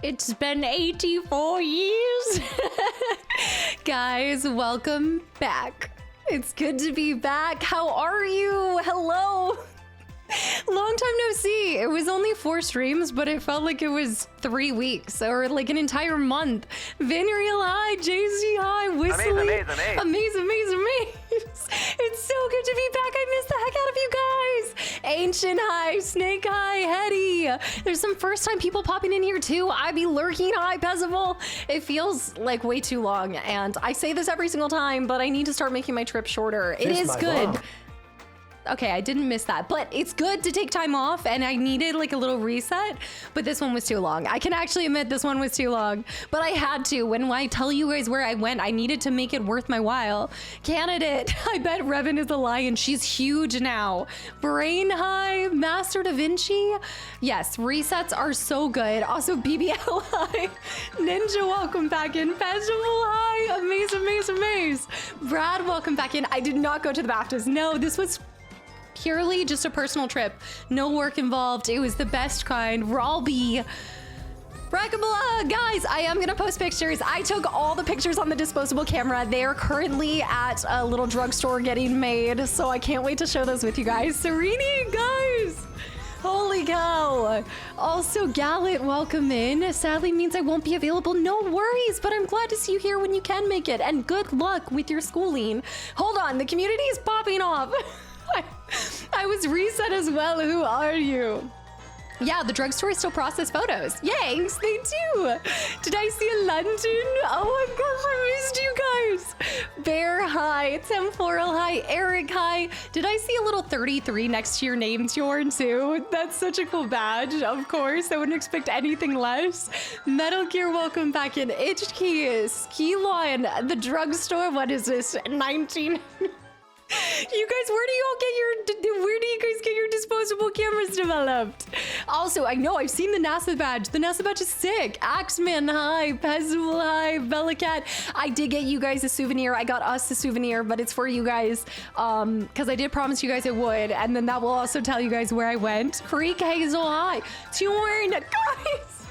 It's been 84 years. Guys, welcome back. It's good to be back. How are you? Hello. Long time no see. It was only 4 streams, but it felt like it was 3 weeks or like an entire month. Vinreal, hi. JC, hi. Whistling. Amaze. It's so good to be back. I missed the heck out of you guys. Ancient, hi. Snake, hi. Hetty. There's some first time people popping in here too. I be lurking, hi. Pezzival. It feels like way too long, and I say this every single time, but I need to start making my trip shorter. It is good. Okay, I didn't miss that, but it's good to take time off, and I needed like a little reset, but this one was too long. I can actually admit this one was too long, but I had to. When I tell you guys where I went, I needed to make it worth my while. Candidate, I bet Revan is a lion. She's huge now. Brain high, Master Da Vinci. Yes, resets are so good. Also, BBL high. Ninja, welcome back in. Festival high. Amaze. Brad, welcome back in. I did not go to the BAFTAs. No, this was purely just a personal trip. No work involved. It was the best kind. Raw B. Guys, I am gonna post pictures. I took all the pictures on the disposable camera. They are currently at a little drugstore getting made, so I can't wait to show those with you guys. Sereni, guys! Holy cow. Also, Gallet, welcome in. Sadly means I won't be available. No worries, but I'm glad to see you here when you can make it, and good luck with your schooling. Hold on, the community is popping off. I was reset as well. Who are you? Yeah, the drugstore still process photos. Yanks, they do. Did I see a London? Oh my gosh, I missed you guys. Bear high, Temporal high, Eric high. Did I see a little 33 next to your name, Tjorn, too? That's such a cool badge, of course. I wouldn't expect anything less. Metal Gear, welcome back in. Itch Keys, Key Lion, the drugstore. What is this? 19. You guys, where do you guys get your disposable cameras developed? Also, I know I've seen the NASA badge. The NASA badge is sick. Axeman, hi. Pezzival, hi. Bellacat. I did get you guys a souvenir. I got us a souvenir, but it's for you guys because I did promise you guys it would, and then that will also tell you guys where I went. Freak Hazel, hi. Tjorn, guys.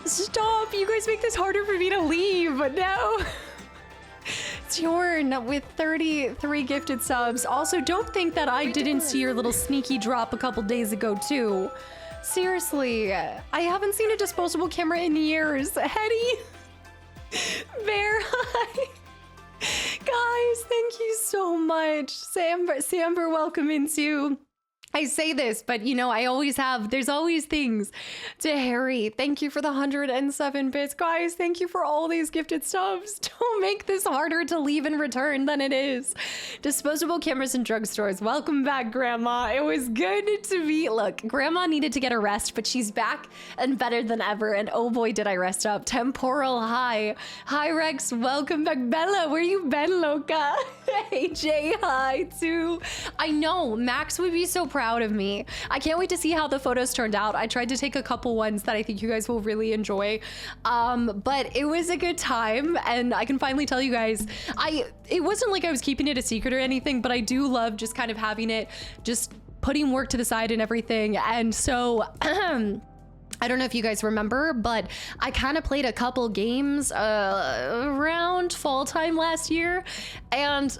Stop. You guys make this harder for me to leave. No. Tjorn with 33 gifted subs. Also, don't think that I didn't see your little sneaky drop a couple days ago too. Seriously, I haven't seen a disposable camera in years. Hetty, Bear, hi. Guys, thank you so much. Samber, welcome into. I say this, but you know, there's always things. To Harry, thank you for the 107 bits. Guys, thank you for all these gifted subs. Don't make this harder to leave and return than it is. Disposable cameras in drugstores. Welcome back, Grandma. It was good to be, look, Grandma needed to get a rest, but she's back and better than ever. And oh boy, did I rest up. Temporal high. Hi, Rex, welcome back. Bella, where you been, Loca? AJ, hi, too. I know, Max would be so proud of me. I can't wait to see how the photos turned out. I tried to take a couple ones that I think you guys will really enjoy. But it was a good time, and I can finally tell you guys, it wasn't like I was keeping it a secret or anything, but I do love just kind of having it, just putting work to the side and everything. And so, I don't know if you guys remember, but I kind of played a couple games around fall time last year, and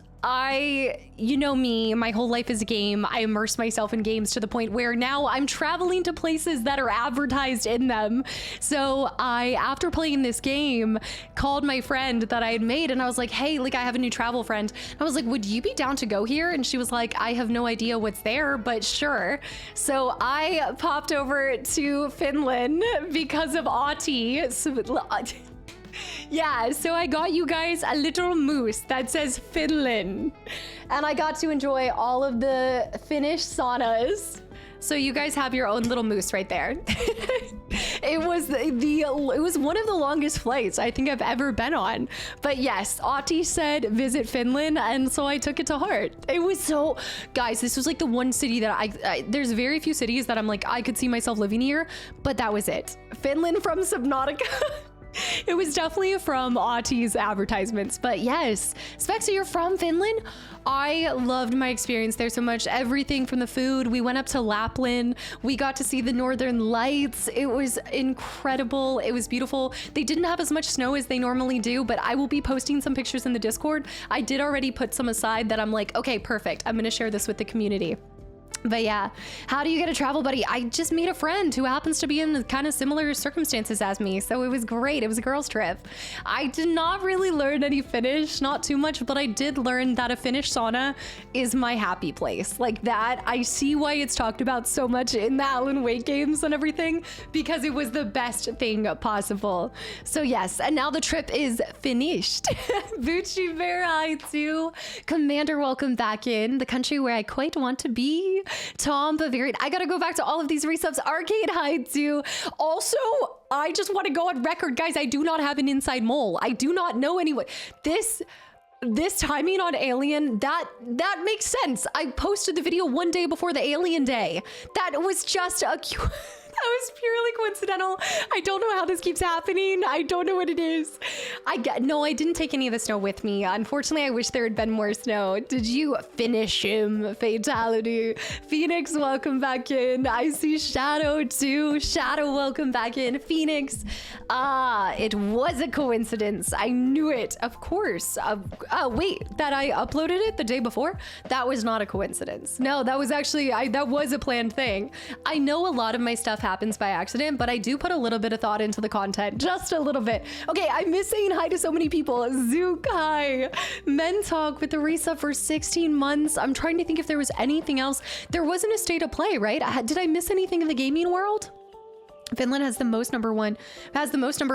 you know me, my whole life is a game. I immerse myself in games to the point where now I'm traveling to places that are advertised in them. So I, after playing this game, called my friend that I had made, and I was like, hey, like I have a new travel friend. I was like, would you be down to go here? And she was like, I have no idea what's there, but sure. So I popped over to Finland because of Auti. Yeah, so I got you guys a little moose that says Finland, and I got to enjoy all of the Finnish saunas. So you guys have your own little moose right there. It was one of the longest flights I think I've ever been on. But yes, Auti said visit Finland, and so I took it to heart. It was so, guys, this was like the one city that there's very few cities that I'm like, I could see myself living here, but that was it. Finland from Subnautica. It was definitely from Auti's advertisements, but yes. Spexy, you're from Finland? I loved my experience there so much. Everything from the food. We went up to Lapland. We got to see the Northern Lights. It was incredible. It was beautiful. They didn't have as much snow as they normally do, but I will be posting some pictures in the Discord. I did already put some aside that I'm like, okay, perfect. I'm gonna share this with the community. But yeah, how do you get a travel buddy? I just made a friend who happens to be in kind of similar circumstances as me. So it was great. It was a girls' trip. I did not really learn any Finnish, not too much, but I did learn that a Finnish sauna is my happy place. Like that, I see why it's talked about so much in the Alan Wake games and everything, because it was the best thing possible. So yes, and now the trip is finished. Bucci Bear, hi too. Commander, welcome back in the country where I quite want to be. Tom Bavarian, I gotta go back to all of these resubs. Arcade Hide too. Also, I just want to go on record, guys. I do not have an inside mole. I do not know anyone. This timing on Alien, that makes sense. I posted the video one day before the Alien Day. That was just a that was purely coincidental. I don't know how this keeps happening. I don't know what it is. No, I didn't take any of the snow with me. Unfortunately, I wish there had been more snow. Did you finish him? Fatality. Phoenix, welcome back in. I see Shadow too. Shadow, welcome back in. Phoenix. It was a coincidence. I knew it. Of course. Wait, that I uploaded it the day before? That was not a coincidence. No, that was actually, that was a planned thing. I know a lot of my stuff happens by accident, but I do put a little bit of thought into the content, just a little bit. Okay, I miss saying hi to so many people. Zook, hi. Men Talk with the resub for 16 months. I'm trying to think if there was anything else. There wasn't a state of play, right? Did I miss anything in the gaming world? Finland has the most number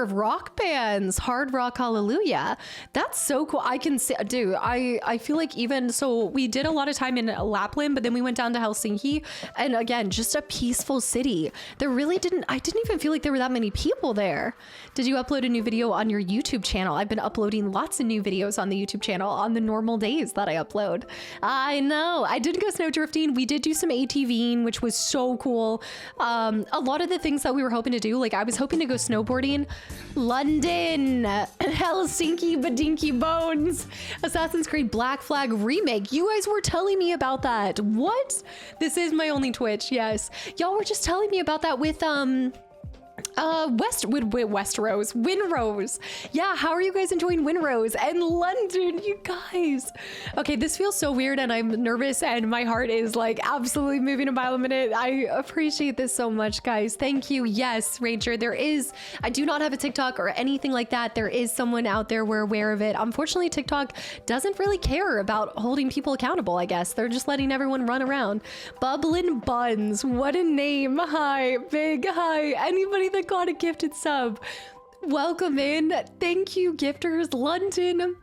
of rock bands. Hard Rock Hallelujah. That's so cool. I can see, dude, I feel like even, so we did a lot of time in Lapland, but then we went down to Helsinki, and again, just a peaceful city. I didn't even feel like there were that many people there. Did you upload a new video on your YouTube channel? I've been uploading lots of new videos on the YouTube channel on the normal days that I upload. I know. I did go snow drifting. We did do some ATVing, which was so cool. A lot of the things that we were hoping to do, like I was hoping to go snowboarding. London, Helsinki, Badinky Bones, Assassin's Creed Black Flag remake. You guys were telling me about that. What? This is my only Twitch. Yes, y'all were just telling me about that with Winrose. Yeah, how are you guys enjoying Winrose and London, you guys? Okay, this feels so weird and I'm nervous and my heart is like absolutely moving a mile a minute. I appreciate this so much, guys. Thank you. Yes, Ranger, I do not have a TikTok or anything like that. There is someone out there, we're aware of it. Unfortunately, TikTok doesn't really care about holding people accountable, I guess. They're just letting everyone run around. Bubblin' Buns, what a name. Hi, big hi. Anybody that got a gifted sub, welcome in. Thank you, gifters. London,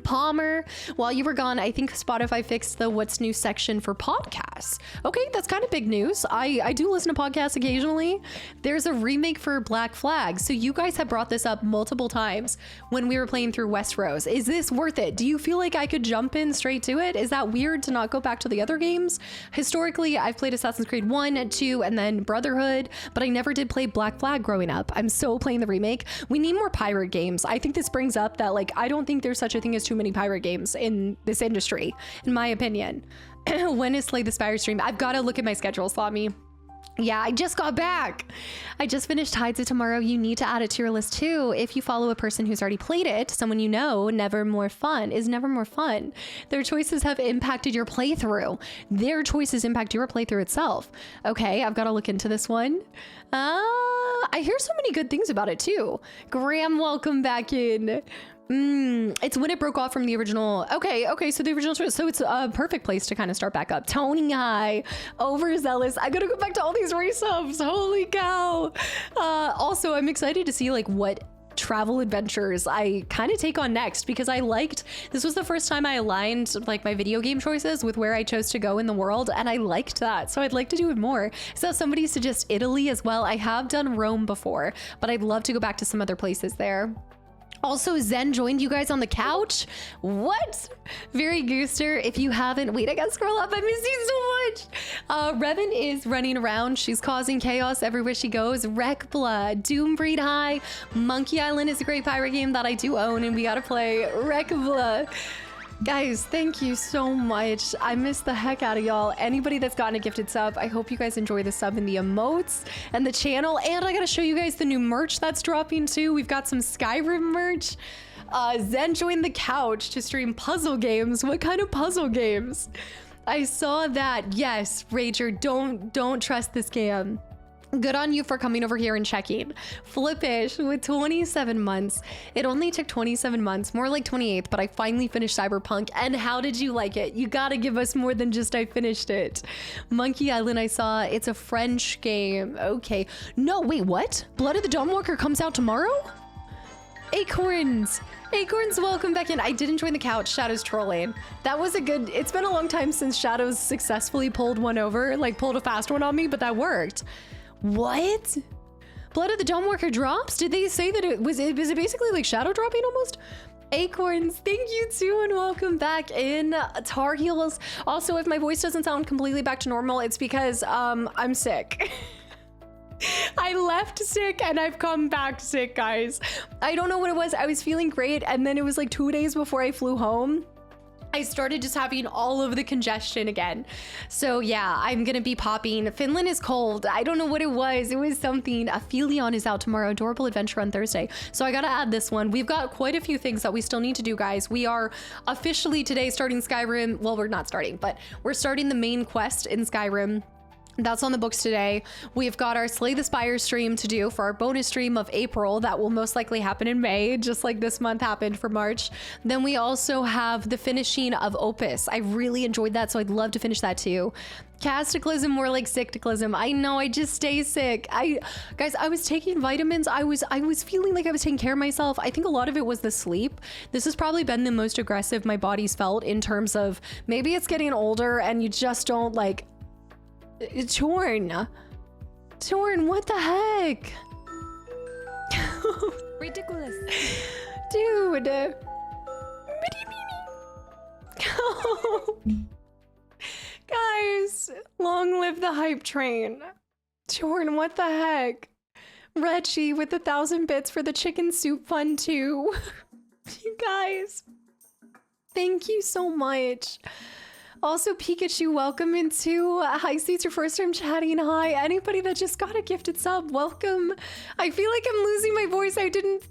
Palmer, while you were gone, I think Spotify fixed the what's new section for podcasts. Okay, that's kind of big news. I do listen to podcasts occasionally. There's a remake for Black Flag. So you guys have brought this up multiple times when we were playing through Westeros. Is this worth it? Do you feel like I could jump in straight to it? Is that weird to not go back to the other games? Historically, I've played Assassin's Creed 1, 2, and then Brotherhood, but I never did play Black Flag growing up. I'm so playing the remake. We need more pirate games. I think this brings up that, like, I don't think there's such a thing as too many pirate games in this industry, in my opinion. When is Slay the Spire stream? I've got to look at my schedule, Slami. Yeah, I just got back. I just finished Tides of Tomorrow. You need to add it to your list too. If you follow a person who's already played it, someone you know, never more fun. Their choices have impacted your playthrough. Their choices impact your playthrough itself. Okay, I've got to look into this one. I hear so many good things about it too. Graham, welcome back in. It's when it broke off from the original. Okay, so the original, so it's a perfect place to kind of start back up. Tony, hi. Overzealous. I gotta go back to all these resubs. Holy cow. Also, I'm excited to see like what travel adventures I kind of take on next, because this was the first time I aligned like my video game choices with where I chose to go in the world, and I liked that, so I'd like to do it more. So somebody suggests Italy as well. I have done Rome before, but I'd love to go back to some other places there. Also, Zen joined you guys on the couch. What? Very Gooster. If you haven't, wait, I gotta scroll up. I miss you so much. Revan is running around. She's causing chaos everywhere she goes. Rekbla, Doombreed High. Monkey Island is a great pirate game that I do own, and we gotta play Rekbla. Guys, thank you so much. I miss the heck out of y'all. Anybody that's gotten a gifted sub, I hope you guys enjoy the sub and the emotes and the channel. And I gotta show you guys the new merch that's dropping too. We've got some Skyrim merch. Zen joined the couch to stream puzzle games. What kind of puzzle games? I saw that. Yes, Rager, don't trust this game. Good on you for coming over here and checking. Flippish with 27 months. It only took 27 months, more like 28, but I finally finished Cyberpunk. And how did you like it? You gotta give us more than just I finished it. Monkey Island, I saw. It's a French game. Okay. No, wait, what? Blood of the Dawnwalker comes out tomorrow? Acorns. Acorns, welcome back in. I did enjoy the couch. Shadow's trolling. That was a good, it's been a long time since Shadow's successfully pulled one over, like pulled a fast one on me, but that worked. What? Blood of the Dawnwalker drops? Did they say that it was it basically like shadow dropping almost? Acorns, thank you too, and welcome back in. Tar Heels. Also, if my voice doesn't sound completely back to normal, it's because I'm sick. I left sick and I've come back sick, guys. I don't know what it was. I was feeling great, and then it was like 2 days before I flew home, I started just having all of the congestion again. So yeah, I'm gonna be popping. Finland is cold. I don't know what it was. It was something. Aphelion is out tomorrow. Adorable Adventure on Thursday. So I gotta add this one. We've got quite a few things that we still need to do, guys. We are officially today starting Skyrim. Well, we're not starting, but we're starting the main quest in Skyrim. That's on the books today. We've got our Slay the Spire stream to do for our bonus stream of April. That will most likely happen in May, just like this month happened for March. Then we also have the finishing of Opus. I really enjoyed that, so I'd love to finish that too. Kastaclysm, more like Sickticlysm. I know, I just stay sick. Guys, I was taking vitamins. I was feeling like I was taking care of myself. I think a lot of it was the sleep. This has probably been the most aggressive my body's felt in terms of maybe it's getting older and you just don't like, Torn, what the heck? Ridiculous. Dude. Guys, long live the hype train. Torn, what the heck? Reggie with 1,000 bits for the chicken soup fun too. You guys, thank you so much. Also, Pikachu, welcome into Hi Seats, your first time chatting. Hi, anybody that just got a gifted sub, welcome. I feel like I'm losing my voice. I did.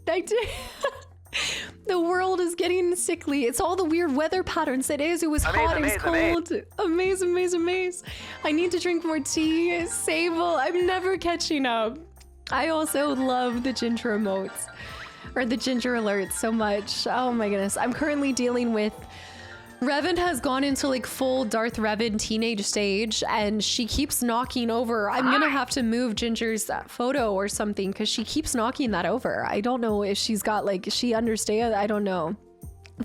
The world is getting sickly. It's all the weird weather patterns. It was hot, it was cold. Amaze. I need to drink more tea. Sable, I'm never catching up. I also love the ginger emotes, or the ginger alerts so much. Oh my goodness. I'm currently dealing with Revan has gone into like full Darth Revan teenage stage, and she keeps knocking over. I'm gonna have to move Ginger's photo or something because she keeps knocking that over. I don't know if she's got like, she understands. I don't know.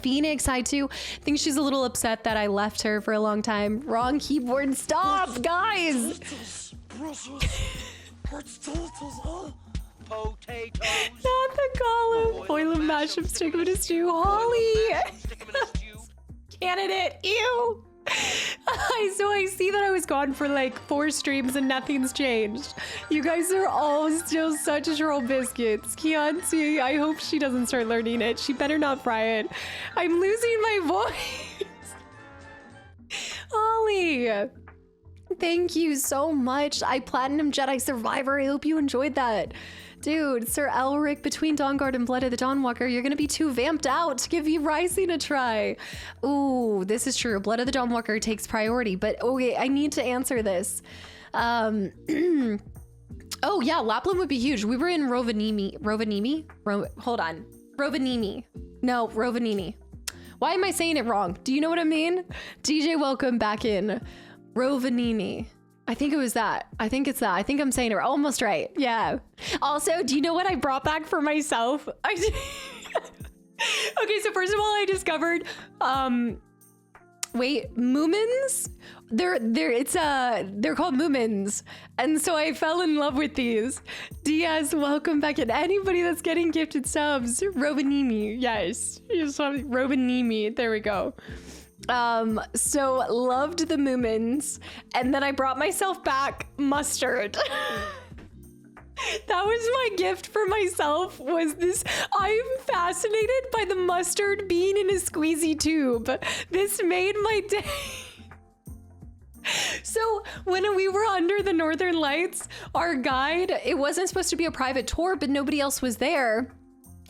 Phoenix, I too think she's a little upset that I left her for a long time. Wrong keyboard. Stop, guys. Potatoes. Not the column. Boil a mashup, stick him in a stew. Holly. Candidate, ew. So I see that I was gone for like 4 streams and nothing's changed. You guys are all still such troll biscuits. Chianti, I hope she doesn't start learning it. She better not fry it. I'm losing my voice. Holly, thank you so much. I Platinum Jedi Survivor. I hope you enjoyed that. Dude, Sir Elric, between Dawnguard and Blood of the Dawnwalker, you're gonna be too vamped out to give you Rising a try. Ooh, this is true. Blood of the Dawnwalker takes priority, but okay, I need to answer this. Oh yeah, Lapland would be huge. We were in Rovaniemi. Hold on. Rovaniemi. No, Rovaniemi. Why am I saying it wrong? Do you know what I mean? DJ, welcome back in. Rovaniemi. I think it was that. I think it's that. I think I'm saying it almost right. Yeah. Also, do you know what I brought back for myself? Okay, so first of all, I discovered Wait, Moomins? They're called Moomins. And so I fell in love with these. Diaz, welcome back. And anybody that's getting gifted subs, Robinimi, yes. Robinimi, there we go. So loved the Moomins. And then I brought myself back mustard. That was my gift for myself, was this. I'm fascinated by the mustard being in a squeezy tube. This made my day. So when we were under the Northern Lights, our guide, it wasn't supposed to be a private tour, but nobody else was there.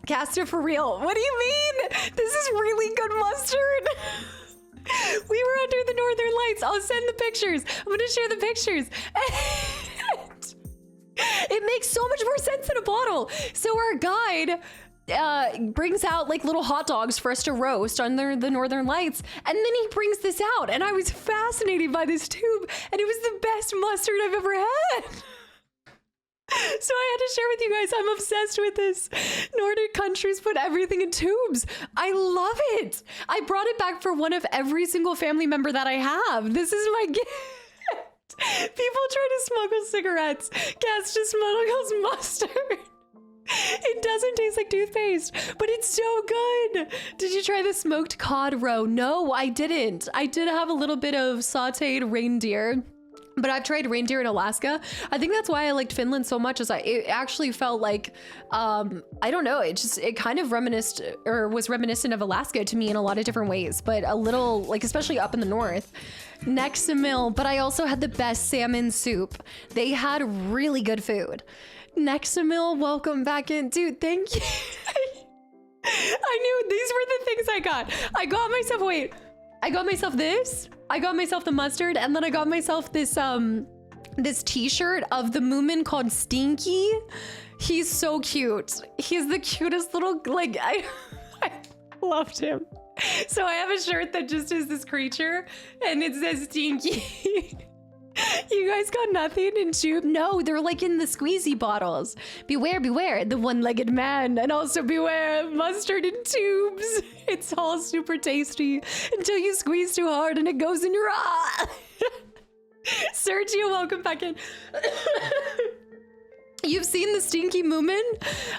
Cast it for real. What do you mean? This is really good mustard. We were under the Northern Lights. I'll send the pictures. I'm gonna share the pictures. It makes so much more sense in a bottle. So our guide brings out like little hot dogs for us to roast under the Northern Lights, and then he brings this out, and I was fascinated by this tube, and it was the best mustard I've ever had. So I had to share with you guys. I'm obsessed with this. Nordic countries put everything in tubes. I love it. I brought it back for one of every single family member that I have. This is my gift. People try to smuggle cigarettes. Cass just smuggles mustard. It doesn't taste like toothpaste, but it's so good. Did you try the smoked cod roe? No, I didn't. I did have a little bit of sauteed reindeer, but I've tried reindeer in Alaska. I think that's why I liked Finland so much, is it actually felt like, I don't know, it kind of was reminiscent of Alaska to me in a lot of different ways, but a little, like, especially up in the north. Next to Mill, but I also had the best salmon soup. They had really good food. Next to Mill, welcome back in. Dude, thank you. I knew these were the things I got. I got myself this. I got myself the mustard, and then I got myself this this t-shirt of the Moomin called Stinky. He's so cute. He's the cutest little, like, I loved him. So I have a shirt that just is this creature, and it says Stinky. You guys got nothing in tube? No, they're like in the squeezy bottles. Beware, beware, the one-legged man, and also beware mustard in tubes. It's all super tasty until you squeeze too hard and it goes in your eye. Sergio, welcome back in. You've seen the Stinky Moomin?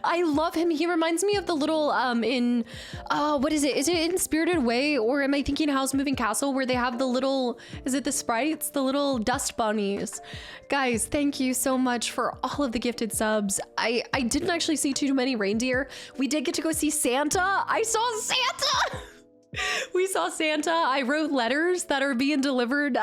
I love him. He reminds me of the little, what is it? Is it in Spirited Away, or am I thinking House Moving Castle, where they have the little, is it the sprites? The little dust bunnies. Guys, thank you so much for all of the gifted subs. I didn't actually see too many reindeer. We did get to go see Santa. I saw Santa! We saw Santa. I wrote letters that are being delivered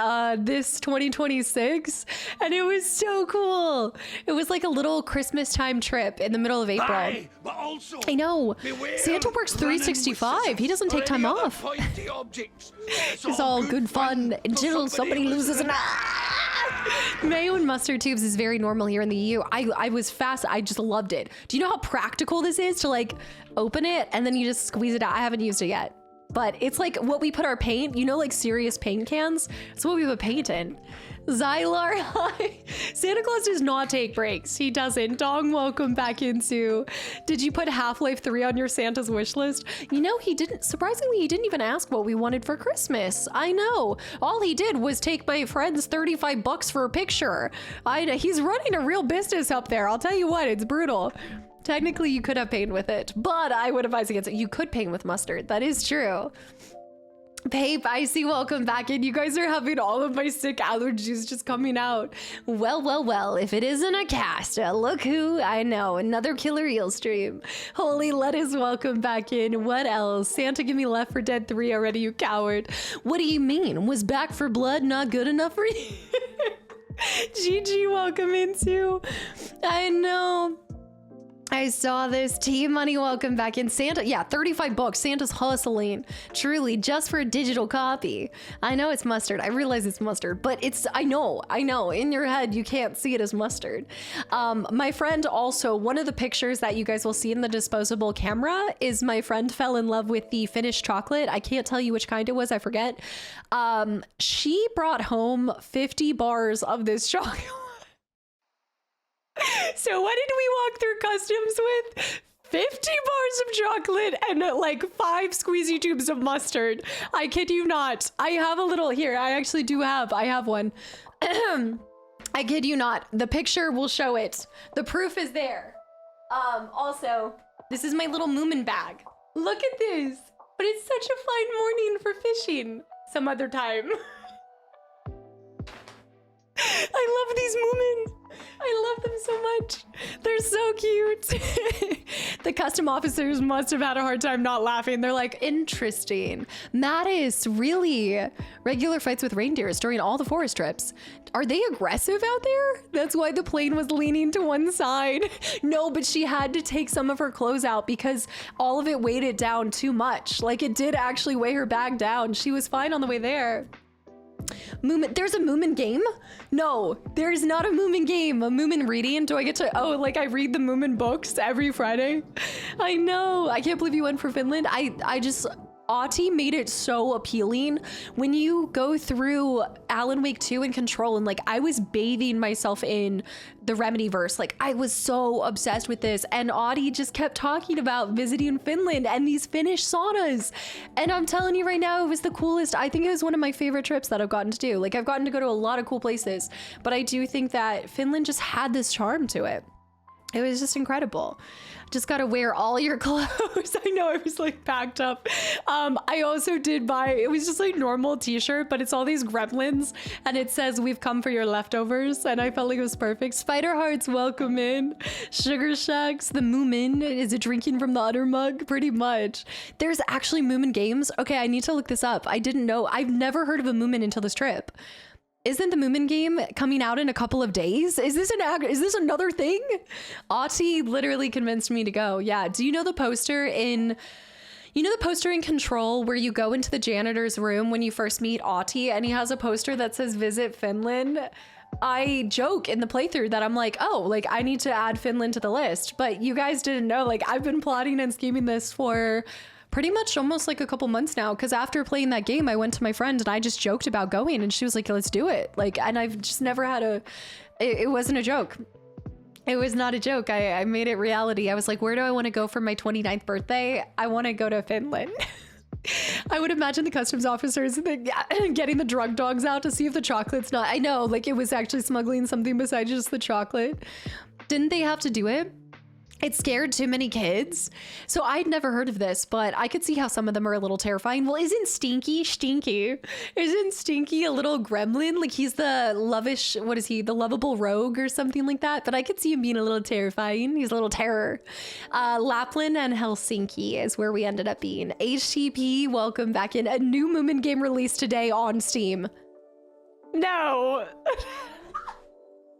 this 2026, and it was so cool. It was like a little Christmas time trip in the middle of April. I know. Santa works 365. He doesn't take time off. It's all good fun until somebody loses an eye. Mayo and mustard tubes is very normal here in the EU. I was fast. I just loved it. Do you know how practical this is to like open it and then you just squeeze it out? I haven't used it yet. But it's like what we put our paint, you know, like serious paint cans. It's what we put paint in. Zylar, hi. Santa Claus does not take breaks. He doesn't. Dong, welcome back into. Did you put Half-Life 3 on your Santa's wish list? You know, he didn't. Surprisingly, he didn't even ask what we wanted for Christmas. I know. All he did was take my friend's $35 for a picture. He's running a real business up there. I'll tell you what, it's brutal. Technically, you could have paint with it, but I would advise against it. You could paint with mustard. That is true. Babe, I see. Welcome back in. You guys are having all of my sick allergies just coming out. Well, well, well, if it isn't a cast, look who I know. Another Killer Eel stream. Holy Lettuce, welcome back in. What else? Santa, give me Left 4 Dead 3 already, you coward. What do you mean? Was Back 4 Blood not good enough for you? GG, welcome into. I know. I saw this. T-Money, welcome back in. Santa, yeah, $35. Santa's hustling. Truly, just for a digital copy. I know it's mustard. I realize it's mustard, but it's, I know. In your head, you can't see it as mustard. My friend also, one of the pictures that you guys will see in the disposable camera is my friend fell in love with the Finnish chocolate. I can't tell you which kind it was. I forget. She brought home 50 bars of this chocolate. So what did we walk through customs with? 50 bars of chocolate and like 5 squeezy tubes of mustard. I kid you not. I have a little here. I actually do have. I have one. I kid you not. The picture will show it. The proof is there. Also, this is my little Moomin bag. Look at this. But it's such a fine morning for fishing. Some other time. I love these Moomin. I love them so much. They're so cute. The custom officers must have had a hard time not laughing. They're like, interesting. Mattis, really? Regular fights with reindeers during all the forest trips. Are they aggressive out there? That's why the plane was leaning to one side. No, but she had to take some of her clothes out because all of it weighed it down too much. Like it did actually weigh her bag down. She was fine on the way there. Moomin, there's a Moomin game? No, there is not a Moomin game. A Moomin reading? Do I get to, oh, like I read the Moomin books every Friday? I know. I can't believe you went for Finland. I just, Aughty made it so appealing. When you go through Alan Wake 2 and Control, and like I was bathing myself in the Remedyverse, like I was so obsessed with this, and Aughty just kept talking about visiting Finland and these Finnish saunas, and I'm telling you right now, it was the coolest. I think it was one of my favorite trips that I've gotten to do. Like I've gotten to go to a lot of cool places, but I do think that Finland just had this charm to it. It was just incredible. Just gotta wear all your clothes. I know, I was like packed up. I also did buy, it was just like normal t-shirt, but it's all these gremlins and it says, "We've come for your leftovers." And I felt like it was perfect. Spider Hearts, welcome in. Sugar Shacks, the Moomin. Is it drinking from the udder mug? Pretty much. There's actually Moomin games. Okay, I need to look this up. I didn't know. I've never heard of a Moomin until this trip. Isn't the Moomin game coming out in a couple of days? Is this another thing? Aughty literally convinced me to go. Yeah. Do you know the poster in, Control where you go into the janitor's room when you first meet Aughty and he has a poster that says "Visit Finland"? I joke in the playthrough that I'm like, oh, like I need to add Finland to the list, but you guys didn't know, like I've been plotting and scheming this for pretty much almost like a couple months now, because after playing that game I went to my friend and I just joked about going and she was like, let's do it. Like, and I've just never had it wasn't a joke. It was not a joke. I made it reality. I was like, where do I want to go for my 29th birthday? I want to go to Finland. I would imagine the customs officers getting the drug dogs out to see if the chocolate's not, I know, like it was actually smuggling something besides just the chocolate. Didn't they have to do it? It scared too many kids. So I'd never heard of this, but I could see how some of them are a little terrifying. Well, isn't Stinky? Isn't Stinky a little gremlin? Like he's the lovish, what is he? The lovable rogue or something like that. But I could see him being a little terrifying. He's a little terror. Lapland and Helsinki is where we ended up being. HTP, welcome back in. A new Moomin game released today on Steam. No.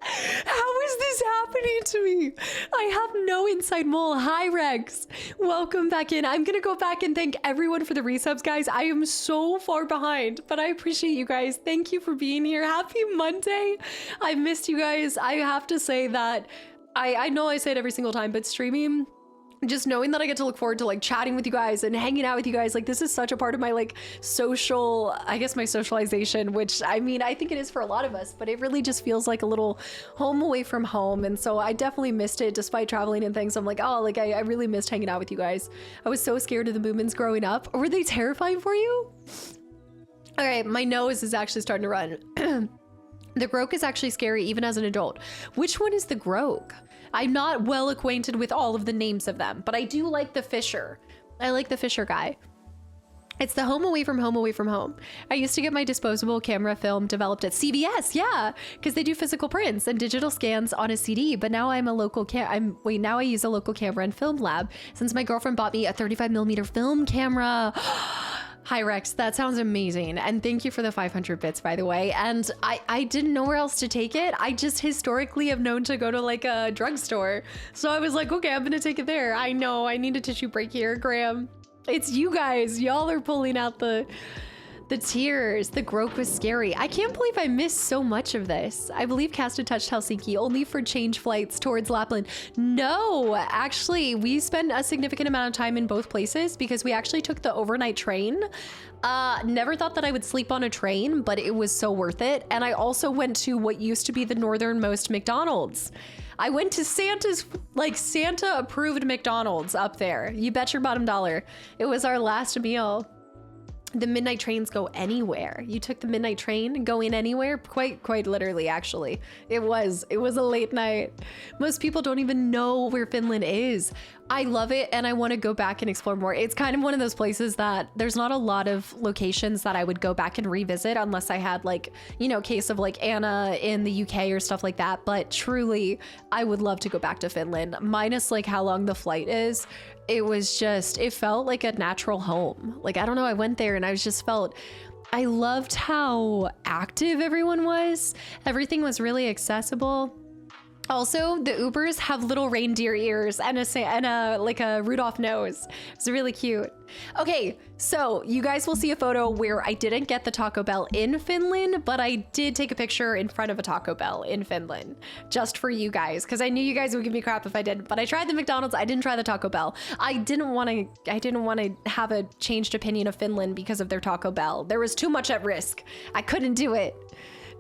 How is this happening to me? I have no inside mole. Hi, Rex. Welcome back in. I'm going to go back and thank everyone for the resubs, guys. I am so far behind, but I appreciate you guys. Thank you for being here. Happy Monday. I missed you guys. I have to say that I know I say it every single time, but streaming, just knowing that I get to look forward to like chatting with you guys and hanging out with you guys, like this is such a part of my like social, I guess my socialization, which I mean, I think it is for a lot of us, but it really just feels like a little home away from home. And so I definitely missed it despite traveling and things. I'm like, oh, like I really missed hanging out with you guys. I was so scared of the Moomins growing up. Were they terrifying for you? All right, my nose is actually starting to run. The Groke is actually scary even as an adult. Which one is the Groke? I'm not well acquainted with all of the names of them, but I do like the Fisher. I like the Fisher guy. It's the home away from home away from home. I used to get my disposable camera film developed at CVS, yeah, because they do physical prints and digital scans on a CD. But now I'm a local now I use a local camera and film lab since my girlfriend bought me a 35mm film camera. Hi Rex, that sounds amazing. And thank you for the 500 bits, by the way. And I didn't know where else to take it. I just historically have known to go to like a drugstore. So I was like, okay, I'm gonna take it there. I know, I need a tissue break here, Graham. It's you guys, y'all are pulling out the tears. The Groke was scary. I can't believe I missed so much of this. I believe Casta touched Helsinki only for change flights towards Lapland. No, actually, we spent a significant amount of time in both places because we actually took the overnight train. Never thought that I would sleep on a train, but it was so worth it. And I also went to what used to be the northernmost McDonald's. I went to Santa's, like Santa approved McDonald's up there. You bet your bottom dollar. It was our last meal. The midnight trains go anywhere. You took the midnight train going anywhere? Quite literally, actually. It was a late night. Most people don't even know where Finland is. I love it and I want to go back and explore more. It's kind of one of those places that there's not a lot of locations that I would go back and revisit unless I had like, you know, case of like Anna in the UK or stuff like that. But truly, I would love to go back to Finland, minus like how long the flight is. It was just, it felt like a natural home. Like, I don't know, I went there and I just felt, I loved how active everyone was. Everything was really accessible. Also, the Ubers have little reindeer ears and a like a Rudolph nose. It's really cute. Okay, so you guys will see a photo where I didn't get the Taco Bell in Finland, but I did take a picture in front of a Taco Bell in Finland just for you guys, because I knew you guys would give me crap if I didn't. But I tried the McDonald's. I didn't try the Taco Bell. I didn't want to have a changed opinion of Finland because of their Taco Bell. There was too much at risk. I couldn't do it.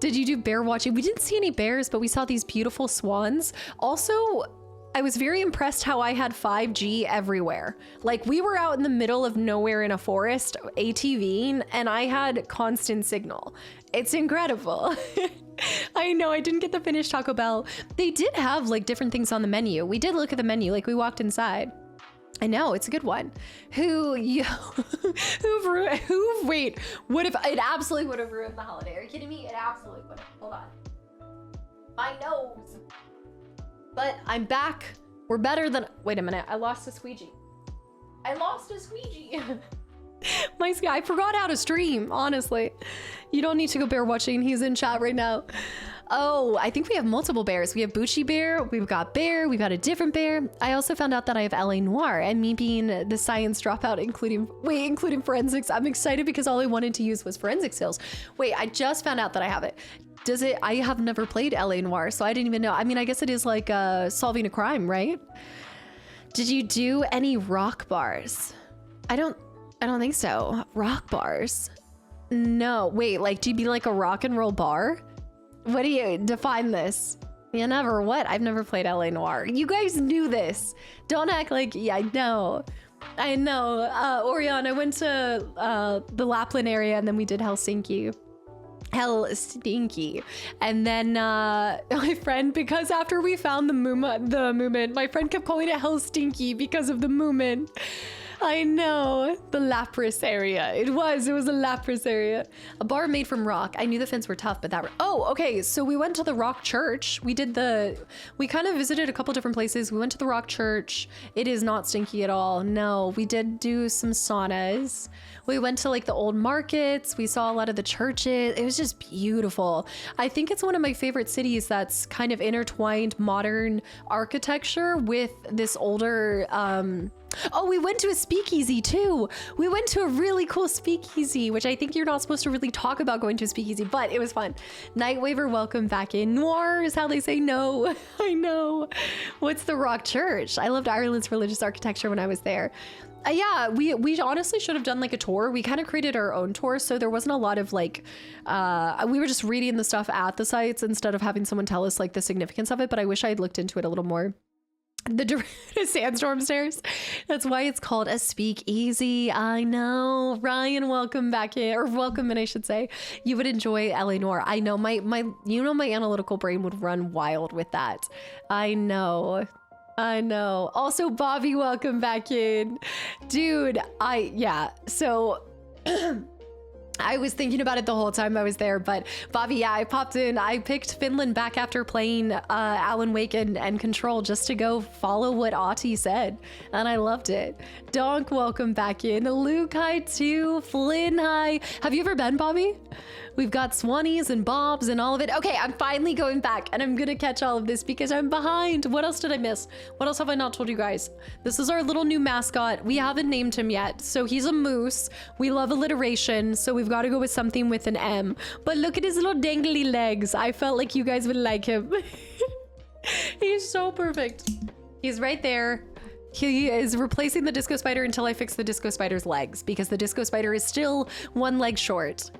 Did you do bear watching? We didn't see any bears, but we saw these beautiful swans. Also, I was very impressed how I had 5G everywhere. Like, we were out in the middle of nowhere in a forest, ATVing, and I had constant signal. It's incredible. I know, I didn't get the Finnish Taco Bell. They did have like different things on the menu. We did look at the menu, like we walked inside. I know, it's a good one. Wait, what if it absolutely would have ruined the holiday? Are you kidding me? It absolutely would have. Hold on. My nose. But I'm back. We're better than, wait a minute, I lost a squeegee. I forgot how to stream, honestly. You don't need to go bear watching. He's in chat right now. Oh, I think we have multiple bears. We have Bucci Bear, we've got Bear, we've got a different bear. I also found out that I have LA Noir, and me being the science dropout, including forensics, I'm excited because all I wanted to use was forensic skills. Wait, I just found out that I have it. I have never played LA Noir, so I didn't even know. I mean, I guess it is like solving a crime, right? Did you do any rock bars? I don't think so. Rock bars? No, wait, like, do you mean like a rock and roll bar? What do you define this? You never what? I've never played LA Noir. You guys knew this. Don't act like, yeah, I know. Orion, I went to the Lapland area and then we did Helsinki. And then my friend, because after we found the Moomin, my friend kept calling it Helsinki because of the Moomin. I know, the Lapras area. It was a Lapras area. A bar made from rock. I knew the Finns were tough, but oh, okay. So we went to the rock church. We kind of visited a couple different places. We went to the rock church. It is not stinky at all. No, we did do some saunas. We went to like the old markets. We saw a lot of the churches. It was just beautiful. I think it's one of my favorite cities that's kind of intertwined modern architecture with this older, oh, we went to a speakeasy too. We went to a really cool speakeasy, which I think you're not supposed to really talk about going to a speakeasy, but it was fun. Nightwaver, welcome back in. Noir is how they say no. I know. What's the rock church? I loved Ireland's religious architecture when I was there. Yeah, we honestly should have done like a tour. We kind of created our own tour, so there wasn't a lot of like, we were just reading the stuff at the sites instead of having someone tell us like the significance of it, but I wish I had looked into it a little more. The sandstorm stairs. That's why it's called a speakeasy. I know. Ryan, welcome back in, or welcome in, I should say. You would enjoy LA Noir. I know my analytical brain would run wild with that. I know. Also, Bobby, welcome back in. Dude, so I was thinking about it the whole time I was there, but Bobby, yeah, I popped in. I picked Finland back after playing Alan Wake and Control just to go follow what Aughty said, and I loved it. Donk, welcome back in. Luke, hi too. Flynn, hi. Have you ever been, Bobby? We've got Swannies and Bobs and all of it. Okay, I'm finally going back and I'm gonna catch all of this because I'm behind. What else did I miss? What else have I not told you guys? This is our little new mascot. We haven't named him yet. So he's a moose. We love alliteration, so we've got to go with something with an M. But look at his little dangly legs. I felt like you guys would like him. He's so perfect. He's right there. He is replacing the disco spider until I fix the disco spider's legs because the disco spider is still one leg short.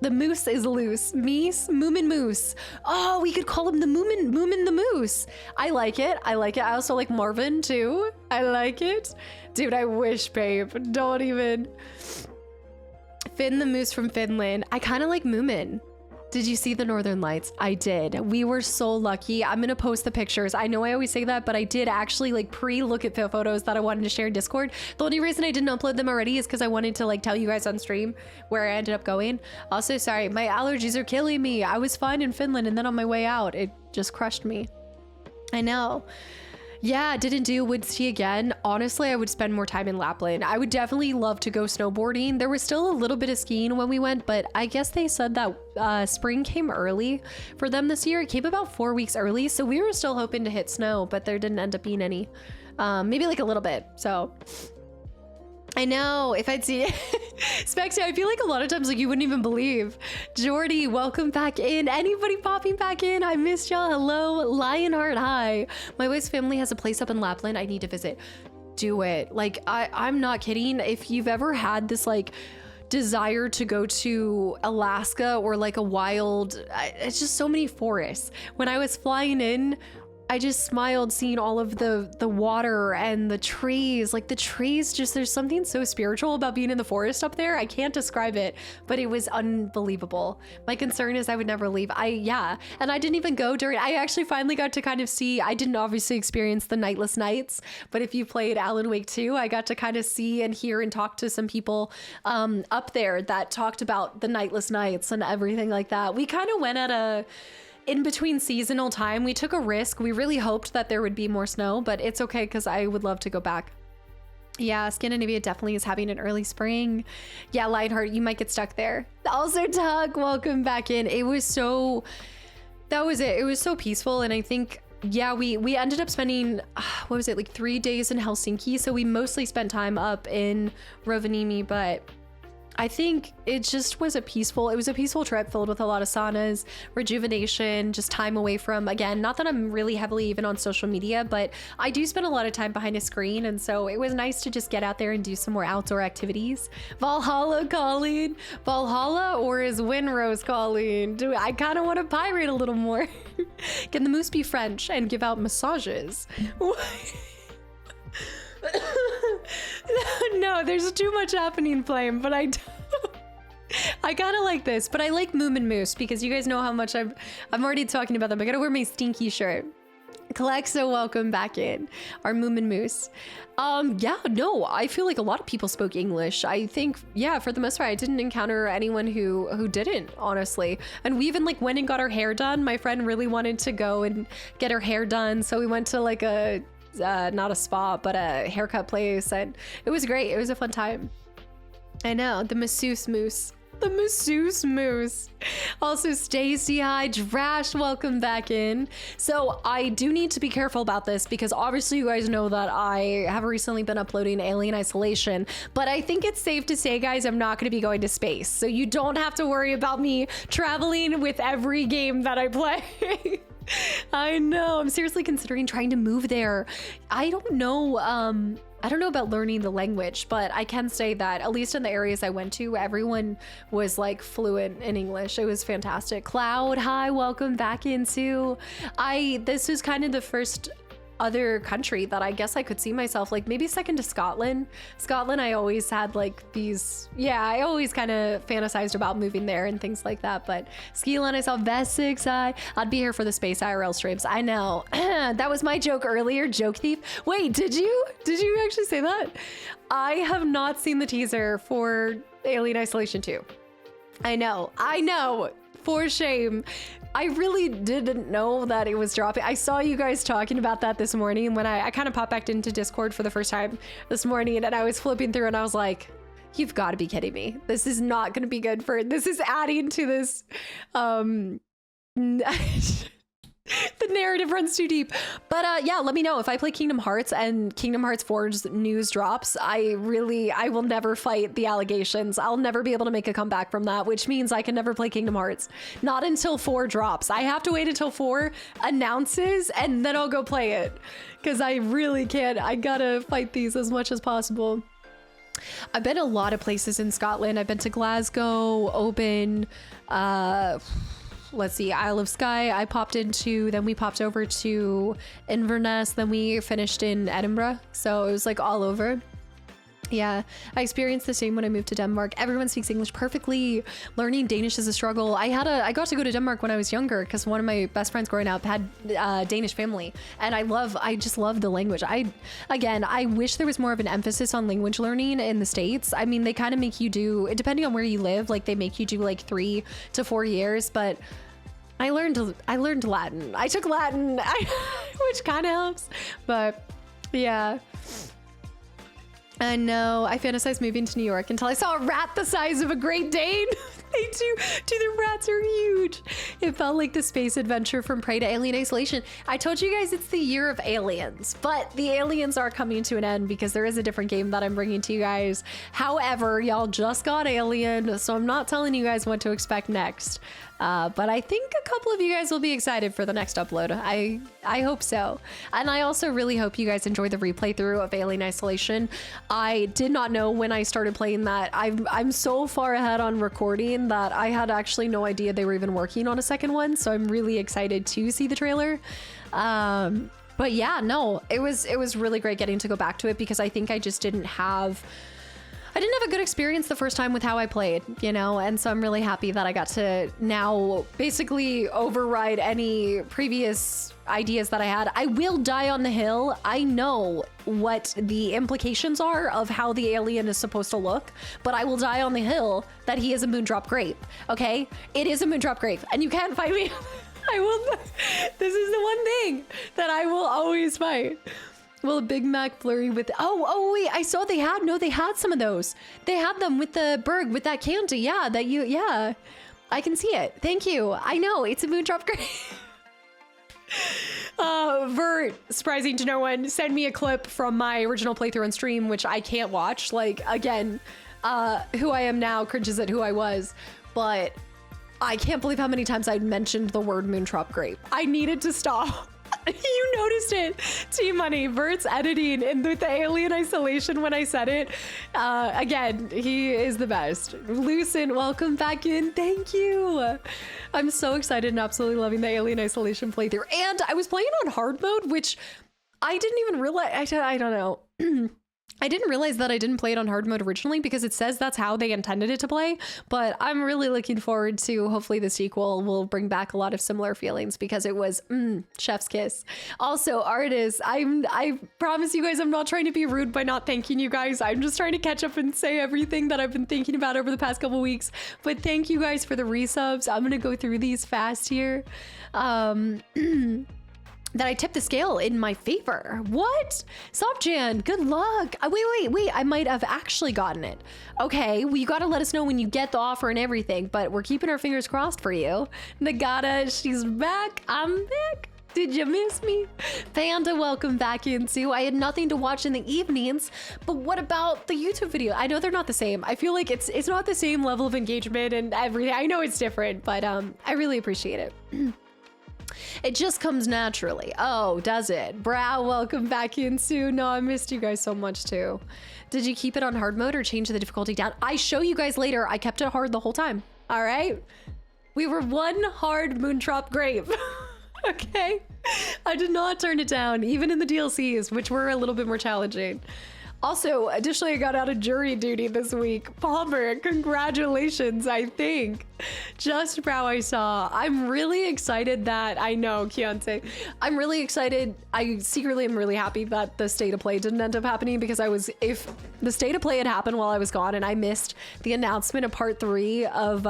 The moose is loose. Moomin Moose. Oh, we could call him the Moomin the Moose. I like it. I like it. I also like Marvin too. I like it. Dude, I wish, babe. Don't even. Finn the Moose from Finland. I kind of like Moomin. Did you see the Northern Lights? I did. We were so lucky. I'm gonna post the pictures. I know I always say that, but I did actually like pre-look at the photos that I wanted to share in Discord. The only reason I didn't upload them already is because I wanted to like tell you guys on stream where I ended up going. Also, sorry, my allergies are killing me. I was fine in Finland and then on my way out, it just crushed me. I know. Yeah, didn't do, would see again. Honestly, I would spend more time in Lapland. I would definitely love to go snowboarding. There was still a little bit of skiing when we went, but I guess they said that spring came early for them this year. It came about 4 weeks early, so we were still hoping to hit snow, but there didn't end up being any. Maybe like a little bit, so. I know, if I'd see Spexy, I feel like a lot of times like you wouldn't even believe. Jordy, welcome back in. Anybody popping back in? I missed y'all. Hello, Lionheart, hi. My wife's family has a place up in Lapland I need to visit. Do it. Like, I'm not kidding. If you've ever had this like desire to go to Alaska or like a wild, it's just so many forests. When I was flying in, I just smiled seeing all of the water and the trees. Like the trees, just there's something so spiritual about being in the forest up there. I can't describe it, but it was unbelievable. My concern is I would never leave. And I didn't even go during, I actually finally got to kind of see, I didn't obviously experience the nightless nights, but if you played Alan Wake 2, I got to kind of see and hear and talk to some people up there that talked about the nightless nights and everything like that. We kind of went at a in between seasonal time. We took a risk. We really hoped that there would be more snow, but it's okay because I would love to go back. Yeah, Scandinavia definitely is having an early spring. Yeah, Lionheart, you might get stuck there. Also, Tug, welcome back in. It was so, that was it. It was so peaceful. And I think, yeah, we ended up spending, what was it, like 3 days in Helsinki. So we mostly spent time up in Rovaniemi, but I think it just was it was a peaceful trip filled with a lot of saunas, rejuvenation, just time away from, again, not that I'm really heavily even on social media, but I do spend a lot of time behind a screen. And so it was nice to just get out there and do some more outdoor activities. Valhalla calling. Valhalla, or is Winrose calling? I kind of want to pirate a little more. Can the moose be French and give out massages? No, there's too much happening, Flame, but I kind of like this, but I like Moomin Moose because you guys know how much I'm already talking about them. I gotta wear my stinky shirt. Kalexo, welcome back in. Our Moomin Moose. Yeah, no, I feel like a lot of people spoke English. I think, yeah, for the most part, I didn't encounter anyone who didn't, honestly. And we even like went and got our hair done. My friend really wanted to go and get her hair done, so we went to like a not a spa, but a haircut place, and it was great. It was a fun time. I know, the masseuse moose. The masseuse moose. Also, Stacy, hi. Drash, welcome back in. So I do need to be careful about this because obviously you guys know that I have recently been uploading Alien Isolation, but I think it's safe to say, guys, I'm not going to be going to space. So you don't have to worry about me traveling with every game that I play. I know, I'm seriously considering trying to move there. I don't know about learning the language, but I can say that at least in the areas I went to, everyone was like fluent in English. It was fantastic. Cloud, hi, welcome back into. This was kind of the first other country that I guess I could see myself, like maybe second to Scotland. Scotland, I always had like these, yeah, I always kind of fantasized about moving there and things like that. But Skeelan, I saw Vest6, I'd be here for the space IRL streams. I know. That was my joke earlier, joke thief. Wait, did you actually say that? I have not seen the teaser for Alien Isolation 2. I know, for shame. I really didn't know that it was dropping. I saw you guys talking about that this morning when I kind of popped back into Discord for the first time this morning, and I was flipping through and I was like, you've got to be kidding me. This is not going to be good for, this is adding to this, the narrative runs too deep. But yeah, let me know if I play Kingdom Hearts and Kingdom Hearts 4's news drops. I will never fight the allegations. I'll never be able to make a comeback from that, which means I can never play Kingdom Hearts. Not until 4 drops. I have to wait until 4 announces and then I'll go play it. Because I really can't. I gotta fight these as much as possible. I've been a lot of places in Scotland. I've been to Glasgow, Oban, let's see, Isle of Skye. Then we popped over to Inverness. Then we finished in Edinburgh. So it was like all over. Yeah, I experienced the same when I moved to Denmark. Everyone speaks English perfectly. Learning Danish is a struggle. I got to go to Denmark when I was younger because one of my best friends growing up had Danish family, and I just love the language. I wish there was more of an emphasis on language learning in the States. I mean, they kind of make you do, depending on where you live, like they make you do like 3 to 4 years, but I learned Latin. I took Latin, which kind of helps, but yeah. And no, I fantasized moving to New York until I saw a rat the size of a Great Dane. They do. The rats are huge. It felt like the space adventure from Prey to Alien Isolation. I told you guys it's the year of aliens, but the aliens are coming to an end because there is a different game that I'm bringing to you guys. However, y'all just got Alien, so I'm not telling you guys what to expect next. But I think a couple of you guys will be excited for the next upload. I hope so. And I also really hope you guys enjoy the replay through of Alien Isolation. I did not know when I started playing that. I'm so far ahead on recording that I had actually no idea they were even working on a second one. So I'm really excited to see the trailer. But yeah, no, it was really great getting to go back to it because I think I just didn't have a good experience the first time with how I played, you know? And so I'm really happy that I got to now basically override any previous ideas that I had. I will die on the hill. I know what the implications are of how the alien is supposed to look, but I will die on the hill that he is a moondrop grape, okay? It is a moondrop grape, and you can't fight me. I will. This is the one thing that I will always fight. Well, a Big Mac flurry with, oh wait, I saw they had some of those. They had them with the Berg, with that candy. Yeah, yeah, I can see it. Thank you. I know, it's a moondrop grape. Vert, surprising to no one, send me a clip from my original playthrough on stream, which I can't watch. Like, again, who I am now cringes at who I was, but I can't believe how many times I mentioned the word moondrop grape. I needed to stop. You noticed it, T-Money. Vert's editing and with the Alien Isolation when I said it. Again, he is the best. Lucen, welcome back in. Thank you. I'm so excited and absolutely loving the Alien Isolation playthrough. And I was playing on hard mode, which I didn't even realize. I don't know. I didn't realize that I didn't play it on hard mode originally because it says that's how they intended it to play, but I'm really looking forward to hopefully the sequel will bring back a lot of similar feelings because it was chef's kiss. Also, artists, I promise you guys I'm not trying to be rude by not thanking you guys. I'm just trying to catch up and say everything that I've been thinking about over the past couple weeks, but thank you guys for the resubs. I'm gonna go through these fast here. That I tipped the scale in my favor. What? Sobjan, good luck. Wait, I might have actually gotten it. Okay, well, you gotta let us know when you get the offer and everything, but we're keeping our fingers crossed for you. Nagata, she's back. I'm back. Did you miss me? Panda, welcome back in too. I had nothing to watch in the evenings, but what about the YouTube video? I know they're not the same. I feel like it's not the same level of engagement and everything. I know it's different, but I really appreciate it. It just comes naturally. Oh, does it? Brow, welcome back in soon. No, I missed you guys so much too. Did you keep it on hard mode or change the difficulty down? I show you guys later. I kept it hard the whole time. All right. We were one hard moondrop grape. Okay. I did not turn it down, even in the DLCs, which were a little bit more challenging. Also, additionally, I got out of jury duty this week. Palmer, congratulations, I think. Just Brow I saw. I'm really excited that, I know, Keontae. I'm really excited. I secretly am really happy that the state of play didn't end up happening because if the state of play had happened while I was gone and I missed the announcement of part 3 of,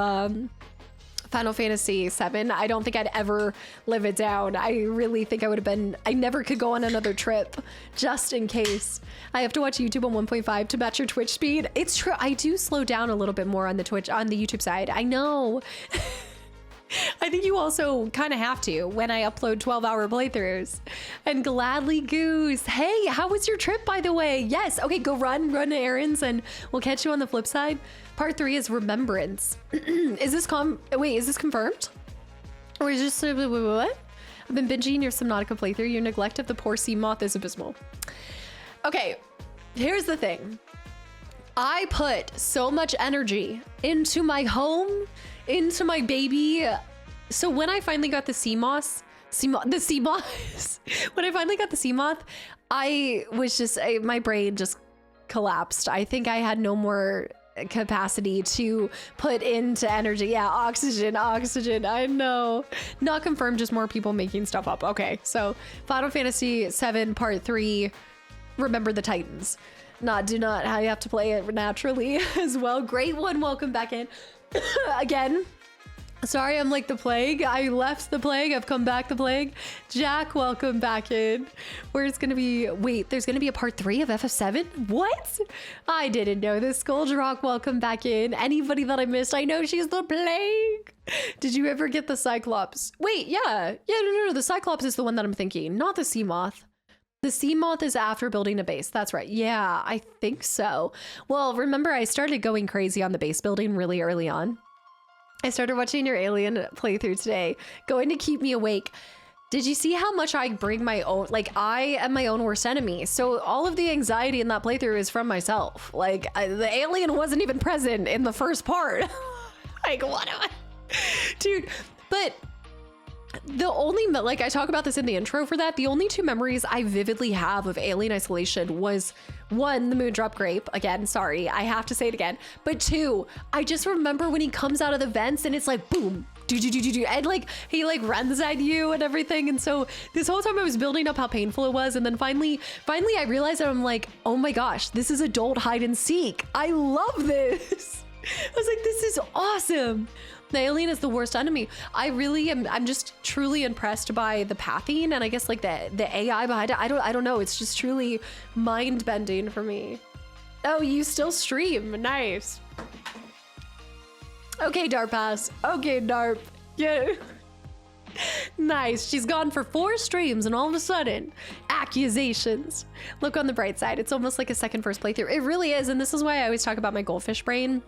Final Fantasy VII, I don't think I'd ever live it down. I really think I never could go on another trip just in case. I have to watch YouTube on 1.5 to match your Twitch speed. It's true, I do slow down a little bit more on the YouTube side. I know. I think you also kind of have to when I upload 12-hour playthroughs. And Gladly Goose, hey, how was your trip, by the way? Yes, okay, go run errands and we'll catch you on the flip side. Part 3 is Remembrance. Is this confirmed? Or is this, what? I've been binging your Subnautica playthrough. Your neglect of the poor sea moth is abysmal. Okay, here's the thing. I put so much energy into my home, into my baby. So when I finally got the sea moss, when I finally got the sea moth, I was just, my brain just collapsed. I think I had no more capacity to put into energy. Yeah, oxygen, I know. Not confirmed, just more people making stuff up. Okay, so Final Fantasy VII Part 3, Remember the Titans. Do not how you have to play it naturally as well. Great one, welcome back in. Again, sorry I'm like the plague. I left the plague, I've come back the plague. Jack, welcome back in. Where's gonna be, wait, there's gonna be a part 3 of FF7? What? I didn't know this. Goldrock, welcome back in. Anybody that I missed, I know she's the plague. Did you ever get the Cyclops? Wait, yeah, no, the Cyclops is the one that I'm thinking, not the Sea Moth. The sea moth is after building a base. That's right. Yeah, I think so. Well, remember I started going crazy on the base building really early on. I started watching your alien playthrough today, going to keep me awake. Did you see how much I bring my own, like I am my own worst enemy. So all of the anxiety in that playthrough is from myself. Like the alien wasn't even present in the first part. Like what am I? Dude, but the only, like I talk about this in the intro for that, the only 2 memories I vividly have of Alien Isolation was 1, the Moondrop Grape. Again, sorry, I have to say it again. But 2, I just remember when he comes out of the vents and it's like, boom, do, and like, he like runs at you and everything. And so this whole time I was building up how painful it was. And then finally I realized that I'm like, oh my gosh, this is adult hide and seek. I love this. I was like, this is awesome. The alien is the worst enemy. I'm just truly impressed by the pathing and I guess like the AI behind it. I don't know. It's just truly mind bending for me. Oh, you still stream. Nice. Okay, Darp Pass. Okay, Darp. Yeah. Nice. She's gone for 4 streams and all of a sudden, accusations. Look on the bright side. It's almost like a second first playthrough. It really is. And this is why I always talk about my goldfish brain.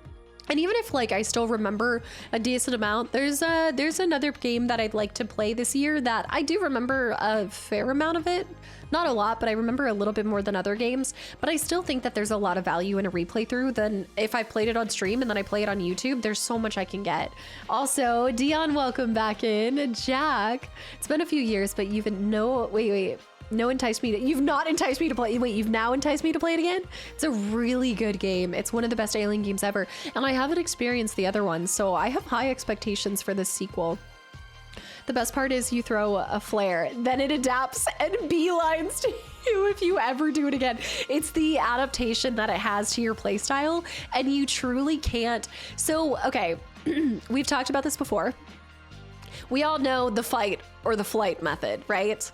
And even if like I still remember a decent amount, there's another game that I'd like to play this year that I do remember a fair amount of it. Not a lot, but I remember a little bit more than other games. But I still think that there's a lot of value in a replay through than if I played it on stream and then I play it on YouTube. There's so much I can get. Also, Dion, welcome back in. Jack, it's been a few years, but you've wait. No enticed me to, you've not enticed me to play, wait, you've now enticed me to play it again? It's a really good game. It's one of the best Alien games ever. And I haven't experienced the other ones, so I have high expectations for this sequel. The best part is you throw a flare, then it adapts and beelines to you if you ever do it again. It's the adaptation that it has to your playstyle, and you truly can't. So, okay, we've talked about this before. We all know the fight or the flight method, right?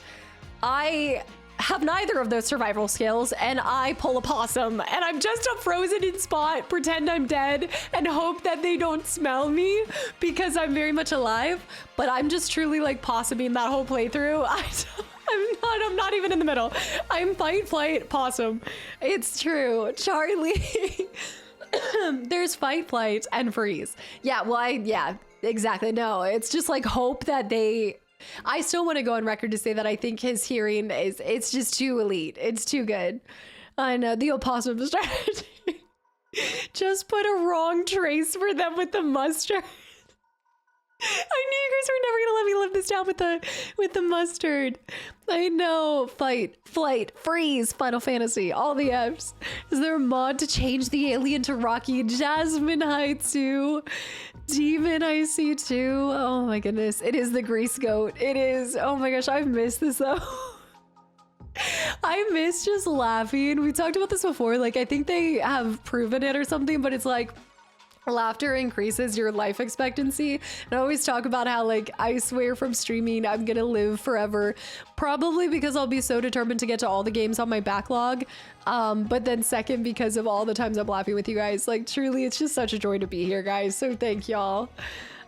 I have neither of those survival skills and I pull a possum and I'm just a frozen in spot, pretend I'm dead and hope that they don't smell me because I'm very much alive, but I'm just truly like possuming that whole playthrough. I'm not even in the middle. I'm fight, flight, possum. It's true. Charlie. There's fight, flight, and freeze. Yeah, well, yeah, exactly. No, it's just like hope that I still want to go on record to say that I think his hearing it's just too elite. It's too good. I know, the opossum strategy. Just put a wrong trace for them with the mustard. I knew you guys were never gonna let me live this down with the mustard. I know. Fight, flight, freeze, Final Fantasy, all the Fs. Is there a mod to change the alien to Rocky? Jasmine Haitsu, Demon I see too. Oh my goodness, it is the grease goat. It is. Oh my gosh, I miss this though. I miss just laughing. We talked about this before. Like I think they have proven it or something, but it's like laughter increases your life expectancy. And I always talk about how like I swear from streaming I'm gonna live forever, probably because I'll be so determined to get to all the games on my backlog, but then second because of all the times I'm laughing with you guys. Like truly it's just such a joy to be here, guys, so thank y'all.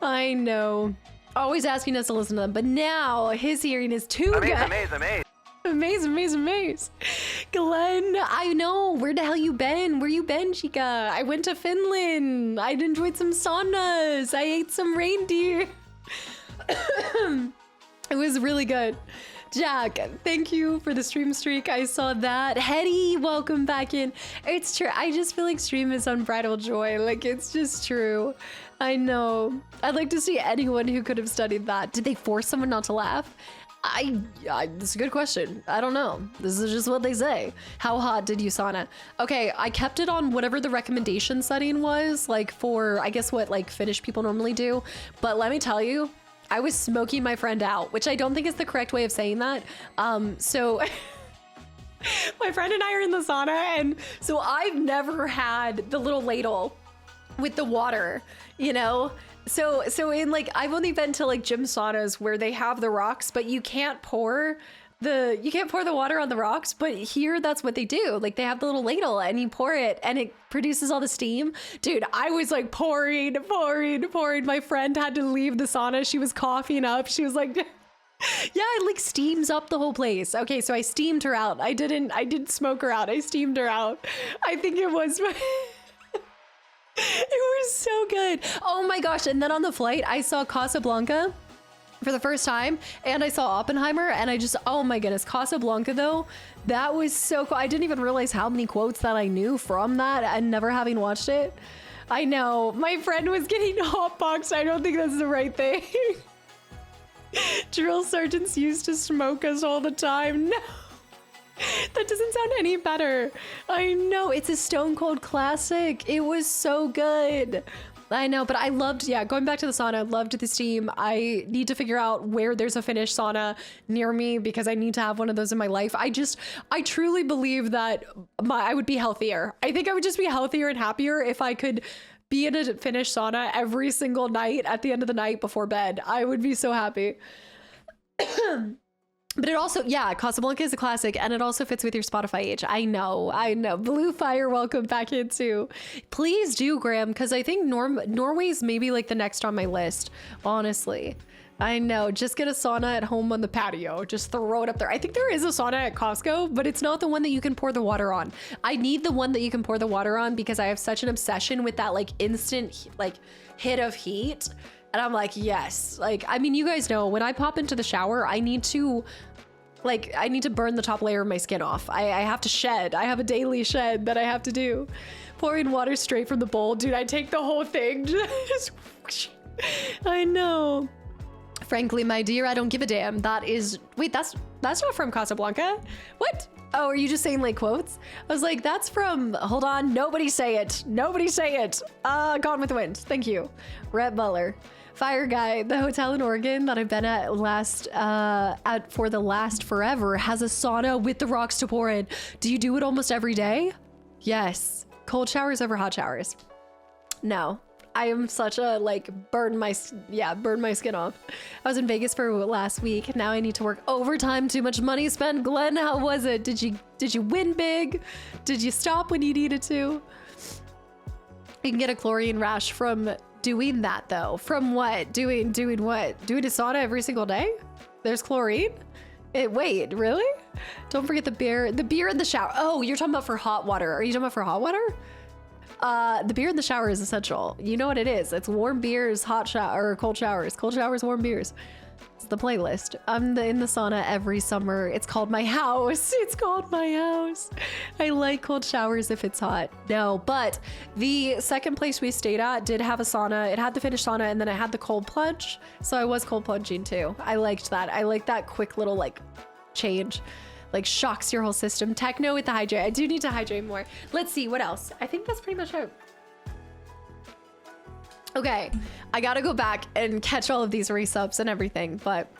I know, always asking us to listen to them, but now his hearing is too good. Amaze. Glenn, I know. Where the hell you been? Where you been, Chica? I went to Finland. I enjoyed some saunas. I ate some reindeer. It was really good. Jack, thank you for the stream streak. I saw that. Hetty, welcome back in. It's true. I just feel like stream is unbridled joy. Like, it's just true. I know. I'd like to see anyone who could have studied that. Did they force someone not to laugh? That's a good question. I don't know. This is just what they say. How hot did you sauna? Okay, I kept it on whatever the recommendation setting was, like for, I guess what like Finnish people normally do. But let me tell you, I was smoking my friend out, which I don't think is the correct way of saying that. So my friend and I are in the sauna, and so I've never had the little ladle with the water, you know? So in like, I've only been to like gym saunas where they have the rocks, but you can't pour the water on the rocks. But here, that's what they do. Like they have the little ladle and you pour it and it produces all the steam. Dude, I was like pouring. My friend had to leave the sauna. She was coughing up. She was like, yeah, it like steams up the whole place. Okay, so I steamed her out. I didn't smoke her out. I steamed her out. I think it was... It was so good. Oh my gosh. And then on the flight, I saw Casablanca for the first time and I saw Oppenheimer and I just, oh my goodness, Casablanca though, that was so cool. I didn't even realize how many quotes that I knew from that and never having watched it. I know. My friend was getting hotboxed. I don't think that's the right thing. Drill sergeants used to smoke us all the time. No. That doesn't sound any better. I know, it's a stone cold classic. It was so good. I know, but I loved, yeah, going back to the sauna, loved the steam. I need to figure out where there's a Finnish sauna near me because I need to have one of those in my life. I truly believe that I would be healthier. I think I would just be healthier and happier if I could be in a Finnish sauna every single night at the end of the night before bed. I would be so happy. But it also, yeah, Casablanca is a classic and it also fits with your Spotify age. I know. Blue Fire, welcome back in too. Please do, Graham, because I think Norway's maybe like the next on my list, honestly. I know, just get a sauna at home on the patio. Just throw it up there. I think there is a sauna at Costco, but it's not the one that you can pour the water on. I need the one that you can pour the water on because I have such an obsession with that like instant like hit of heat. And I'm like, yes, like, I mean, you guys know when I pop into the shower, I need to burn the top layer of my skin off. I have to shed. I have a daily shed that I have to do. Pouring water straight from the bowl. Dude, I take the whole thing. Just I know. Frankly, my dear, I don't give a damn. That is, wait, that's not from Casablanca. What? Oh, are you just saying like quotes? I was like, that's from, hold on. Nobody say it. Nobody say it. Gone with the Wind. Thank you. Rhett Butler. Fire Guy, the hotel in Oregon that I've been at for the last forever has a sauna with the rocks to pour in. Do you do it almost every day? Yes. Cold showers over hot showers? No. I am such a like burn my skin off. I was in Vegas for last week. Now I need to work overtime. Too much money spent. Glenn, how was it? Did you win big? Did you stop when you needed to? You can get a chlorine rash from doing that though. From what? Doing what? Doing a sauna every single day? There's chlorine? Wait, really? Don't forget the beer in the shower. Oh, you're talking about for hot water. Are you talking about for hot water? The beer in the shower is essential. You know what it is. It's warm beers, hot shower, or cold showers. Cold showers, warm beers. It's the playlist. I'm in the sauna every summer. It's called my house. It's called my house. I like cold showers if it's hot. No, but the second place we stayed at did have a sauna. It had the Finnish sauna and then it had the cold plunge. So I was cold plunging too. I liked that. I like that quick little like change. Like shocks your whole system. Techno with the hydrate. I do need to hydrate more. Let's see what else. I think that's pretty much it. Okay, I gotta go back and catch all of these resubs and everything, but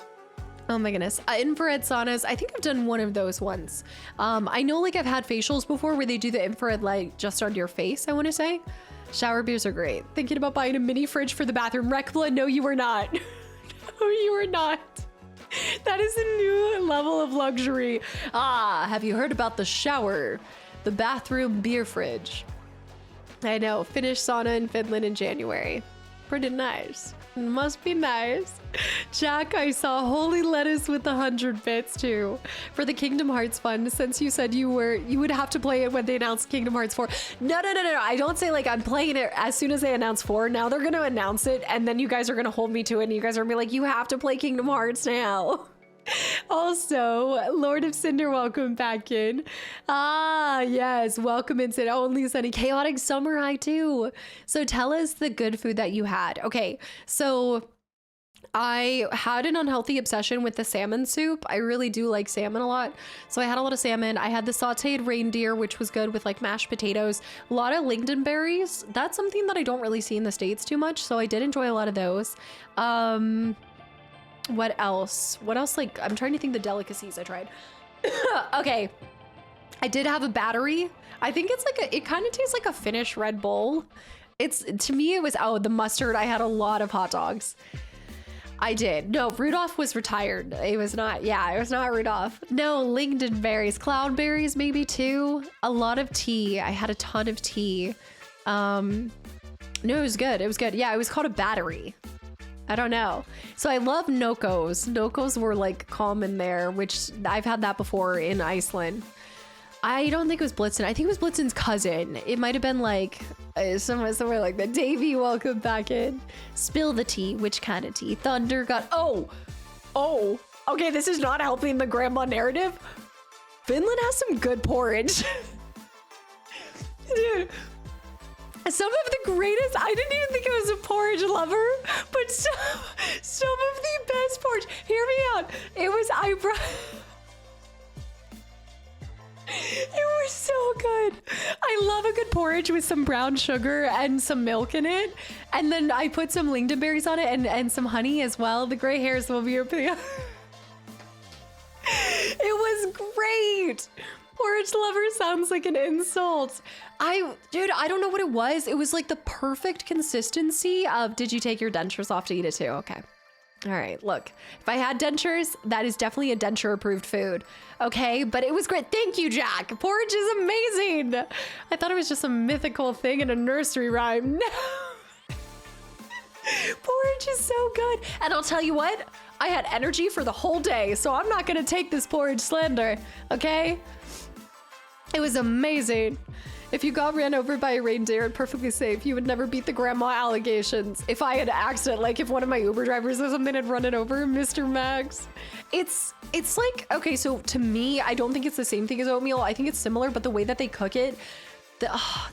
oh my goodness. Infrared saunas, I think I've done one of those once. I know like I've had facials before where they do the infrared light just on your face, I wanna say. Shower beers are great. Thinking about buying a mini fridge for the bathroom. Rekla, no you are not. No you are not. That is a new level of luxury. Ah, have you heard about the shower? The bathroom beer fridge. I know, Finnish sauna in Finland in January. Pretty nice. Must be nice. Jack, I saw Holy Lettuce with 100 bits too. For the Kingdom Hearts fund, since you said you would have to play it when they announced Kingdom Hearts 4. No. I don't say like I'm playing it as soon as they announce 4. Now they're gonna announce it and then you guys are gonna hold me to it and you guys are gonna be like, you have to play Kingdom Hearts now. Also, Lord of Cinder, welcome back in. Ah, yes, welcome in, Cinder. Only Sunny. Chaotic Summer, hi too. So tell us the good food that you had. Okay, so I had an unhealthy obsession with the salmon soup. I really do like salmon a lot. So I had a lot of salmon. I had the sauteed reindeer, which was good with like mashed potatoes, a lot of lingonberries. That's something that I don't really see in the States too much. So I did enjoy a lot of those. What else? What else? Like, I'm trying to think the delicacies I tried. Okay. I did have a battery. I think it's like it kind of tastes like a Finnish Red Bull. To me, it was, oh, the mustard. I had a lot of hot dogs. I did. No, Rudolph was retired. It was not, yeah, it was not Rudolph. No, lingonberries, cloudberries maybe too. A lot of tea. I had a ton of tea. No, it was good. It was good. Yeah, it was called a battery. I don't know. So I love Nokos. Nokos were like common there, which I've had that before in Iceland. I don't think it was Blitzen. I think it was Blitzen's cousin. It might have been like somewhere like that. Davey, welcome back in. Spill the tea. Which kind of tea? Thunder got. Oh. Okay, this is not helping the grandma narrative. Finland has some good porridge. Dude. Some of the greatest, I didn't even think I was a porridge lover, but some of the best porridge. Hear me out. It was, it was so good. I love a good porridge with some brown sugar and some milk in it. And then I put some lingonberries on it and some honey as well. The gray hairs will be appealing. It was great. Porridge lover sounds like an insult. Dude, I don't know what it was. It was like the perfect consistency of, did you take your dentures off to eat it too? Okay. All right, look, if I had dentures, that is definitely a denture approved food. Okay, but it was great. Thank you, Jack. Porridge is amazing. I thought it was just a mythical thing in a nursery rhyme. No. Porridge is so good. And I'll tell you what, I had energy for the whole day, so I'm not gonna take this porridge slander, okay? It was amazing. If you got ran over by a reindeer and perfectly safe, you would never beat the grandma allegations. If I had an accident, like if one of my Uber drivers or something had run it over, Mr. Max. It's like, okay, so to me, I don't think it's the same thing as oatmeal. I think it's similar, but the way that they cook it, I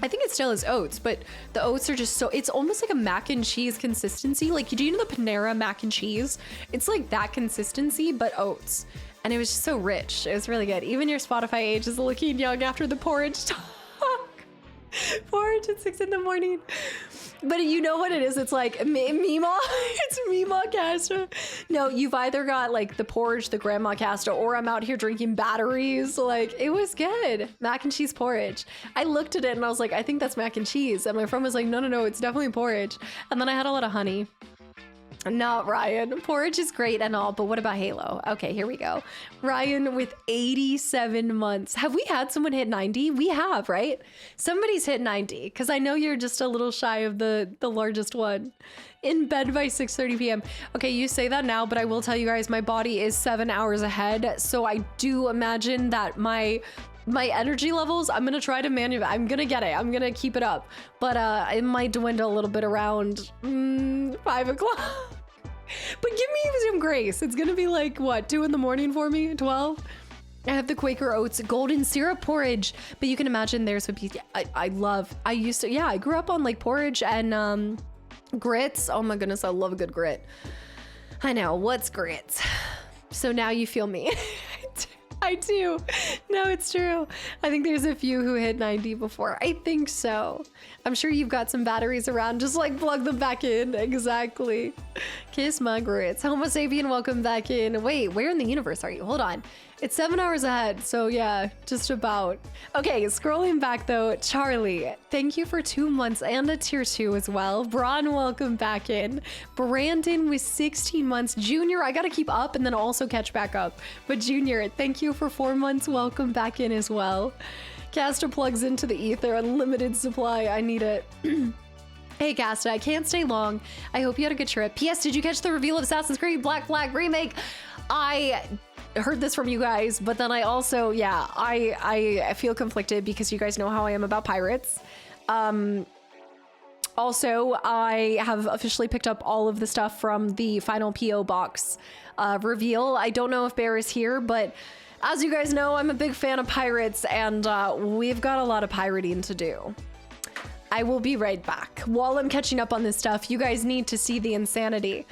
think it still is oats, but the oats are just so, it's almost like a mac and cheese consistency. Like, do you know the Panera mac and cheese? It's like that consistency, but oats. And it was just so rich. It was really good. Even your Spotify age is looking young after the porridge talk. Porridge at 6 in the morning. But you know what it is? It's like Mima. It's Mima Casta. No, you've either got like the porridge, the grandma Casta, or I'm out here drinking batteries. Like, it was good. Mac and cheese porridge. I looked at it and I was like, I think that's mac and cheese. And my friend was like, no, it's definitely porridge. And then I had a lot of honey. Not Ryan. Porridge is great and all, but what about Halo? Okay, here we go. Ryan with 87 months. Have we had someone hit 90? We have, right? Somebody's hit 90, because I know you're just a little shy of the largest one. In bed by 6:30 p.m. Okay, you say that now, but I will tell you guys, my body is 7 hours ahead, so I do imagine that my energy levels, I'm gonna try to I'm gonna get it. I'm gonna keep it up, but it might dwindle a little bit around 5 o'clock. But give me some grace. It's gonna be like, what, 2 in the morning for me? 12? I have the Quaker Oats golden syrup porridge, but you can imagine theirs would be, I grew up on like porridge and grits. Oh my goodness, I love a good grit. I know, what's grits? So now you feel me. I do. No, it's true. I think there's a few who hit 90 before. I think so. I'm sure you've got some batteries around. Just like plug them back in. Exactly. Kiss my grits. Homo sapien, welcome back in. Wait, where in the universe are you? Hold on. It's 7 hours ahead. So yeah, just about. Okay, scrolling back though. Charlie, thank you for 2 months and a tier 2 as well. Braun, welcome back in. Brandon with 16 months. Junior, I gotta keep up and then also catch back up. But Junior, thank you for 4 months. Welcome back in as well. Casta plugs into the ether. Unlimited supply. I need it. Hey Casta, I can't stay long. I hope you had a good trip. P.S. Did you catch the reveal of Assassin's Creed Black Flag Remake? I heard this from you guys, but then I also, yeah, I feel conflicted because you guys know how I am about pirates. Also, I have officially picked up all of the stuff from the final PO box reveal. I don't know if Bear is here, but as you guys know, I'm a big fan of pirates, and we've got a lot of pirating to do. I will be right back. While I'm catching up on this stuff, you guys need to see the insanity.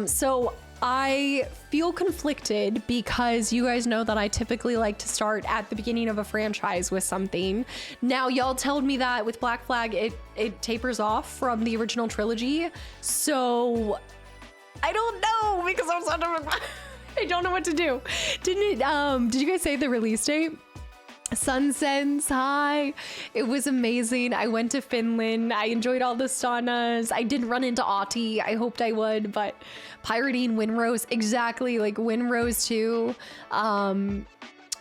So I feel conflicted because you guys know that I typically like to start at the beginning of a franchise with something. Now, y'all told me that with Black Flag, it tapers off from the original trilogy. So I don't know because I'm sort of, I don't know what to do. Did you guys say the release date? Sunsense, hi. It was amazing. I went to Finland. I enjoyed all the saunas. I didn't run into Aughty. I hoped I would, but pirating Windrose, exactly, like Windrose too.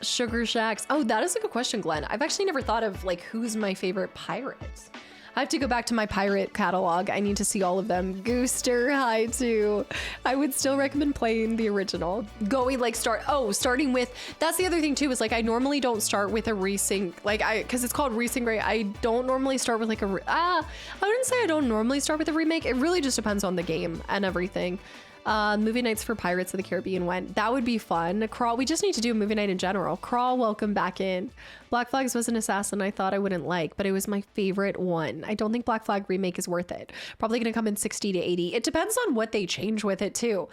Sugar Shacks. Oh, that is a good question, Glenn. I've actually never thought of like who's my favorite pirate. I have to go back to my pirate catalog. I need to see all of them. Gooster, hi too. I would still recommend playing the original. Going like starting with, that's the other thing too, is like I normally don't start with a resync, like cause it's called resync, right? I don't normally start with like I wouldn't say I don't normally start with a remake. It really just depends on the game and everything. Movie nights for Pirates of the Caribbean went. That would be fun. Crawl, we just need to do a movie night in general. Crawl, welcome back in. Black Flags was an assassin I thought I wouldn't like, but it was my favorite one. I don't think Black Flag remake is worth it. Probably gonna come in 60 to 80. It depends on what they change with it too.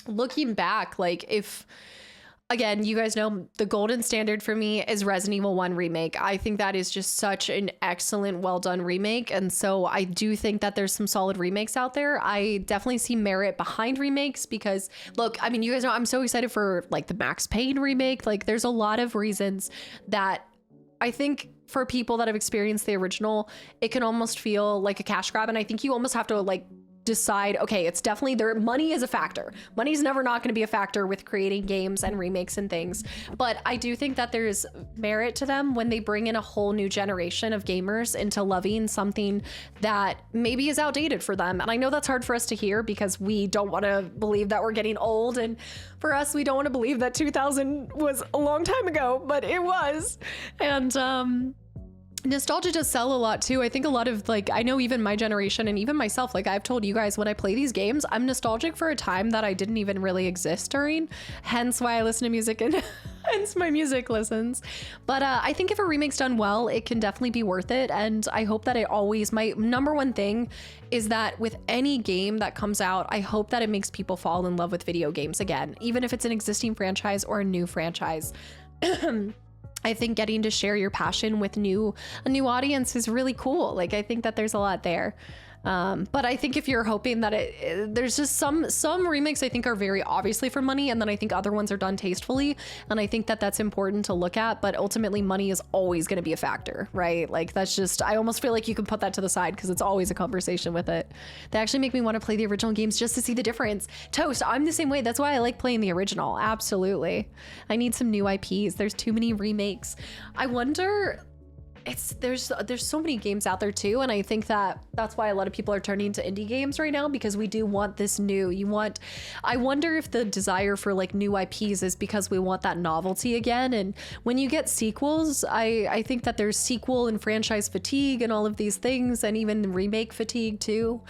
Looking back, like if, again, you guys know the golden standard for me is Resident Evil 1 remake. I think that is just such an excellent, well done remake. And so I do think that there's some solid remakes out there. I definitely see merit behind remakes because look, I mean, you guys know I'm so excited for like the Max Payne remake. Like there's a lot of reasons that I think for people that have experienced the original, it can almost feel like a cash grab. And I think you almost have to like decide, okay, it's definitely there. Money is a factor. Money's never not going to be a factor with creating games and remakes and things. But I do think that there's merit to them when they bring in a whole new generation of gamers into loving something that maybe is outdated for them. And I know that's hard for us to hear because we don't want to believe that we're getting old. And for us, we don't want to believe that 2000 was a long time ago, but it was. And, nostalgia does sell a lot too. I think a lot of like, I know even my generation and even myself, like I've told you guys when I play these games, I'm nostalgic for a time that I didn't even really exist during. Hence why I listen to music and hence my music listens. But I think if a remake's done well, it can definitely be worth it. And I hope that it always, my number one thing is that with any game that comes out, I hope that it makes people fall in love with video games again, even if it's an existing franchise or a new franchise. I think getting to share your passion with a new audience is really cool. Like, I think that there's a lot there. But I think if you're hoping that there's just some remakes I think are very obviously for money, and then I think other ones are done tastefully, and I think that that's important to look at. But ultimately, money is always going to be a factor, right? Like that's just, I almost feel like you can put that to the side because it's always a conversation with it. They actually make me want to play the original games just to see the difference. Toast, I'm the same way. That's why I like playing the original. Absolutely. I need some new IPs. There's too many remakes. I wonder, there's so many games out there too, and I think that that's why a lot of people are turning to indie games right now, because we do want this new, I wonder if the desire for like new IPs is because we want that novelty again. And when you get sequels, I think that there's sequel and franchise fatigue and all of these things, and even remake fatigue too.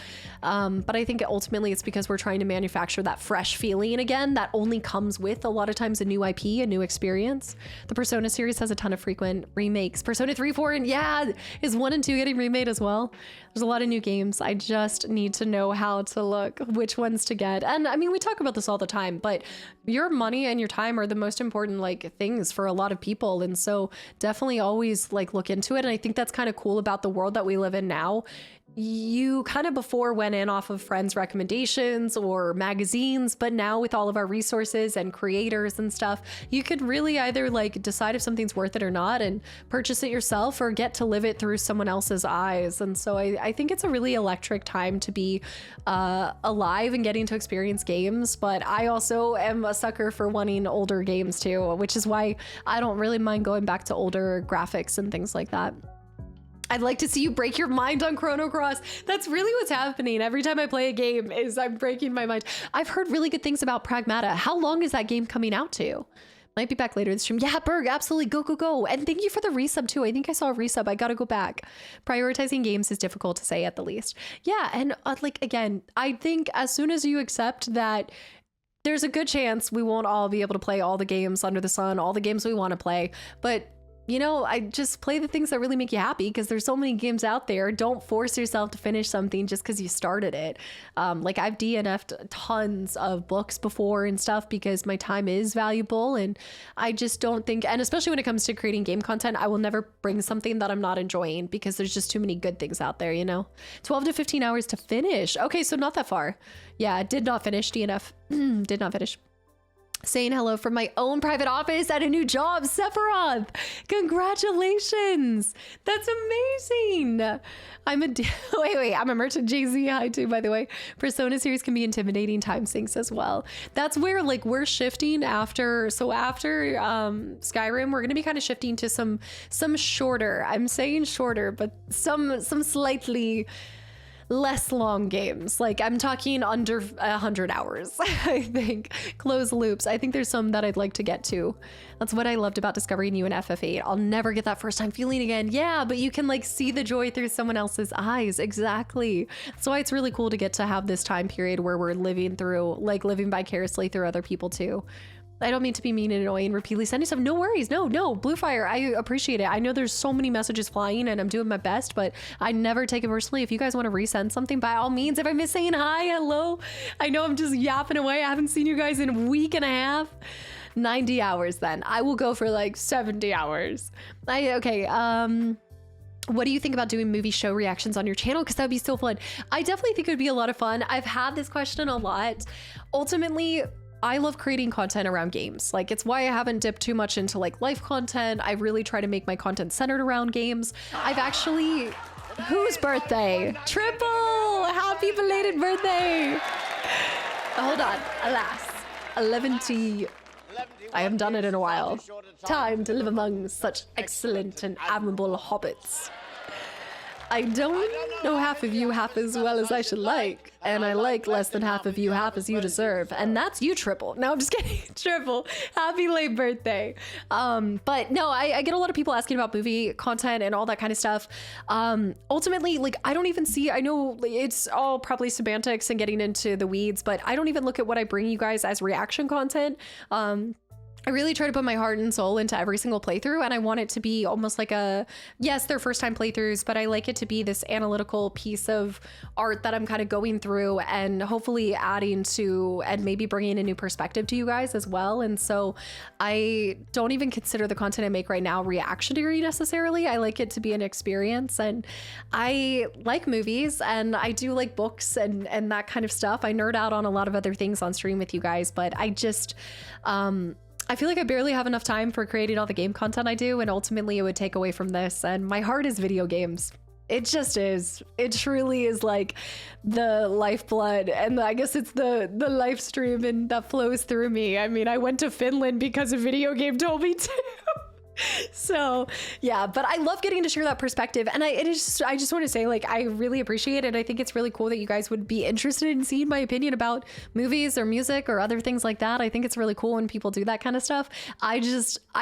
But I think ultimately it's because we're trying to manufacture that fresh feeling again that only comes with a lot of times a new IP, a new experience. The Persona series has a ton of frequent remakes. Persona 34, and yeah, is 1 and 2 getting remade as well? There's a lot of new games. I just need to know how to look, which ones to get. And I mean, we talk about this all the time, but your money and your time are the most important like things for a lot of people. And so definitely always like look into it. And I think that's kind of cool about the world that we live in now. You kind of before went in off of friends' recommendations or magazines, but now with all of our resources and creators and stuff, you could really either like decide if something's worth it or not and purchase it yourself, or get to live it through someone else's eyes. And so I think it's a really electric time to be alive and getting to experience games. But I also am a sucker for wanting older games too, which is why I don't really mind going back to older graphics and things like that. I'd like to see you break your mind on Chrono Cross. That's really what's happening every time I play a game, is I'm breaking my mind. I've heard really good things about Pragmata. How long is that game coming out to? Might be back later this stream. Yeah, Berg, absolutely. Go, go, go. And thank you for the resub too. I think I saw a resub. I gotta go back. Prioritizing games is difficult to say at the least. Yeah, and like, again, I think as soon as you accept that there's a good chance we won't all be able to play all the games under the sun, all the games we want to play, but you know, I just play the things that really make you happy because there's so many games out there. Don't force yourself to finish something just because you started it. Like I've DNF'd tons of books before and stuff because my time is valuable, and I just don't think, and especially when it comes to creating game content, I will never bring something that I'm not enjoying because there's just too many good things out there, you know? 12 to 15 hours to finish. Okay, so not that far. Yeah, did not finish DNF. Did not finish. Saying hello from my own private office at a new job, Sephiroth. Congratulations. That's amazing. I'm a merchant. Jay-Z, hi too, by the way. Persona series can be intimidating, time sinks as well. That's where like we're shifting after Skyrim, we're going to be kind of shifting to some shorter, I'm saying shorter, but some slightly less long games. Like I'm talking under 100 hours, I think. Closed loops. I think there's some that I'd like to get to. That's what I loved about discovering you in FF8. I'll never get that first time feeling again. Yeah, but you can like see the joy through someone else's eyes. Exactly. That's why it's really cool to get to have this time period where we're living vicariously through other people too. I don't mean to be mean and annoying, repeatedly sending stuff. No worries. No, Bluefire, I appreciate it. I know there's so many messages flying and I'm doing my best, but I never take it personally. If you guys want to resend something, by all means. If I miss saying hi, hello. I know I'm just yapping away. I haven't seen you guys in a week and a half. 90 hours then. I will go for like 70 hours. Okay. What do you think about doing movie show reactions on your channel? Because that would be so fun. I definitely think it would be a lot of fun. I've had this question a lot. Ultimately, I love creating content around games. Like it's why I haven't dipped too much into like life content. I really try to make my content centered around games. I've actually, whose birthday? Triple, happy belated birthday. Hold on, alas, 11 to, I haven't done it in a while. Time to live among such excellent and admirable hobbits. I don't know half of you half as well as I should like, and I like less than half of you half as you deserve, and that's you, Triple. No, I'm just kidding. Triple, happy late birthday. But no, I get a lot of people asking about movie content and all that kind of stuff. Ultimately, like I don't even see, I know it's all probably semantics and getting into the weeds, but I don't even look at what I bring you guys as reaction content. I really try to put my heart and soul into every single playthrough, and I want it to be almost like yes, they're first time playthroughs, but I like it to be this analytical piece of art that I'm kind of going through and hopefully adding to and maybe bringing a new perspective to you guys as well. And so I don't even consider the content I make right now reactionary necessarily. I like it to be an experience, and I like movies and I do like books and that kind of stuff. I nerd out on a lot of other things on stream with you guys, but I just, I feel like I barely have enough time for creating all the game content I do, and ultimately it would take away from this, and my heart is video games. It just is. It truly is like the lifeblood, and I guess it's the life stream and that flows through me. I mean, I went to Finland because a video game told me to. So yeah, but I love getting to share that perspective, and I just want to say, like, I really appreciate it. I think it's really cool that you guys would be interested in seeing my opinion about movies or music or other things like that. I think it's really cool when people do that kind of stuff. I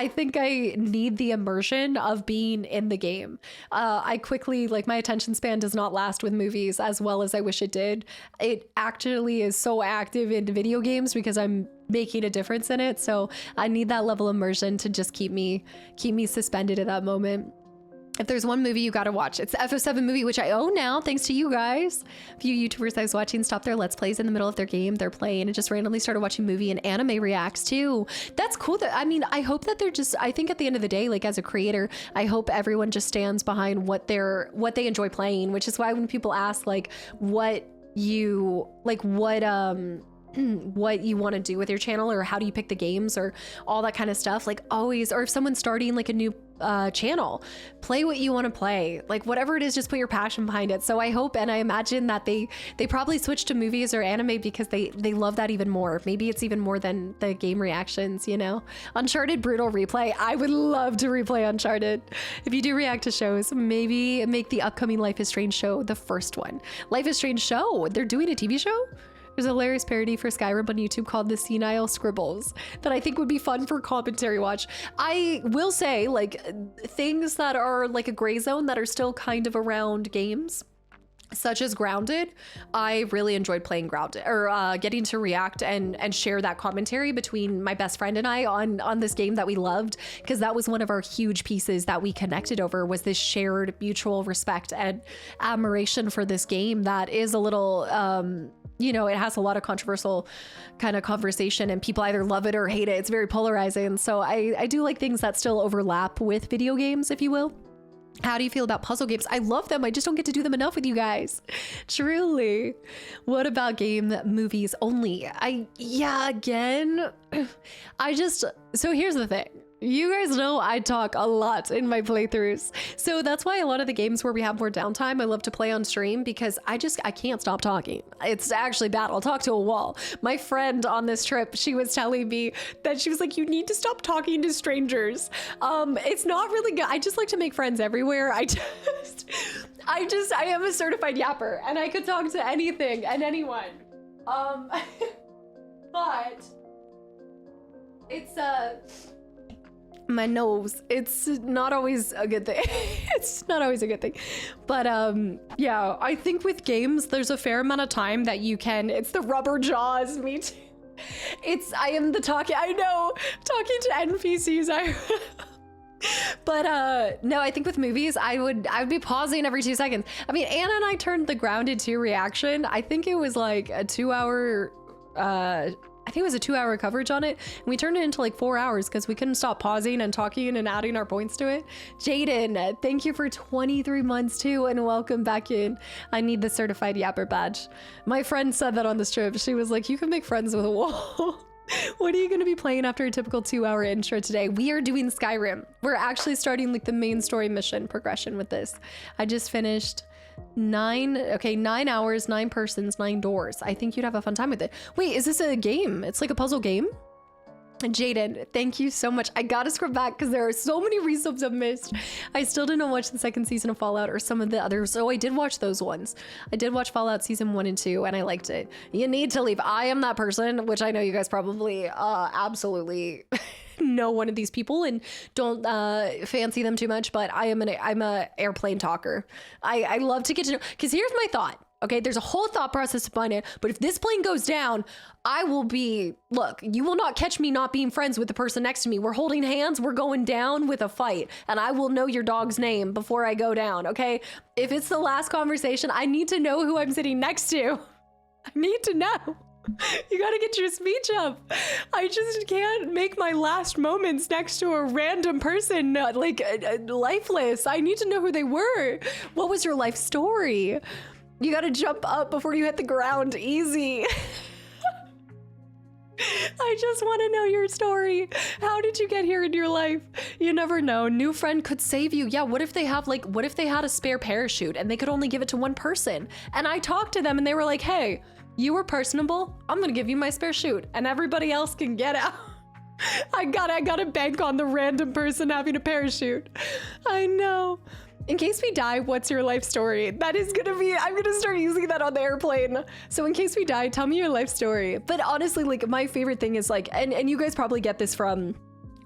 think I need the immersion of being in the game. I quickly, like, my attention span does not last with movies as well as I wish it did. It actually is so active in video games because I'm making a difference in it. So I need that level of immersion to just keep me suspended at that moment. If there's one movie you gotta watch, it's the FF7 movie, which I own now, thanks to you guys. A few YouTubers I was watching stopped their Let's Plays in the middle of their game they're playing and just randomly started watching movie and anime reacts too. That's cool. I mean, I hope that I think at the end of the day, like as a creator, I hope everyone just stands behind what they enjoy playing, which is why when people ask like what you want to do with your channel or how do you pick the games or all that kind of stuff, like always, or if someone's starting like a new channel, play what you want to play, like whatever it is, just put your passion behind it. So I hope and I imagine that they probably switch to movies or anime because they love that even more. Maybe it's even more than the game reactions, you know. Uncharted brutal replay. I would love to replay Uncharted. If you do react to shows, maybe make the upcoming Life is Strange show the first one. Life is Strange show, they're doing a TV show? There's a hilarious parody for Skyrim on YouTube called The Senile Scribbles that I think would be fun for commentary watch. I will say, like, things that are like a gray zone that are still kind of around games, such as Grounded. I really enjoyed playing Grounded, or getting to react and share that commentary between my best friend and I on this game that we loved, because that was one of our huge pieces that we connected over, was this shared mutual respect and admiration for this game that is a little you know, it has a lot of controversial kind of conversation and people either love it or hate it. It's very polarizing. So I do like things that still overlap with video games, if you will. How do you feel about puzzle games? I love them. I just don't get to do them enough with you guys. Truly. What about game movies only? Again, so here's the thing. You guys know I talk a lot in my playthroughs. So that's why a lot of the games where we have more downtime, I love to play on stream, because I can't stop talking. It's actually bad. I'll talk to a wall. My friend on this trip, she was telling me that she was like, you need to stop talking to strangers. It's not really good. I just like to make friends everywhere. I am a certified yapper and I could talk to anything and anyone. But it's my nose, it's not always a good thing. It's not always a good thing. But yeah, I think with games, there's a fair amount of time that you can, it's the rubber jaws, me too. I am the talking to NPCs. But no, I think with movies, I would be pausing every 2 seconds. I mean, Anna and I turned the Grounded 2 reaction. I think it was like a 2-hour, I think it was a 2-hour coverage on it, and we turned it into like 4 hours because we couldn't stop pausing and talking and adding our points to it. Jaden, thank you for 23 months too, and welcome back in. I need the certified yapper badge. My friend said that on this trip. She was like, you can make friends with a wall. What are you going to be playing after a typical 2-hour intro today? We are doing Skyrim. We're actually starting like the main story mission progression with this. I just finished 9 hours, 9 persons, 9 doors. I think you'd have a fun time with it. Wait, is this a game? It's like a puzzle game? Jaden, thank you so much. I gotta scrub back because there are so many resubs I've missed. I still didn't watch the second season of Fallout or some of the others. So I did watch those ones. I did watch Fallout season 1 and 2 and I liked it. You need to leave. I am that person, which I know you guys probably absolutely know one of these people and don't fancy them too much, but I'm a airplane talker. I love to get to know, because here's my thought. Okay, there's a whole thought process behind it, but if this plane goes down, look, you will not catch me not being friends with the person next to me. We're holding hands, we're going down with a fight, and I will know your dog's name before I go down, okay? If it's the last conversation, I need to know who I'm sitting next to. I need to know. You gotta get your speech up. I just can't make my last moments next to a random person, lifeless. I need to know who they were. What was your life story? You gotta jump up before you hit the ground. Easy. I just want to know your story. How did you get here in your life? You never know. New friend could save you. Yeah, what if they had a spare parachute and they could only give it to one person? And I talked to them and they were like, hey, you were personable. I'm gonna give you my spare chute and everybody else can get out. I gotta bank on the random person having a parachute. I know. In case we die, what's your life story? That is gonna be, I'm gonna start using that on the airplane. So in case we die, tell me your life story. But honestly, like my favorite thing is like, and you guys probably get this from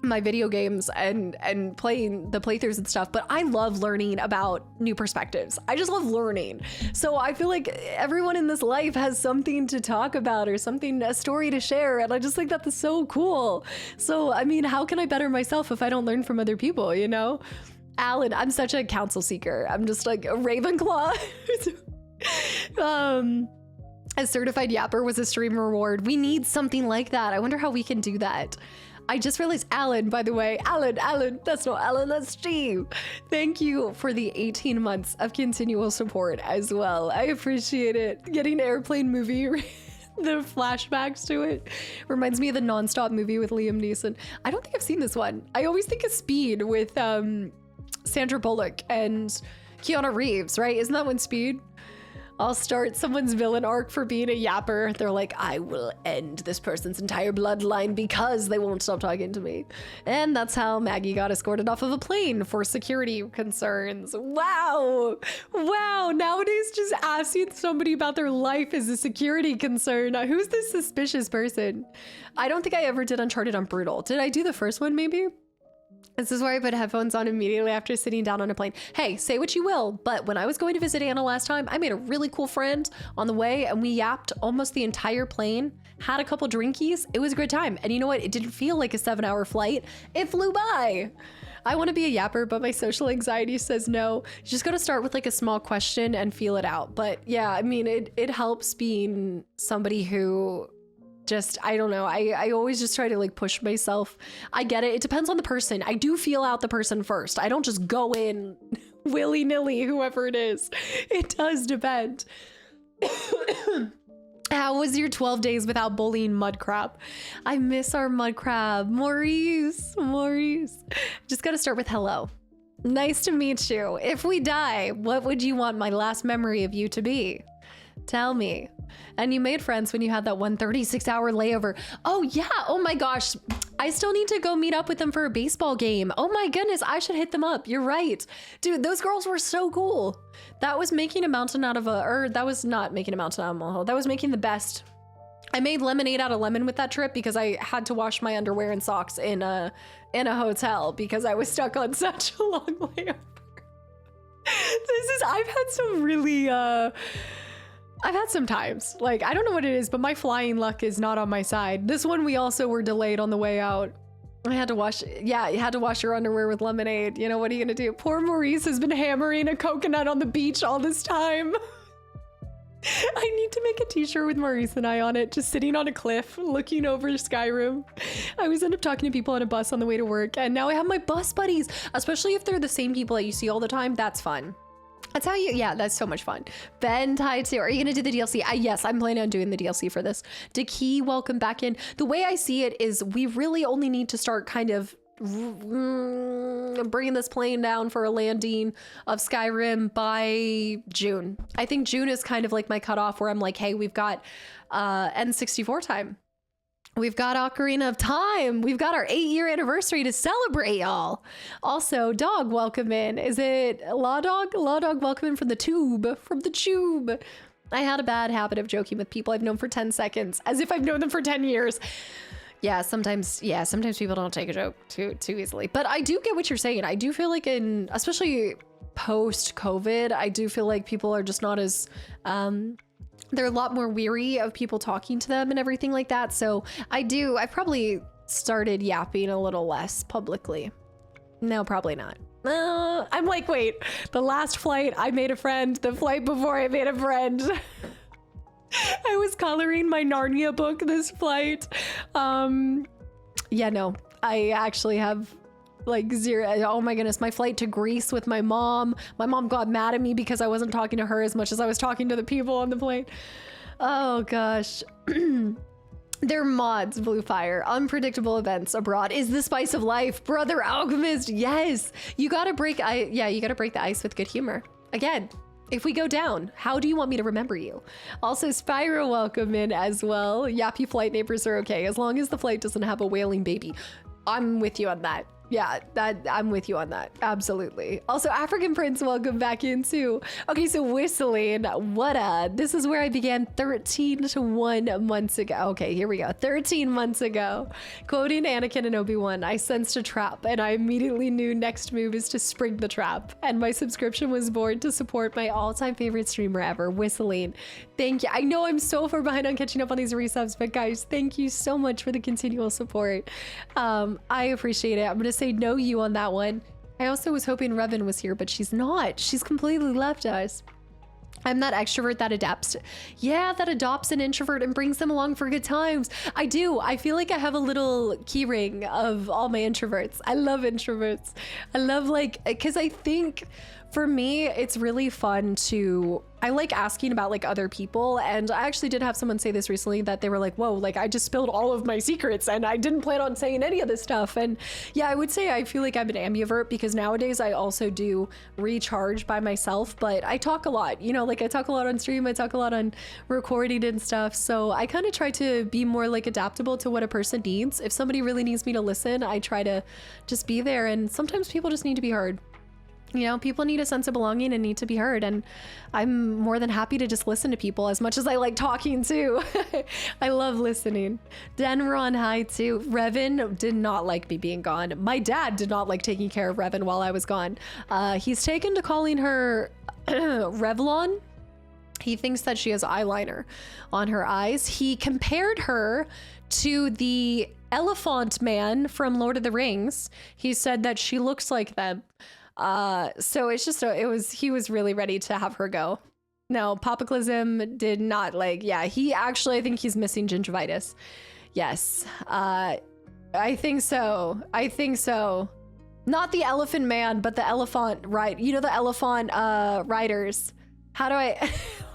my video games and playing the playthroughs and stuff, but I love learning about new perspectives. I just love learning. So I feel like everyone in this life has something to talk about or a story to share. And I just think that's so cool. So, I mean, how can I better myself if I don't learn from other people, you know? Alan, I'm such a counsel seeker. I'm just like a Ravenclaw. A certified yapper was a stream reward. We need something like that. I wonder how we can do that. I just realized Alan, by the way, Alan, that's not Alan, that's Steve. Thank you for the 18 months of continual support as well. I appreciate it. Getting airplane movie, the flashbacks to it reminds me of the Nonstop movie with Liam Neeson. I don't think I've seen this one. I always think of Speed with Sandra Bullock and Keanu Reeves, right? Isn't that one Speed? I'll start someone's villain arc for being a yapper. They're like, I will end this person's entire bloodline because they won't stop talking to me. And that's how Maggie got escorted off of a plane for security concerns. Wow. Wow. Nowadays, just asking somebody about their life is a security concern. Who's this suspicious person? I don't think I ever did Uncharted on Brutal. Did I do the first one maybe? This is where I put headphones on immediately after sitting down on a plane. Hey, say what you will, but when I was going to visit Anna last time, I made a really cool friend on the way and we yapped almost the entire plane, had a couple drinkies. It was a great time. And you know what? It didn't feel like a 7-hour flight. It flew by. I want to be a yapper, but my social anxiety says no. You just got to start with like a small question and feel it out. But yeah, I mean, it helps being somebody who just, I don't know. I always just try to like push myself. I get it. It depends on the person. I do feel out the person first. I don't just go in willy-nilly, whoever it is. It does depend. How was your 12 days without bullying Mudcrab? I miss our Mudcrab. Maurice. Just gotta start with hello. Nice to meet you. If we die, what would you want my last memory of you to be? Tell me. And you made friends when you had that 136-hour layover. Oh yeah, oh my gosh. I still need to go meet up with them for a baseball game. Oh my goodness, I should hit them up. You're right. Dude, those girls were so cool. That was making a mountain out of a, or that was not making a mountain out of a molehill. That was making the best. I made lemonade out of lemon with that trip because I had to wash my underwear and socks in a hotel because I was stuck on such a long layover. I've had some really, I've had some times, like, I don't know what it is, but my flying luck is not on my side. This one, we also were delayed on the way out. I had to wash, yeah, you had to wash your underwear with lemonade. You know, what are you gonna do? Poor Maurice has been hammering a coconut on the beach all this time. I need to make a t-shirt with Maurice and I on it, just sitting on a cliff, looking over Skyrim. I always end up talking to people on a bus on the way to work, and now I have my bus buddies, especially if they're the same people that you see all the time. That's fun. That's how you, yeah, that's so much fun. Ben tied to, are you gonna do the DLC? Yes, I'm planning on doing the DLC for this. Deki, welcome back in. The way I see it is we really only need to start kind of bringing this plane down for a landing of Skyrim by June. I think June is kind of like my cutoff where I'm like, hey, we've got N64 time. We've got Ocarina of Time. We've got our 8-year anniversary to celebrate, y'all. Also, Dog, welcome in. Is it Law Dog? Law Dog, welcome in from the tube. From the tube. I had a bad habit of joking with people I've known for 10 seconds, as if I've known them for 10 years. Yeah, sometimes people don't take a joke too easily. But I do get what you're saying. I do feel like especially post-COVID, I do feel like people are just not as, they're a lot more weary of people talking to them and everything like that. So I've probably started yapping a little less publicly. No, probably not. I'm like, wait, the last flight I made a friend, the flight before I made a friend. I was coloring my Narnia book this flight. Yeah, no, I actually have like zero. Oh my goodness, my flight to Greece with my mom. My mom got mad at me because I wasn't talking to her as much as I was talking to the people on the plane. Oh gosh. They're mods, Blue Fire. Unpredictable events abroad is the spice of life. Brother Alchemist, yes. You gotta break you gotta break the ice with good humor. Again, if we go down, how do you want me to remember you? Also, Spyro, welcome in as well. Yappy flight neighbors are okay, as long as the flight doesn't have a wailing baby. I'm with you on that. Yeah, I'm with you on that. Absolutely. Also, African Prince, welcome back in too. Okay, so whistling, this is where I began 13 to 1 months ago. Okay, here we go. 13 months ago. Quoting Anakin and Obi-Wan, I sensed a trap and I immediately knew next move is to spring the trap. And my subscription was born to support my all-time favorite streamer ever, whistling. Thank you. I know I'm so far behind on catching up on these resubs, but guys, thank you so much for the continual support. I appreciate it. I'm gonna say no you on that one. I also was hoping Revan was here, but she's not. She's completely left us. I'm that extrovert that adapts. Yeah, that adopts an introvert and brings them along for good times. I do. I feel like I have a little keyring of all my introverts. I love introverts. I love because I think for me, it's really fun to I like asking about like other people, and I actually did have someone say this recently that they were like, whoa, like I just spilled all of my secrets and I didn't plan on saying any of this stuff. And yeah, I would say I feel like I'm an ambivert because nowadays I also do recharge by myself, but I talk a lot, you know, like I talk a lot on stream, I talk a lot on recording and stuff. So I kind of try to be more like adaptable to what a person needs. If somebody really needs me to listen, I try to just be there. And sometimes people just need to be heard. You know, people need a sense of belonging and need to be heard. And I'm more than happy to just listen to people as much as I like talking too. I love listening. Denver on high too. Revan did not like me being gone. My dad did not like taking care of Revan while I was gone. He's taken to calling her Revlon. He thinks that she has eyeliner on her eyes. He compared her to the elephant man from Lord of the Rings. He said that she looks like them. So it's just, he was really ready to have her go. No, Kastaclysm did not like, yeah, he actually, I think he's missing gingivitis. Yes. I think so. I think so. Not the elephant man, but the elephant, right? You know, the elephant, riders. How do I,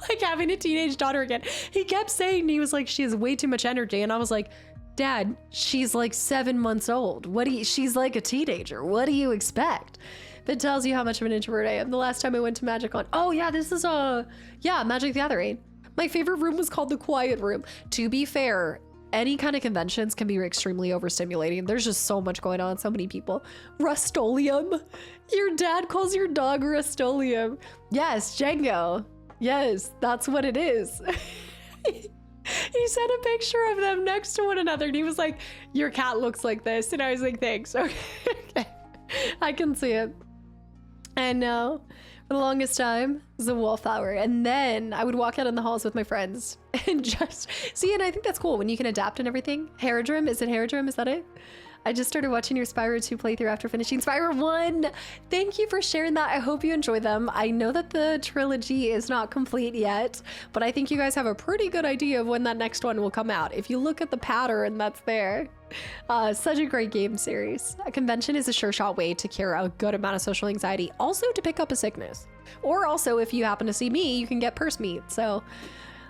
like having a teenage daughter again. He kept saying, he was like, she has way too much energy. And I was like, Dad, she's like 7 months old. She's like a teenager. What do you expect? That tells you how much of an introvert I am. The last time I went to MagicCon. Oh yeah, this is Magic the Gathering. My favorite room was called the Quiet Room. To be fair, any kind of conventions can be extremely overstimulating. There's just so much going on, so many people. Rustolium. Your dad calls your dog Rustolium. Yes, Django. Yes, that's what it is. He sent a picture of them next to one another and he was like, your cat looks like this. And I was like, thanks. Okay. I can see it. And for the longest time, it was a wallflower. And then I would walk out in the halls with my friends and just see, and I think that's cool when you can adapt and everything. Haradrim, is it Haradrim? Is that it? I just started watching your Spyro 2 playthrough after finishing Spyro 1. Thank you for sharing that. I hope you enjoy them. I know that the trilogy is not complete yet, but I think you guys have a pretty good idea of when that next one will come out. If you look at the pattern that's there. Such a great game series. A convention is a sure shot way to cure a good amount of social anxiety. Also to pick up a sickness. Or also if you happen to see me, you can get purse meat. So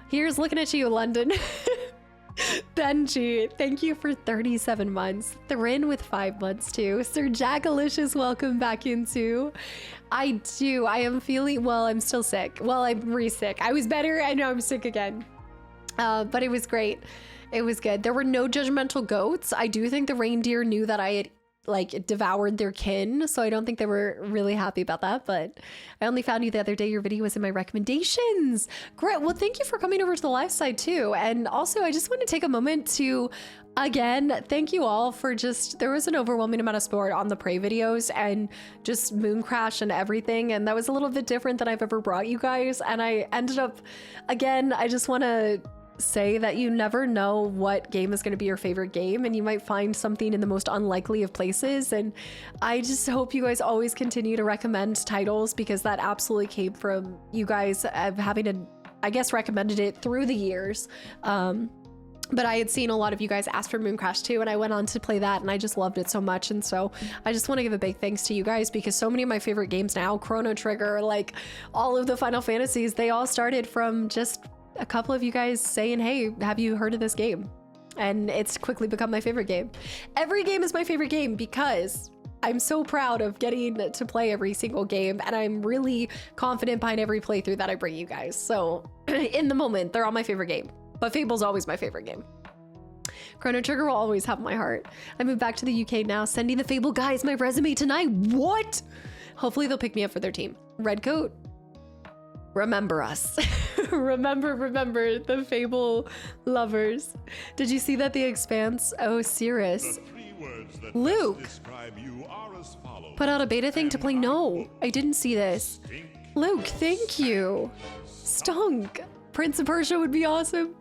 here's looking at you, London. Benji, thank you for 37 months. Thrin with 5 months too. Sir Jackalicious, welcome back in too. I am feeling, well, I'm still sick. Well, I'm re-sick. I was better, I know I'm sick again. But it was great. It was good. There were no judgmental goats. I do think the reindeer knew that I had like devoured their kin, so I don't think they were really happy about that, but I only found you the other day. Your video was in my recommendations. Great. Well, thank you for coming over to the live side too. And also I just want to take a moment to again thank you all for there was an overwhelming amount of support on the Prey videos and just Moon Crash and everything, and that was a little bit different than I've ever brought you guys. And I ended up, again, I just want to say that you never know what game is going to be your favorite game, and you might find something in the most unlikely of places. And I just hope you guys always continue to recommend titles, because that absolutely came from you guys having I guess recommended it through the years. But I had seen a lot of you guys ask for Moon Crash 2, and I went on to play that, and I just loved it so much. And so I just want to give a big thanks to you guys, because so many of my favorite games now, Chrono Trigger, like all of the Final Fantasies, they all started from just a couple of you guys saying, hey, have you heard of this game? And it's quickly become my favorite game. Every game is my favorite game because I'm so proud of getting to play every single game, and I'm really confident behind every playthrough that I bring you guys. So in the moment, they're all my favorite game, but Fable's always my favorite game. Chrono Trigger will always have my heart. I moved back to the UK now, sending the Fable guys my resume tonight. What? Hopefully they'll pick me up for their team. Redcoat, remember us. remember the Fable lovers. Did you see that The Expanse? Oh, Cirrus. Luke put out a beta thing to play. No, I didn't see this. Luke, thank you. Stunk. Prince of Persia would be awesome.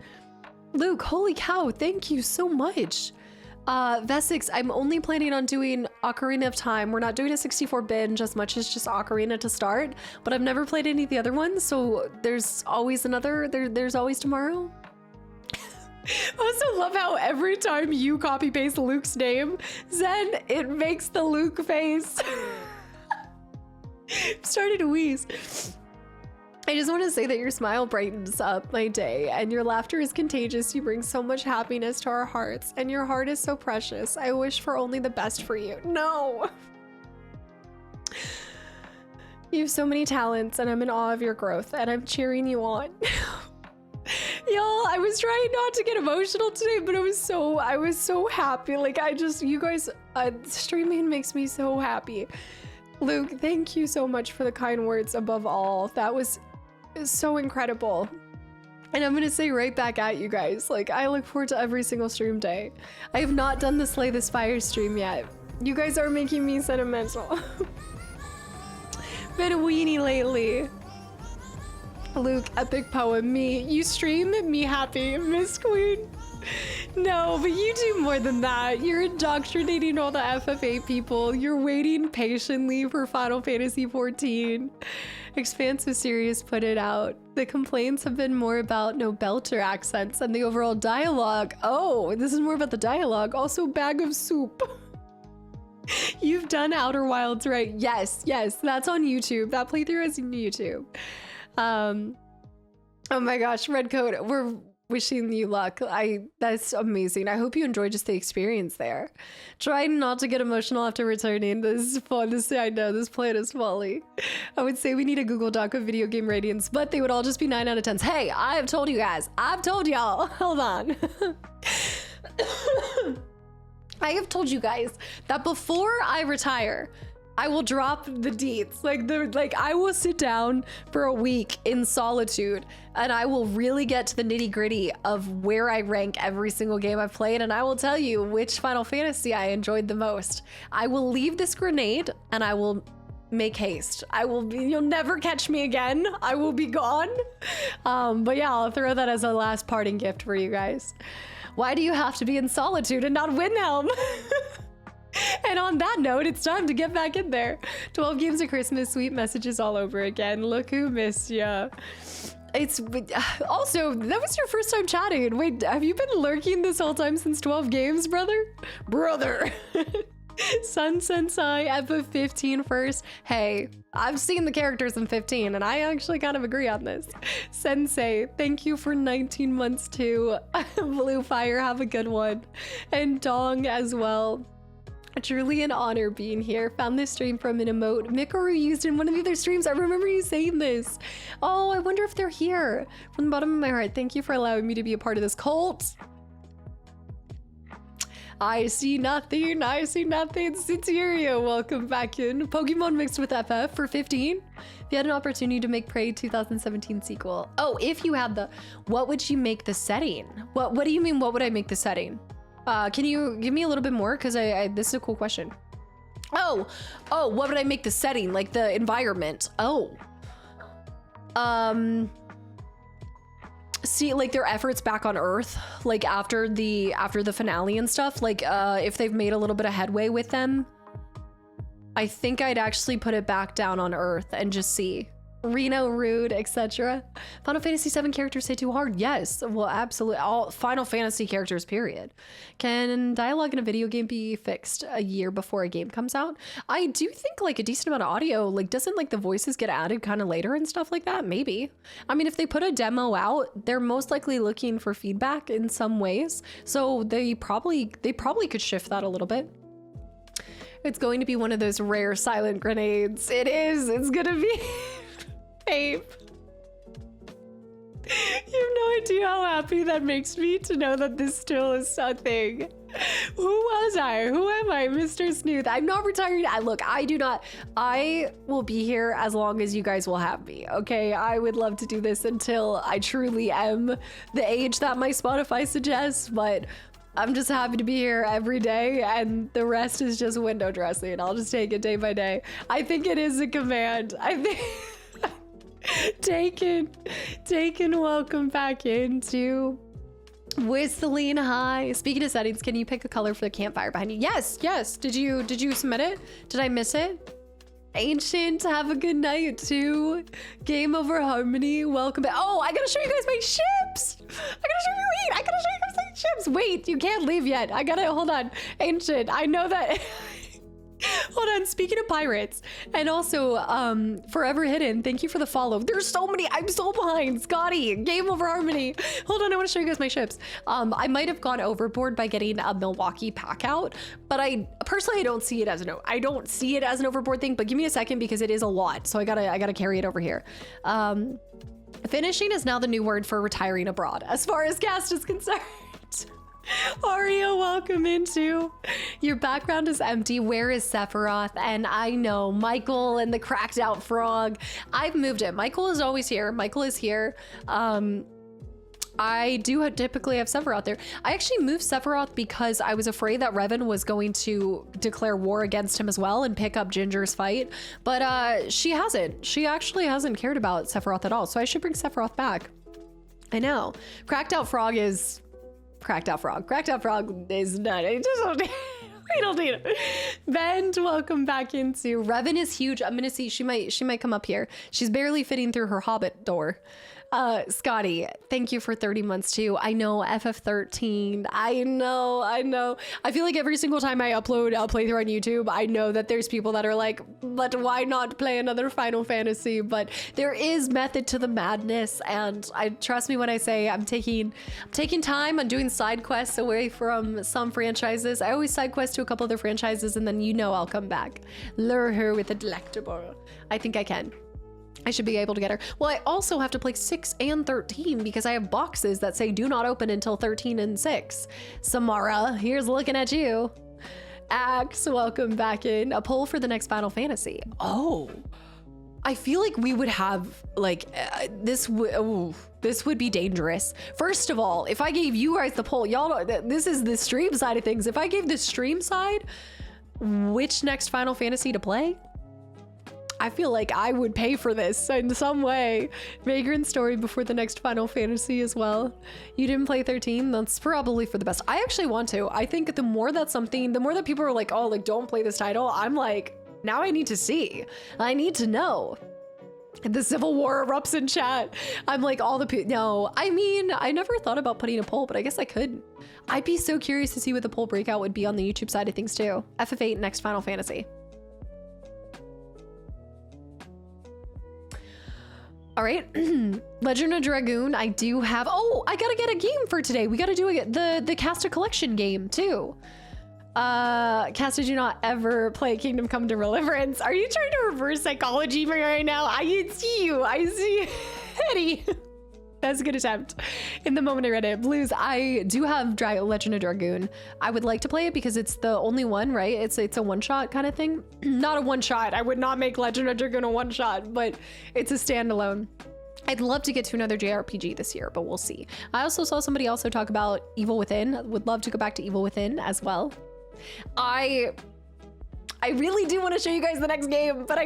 Luke, holy cow, thank you so much. Vesix, I'm only planning on doing Ocarina of Time. We're not doing a 64 binge as much as just Ocarina to start, but I've never played any of the other ones, so there's always there's always tomorrow. I also love how every time you copy paste Luke's name, Zen, it makes the Luke face. I'm starting to wheeze. I just want to say that your smile brightens up my day and your laughter is contagious. You bring so much happiness to our hearts and your heart is so precious. I wish for only the best for you. No. You have so many talents and I'm in awe of your growth and I'm cheering you on. Y'all, I was trying not to get emotional today, but I was so happy. Like you guys, streaming makes me so happy. Luke, thank you so much for the kind words above all. That was so incredible. And I'm gonna say right back at you guys, like I look forward to every single stream day. I have not done the Slay the Spire stream yet. You guys are making me sentimental. Been a weenie lately. Luke, epic poem. Me, you stream, me happy. Miss Queen. No, but you do more than that. You're indoctrinating all the FFA people. You're waiting patiently for Final Fantasy XIV. Expansive Serious put it out. The complaints have been more about no belter accents and the overall dialogue. Oh, this is more about the dialogue. Also, bag of soup. You've done Outer Wilds, right? Yes, that's on YouTube. That playthrough is on YouTube. Oh my gosh, Redcoat, we're wishing you luck. That's amazing. I hope you enjoyed just the experience there. Try not to get emotional after returning. This is fun. I know this plan is folly. I would say we need a Google Doc of video game ratings, but they would all just be 9 out of 10s. Hey, I have told you guys. I've told y'all. Hold on. I have told you guys that before I retire, I will drop the deets. Like I will sit down for a week in solitude and I will really get to the nitty gritty of where I rank every single game I've played. And I will tell you which Final Fantasy I enjoyed the most. I will leave this grenade and I will make haste. You'll never catch me again. I will be gone. But yeah, I'll throw that as a last parting gift for you guys. Why do you have to be in solitude and not Windhelm? And on that note, it's time to get back in there. 12 games of Christmas, sweet messages all over again. Look who missed ya. It's also, that was your first time chatting. Wait, have you been lurking this whole time since 12 games, brother? Brother. Sun Sensei, Epa 15 first. Hey, I've seen the characters in 15 and I actually kind of agree on this. Sensei, thank you for 19 months too. Blue Fire, have a good one. And Dong as well. Truly an honor being here. Found this stream from an emote Mikaru used in one of the other streams. I remember you saying this. Oh, I wonder if they're here. From the bottom of my heart, thank you for allowing me to be a part of this cult. I see nothing. Citeria, welcome back in. Pokemon mixed with FF for 15. If you had an opportunity to make Prey 2017 sequel. Oh, if you had what would you make the setting? What do you mean, what would I make the setting? Can you give me a little bit more? Because this is a cool question. Oh, what would I make the setting? Like the environment? Oh. See, like their efforts back on Earth, like after the finale and stuff, like if they've made a little bit of headway with them, I think I'd actually put it back down on Earth and just see. Reno, Rude, etc. Final Fantasy 7 characters hit too hard. Yes, well, absolutely. All Final Fantasy characters, period. Can dialogue in a video game be fixed a year before a game comes out? I do think like a decent amount of audio, like doesn't like the voices get added kind of later and stuff like that? Maybe. I mean, if they put a demo out, they're most likely looking for feedback in some ways. So they probably could shift that a little bit. It's going to be one of those rare silent grenades. It is. It's gonna be. Ape. You have no idea how happy that makes me to know that this still is a thing. Who was I? Who am I, Mr. Snooth? I'm not retired. I will be here as long as you guys will have me, okay? I would love to do this until I truly am the age that my Spotify suggests, but I'm just happy to be here every day, and the rest is just window dressing. I'll just take it day by day. I think it is a command. I think... Taken, welcome back into Whistling High. Speaking of settings, can you pick a color for the campfire behind you? Yes. Did you submit it? Did I miss it? Ancient, have a good night too. Game Over Harmony, welcome back. Oh, I gotta show you guys my ships. I gotta show you guys my ships. Wait, you can't leave yet. Hold on. Ancient, I know that. Hold on, speaking of pirates, and also Forever Hidden, thank you for the follow. There's so many, I'm so behind. Scotty, Game Over Harmony. Hold on, I want to show you guys my ships. I might have gone overboard by getting a Milwaukee pack out, but I personally, I don't see it as an overboard thing, but give me a second because it is a lot. So I gotta carry it over here. Finishing is now the new word for retiring abroad, as far as cast is concerned. Aria, welcome into. Your background is empty. Where is Sephiroth? And I know Michael and the cracked out frog. I've moved it. Michael is always here. Michael is here. I do typically have Sephiroth there. I actually moved Sephiroth because I was afraid that Revan was going to declare war against him as well and pick up Ginger's fight. But she hasn't. She actually hasn't cared about Sephiroth at all. So I should bring Sephiroth back. I know. Cracked out frog is... Cracked out frog is not. We don't need it. Ben, welcome back into. Revan is huge. I'm gonna see. She might come up here. She's barely fitting through her Hobbit door. Scotty, thank you for 30 months too. I know, FF13. I know. I feel like every single time I upload a playthrough on YouTube, I know that there's people that are like, but why not play another Final Fantasy? But there is method to the madness, and I trust me when I say I'm taking time on doing side quests away from some franchises. I always side quest to a couple other franchises, and then I'll come back. Lure her with a delectable. I think I can. I should be able to get her. Well, I also have to play 6 and 13 because I have boxes that say do not open until 13 and 6. Samara, here's looking at you. Axe, welcome back in. A poll for the next Final Fantasy. Oh, I feel like we would have like this would be dangerous. First of all, if I gave you guys the poll, y'all know this is the stream side of things. If I gave the stream side which next Final Fantasy to play, I feel like I would pay for this in some way. Vagrant Story before the next Final Fantasy as well. You didn't play 13? That's probably for the best. I actually want to. I think the more that people are like, oh, like, don't play this title, I'm like, now I need to see. I need to know. The Civil War erupts in chat. I'm like, no, I mean, I never thought about putting a poll, but I guess I could. I'd be so curious to see what the poll breakout would be on the YouTube side of things too. FF8 next Final Fantasy. All right, Legend of Dragoon, I do have, oh, I gotta get a game for today. We gotta do the Casta Collection game too. Casta, do not ever play Kingdom Come Deliverance. Are you trying to reverse psychology me right now? I can see you, I see Eddie. That's a good attempt. In the moment I read it. Blues, I do have Legend of Dragoon. I would like to play it because it's the only one, right? It's a one-shot kind of thing. Not a one-shot. I would not make Legend of Dragoon a one-shot, but it's a standalone. I'd love to get to another JRPG this year, but we'll see. I also saw somebody also talk about Evil Within. Would love to go back to Evil Within as well. I really do want to show you guys the next game, but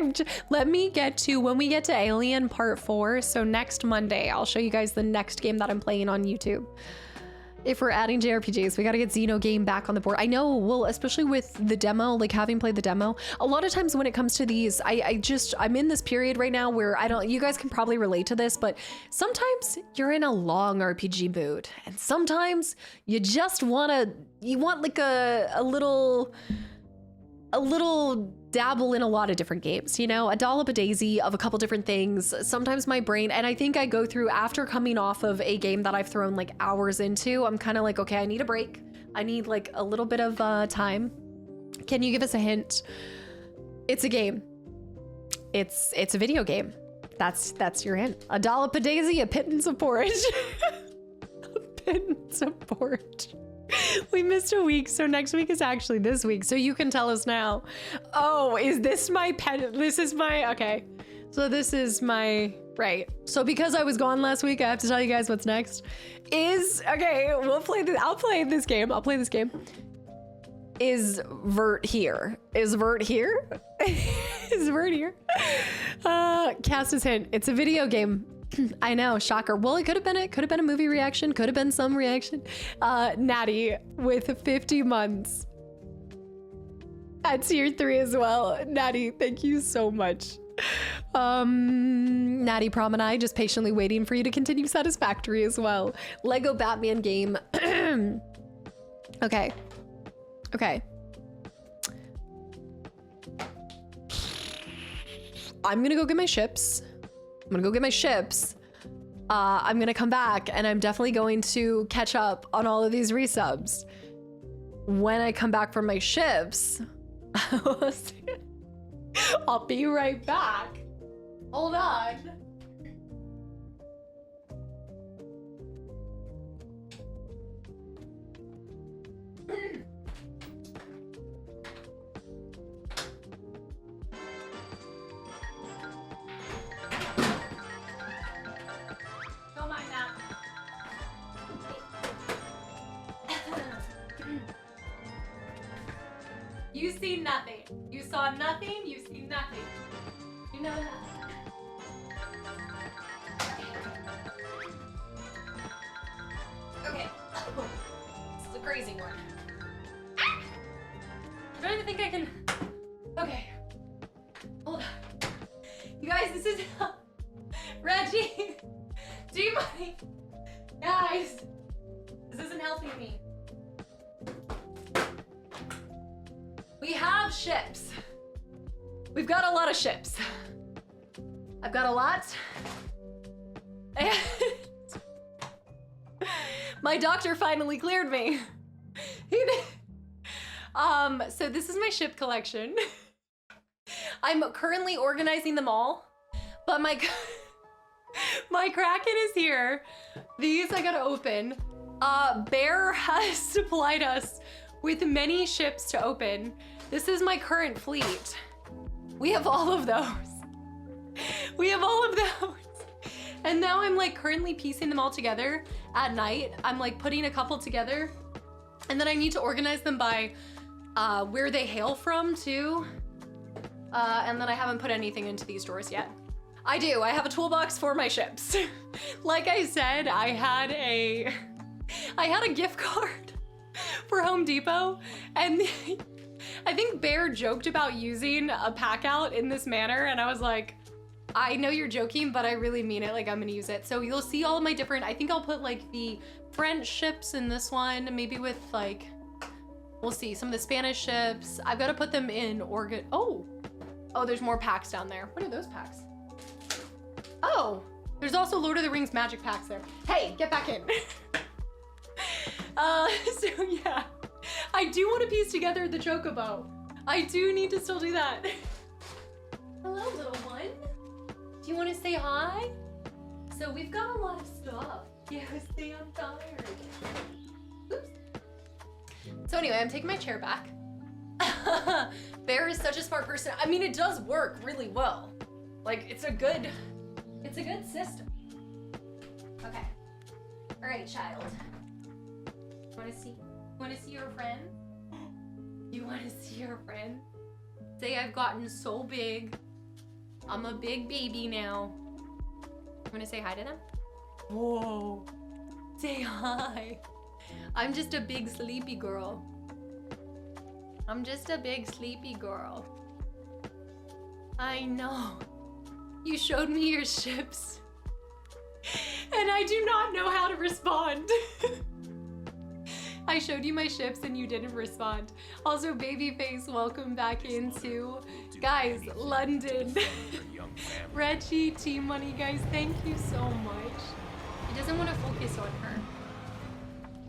let me get to, when we get to Alien Part 4, so next Monday, I'll show you guys the next game that I'm playing on YouTube. If we're adding JRPGs, we got to get Xenogame back on the board. I know, well, especially with the demo, like having played the demo, a lot of times when it comes to these, I'm in this period right now where you guys can probably relate to this, but sometimes you're in a long RPG mood, and sometimes you just want like a little dabble in a lot of different games, you know, a dollop of daisy of a couple different things. Sometimes my brain, and I think I go through after coming off of a game that I've thrown like hours into, I'm kind of like, okay, I need a break. I need like a little bit of time. Can you give us a hint? It's a game. It's a video game. That's your hint. A dollop of daisy, a pittance of porridge. A pittance of porridge. We missed a week, so next week is actually this week, so you can tell us now. Oh, is this my pet? This is my, okay. So this is my, right. So because I was gone last week, I have to tell you guys what's next. Okay, we'll play this. I'll play this game. I'll play this game. Is Vert here? Is Vert here? Is Vert here? Cast his hint. It's a video game. I know, shocker. Well, it could have been a movie reaction, could have been some reaction. Natty with 50 months at tier 3 as well. Natty, thank you so much. Natty Promenade, just patiently waiting for you to continue Satisfactory as well. Lego Batman game. Okay. I'm gonna go get my ships. I'm gonna come back and I'm definitely going to catch up on all of these resubs. When I come back from my ships, I'll be right back. Hold on. Don't mind that. You see nothing. You saw nothing. You see nothing. You know that. Okay. This is a crazy one. Ah! I don't even think I can. Okay. Hold on. You guys, this is Reggie. G-Money. Guys, this isn't helping me. We have ships. We've got a lot of ships. I've got a lot. And my doctor finally cleared me. He did. So this is my ship collection. I'm currently organizing them all, but my Kraken is here. These I gotta open. Bear has supplied us with many ships to open. This is my current fleet. We have all of those. We have all of those. And now I'm like currently piecing them all together at night. I'm like putting a couple together and then I need to organize them by where they hail from too. And then I haven't put anything into these drawers yet. I do, I have a toolbox for my ships. Like I said, I had a gift card for Home Depot and I think Bear joked about using a pack out in this manner and I was like, I know you're joking, but I really mean it, like I'm gonna use it. So you'll see all of my different, I think I'll put like the French ships in this one, maybe with like, we'll see, some of the Spanish ships. I've gotta put them in oh, there's more packs down there. What are those packs? Oh, there's also Lord of the Rings magic packs there. Hey, get back in. So yeah, I do want to piece together the Chocobo. I do need to still do that. Hello, little one. Do you want to say hi? So we've got a lot of stuff. Yeah, stay on tired. Oops. So anyway, I'm taking my chair back. Bear is such a smart person. I mean, it does work really well. Like, it's a good system. Okay. All right, child. You want to see your friend? You want to see your friend? Say I've gotten so big. I'm a big baby now. You want to say hi to them? Whoa. Say hi. I'm just a big sleepy girl. I'm just a big sleepy girl. I know. You showed me your ships. And I do not know how to respond. I showed you my ships and you didn't respond. Also, Babyface, welcome back into, guys, London. Reggie, Team Money, guys, thank you so much. He doesn't want to focus on her.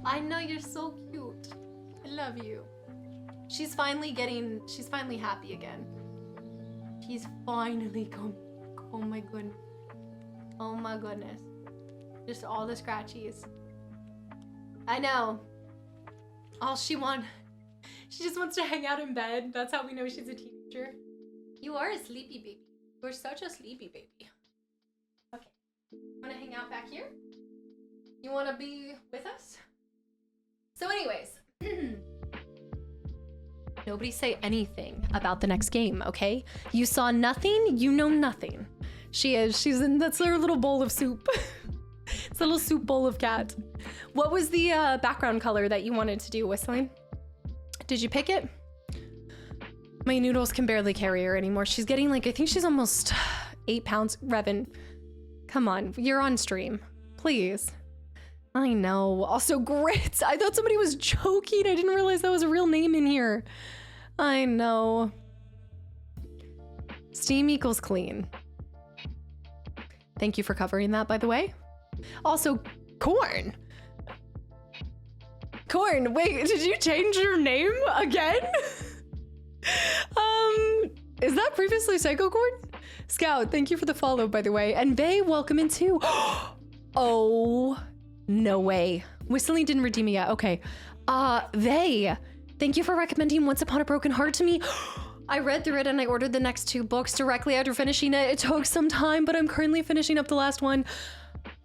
I know, you're so cute. I love you. She's finally happy again. She's finally come. Oh my goodness. Oh my goodness. Just all the scratchies. I know. All she just wants to hang out in bed. That's how we know she's a teenager. You are a sleepy baby. You're such a sleepy baby. Okay. Wanna hang out back here? You wanna be with us? So anyways, nobody say anything about the next game, okay? You saw nothing, you know nothing. She's in, that's her little bowl of soup. It's a little soup bowl of cat. What was the background color that you wanted to do, Whistling? Did you pick it? My noodles can barely carry her anymore. She's getting like, I think she's almost 8 pounds. Revan, come on, you're on stream, please. I know. Also, Grits. I thought somebody was joking. I didn't realize that was a real name in here. I know. Steam equals clean. Thank you for covering that, by the way. Also, Corn. Corn, wait, did you change your name again? Is that previously Psycho Corn? Scout, thank you for the follow, by the way. And Bay, welcome in too. Oh, no way. Whistling didn't redeem me yet. Okay. They, thank you for recommending Once Upon a Broken Heart to me. I read through it and I ordered the next 2 books directly after finishing it. It took some time, but I'm currently finishing up the last one.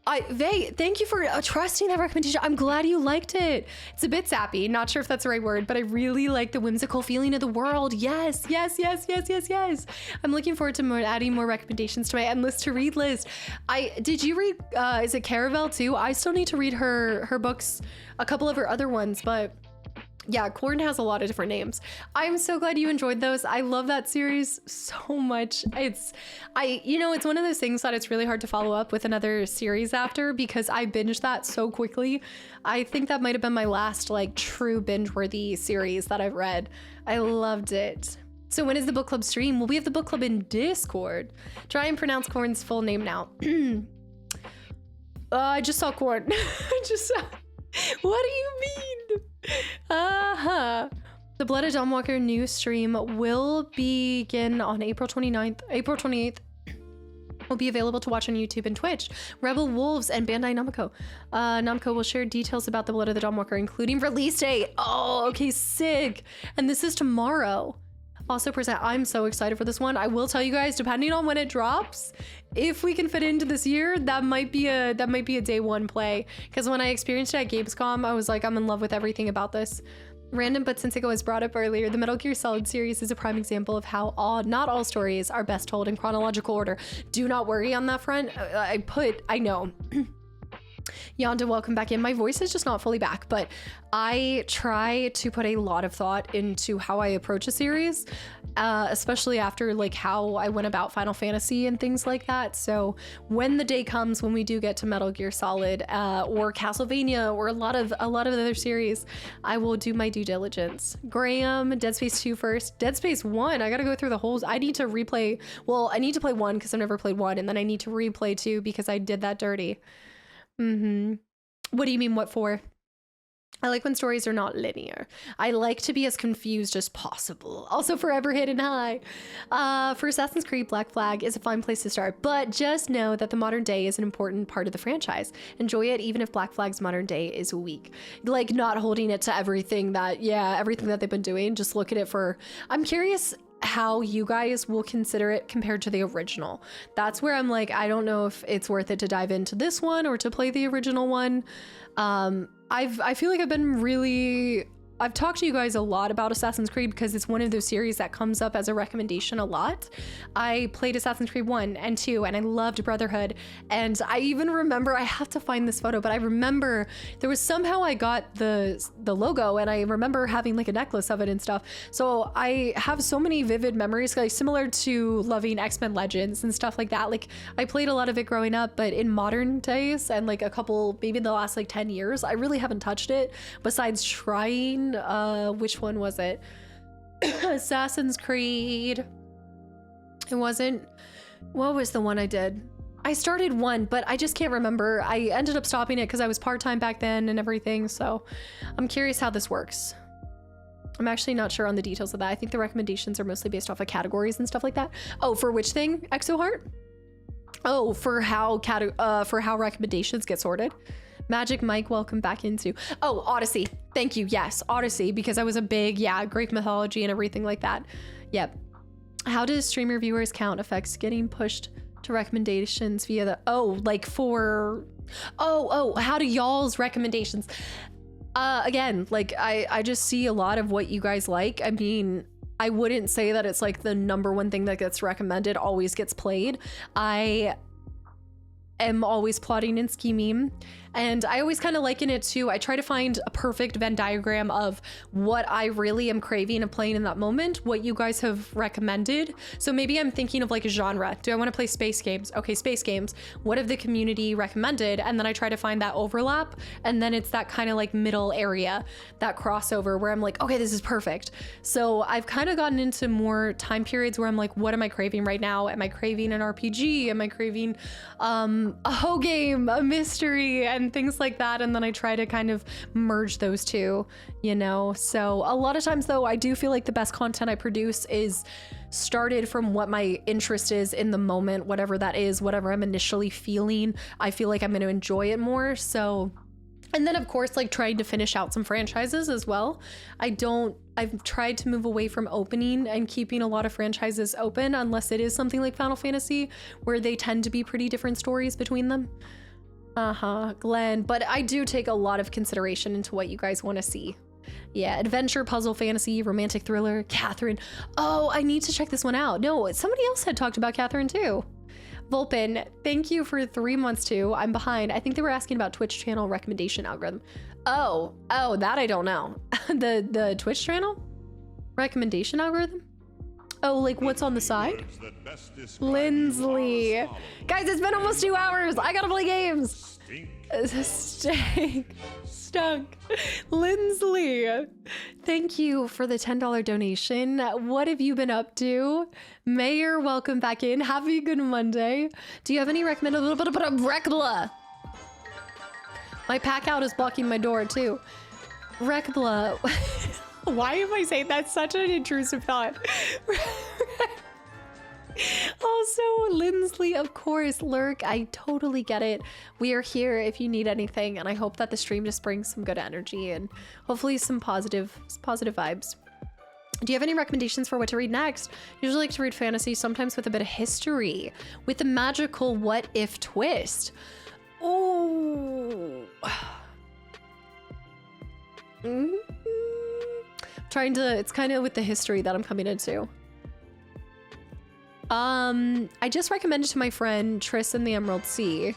Thank you for trusting that recommendation. I'm glad you liked it. It's a bit sappy. Not sure if that's the right word, but I really like the whimsical feeling of the world. Yes. I'm looking forward to adding more recommendations to my endless to read list. Did you read, is it Caravel too? I still need to read her books, a couple of her other ones, but yeah, Corn has a lot of different names. I'm so glad you enjoyed those. I love that series so much. It's one of those things that it's really hard to follow up with another series after because I binged that so quickly. I think that might have been my last like true binge-worthy series that I've read. I loved it. So when is the book club stream? Well, we have the book club in Discord. Try and pronounce Corn's full name now. I just saw Corn. What do you mean? The Blood of Dawnwalker new stream will begin on April 29th. April 28th will be available to watch on YouTube and Twitch. Rebel Wolves and Bandai Namco. Namco will share details about the Blood of the Dawnwalker, including release date. Oh, okay, sick. And this is tomorrow. Also present, I'm so excited for this one. I will tell you guys, depending on when it drops, if we can fit it into this year, that might be a day one play. Because when I experienced it at Gamescom, I was like, I'm in love with everything about this. Random, but since it was brought up earlier, the Metal Gear Solid series is a prime example of how not all stories are best told in chronological order. Do not worry on that front. I know. Yonda, welcome back in. My voice is just not fully back, but I try to put a lot of thought into how I approach a series, especially after like how I went about Final Fantasy and things like that. So when the day comes when we do get to Metal Gear Solid or Castlevania or a lot of other series, I will do my due diligence. Graham, Dead Space 2 first. Dead Space 1, I gotta go through the whole. I need to replay. Well, I need to play 1 because I've never played 1, and then I need to replay 2 because I did that dirty. What do you mean, what for? I like when stories are not linear. I like to be as confused as possible. Also, Forever Hidden High. For Assassin's Creed, Black Flag is a fine place to start, but just know that the modern day is an important part of the franchise. Enjoy it even if Black Flag's modern day is weak. Like, not holding it to everything that they've been doing. Just look at it for... I'm curious how you guys will consider it compared to the original. That's where I'm like, I don't know if it's worth it to dive into this one or to play the original one. I feel like I've talked to you guys a lot about Assassin's Creed because it's one of those series that comes up as a recommendation a lot. I played Assassin's Creed 1 and 2 and I loved Brotherhood. And I even remember, I have to find this photo, but I remember there was somehow I got the logo and I remember having like a necklace of it and stuff. So I have so many vivid memories, like similar to loving X-Men Legends and stuff like that. Like I played a lot of it growing up, but in modern days and like a couple, maybe in the last like 10 years, I really haven't touched it besides trying. Which one was it? Assassin's Creed. It wasn't. What was the one I did? I started one, but I just can't remember. I ended up stopping it because I was part-time back then and everything. So I'm curious how this works. I'm actually not sure on the details of that. I think the recommendations are mostly based off of categories and stuff like that. Oh, for which thing? Exo Heart? Oh, for how recommendations get sorted. Magic Mike, welcome back into... Oh, Odyssey. Thank you. Yes, Odyssey, because I was a big, Greek mythology and everything like that. Yep. How does streamer viewers count affects getting pushed to recommendations via the... Oh, like for... Oh, how do y'all's recommendations... Again, like, I just see a lot of what you guys like. I mean... I wouldn't say that it's like the number one thing that gets recommended always gets played. I am always plotting and scheming And I always kind of liken it to, I try to find a perfect Venn diagram of what I really am craving and playing in that moment, what you guys have recommended. So maybe I'm thinking of like a genre. Do I want to play space games? Okay, space games. What have the community recommended? And then I try to find that overlap. And then it's that kind of like middle area, that crossover where I'm like, okay, this is perfect. So I've kind of gotten into more time periods where I'm like, what am I craving right now? Am I craving an RPG? Am I craving a hoe game, a mystery, and things like that? And then I try to kind of merge those two, you know? So a lot of times though, I do feel like the best content I produce is started from what my interest is in the moment, whatever that is, whatever I'm initially feeling. I feel like I'm going to enjoy it more. So, and then of course, like trying to finish out some franchises as well. I've tried to move away from opening and keeping a lot of franchises open unless it is something like Final Fantasy where they tend to be pretty different stories between them. Glenn, but I do take a lot of consideration into what you guys want to see. Yeah, adventure, puzzle, fantasy, romantic thriller, Catherine. Oh, I need to check this one out. No, somebody else had talked about Catherine too. Vulpin, thank you for 3 months too. I'm behind. I think they were asking about Twitch channel recommendation algorithm. Oh, that I don't know. the Twitch channel recommendation algorithm? Oh, like what's on the side? Lindsley. Guys, it's been almost 2 hours. I gotta play games. Stunk. Lindsley, thank you for the $10 donation. What have you been up to? Mayor, welcome back in. Happy good Monday. Do you have any recommended? A little bit of Rekbla. My pack out is blocking my door too. Rekbla. Why am I saying that's such an intrusive thought? Also, Lindsley, of course, Lurk, I totally get it. We are here if you need anything, and I hope that the stream just brings some good energy and hopefully some positive vibes. Do you have any recommendations for what to read next? Usually like to read fantasy, sometimes with a bit of history, with a magical what if twist. Oh. It's kind of with the history that I'm coming into. I just recommended to my friend Triss and the Emerald Sea.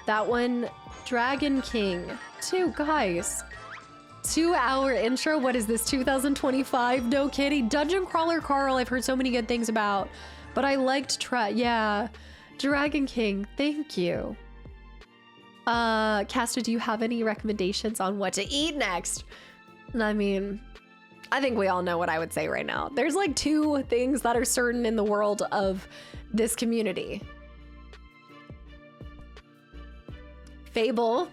That one, Dragon King. Guys. 2 hour intro. What is this, 2025? No kidding. Dungeon Crawler Carl, I've heard so many good things about, but I liked yeah. Dragon King, thank you. Casta, do you have any recommendations on what to eat next? I mean, I think we all know what I would say right now. There's like 2 things that are certain in the world of this community. Fable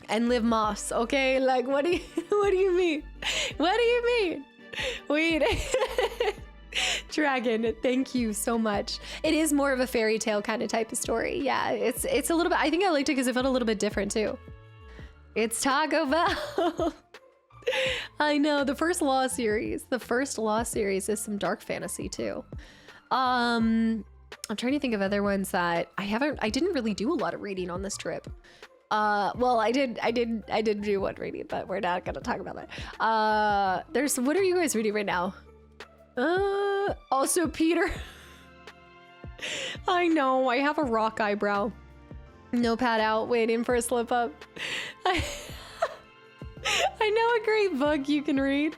and Live Moss, okay? Like, what do you mean? What do you mean? Wait. Dragon, thank you so much. It is more of a fairy tale kind of type of story. Yeah, it's a little bit, I think I liked it because it felt a little bit different too. It's Taco Bell. I know, the first Law series is some dark fantasy too. I'm trying to think of other ones that I didn't really do a lot of reading on this trip. Well, I did do one reading, but we're not gonna talk about that. What are you guys reading right now? Also Peter. I know, I have a rock eyebrow. Notepad out, waiting for a slip up. I know a great book you can read.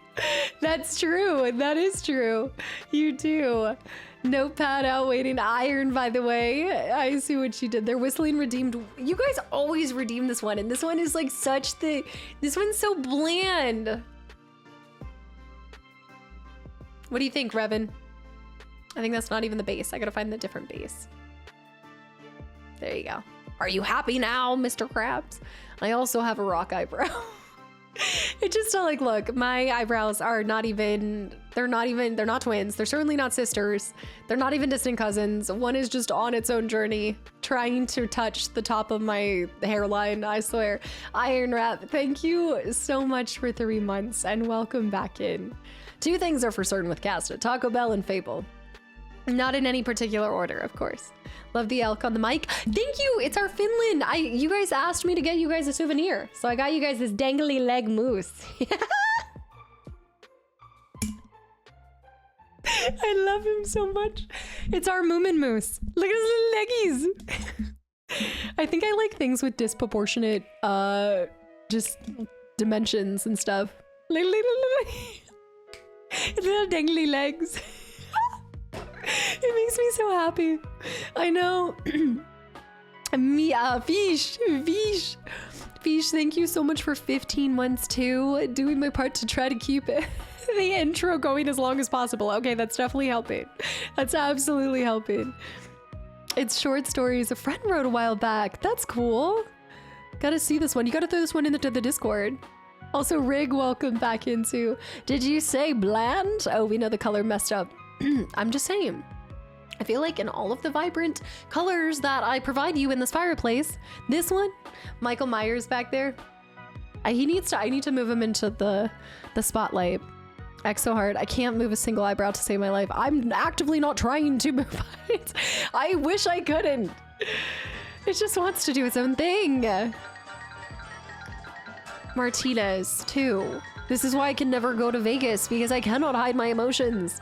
That's true. That is true. You do. Notepad out, waiting. Iron, by the way. I see what you did there. Whistling redeemed. You guys always redeem this one, and this one is like this one's so bland. What do you think, Revan? I think that's not even the base. I gotta find the different base. There you go. Are you happy now, Mr. Krabs? I also have a rock eyebrow. It just like, look, my eyebrows are they're not twins. They're certainly not sisters. They're not even distant cousins. One is just on its own journey, trying to touch the top of my hairline, I swear. Iron Wrap, thank you so much for 3 months and welcome back in. 2 things are for certain with Casta, Taco Bell and Fable. Not in any particular order, of course. Love the elk on the mic. Thank you. It's our Finland. You guys asked me to get you guys a souvenir, so I got you guys this dangly leg moose. I love him so much. It's our Moomin moose. Look at his little leggies. I think I like things with disproportionate, just dimensions and stuff. Little dangly legs. It makes me so happy. I know. Fish, thank you so much for 15 months too. Doing my part to try to keep it. The intro going as long as possible. Okay, that's definitely helping. That's absolutely helping. It's short stories a friend wrote a while back. That's cool. Gotta see this one. You gotta throw this one into the Discord. Also, Rig, welcome back into. Did you say bland? Oh, we know the color messed up. I'm just saying. I feel like in all of the vibrant colors that I provide you in this fireplace, this one, Michael Myers back there, I need to move him into the spotlight. Exo hard. I can't move a single eyebrow to save my life. I'm actively not trying to move it. I wish I couldn't. It just wants to do its own thing. Martinez, too. This is why I can never go to Vegas, because I cannot hide my emotions.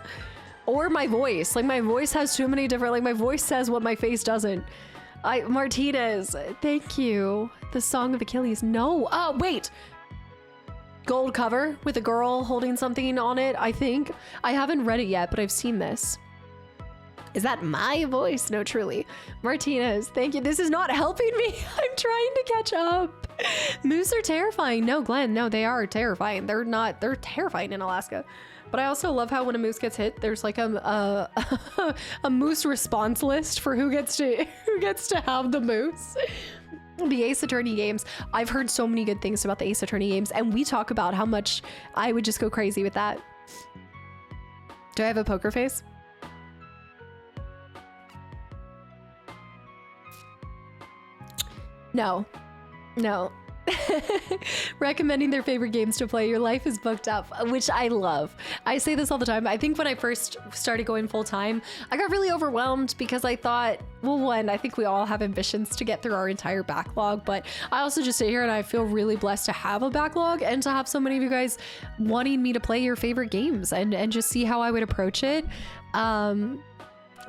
Or my voice. Like, my voice has too many different, like, my voice says what my face doesn't. Martinez, thank you. The Song of Achilles. No. Oh, wait. Gold cover with a girl holding something on it, I think. I haven't read it yet, but I've seen this. Is that my voice? No, truly. Martinez, thank you. This is not helping me. I'm trying to catch up. Moose are terrifying. No, Glenn, no, they are terrifying. They're terrifying in Alaska. But I also love how when a moose gets hit, there's like a moose response list for who gets to have the moose. The Ace Attorney games. I've heard so many good things about the Ace Attorney games, and we talk about how much I would just go crazy with that. Do I have a poker face? No. Recommending their favorite games to play. Your life is booked up, which I love. I say this all the time. I think when I first started going full time, I got really overwhelmed because I thought, well, one, I think we all have ambitions to get through our entire backlog, but I also just sit here and I feel really blessed to have a backlog and to have so many of you guys wanting me to play your favorite games and just see how I would approach it.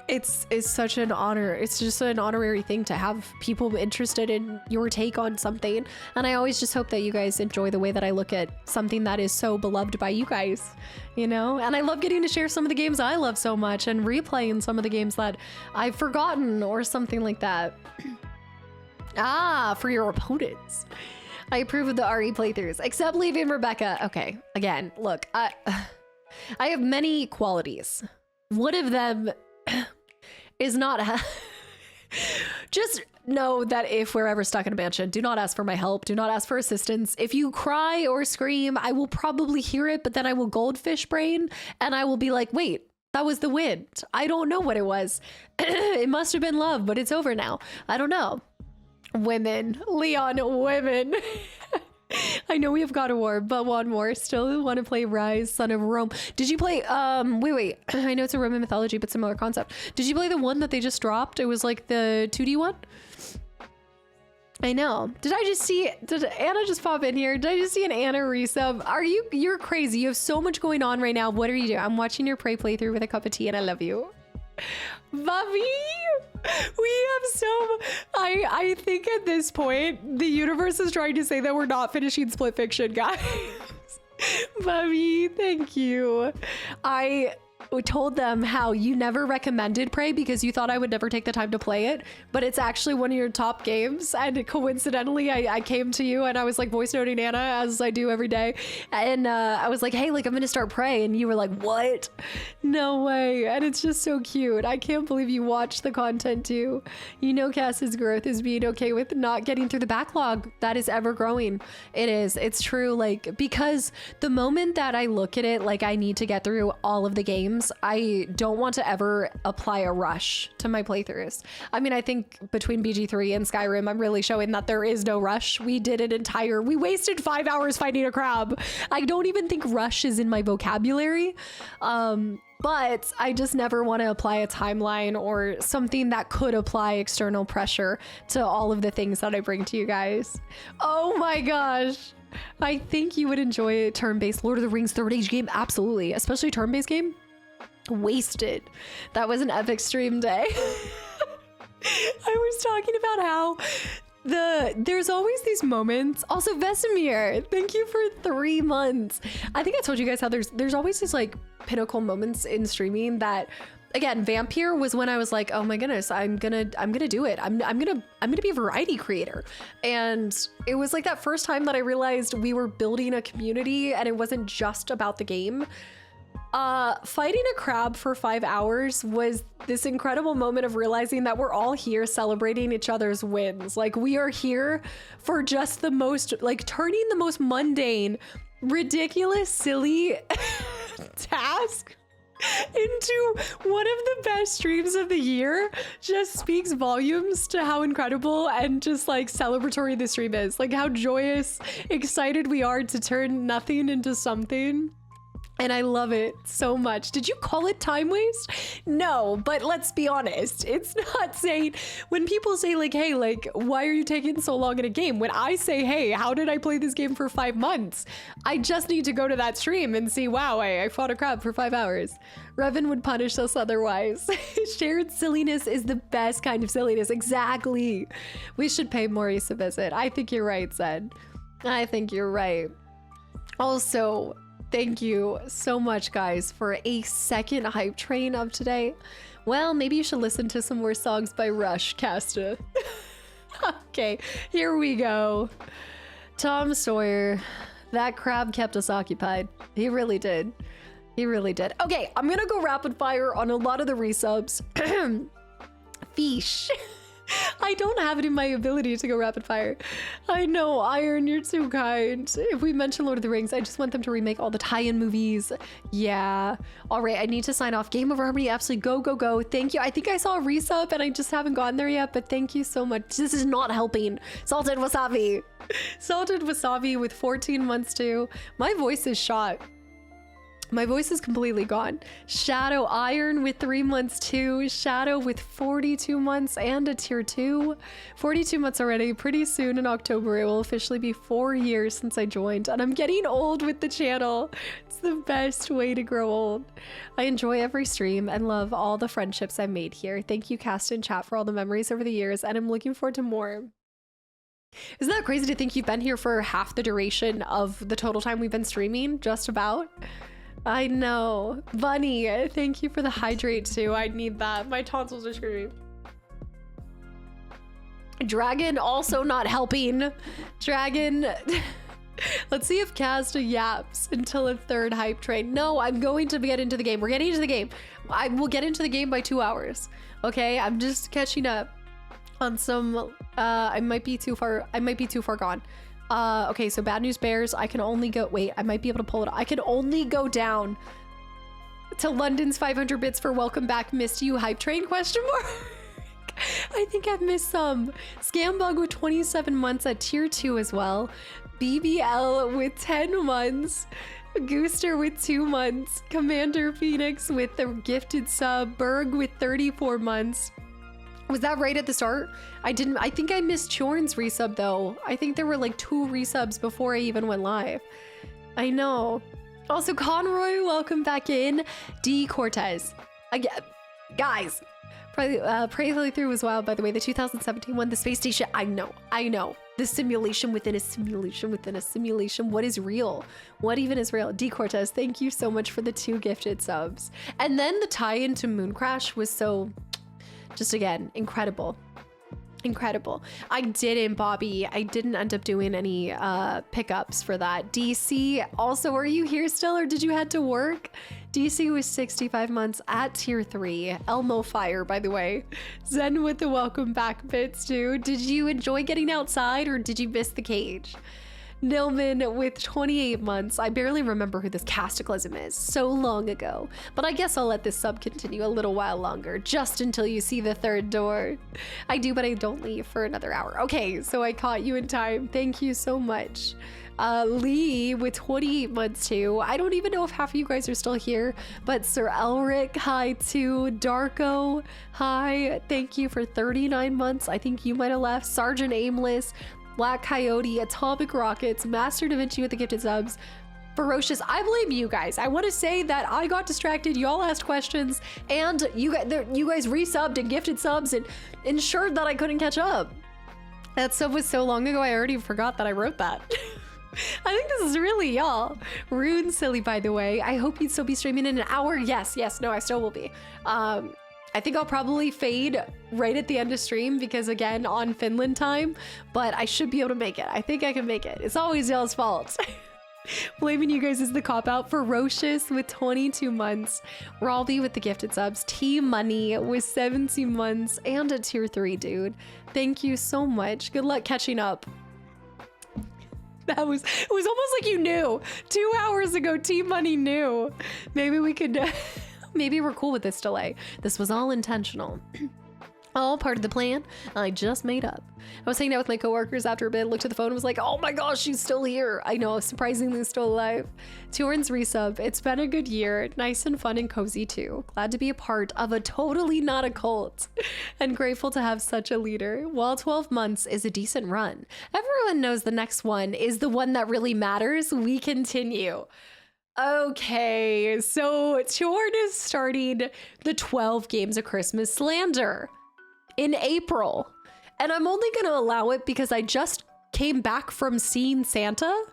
It's such an honor. It's just an honorary thing to have people interested in your take on something. And I always just hope that you guys enjoy the way that I look at something that is so beloved by you guys, you know? And I love getting to share some of the games I love so much and replaying some of the games that I've forgotten or something like that. For your opponents. I approve of the RE playthroughs, except leaving Rebecca. Okay, again, look, I have many qualities. One of them is not just know that if we're ever stuck in a mansion, do not ask for my help. Do not ask for assistance. If you cry or scream, I will probably hear it, but then I will goldfish brain and I will be like, wait, that was the wind. I don't know what it was. It must have been love, but it's over now. I don't know. Women, Leon, women. I know we have God of War, but one more. Still want to play Rise, Son of Rome. Did you play, wait. I know it's a Roman mythology, but similar concept. Did you play the one that they just dropped? It was like the 2D one? I know. Did Anna just pop in here? Did I just see an Anna resub? You're crazy. You have so much going on right now. What are you doing? I'm watching your Prey playthrough with a cup of tea and I love you. Bobby, I think at this point the universe is trying to say that we're not finishing Split Fiction, guys. Bobby, thank you. I told them how you never recommended Prey because you thought I would never take the time to play it, but it's actually one of your top games, and coincidentally I came to you and I was like voice noting Anna as I do every day, and I was like, hey, like I'm gonna start Prey, and you were like, what? No way. And it's just so cute. I can't believe you watched the content too. You know, Cass's growth is being okay with not getting through the backlog that is ever growing. It's true, like, because the moment that I look at it like I need to get through all of the games, I don't want to ever apply a rush to my playthroughs. I mean, I think between BG3 and Skyrim, I'm really showing that there is no rush. We wasted 5 hours fighting a crab. I don't even think rush is in my vocabulary. But I just never want to apply a timeline or something that could apply external pressure to all of the things that I bring to you guys. Oh my gosh. I think you would enjoy a turn-based Lord of the Rings Third Age game. Absolutely. Especially a turn-based game. Wasted. That was an epic stream day. I was talking about how there's always these moments. Also, Vesemir, thank you for 3 months. I think I told you guys how there's always these like pinnacle moments in streaming that, again, Vampire was when I was like, oh my goodness, I'm gonna do it. I'm gonna be a variety creator. And it was like that first time that I realized we were building a community and it wasn't just about the game. Fighting a crab for 5 hours was this incredible moment of realizing that we're all here celebrating each other's wins. Like, we are here for just the most, like, turning the most mundane, ridiculous, silly task into one of the best streams of the year. Just speaks volumes to how incredible and just like celebratory the stream is. Like, how joyous, excited we are to turn nothing into something. And I love it so much. Did you call it time waste? No, but let's be honest. It's not saying, when people say like, hey, like, why are you taking so long in a game? When I say, hey, how did I play this game for 5 months? I just need to go to that stream and see, wow, I fought a crab for 5 hours. Revan would punish us otherwise. Shared silliness is the best kind of silliness. Exactly. We should pay Maurice a visit. I think you're right, Zed. I think you're right. Also, thank you so much, guys, for a second hype train of today. Well, maybe you should listen to some more songs by Rush, Casta. Okay, here we go. Tom Sawyer. That crab kept us occupied. He really did. He really did. Okay, I'm gonna go rapid fire on a lot of the resubs. Fish. I don't have it in my ability to go rapid fire. I know, Iron, you're too kind. If we mention Lord of the Rings, I just want them to remake all the tie-in movies. Yeah. All right, I need to sign off. Game of Harmony, absolutely go, go, go. Thank you. I think I saw a resub and I just haven't gotten there yet, but thank you so much. This is not helping. Salted Wasabi. Salted Wasabi with 14 months too. My voice is shot. My voice is completely gone. Shadow Iron with 3 months too. Shadow with 42 months and a tier 2. 42 months already. Pretty soon in October, it will officially be 4 years since I joined, and I'm getting old with the channel. It's the best way to grow old. I enjoy every stream and love all the friendships I've made here. Thank you, Cast and Chat, for all the memories over the years, and I'm looking forward to more. Isn't that crazy to think you've been here for half the duration of the total time we've been streaming? Just about. I know. Bunny, thank you for the hydrate too. I need that. My tonsils are screaming. Dragon also not helping. Dragon. Let's see if Casta yaps until a third hype train. No, I'm going to get into the game. We're getting into the game. I will get into the game by 2 hours. Okay, I'm just catching up on some. I might be too far gone. Okay, so Bad News Bears, I can only go, wait, I might be able to pull it. I can only go down to London's 500 bits for Welcome Back, Missed You Hype Train, question mark? I think I've missed some. Scambug with 27 months at tier 2 as well. BBL with 10 months. Gooster with 2 months. Commander Phoenix with the gifted sub. Berg with 34 months. Was that right at the start? I think I missed Chorn's resub though. I think there were like 2 resubs before I even went live. I know. Also, Conroy, welcome back in. D. Cortez. Again, guys, Pray Through was wild, by the way. The 2017 one, the space station. I know. The simulation within a simulation within a simulation. What is real? What even is real? D. Cortez, thank you so much for the 2 gifted subs. And then the tie-in to Moon Crash was so... just again, incredible. I didn't end up doing any pickups for that. DC, also, are you here still or did you head to work? DC was 65 months at tier 3. Elmo Fire, by the way. Zen with the welcome back bits too. Did you enjoy getting outside or did you miss the cage? Nilman with 28 months. I barely remember who this Kastaclysm is. So long ago. But I guess I'll let this sub continue a little while longer, just until you see the third door. I do, but I don't leave for another hour. Okay, so I caught you in time. Thank you so much. Lee with 28 months too. I don't even know if half of you guys are still here, but Sir Elric, hi too. Darko, hi. Thank you for 39 months. I think you might have left. Sergeant Aimless, Black Coyote, Atomic Rockets, Master Da Vinci with the gifted subs. ferocious. I blame you guys. I want to say that I got distracted. Y'all asked questions, and you guys resubbed and gifted subs and ensured that I couldn't catch up. That sub was so long ago, I already forgot that I wrote that. I think this is really y'all. Rune silly, by the way. I hope you'd still be streaming in an hour. Yes, no, I still will be. I think I'll probably fade right at the end of stream because, again, on Finland time, but I should be able to make it. I think I can make it. It's always y'all's fault. Blaming you guys is the cop-out. Ferocious with 22 months. Ralby with the gifted subs. T-Money with 17 months and a tier 3, dude. Thank you so much. Good luck catching up. It was almost like you knew. 2 hours ago, T-Money knew. Maybe we could... Maybe we're cool with this delay. This was all intentional. All part of the plan I just made up. I was hanging out with my coworkers after a bit, looked at the phone and was like, oh my gosh, she's still here. I know, surprisingly still alive. Torrens resub. It's been a good year. Nice and fun and cozy too. Glad to be a part of a totally not a cult. And grateful to have such a leader. While 12 months is a decent run, everyone knows the next one is the one that really matters. We continue. Okay, so Torn is starting the 12 Games of Christmas Slander in April. And I'm only going to allow it because I just came back from seeing Santa.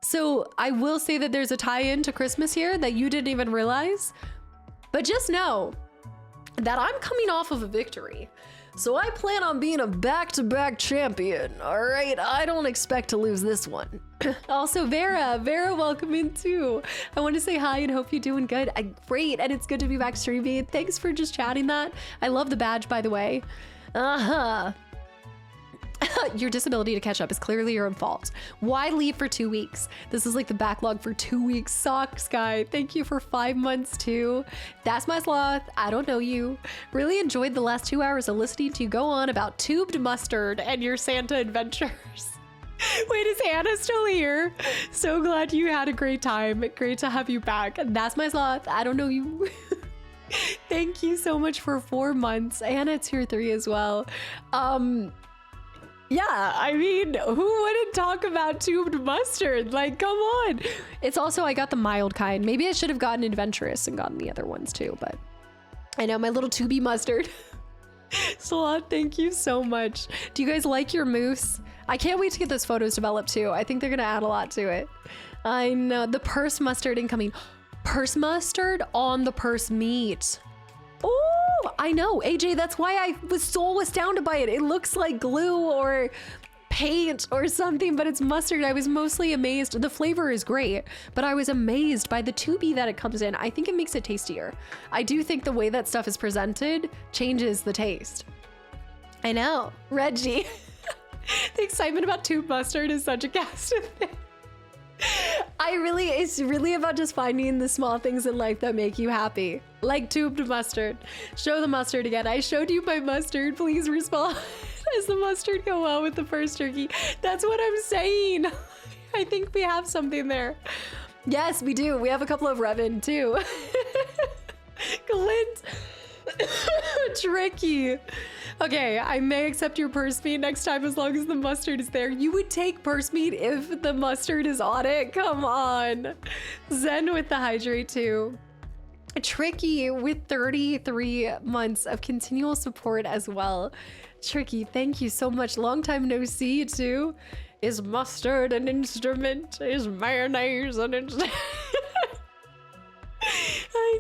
So I will say that there's a tie-in to Christmas here that you didn't even realize. But just know that I'm coming off of a victory. So I plan on being a back-to-back champion, all right? I don't expect to lose this one. Also, Vera, welcome in too. I want to say hi and hope you're doing good. Great, and it's good to be back streaming. Thanks for just chatting that. I love the badge, by the way. Your disability to catch up is clearly your own fault. Why leave for 2 weeks? This is like the backlog for 2 weeks. Socks guy, thank you for 5 months too. That's my sloth. I don't know you. Really enjoyed the last 2 hours of listening to you go on about tubed mustard and your Santa adventures. Wait, is Anna still here? So glad you had a great time. Great to have you back. That's my sloth. I don't know you. Thank you so much for 4 months. Anna tier 3 as well. Yeah, I mean, who wouldn't talk about tubed mustard? Like, come on. It's also, I got the mild kind. Maybe I should have gotten adventurous and gotten the other ones too, but I know my little tubey mustard. Sloth, thank you so much. Do you guys like your moose? I can't wait to get those photos developed too. I think they're gonna add a lot to it. I know, the purse mustard incoming. Purse mustard on the purse meat. Oh, I know, AJ, that's why I was so astounded by it. It looks like glue or paint or something, but it's mustard. I was mostly amazed. The flavor is great, but I was amazed by the tubey that it comes in. I think it makes it tastier. I do think the way that stuff is presented changes the taste. I know, Reggie. The excitement about tube mustard is such a Gaston thing. It's really about just finding the small things in life that make you happy. Like tubed mustard. Show the mustard again. I showed you my mustard. Please respond. Does the mustard go well with the first turkey? That's what I'm saying. I think we have something there. Yes, we do. We have a couple of Revan too. Clint. Tricky. Okay, I may accept your purse meat next time as long as the mustard is there. You would take purse meat if the mustard is on it? Come on. Zen with the hydrate too. Tricky with 33 months of continual support as well. Tricky, thank you so much. Long time no see too. Is mustard an instrument? Is mayonnaise an instrument? I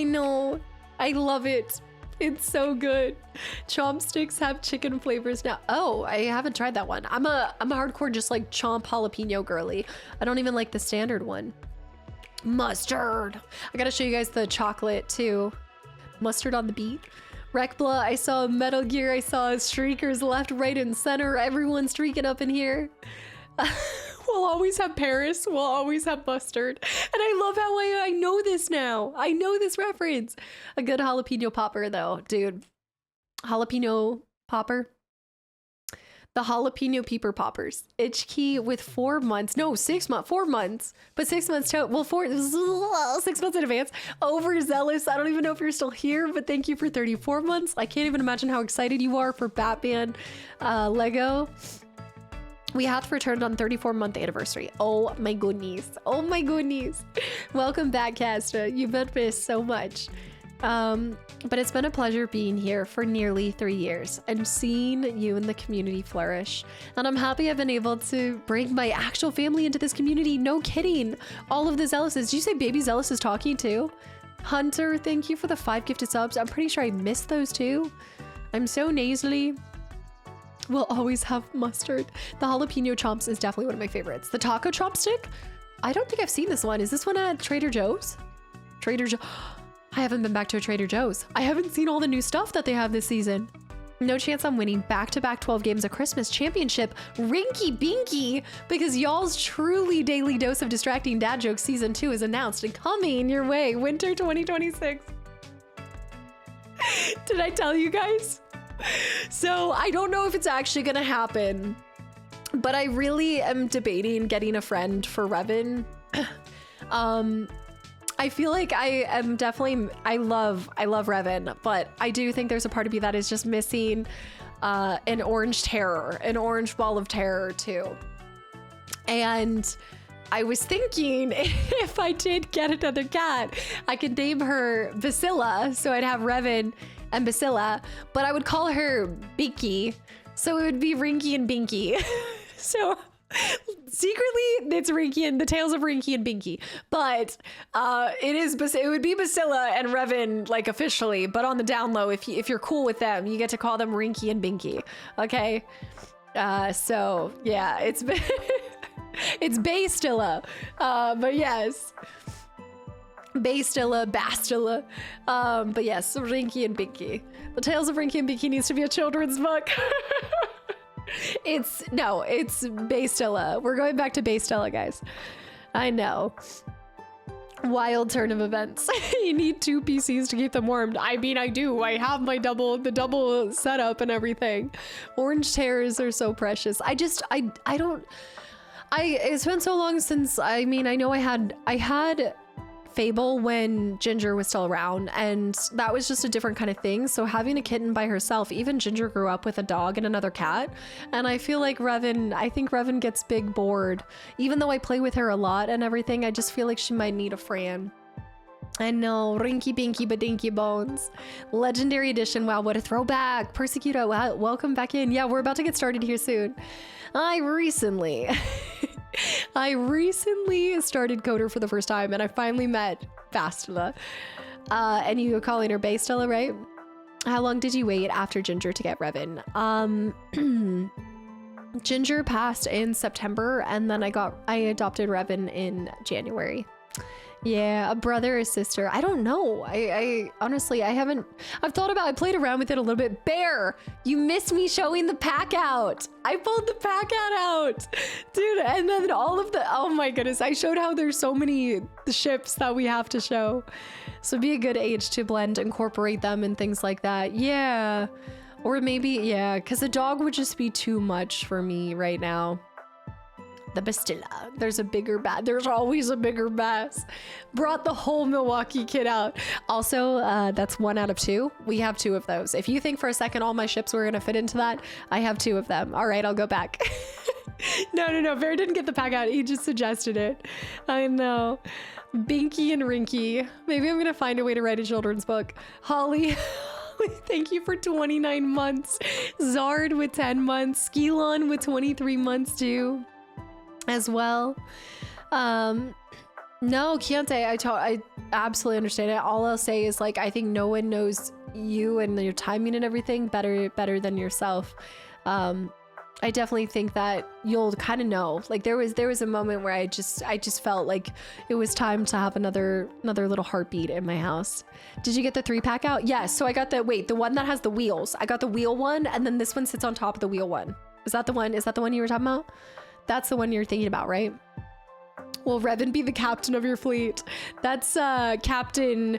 know. I love it. It's so good. Chopsticks have chicken flavors now. Oh, I haven't tried that one. I'm a hardcore just like chomp jalapeno girly. I don't even like the standard one. Mustard. I gotta show you guys the chocolate too. Mustard on the beat. Rekbla, I saw Metal Gear. I saw streakers left, right, and center. Everyone's streaking up in here. We'll always have Paris. We'll always have mustard. And I love how I know this now. I know this reference. A good jalapeno popper though, dude. Jalapeno popper. The jalapeno peeper poppers. Itch key with 4 months. No, 6 months. 4 months. But 6 months to, well, 6 months in advance. Overzealous. I don't even know if you're still here, but thank you for 34 months. I can't even imagine how excited you are for Batman Lego. We hath returned on 34-month anniversary. Oh my goodness. Oh my goodness. Welcome back, Casta. You've missed so much. But it's been a pleasure being here for nearly 3 years and seeing you and the community flourish. And I'm happy I've been able to bring my actual family into this community. No kidding. All of the Zealouses. Did you say Baby Zealous is talking too? Hunter, thank you for the 5 gifted subs. I'm pretty sure I missed those too. I'm so nasally. We'll always have mustard. The jalapeno chomps is definitely one of my favorites. The taco chopstick? I don't think I've seen this one. Is this one at Trader Joe's? Trader Joe's. I haven't been back to a Trader Joe's. I haven't seen all the new stuff that they have this season. No chance I'm winning back-to-back 12 games of Christmas championship. Rinky Binky, because y'all's truly daily dose of distracting dad jokes season 2 is announced and coming your way. Winter 2026. Did I tell you guys? So I don't know if it's actually gonna happen, but I really am debating getting a friend for Revan. I feel like I am definitely, I love Revan, but I do think there's a part of me that is just missing an orange terror, an orange ball of terror too. And I was thinking if I did get another cat, I could name her Basila, so I'd have Revan and Basila, but I would call her Binky, so it would be Rinky and Binky. So secretly it's Rinky and the Tales of Rinky and Binky, but it would be Basila and Revan, like officially, but on the down low, if you're cool with them, you get to call them Rinky and Binky. Okay, so yeah, it's it's Bastila, but yes. Bastila. But yes, Rinky and Binky. The Tales of Rinky and Binky needs to be a children's book. It's Bastila. We're going back to Bastila, guys. I know. Wild turn of events. You need 2 PCs to keep them warmed. I mean, I do. I have my double setup and everything. Orange terrors are so precious. It's been so long since, I mean, I know I had Fable when Ginger was still around, and that was just a different kind of thing. So having a kitten by herself, even Ginger grew up with a dog and another cat, and I feel like I think Revan gets big bored. Even though I play with her a lot and everything, I just feel like she might need a friend. I know, Rinky Binky Badinky Bones. Legendary edition, wow, what a throwback. Persecutor, wow, welcome back in. Yeah, we're about to get started here soon. I recently started Coder for the first time, and I finally met Bastila. And you were calling her Bastila, right? How long did you wait after Ginger to get Revan? Ginger passed in September, and then I adopted Revan in January. Yeah, a brother or sister. I don't know. I honestly, I played around with it a little bit. Bear, you missed me showing the pack out. I pulled the pack out, dude. And then oh my goodness, I showed how there's so many ships that we have to show. So be a good age to incorporate them and things like that. Yeah. Or maybe, yeah, because the dog would just be too much for me right now. The Bastila. There's a bigger bass. There's always a bigger bass. Brought the whole Milwaukee kid out. Also, that's 1 out of 2. We have 2 of those. If you think for a second all my ships were gonna fit into that, I have 2 of them. All right, I'll go back. No. Bear didn't get the pack out. He just suggested it. I know. Binky and Rinky. Maybe I'm gonna find a way to write a children's book. Holly. Thank you for 29 months. Zard with 10 months. Skilon with 23 months too. As well. No, Chiante, I absolutely understand it. All I'll say is, like, I think no one knows you and your timing and everything better than yourself. I definitely think that you'll kind of know. Like, there was a moment where I just felt like it was time to have another little heartbeat in my house. Did you get the 3-pack out? Yes. So I got the one that has the wheels. I got the wheel one, and then this one sits on top of the wheel one. Is that the one you were talking about? That's the one you're thinking about, right? Will Revan be the captain of your fleet? That's Captain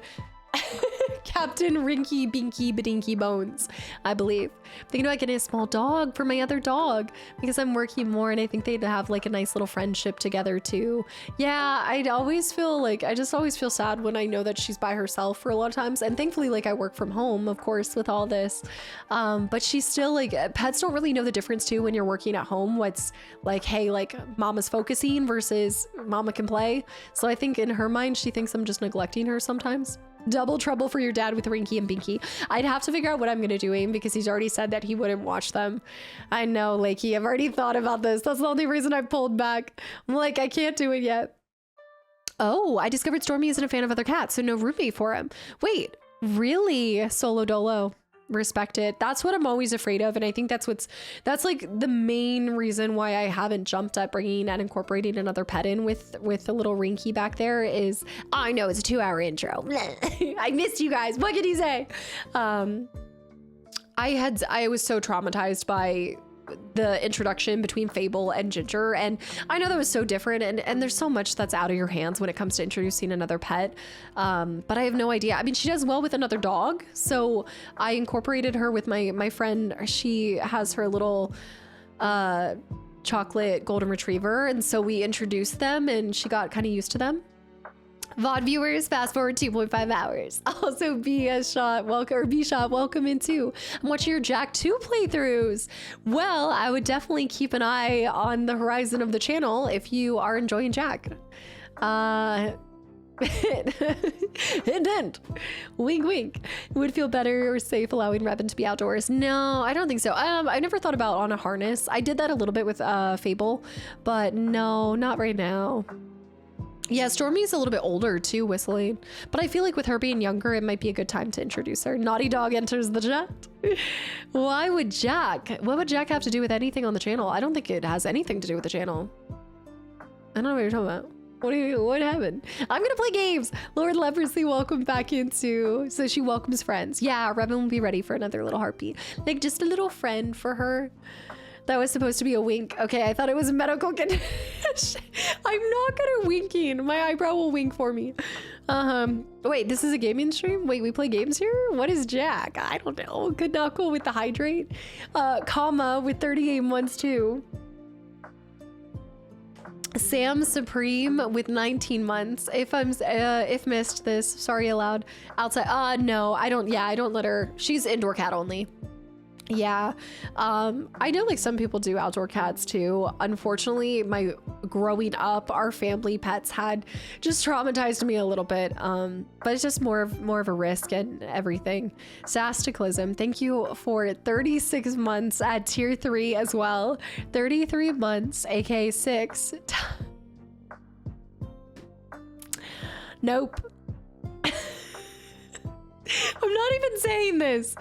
Captain Rinky Binky Badinky Bones, I believe. I'm thinking about getting a small dog for my other dog because I'm working more and I think they'd have like a nice little friendship together too. Yeah, I just always feel sad when I know that she's by herself for a lot of times. And thankfully, like I work from home, of course, with all this. But she's still like, pets don't really know the difference too when you're working at home. What's like, hey, like mama's focusing versus mama can play. So I think in her mind, she thinks I'm just neglecting her sometimes. Double trouble for your dad with Rinky and Binky. I'd have to figure out what I'm gonna do, Aim, because he's already said that he wouldn't watch them. I know, Lakey, I've already thought about this. That's the only reason I pulled back. I'm like, I can't do it yet. Oh, I discovered Stormy isn't a fan of other cats, so no roommate for him. Wait, really? Solo dolo. Respect it. That's what I'm always afraid of, and I think that's like the main reason why I haven't jumped at bringing and incorporating another pet in with the little Rinky back there is I know it's a 2-hour intro. I missed you guys. What can you say? I was so traumatized by the introduction between Fable and Ginger, and I know that was so different, and there's so much that's out of your hands when it comes to introducing another pet, but I have no idea. I mean, she does well with another dog, so I incorporated her with my friend. She has her little chocolate golden retriever, and so we introduced them and she got kind of used to them. VOD viewers, fast forward 2.5 hours. Also, B-Shot, welcome in too. I'm watching your Jack 2 playthroughs. Well, I would definitely keep an eye on the horizon of the channel if you are enjoying Jack. Hint. Wink, wink. Would feel better or safe allowing Revan to be outdoors? No, I don't think so. I never thought about on a harness. I did that a little bit with Fable, but no, not right now. Yeah, Stormy's a little bit older too, whistling. But I feel like with her being younger, it might be a good time to introduce her. Naughty Dog enters the chat. Why would Jack? What would Jack have to do with anything on the channel? I don't think it has anything to do with the channel. I don't know what you're talking about. What happened? I'm gonna play games. Lord Leprosy, welcome back into. So she welcomes friends. Yeah, Revan will be ready for another little heartbeat. Like just a little friend for her. That was supposed to be a wink. Okay, I thought it was a medical condition. I'm not good at winking. My eyebrow will wink for me. Wait, this is a gaming stream? Wait, we play games here? What is Jack? I don't know. Good knuckle with the hydrate. Comma with 38 months too. Sam Supreme with 19 months. If missed this, sorry aloud. Outside, no, I don't let her. She's indoor cat only. Yeah, I know like some people do outdoor cats too. Unfortunately, my growing up, our family pets had just traumatized me a little bit. But it's just more of a risk and everything. Kastaclysm, thank you for 36 months at tier 3 as well. 33 months, aka 6. Nope. I'm not even saying this.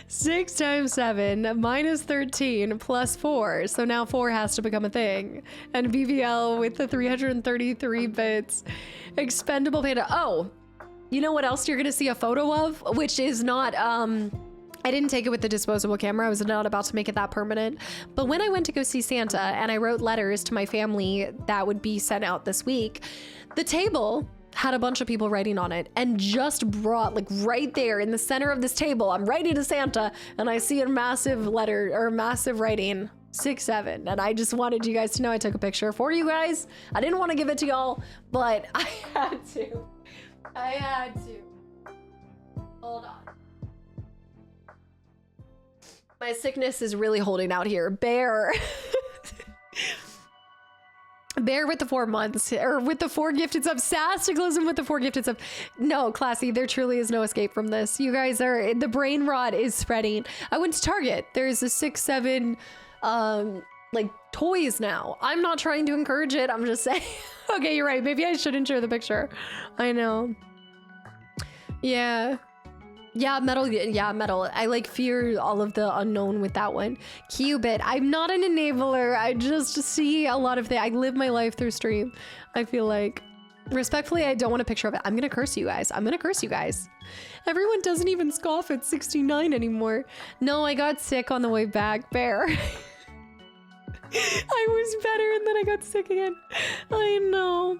6 times 7 minus 13 plus 4. So now 4 has to become a thing. And BBL with the 333 bits. Expendable Panda. Oh, you know what else you're going to see a photo of? Which is not, I didn't take it with the disposable camera. I was not about to make it that permanent. But when I went to go see Santa and I wrote letters to my family that would be sent out this week, the table had a bunch of people writing on it and just brought like right there in the center of this table, I'm writing to Santa and I see a massive letter or massive writing 6-7. And I just wanted you guys to know I took a picture for you guys. I didn't want to give it to y'all, but I had to. Hold on. My sickness is really holding out here. Bear. Bear with the 4 months, or with the 4 gifted subs. Kastaclysm with the 4 gifted subs. No, Classy, there truly is no escape from this. You guys are, the brain rot is spreading. I went to Target. There's a 6-7, like toys now. I'm not trying to encourage it. I'm just saying. Okay, you're right. Maybe I shouldn't share the picture. I know. Yeah. Yeah, metal. Yeah, metal. I like fear all of the unknown with that one. Qubit. I'm not an enabler. I just see a lot of things. I live my life through stream. I feel like, respectfully, I don't want a picture of it. I'm gonna curse you guys. I'm gonna curse you guys. Everyone doesn't even scoff at 69 anymore. No, I got sick on the way back. Bear. I was better and then I got sick again. I know.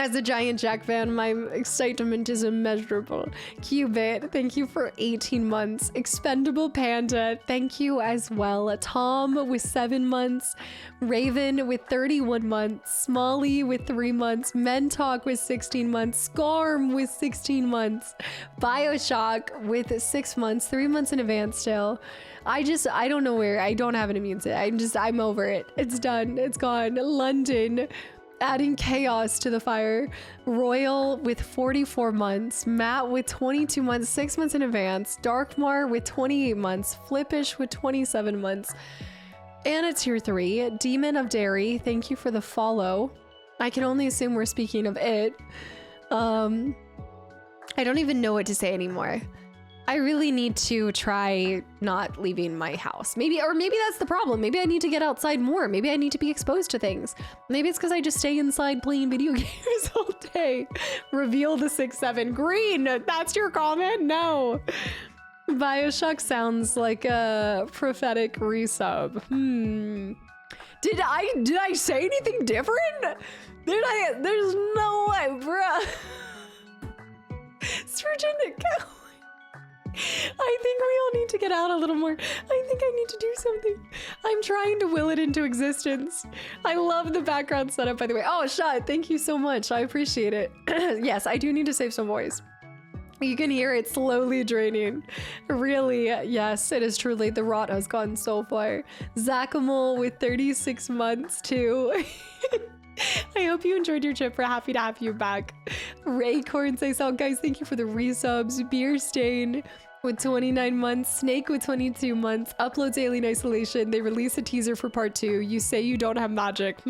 As a giant Jack fan, my excitement is immeasurable. Cubit, thank you for 18 months. Expendable Panda, thank you as well. Tom with 7 months. Raven with 31 months. Smalley with 3 months. Mentalk with 16 months. Scarm with 16 months. Bioshock with 6 months. 3 months in advance still. I don't know where. I don't have an immune system. I'm over it. It's done. It's gone. London. Adding chaos to the fire. Royal with 44 months. Matt with 22 months, 6 months in advance. Darkmar with 28 months. Flippish with 27 months. Anna tier 3. Demon of Dairy, thank you for the follow. I can only assume we're speaking of it. I don't even know what to say anymore. I really need to try not leaving my house. Maybe that's the problem. Maybe I need to get outside more. Maybe I need to be exposed to things. Maybe it's because I just stay inside playing video games all day. Reveal the 6-7. Green, that's your comment? No. Bioshock sounds like a prophetic resub. Did I say anything different? There's no way, bruh. Surgeon, I think we all need to get out a little more. I think I need to do something. I'm trying to will it into existence. I love the background setup, by the way. Oh, Shut, thank you so much. I appreciate it. Yes, I do need to save some voice. You can hear it slowly draining. Really, yes, it is truly. The rot has gone so far. Zachamol with 36 months too. I hope you enjoyed your trip. We're happy to have you back. Raycorn says, "Oh, guys, thank you for the resubs." Beer Stain with 29 months. Snake with 22 months. Uploads Alien Isolation. They release a teaser for part 2. You say you don't have magic.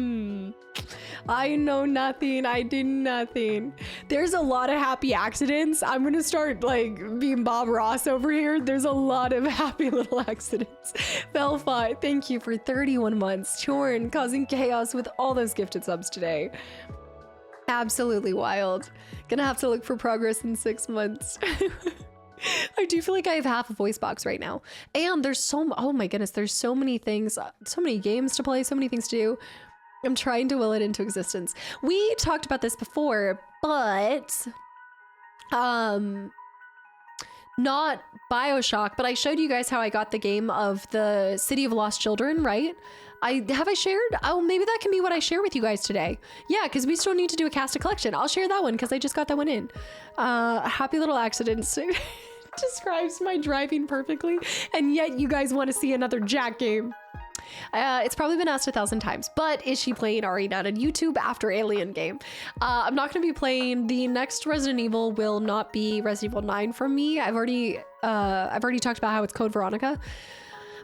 I know nothing. I did nothing. There's a lot of happy accidents. I'm gonna start like being Bob Ross over here. There's a lot of happy little accidents. Belfi, thank you for 31 months. Chorn, causing chaos with all those gifted subs today. Absolutely wild. Gonna have to look for progress in 6 months. I do feel like I have half a voice box right now. And there's oh my goodness, there's so many things, so many games to play, so many things to do. I'm trying to will it into existence. We talked about this before, but not Bioshock, but I showed you guys how I got the game of the City of Lost Children, right? Have I shared? Oh, maybe that can be what I share with you guys today. Yeah, because we still need to do a Kastaclysm. I'll share that one because I just got that one in. Happy little accidents. Describes my driving perfectly, and yet you guys want to see another Jack game. It's probably been asked 1,000 times, but is she playing Ari not on YouTube after Alien game? I'm not going to be playing. The next Resident Evil will not be Resident Evil 9 from me. I've already talked about how it's Code Veronica.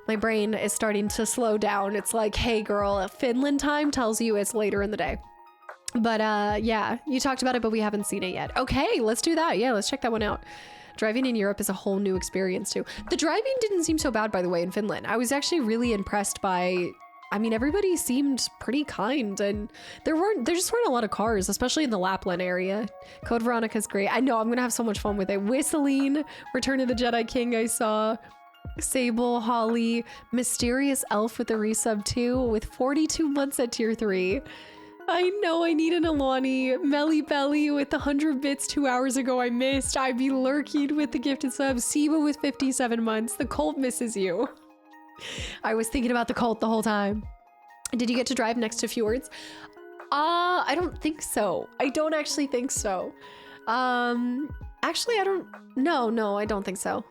My brain is starting to slow down. It's like, hey girl, Finland time tells you it's later in the day. But yeah, you talked about it, but we haven't seen it yet. Okay, let's do that. Yeah, let's check that one out. Driving in Europe is a whole new experience too. The driving didn't seem so bad, by the way, in Finland. I was actually really impressed by, I mean, everybody seemed pretty kind, and there just weren't a lot of cars, especially in the Lapland area. Code Veronica's great. I know I'm gonna have so much fun with it. Whistling, Return of the Jedi King I saw. Sable, Holly, Mysterious Elf with a resub too, with 42 months at tier 3. I know I need an Alani. Melly Belly with 100 bits 2 hours ago I missed. I be lurking with the gifted sub. Siba with 57 months. The cult misses you. I was thinking about the cult the whole time. Did you get to drive next to fjords? I don't think so. I don't actually think so. Actually, no, I don't think so.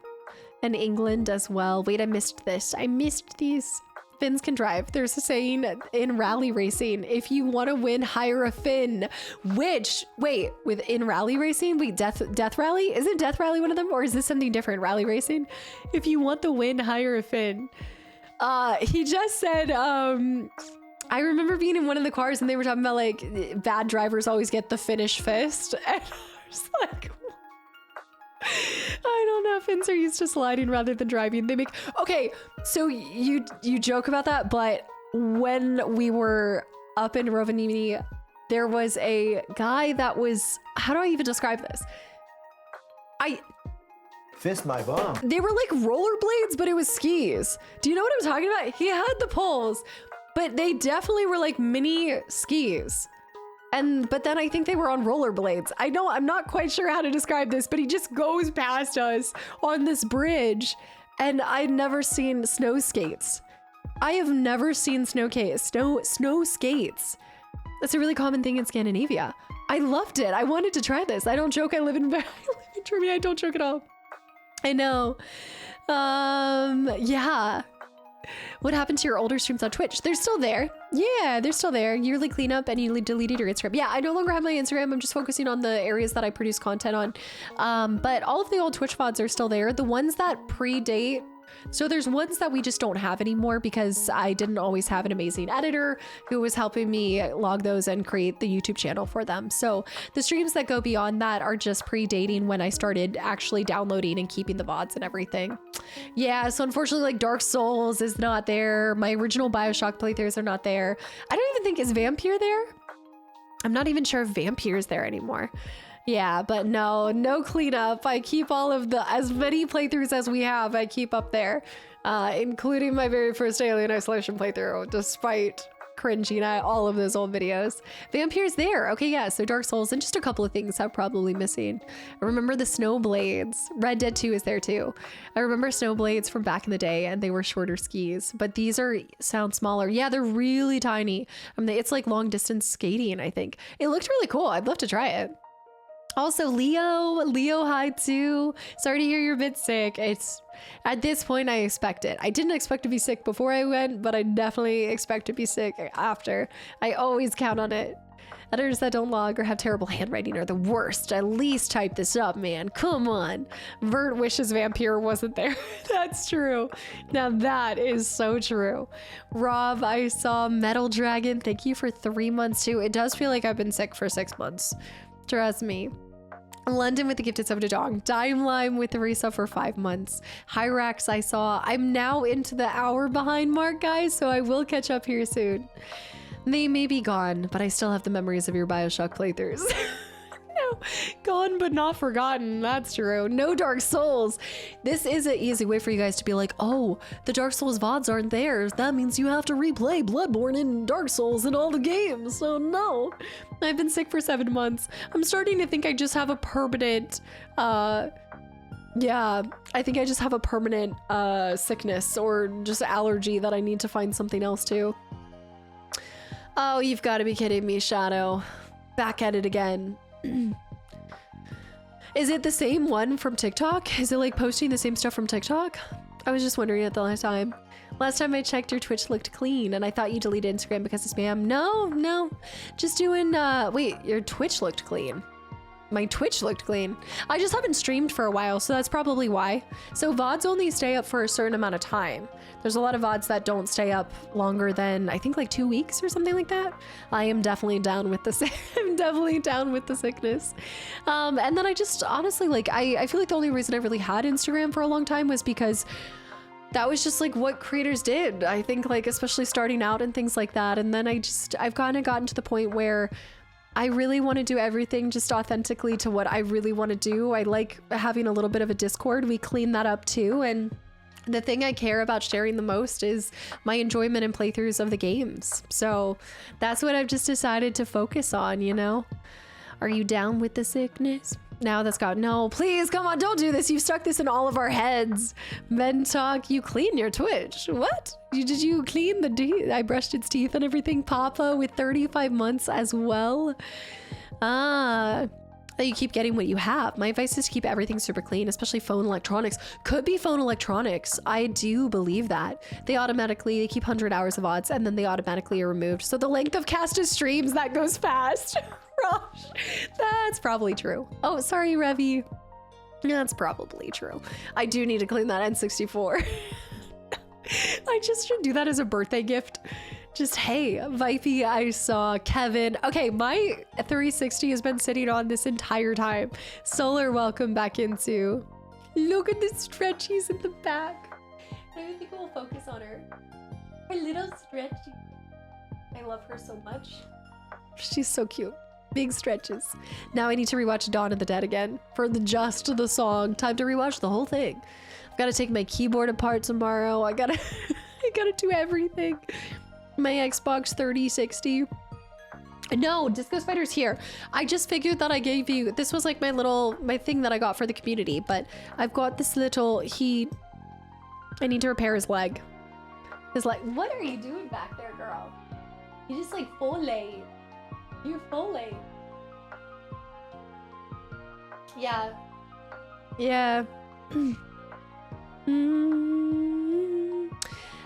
And England as well. Wait, I missed this. I missed these. Finns can drive. There's a saying in rally racing, if you want to win, hire a Finn. In rally racing? Wait, Death Rally? Isn't Death Rally one of them? Or is this something different? Rally racing? If you want the win, hire a Finn. He just said, I remember being in one of the cars and they were talking about like bad drivers always get the Finnish fist. And I was like, I don't know. Finns are used to sliding rather than driving. They make okay. So you joke about that, but when we were up in Rovaniemi, there was a guy that was. How do I even describe this? Fist my bum. They were like rollerblades, but it was skis. Do you know what I'm talking about? He had the poles, but they definitely were like mini skis. But then I think they were on rollerblades. I'm not quite sure how to describe this, but he just goes past us on this bridge, and I'd never seen snow skates. I have never seen snow skates. That's a really common thing in Scandinavia. I loved it. I wanted to try this. I don't joke. I live in Germany. I don't joke at all. I know. Yeah. What happened to your older streams on Twitch? They're still there. Yeah, they're still there. Yearly cleanup, and you deleted your Instagram. Yeah, I no longer have my Instagram. I'm just focusing on the areas that I produce content on. But all of the old Twitch VODs are still there. The ones that predate. So there's ones that we just don't have anymore because I didn't always have an amazing editor who was helping me log those and create the YouTube channel for them. So the streams that go beyond that are just predating when I started actually downloading and keeping the VODs and everything. Yeah, so unfortunately, like Dark Souls is not there. My original BioShock playthroughs are not there. I don't even think, is Vampire there? I'm not even sure if Vampire is there anymore. Yeah, but no cleanup. I keep all of as many playthroughs as we have, I keep up there, including my very first Alien Isolation playthrough, despite cringing at all of those old videos. Vampire's there. Okay, yeah, so Dark Souls and just a couple of things I'm probably missing. I remember the Snowblades. Red Dead 2 is there too. I remember Snowblades from back in the day, and they were shorter skis, but these sound smaller. Yeah, they're really tiny. It's like long distance skating, I think. It looked really cool. I'd love to try it. Also, Leo, hi too. Sorry to hear you're a bit sick. It's at this point, I expect it. I didn't expect to be sick before I went, but I definitely expect to be sick after. I always count on it. Editors that don't log or have terrible handwriting are the worst. At least type this up, man. Come on. Vert wishes Vampire wasn't there. That's true. Now that is so true. Rob, I saw Metal Dragon. Thank you for 3 months too. It does feel like I've been sick for 6 months. Trust me. London with the gifted sub to dog. Dime Lime with the resub for 5 months. Hyrax I saw. I'm now into the hour behind mark, guys, so I will catch up here soon. They may be gone, but I still have the memories of your BioShock playthroughs. No, gone but not forgotten. That's true. No Dark Souls. This is an easy way for you guys to be like, oh, the Dark Souls VODs aren't there. That means you have to replay Bloodborne and Dark Souls in all the games. So no, I've been sick for 7 months. I'm starting to think I just have a permanent, yeah, I think I just have a permanent sickness or just allergy that I need to find something else to. Oh, you've got to be kidding me, Shadow. Back at it again. Is it the same one from TikTok? Is it like posting the same stuff from TikTok? I was just wondering at the last time. Last time I checked, your Twitch looked clean, and I thought you deleted Instagram because of spam. No. Just doing, wait, your Twitch looked clean. My Twitch looked clean. I just haven't streamed for a while, so that's probably why. So VODs only stay up for a certain amount of time. There's a lot of VODs that don't stay up longer than, I think, like 2 weeks or something like that. I am definitely down with the I'm definitely down with the sickness. And then I just honestly, like, I feel like the only reason I really had Instagram for a long time was because that was just like what creators did. I think, like, especially starting out and things like that. And then I've kind of gotten to the point where I really want to do everything just authentically to what I really want to do. I like having a little bit of a Discord. We clean that up too. And the thing I care about sharing the most is my enjoyment and playthroughs of the games. So that's what I've just decided to focus on, you know? Are you down with the sickness? Now that's got, no, please, come on, don't do this. You've stuck this in all of our heads. Men talk, you clean your Twitch. What? Did you clean the teeth? I brushed its teeth and everything. Papa with 35 months as well. You keep getting what you have. My advice is to keep everything super clean, especially phone electronics. Could be phone electronics. I do believe that. They keep 100 hours of odds and then they automatically are removed. So the length of Casta's streams, that goes fast. Gosh, that's probably true. Oh, sorry, Revy. That's probably true. I do need to clean that N64. I just should do that as a birthday gift. Just, hey, Vipey, I saw Kevin. Okay, my 360 has been sitting on this entire time. Solar, welcome back into. Look at the stretchies in the back. I don't think we'll focus on her. Her little stretchy. I love her so much. She's so cute. Big stretches. Now I need to rewatch Dawn of the Dead again for just the song. Time to rewatch the whole thing. I've got to take my keyboard apart tomorrow. I gotta do everything. My Xbox 3060. No, Disco Spider's here. I just figured that I gave you, this was like my thing that I got for the community, but I've got this little, I need to repair his leg. His leg, what are you doing back there, girl? You just like full late. You're full late. Yeah. Yeah.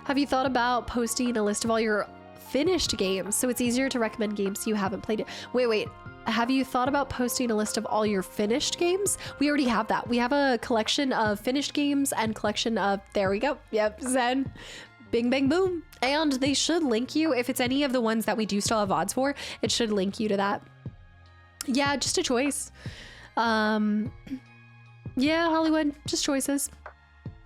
Have you thought about posting a list of all your finished games so it's easier to recommend games you haven't played? Wait. Have you thought about posting a list of all your finished games? We already have that. We have a collection of finished games and collection of, there we go. Yep, Zen. Bing, bang, boom. And they should link you, if it's any of the ones that we do still have odds for, it should link you to that. Yeah, just a choice. Yeah, Hollywood, just choices.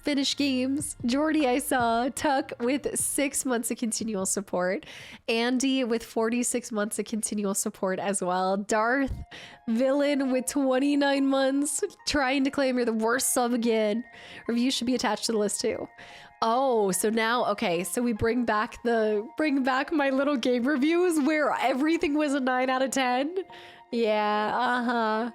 Finished games. Jordy, I saw. Tuck with 6 months of continual support. Andy with 46 months of continual support as well. Darth, Villain with 29 months. Trying to claim you're the worst sub again. Review should be attached to the list too. Oh, so now, okay, so we bring back my little game reviews where everything was a 9 out of 10. Yeah,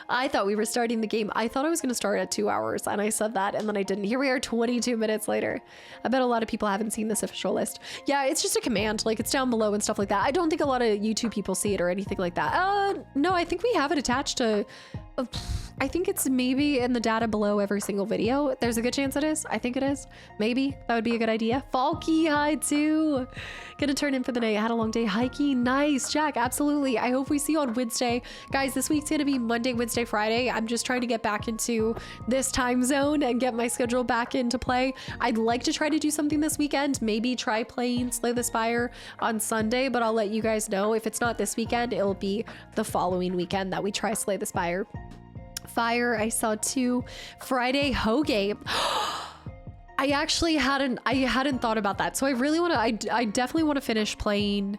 I thought we were starting the game. I thought I was going to start at 2 hours and I said that and then I didn't. Here we are 22 minutes later. I bet a lot of people haven't seen this official list. Yeah, it's just a command. Like it's down below and stuff like that. I don't think a lot of YouTube people see it or anything like that. No, I think we have it attached to... I think it's maybe in the data below every single video. There's a good chance it is. I think it is. Maybe. That would be a good idea. Falky, hi too. Gonna turn in for the night. I had a long day hiking. Nice, Jack. Absolutely. I hope we see you on Wednesday. Guys, this week's gonna be Monday, Wednesday, Friday. I'm just trying to get back into this time zone and get my schedule back into play. I'd like to try to do something this weekend. Maybe try playing Slay the Spire on Sunday, but I'll let you guys know. If it's not this weekend, it'll be the following weekend that we try Slay the Spire. Fire, I saw too. Friday Ho game. I actually hadn't thought about that. So I really want to, I definitely want to finish playing.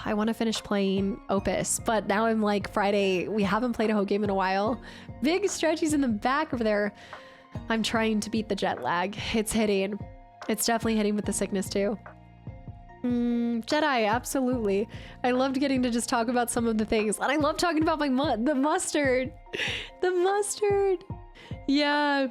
I want to finish playing Opus, but now I'm like, Friday, we haven't played a Ho game in a while. Big stretchies in the back over there. I'm trying to beat the jet lag. It's hitting. It's definitely hitting with the sickness too. Jedi, absolutely. I loved getting to just talk about some of the things, and I love talking about my the mustard. The mustard. Yeah.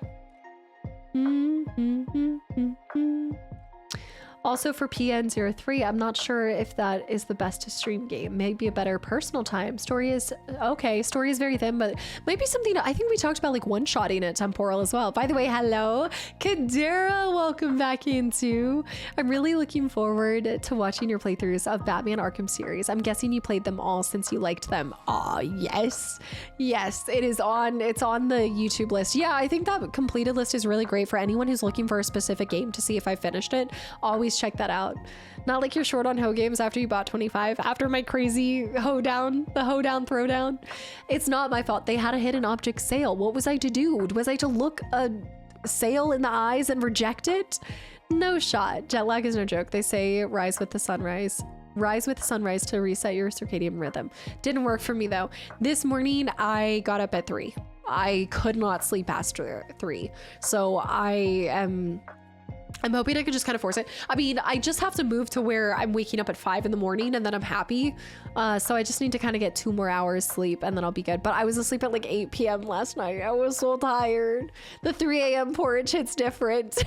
Also for PN03, I'm not sure if that is the best to stream game. Maybe a better personal time. Story is okay. Story is very thin, but maybe something. I think we talked about like one-shotting at Temporal as well. By the way, hello, Kadera. Welcome back in too. I'm really looking forward to watching your playthroughs of Batman Arkham series. I'm guessing you played them all since you liked them. Ah, yes. Yes, it is on. It's on the YouTube list. Yeah, I think that completed list is really great for anyone who's looking for a specific game to see if I finished it. Always check that out. Not like you're short on Ho games after you bought 25 after my crazy hoedown, the hoedown throwdown. It's not my fault. They had a hidden object sale. What was I to do? Was I to look a sale in the eyes and reject it? No shot. Jet lag is no joke. They say rise with the sunrise. Rise with the sunrise to reset your circadian rhythm. Didn't work for me though. This morning I got up at 3. I could not sleep past 3. So I'm hoping I could just kind of force it. I mean, I just have to move to where I'm waking up at 5 in the morning and then I'm happy. So I just need to kind of get 2 more hours sleep and then I'll be good. But I was asleep at like 8 p.m. last night. I was so tired. The 3 a.m. porridge hits different.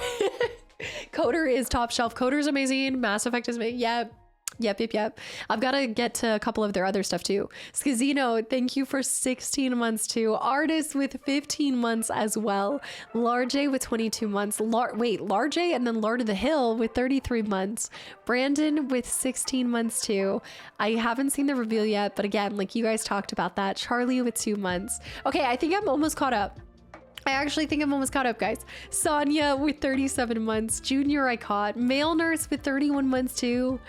Coder is top shelf. Coder is amazing. Mass Effect is amazing. Yep. I've got to get to a couple of their other stuff too. Skazino, thank you for 16 months too. Artist with 15 months as well. Large with 22 months. Large and then Lord of the Hill with 33 months. Brandon with 16 months too. I haven't seen the reveal yet, but again, like you guys talked about that. Charlie with 2 months. Okay, I think I'm almost caught up. I actually think I'm almost caught up, guys. Sonia with 37 months. Junior I caught. Male Nurse with 31 months too.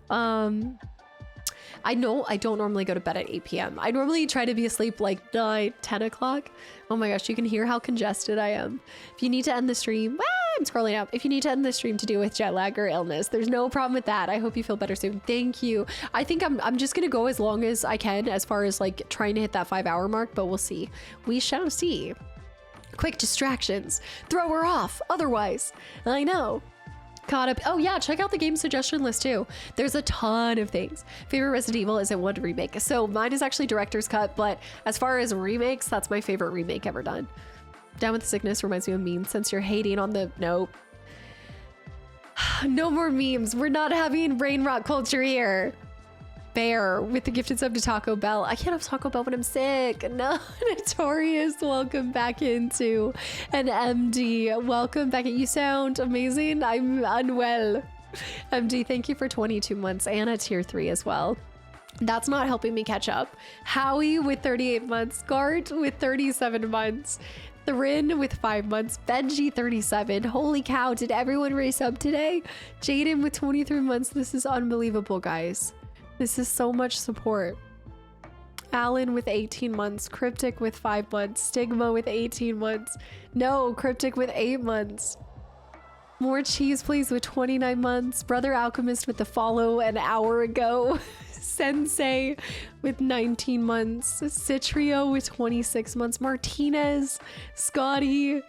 I know I don't normally go to bed at 8 p.m. I normally try to be asleep like 9, 10 o'clock. Oh my gosh, you can hear how congested I am. If you need to end the stream, I'm scrolling up. If you need to end the stream to do with jet lag or illness, there's no problem with that. I hope you feel better soon. Thank you. I think I'm just gonna go as long as I can as far as like trying to hit that 5-hour mark, but we'll see. We shall see. Quick distractions. Throw her off. Otherwise, I know. Caught up. Oh yeah, check out the game suggestion list too. There's a ton of things. Favorite Resident Evil isn't one remake. So mine is actually director's cut, but as far as remakes, that's my favorite remake ever done. Down with the Sickness reminds me of memes since you're hating on the, nope. No more memes. We're not having brain rot culture here. Bear with the gifted sub to Taco Bell. I can't have Taco Bell when I'm sick. No, Notorious, welcome back into an MD. Welcome back. You sound amazing. I'm unwell. MD, thank you for 22 months and a tier 3 as well. That's not helping me catch up. Howie with 38 months. Gart with 37 months. Thrin with 5 months. Benji 37. Holy cow, did everyone race up today? Jaden with 23 months. This is unbelievable, guys. This is so much support. Alan with 18 months. Cryptic with 5 months. Stigma with 18 months. No, Cryptic with 8 months. More cheese, please, with 29 months. Brother Alchemist with the follow an hour ago. Sensei with 19 months. Citrio with 26 months. Martinez. Scotty.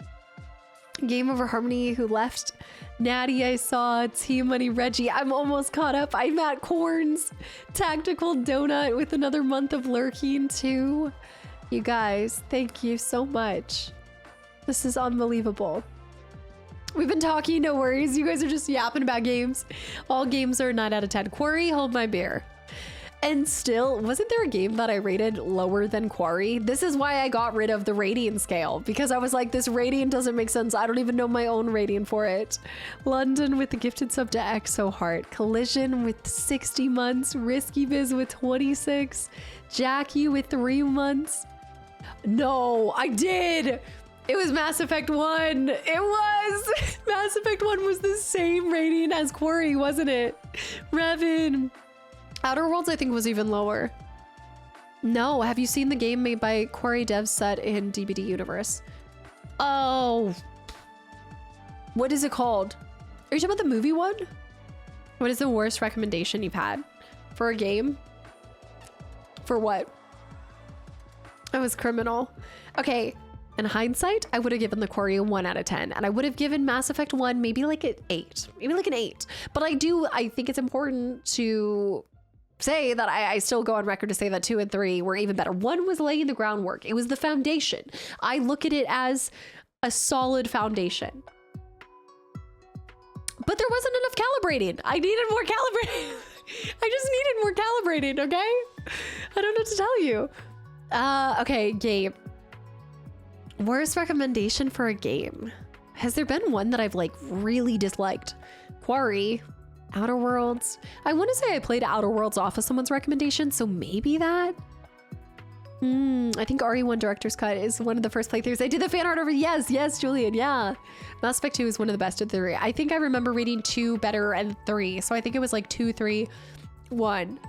Game Over Harmony who left. Natty, I saw. Team Money Reggie. I'm almost caught up. I'm at Corns. Tactical Donut with another month of lurking too. You guys, thank you so much. This is unbelievable. We've been talking, no worries. You guys are just yapping about games. All games are 9 out of 10. Quarry, hold my beer. And still, wasn't there a game that I rated lower than Quarry? This is why I got rid of the rating scale, because I was like, this rating doesn't make sense. I don't even know my own rating for it. London with the gifted sub to Exo Heart. Collision with 60 months. Risky Biz with 26. Jackie with 3 months. No, I did. It was Mass Effect 1. It was. Mass Effect 1 was the same rating as Quarry, wasn't it? Revan. Outer Worlds, I think, was even lower. No, have you seen the game made by Quarry devs set in DBD Universe? Oh. What is it called? Are you talking about the movie one? What is the worst recommendation you've had for a game? For what? That was criminal. Okay, in hindsight, I would have given the Quarry a 1 out of 10, and I would have given Mass Effect 1 maybe like an 8. Maybe like an 8. But I think it's important to say that I still go on record to say that 2 and 3 were even better. 1 was laying the groundwork. It was the foundation. I look at it as a solid foundation. But there wasn't enough calibrating. I needed more calibrating. I just needed more calibrating, okay? I don't know what to tell you. Okay, game. Worst recommendation for a game. Has there been one that I've like really disliked? Quarry. Outer Worlds. I want to say I played Outer Worlds off of someone's recommendation, so maybe that. I think RE1 Director's Cut is one of the first playthroughs. I did the fan art over. Yes, Julian. Yeah. Mass Effect 2 is one of the best of the 3. I think I remember reading 2 better and 3. So I think it was like 2, 3, 1.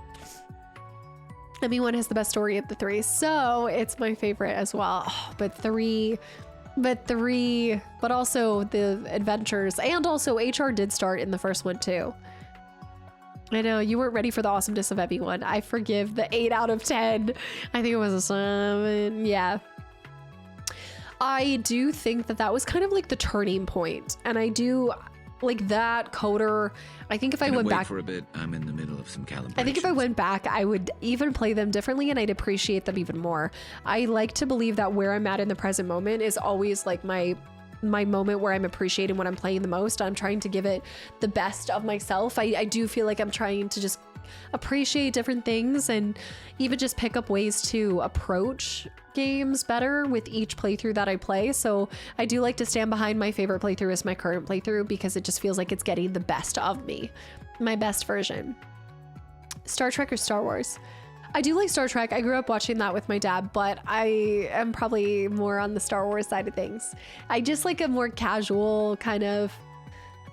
ME1 has the best story of the 3. So it's my favorite as well. Oh, but also the adventures, and also HR did start in the first one too. I know you weren't ready for the awesomeness of ME1. I forgive the 8 out of 10. I think it was a 7. Yeah. I do think that was kind of like the turning point. And I do like that coder. I think if I went back for a bit, I'm in the middle of some calibration. I think if I went back, I would even play them differently and I'd appreciate them even more. I like to believe that where I'm at in the present moment is always like my moment where I'm appreciating what I'm playing the most. I'm trying to give it the best of myself. I do feel like I'm trying to just appreciate different things and even just pick up ways to approach games better with each playthrough that I play. So I do like to stand behind my favorite playthrough as my current playthrough because it just feels like it's getting the best of me, my best version. Star Trek or Star Wars? I do like Star Trek. I grew up watching that with my dad, but I am probably more on the Star Wars side of things. I just like a more casual kind of,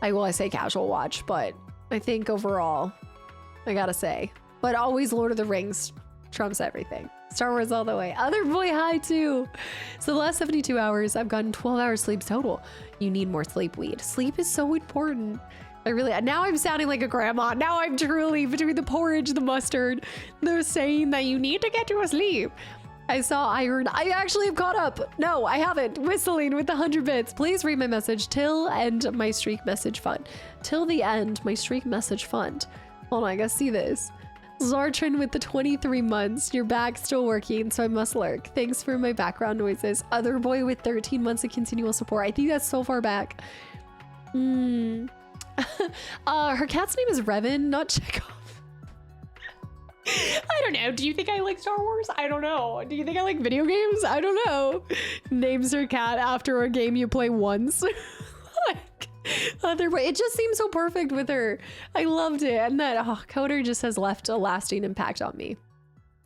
I say casual watch, but I think overall, I gotta say, but always Lord of the Rings trumps everything. Star Wars all the way. Other boy high too. So the last 72 hours, I've gotten 12 hours sleep total. You need more sleep, weed. Sleep is so important. Now I'm sounding like a grandma. Now I'm truly, between the porridge, the mustard, they're saying that you need to get to sleep. I saw Iron. I actually have caught up. No, I haven't. Whistling with 100 bits. Please read my message. Till end my streak message fund. Till the end my streak message fund. Hold on, I gotta see this. Zartrin with the 23 months. Your back still working, so I must lurk. Thanks for my background noises. Other boy with 13 months of continual support. I think that's so far back. Her cat's name is Revan, not Chekhov. I don't know. Do you think I like Star Wars? I don't know. Do you think I like video games? I don't know. Names her cat after a game you play once. Like, other way. It just seems so perfect with her. I loved it. And that Coder just has left a lasting impact on me.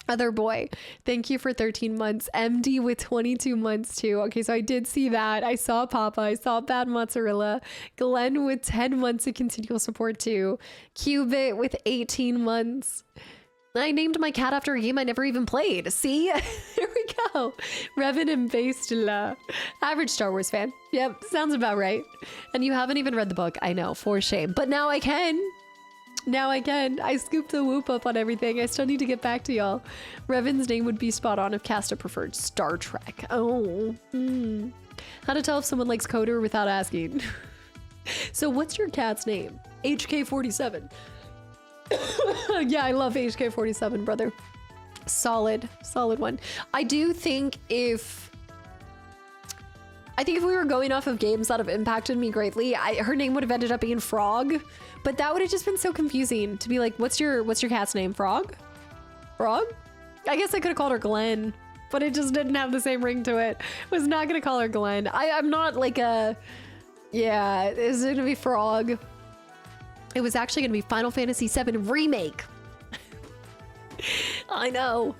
Other boy, thank you for 13 months. MD with 22 months too. Okay, so I did see that. I saw Papa. I saw Bad Mozzarella. Glenn with 10 months of continual support too. Cubit with 18 months. I named my cat after a game I never even played. See? Here we go. Revan and Bastila. Average Star Wars fan. Yep, sounds about right. And you haven't even read the book. I know, for shame. But now I can. Now I can. I scooped the whoop up on everything. I still need to get back to y'all. Revan's name would be spot on if Casta preferred Star Trek. Oh. How to tell if someone likes Coder without asking. So what's your cat's name? HK47. Yeah, I love HK47, brother. Solid one. I think if we were going off of games that have impacted me greatly, her name would have ended up being Frog, but that would have just been so confusing to be like, what's your cat's name? Frog? I guess I could have called her Glenn, but it just didn't have the same ring to it. Was not gonna call her Glenn. I'm not like yeah, is it gonna be Frog? It was actually going to be Final Fantasy VII Remake. I know.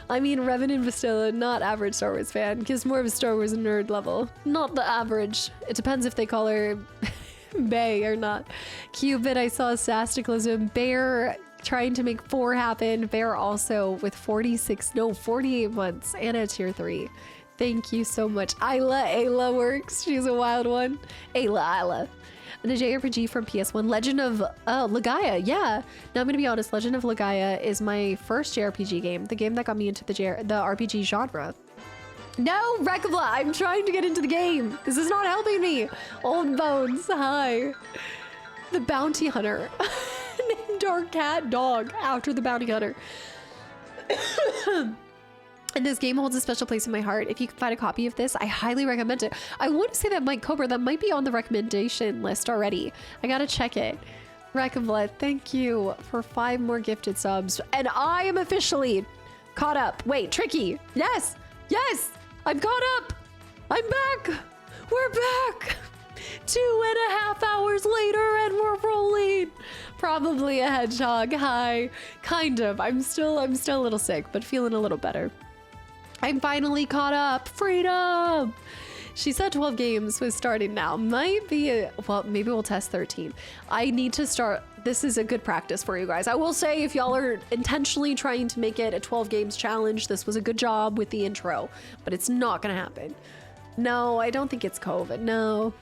I mean, Revan and Vistilla, not average Star Wars fan. Gives more of a Star Wars nerd level. Not the average. It depends if they call her Bay or not. Cubit, I saw Kastaclysm. Bear trying to make 4 happen. Bear also with 48 months. Anna tier 3. Thank you so much. Ayla works. She's a wild one. Ayla. And a JRPG from PS1, Legend of Legaia. Yeah. Now I'm gonna be honest, Legend of Legaia is my first JRPG game, the game that got me into the RPG genre. No, Rekavla, I'm trying to get into the game. This is not helping me. Old Bones, hi. The Bounty Hunter. Named our cat dog after the Bounty Hunter. And this game holds a special place in my heart. If you can find a copy of this, I highly recommend it. I want to say that Mike Cobra, that might be on the recommendation list already. I gotta check it. Reckonblood, thank you for 5 more gifted subs. And I am officially caught up. Wait, Tricky. Yes, I'm caught up. I'm back. We're back. 2.5 hours later and we're rolling. Probably a hedgehog. Hi. Kind of. I'm still a little sick, but feeling a little better. I'm finally caught up. Freedom! She said 12 games was starting now. Might be, well, maybe we'll test 13. I need to start. This is a good practice for you guys. I will say, if y'all are intentionally trying to make it a 12 games challenge, this was a good job with the intro, but it's not gonna happen. No, I don't think it's COVID. No.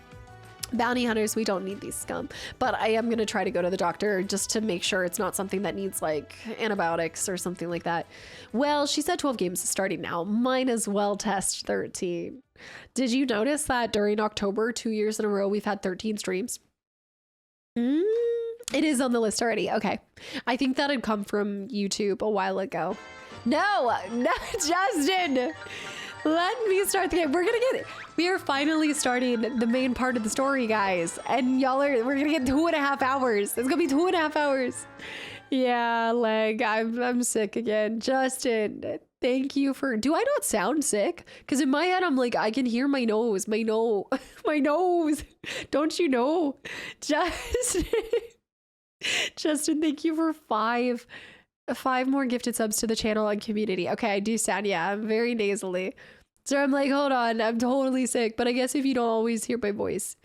Bounty hunters, we don't need these scum. But I am gonna try to go to the doctor just to make sure it's not something that needs like antibiotics or something like that. Well, she said 12 games is starting now. Might as well test 13. Did you notice that during October, 2 years in a row, we've had 13 streams? It is on the list already. Okay. I think that had come from YouTube a while ago. No, Justin. Let me start the game. We are finally starting the main part of the story, guys. And we're gonna get 2.5 hours. It's gonna be 2.5 hours. Yeah, I'm sick again. Justin, thank you for, do I not sound sick? Because in my head, I'm like, I can hear my nose. My nose. Don't you know? Justin, thank you for 5 more gifted subs to the channel and community. Okay, I do sound, yeah, I'm very nasally. So I'm like, hold on, I'm totally sick. But I guess if you don't always hear my voice,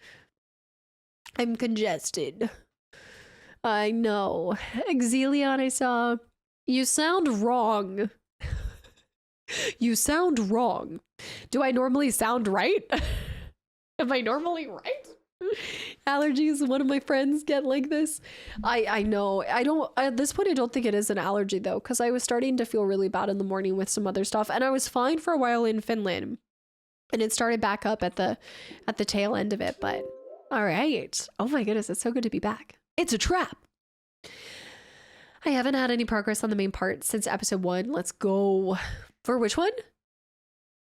I'm congested. I know. Exelion, I saw. You sound wrong. You sound wrong. Do I normally sound right? Am I normally right? allergies. One of my friends get like this. I know. I don't, at this point, I don't think it is an allergy though, because I was starting to feel really bad in the morning with some other stuff, and I was fine for a while in Finland, and it started back up at the tail end of it. But all right. Oh my goodness, it's so good to be back. It's a trap. I haven't had any progress on the main part since episode 1. Let's go. For which one?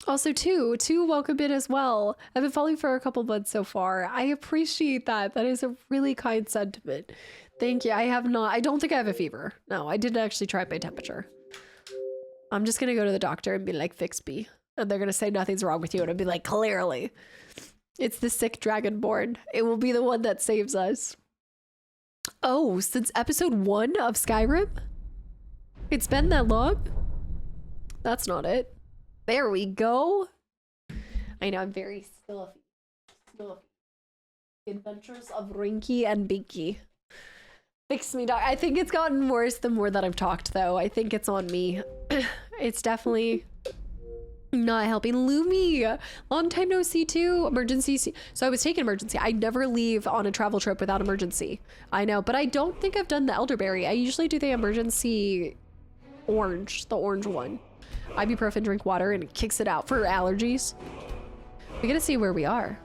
Also, two, welcome in as well. I've been following for a couple months so far. I appreciate that. That is a really kind sentiment. Thank you. I don't think I have a fever. No, I didn't actually try my temperature. I'm just gonna go to the doctor and be like, fix me. And they're gonna say nothing's wrong with you. And I'll be like, clearly. It's the sick dragonborn. It will be the one that saves us. Oh, since episode 1 of Skyrim? It's been that long? That's not it. There we go. I know, I'm very still. Adventures of Rinky and Binky. Fix me, doc. I think it's gotten worse the more that I've talked, though. I think it's on me. It's definitely not helping. Lumi, long time no see too. Emergency. So I was taking emergency. I never leave on a travel trip without emergency. I know, but I don't think I've done the elderberry. I usually do the emergency orange, the orange one. Ibuprofen, drink water, and it kicks it out for allergies. We gotta see where we are.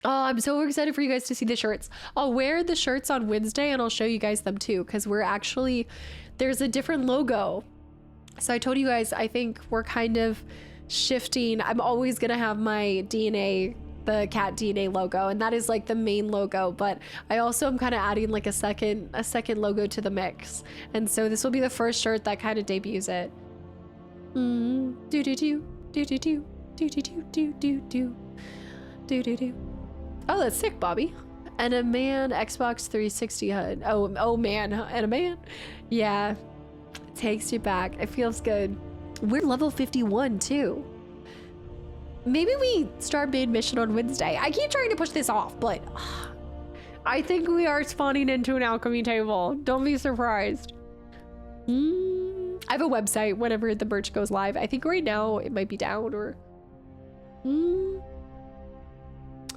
Oh, I'm so excited for you guys to see the shirts. I'll wear the shirts on Wednesday and I'll show you guys them too, because we're actually, there's a different logo. So I told you guys, I think we're kind of shifting. I'm always gonna have my DNA, the cat DNA logo, and that is like the main logo, but I also am kind of adding like a second logo to the mix. And so this will be the first shirt that kind of debuts it. Oh, that's sick, Bobby. And a man, Xbox 360 HUD. Oh man, and a man. Yeah, it takes you back. It feels good. We're level 51 too. Maybe we start main mission on Wednesday. I keep trying to push this off, but I think we are spawning into an alchemy table. Don't be surprised. I have a website whenever the merch goes live. I think right now it might be down or...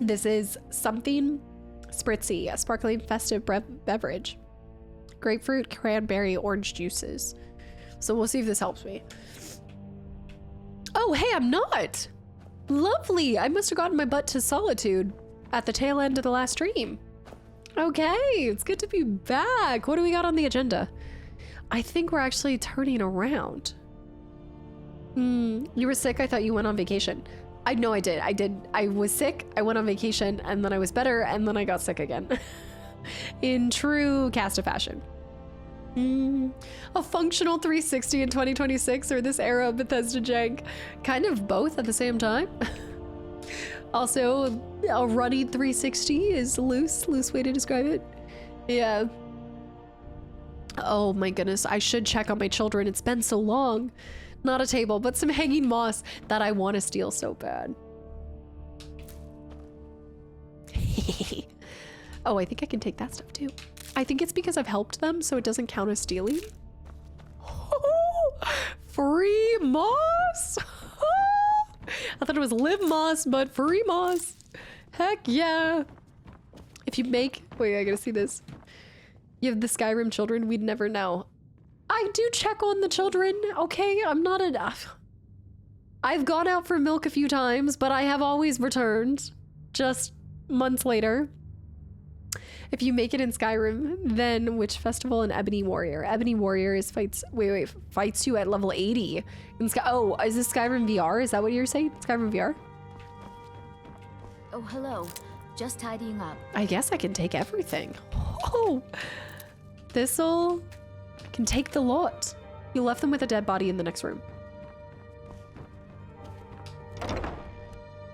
This is something spritzy, a sparkling festive beverage. Grapefruit, cranberry, orange juices. So we'll see if this helps me. Oh, hey, I'm not. Lovely. I must have gotten my butt to solitude at the tail end of the last stream. Okay, it's good to be back. What do we got on the agenda? I think we're actually turning around. You were sick? I thought you went on vacation. I know I did. I was sick, I went on vacation, and then I was better, and then I got sick again. In true Casta fashion. A functional 360 in 2026 or this era of Bethesda jank? Kind of both at the same time. Also, a runny 360 is loose way to describe it. Yeah. Oh my goodness, I should check on my children. It's been so long. Not a table, but some hanging moss that I want to steal so bad. Oh, I think I can take that stuff too. I think it's because I've helped them, so it doesn't count as stealing. Free moss! I thought it was live moss, but free moss. Heck yeah. If you make, wait, I gotta see this. You have the Skyrim children, we'd never know. I do check on the children, okay? I'm not enough. I've gone out for milk a few times, but I have always returned. Just months later. If you make it in Skyrim, then which festival in Ebony Warrior? Ebony Warrior is fights you at level 80. In oh, is this Skyrim VR? Is that what you're saying? Skyrim VR? Oh, hello. Just tidying up. I guess I can take everything. Oh, this'll... I can take the lot. You left them with a dead body in the next room.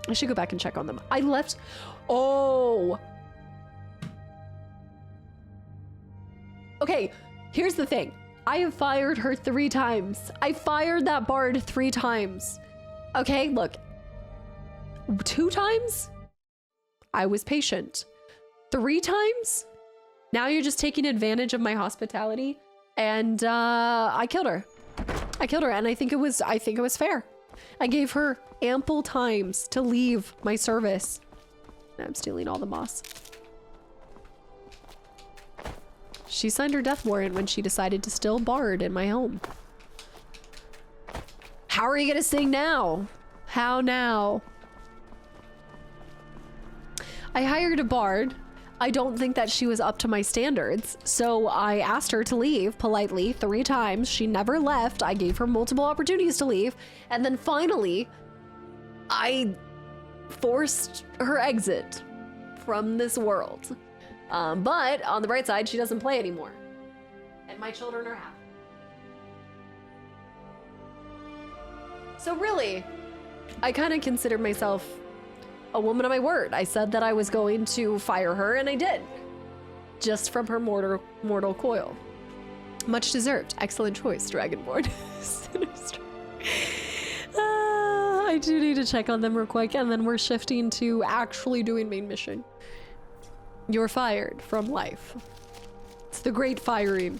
I should go back and check on them. I left... Oh! Okay, here's the thing. I have fired her 3 times. I fired that bard 3 times. Okay, look. 2 times? I was patient. 3 times? Now you're just taking advantage of my hospitality. And I killed her. I killed her, and I think it was fair. I gave her ample times to leave my service. I'm stealing all the moss. She signed her death warrant when she decided to still bard in my home. How are you gonna sing now? How now? I hired a bard. I don't think that she was up to my standards, so I asked her to leave politely 3 times. She never left. I gave her multiple opportunities to leave, and then finally, I forced her exit from this world. But on the bright side, she doesn't play anymore, and my children are happy. So really, I kind of consider myself a woman of my word. I said that I was going to fire her, and I did. Just from her mortal coil. Much deserved. Excellent choice, Dragonborn. I do need to check on them real quick, and then we're shifting to actually doing main mission. You're fired from life. It's the great firing.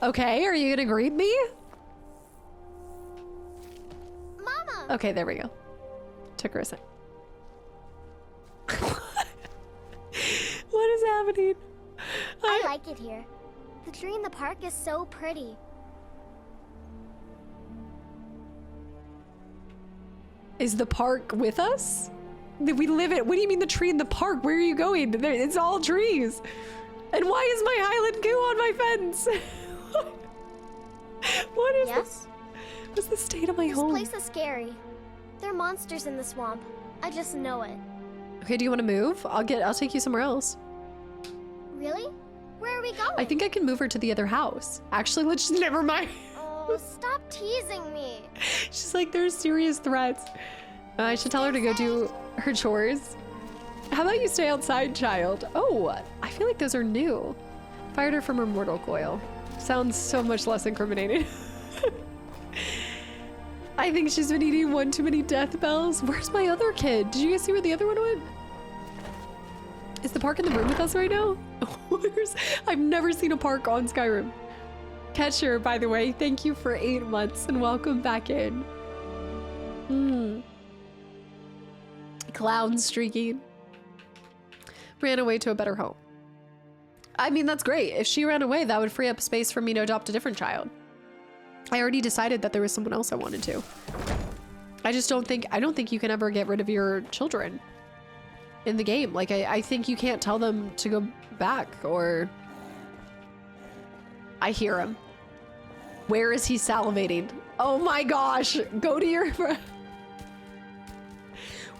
Okay, are you gonna greet me? Mama! Okay, there we go. Took her a sec. What is happening? I like it here. The tree in the park is so pretty. Is the park with us? We live it. What do you mean the tree in the park? Where are you going? It's all trees. And why is my Highland goo on my fence? What is this? What's the state of my home? This place is scary. There are monsters in the swamp. I just know it. Okay, do you want to move? I'll take you somewhere else. Really? Where are we going? I think I can move her to the other house. Actually, let's just never mind. Oh, stop teasing me. She's like, there's serious threats. I should tell her to go do her chores. How about you stay outside, child? Oh, I feel like those are new. Fired her from her mortal coil. Sounds so much less incriminating. I think she's been eating one too many death bells. Where's my other kid? Did you guys see where the other one went? Is the park in the room with us right now? I've never seen a park on Skyrim. Catcher, by the way, thank you for 8 months and welcome back in. Clown streaking. Ran away to a better home. I mean, that's great. If she ran away, that would free up space for me to adopt a different child. I already decided that there was someone else I wanted to. I don't think you can ever get rid of your children in the game. Like, I think you can't tell them to go back, or... I hear him. Where is he salivating? Oh my gosh, go to your...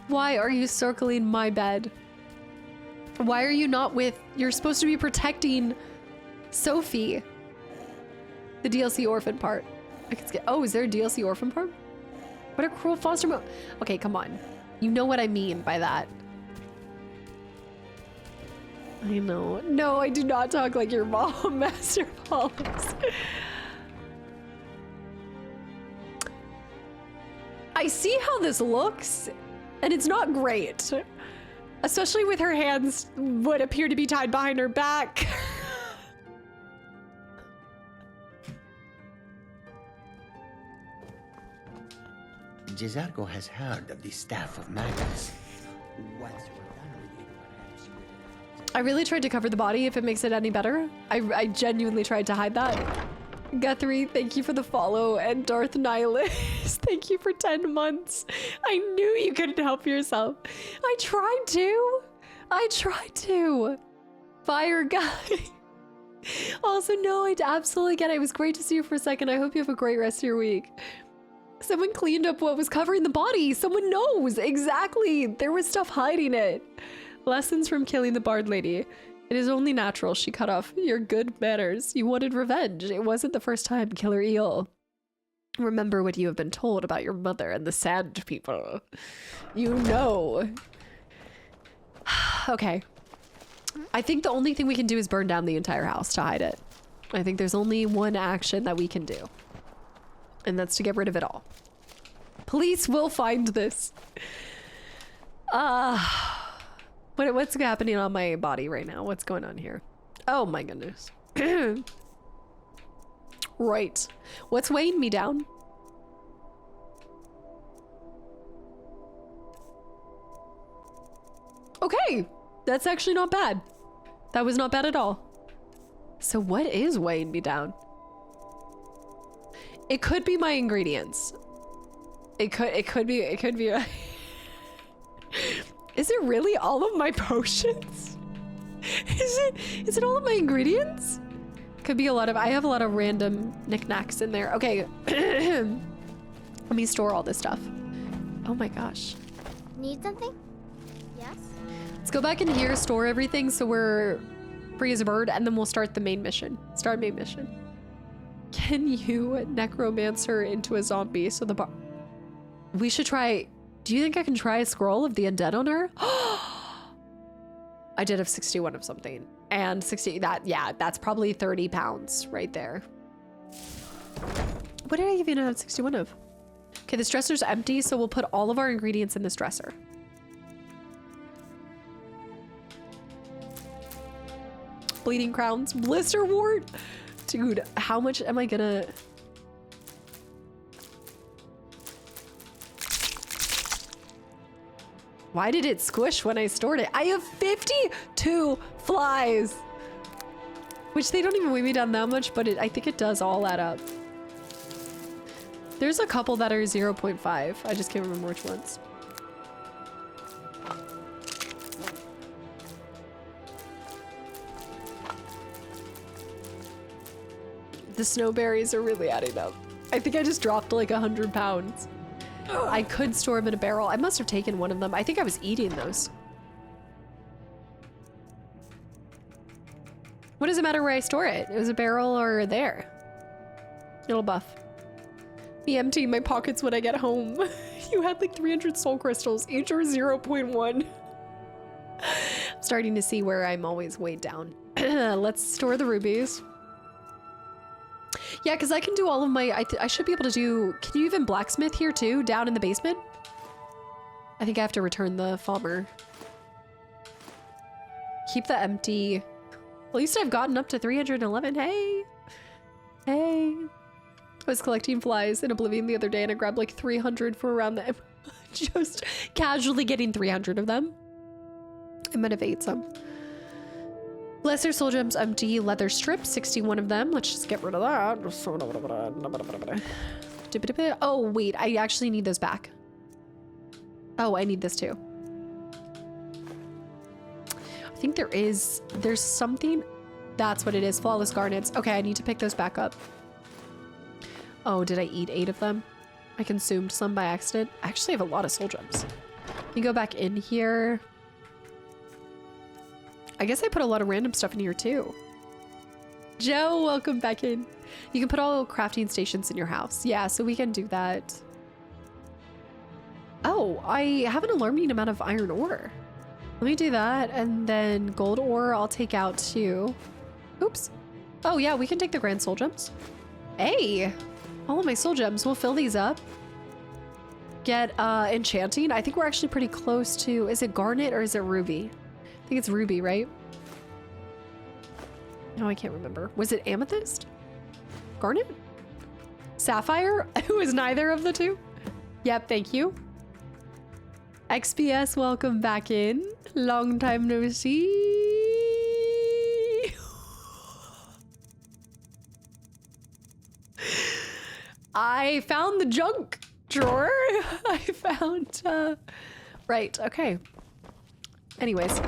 Why are you circling my bed? Why are you not with... You're supposed to be protecting Sophie. The DLC orphan part. I can skip. Oh, is there a DLC orphan part? What a cruel foster mom. Okay, come on. You know what I mean by that. I know. No, I do not talk like your mom, Master Pauls. I see how this looks, and it's not great. Especially with her hands what appear to be tied behind her back. Jizargo has heard of the Staff of Magnus. Once you are done with it, perhaps you will... I really tried to cover the body if it makes it any better. I genuinely tried to hide that. Guthrie, thank you for the follow, and Darth Nihilus, thank you for 10 months. I knew you couldn't help yourself. I tried to. Fire guy. Also, no, I absolutely get it. It was great to see you for a second. I hope you have a great rest of your week. Someone cleaned up what was covering the body. Someone knows. Exactly. There was stuff hiding it. Lessons from killing the bard lady. It is only natural she cut off your good manners. You wanted revenge. It wasn't the first time, Killer Eel. Remember what you have been told about your mother and the Sand People. You know. Okay. I think the only thing we can do is burn down the entire house to hide it. I think there's only one action that we can do. And that's to get rid of it all. Police will find this. What's happening on my body right now? What's going on here? Oh my goodness. Right. What's weighing me down? Okay, that's actually not bad. That was not bad at all. So what is weighing me down? It could be my ingredients. It could be Is it really all of my potions? Is it all of my ingredients? Could be a lot of, I have a lot of random knickknacks in there. Okay. Let me store all this stuff. Oh my gosh. Need something? Yes? Let's go back in here, store everything so we're free as a bird, and then we'll start the main mission. Start main mission. Can you necromancer into a zombie so the bar... We should try... Do you think I can try a scroll of the undead on her? I did have 61 of something. And 60, yeah, that's probably 30 pounds right there. What did I even have 61 of? Okay, this dresser's empty, so we'll put all of our ingredients in this dresser. Bleeding crowns, blister wart. Dude, how much am I gonna... Why did it squish when I stored it? I have 52 flies, which they don't even weigh me down that much, but I think it does all add up. There's a couple that are 0.5. I just can't remember which ones. The snowberries are really adding up. I think I just dropped like 100 pounds. I could store them in a barrel. I must have taken one of them. I think I was eating those. What does it matter where I store it? It was a barrel or there. It'll buff. Me emptying my pockets when I get home. You had like 300 soul crystals. Each are 0.1. I'm starting to see where I'm always weighed down. Let's store the rubies. Yeah, because I can do all of my... I should be able to do... Can you even blacksmith here too, down in the basement? I think I have to return the farmer. Keep the empty. At least I've gotten up to 311. Hey! Hey! I was collecting flies in Oblivion the other day and I grabbed like 300 for around the... Just casually getting 300 of them. I might have ate some. Lesser soul gems, empty leather strips, 61 of them. Let's just get rid of that. Oh, wait, I actually need those back. Oh, I need this too. I think there's something. That's what it is, flawless garnets. Okay, I need to pick those back up. Oh, did I eat 8 of them? I consumed some by accident. I actually have a lot of soul gems. You go back in here. I guess I put a lot of random stuff in here too. Joe, welcome back in. You can put all crafting stations in your house. Yeah, so we can do that. Oh, I have an alarming amount of iron ore. Let me do that. And then gold ore I'll take out too. Oops. Oh yeah, we can take the grand soul gems. Hey, all of my soul gems. We'll fill these up. Get enchanting. I think we're actually pretty close to, is it garnet or is it ruby? I think it's ruby, right? No, I can't remember. Was it amethyst? Garnet? Sapphire? It was neither of the two? Yep, thank you. XPS, welcome back in. Long time no see. I found the junk drawer. I found, right, okay. Anyways.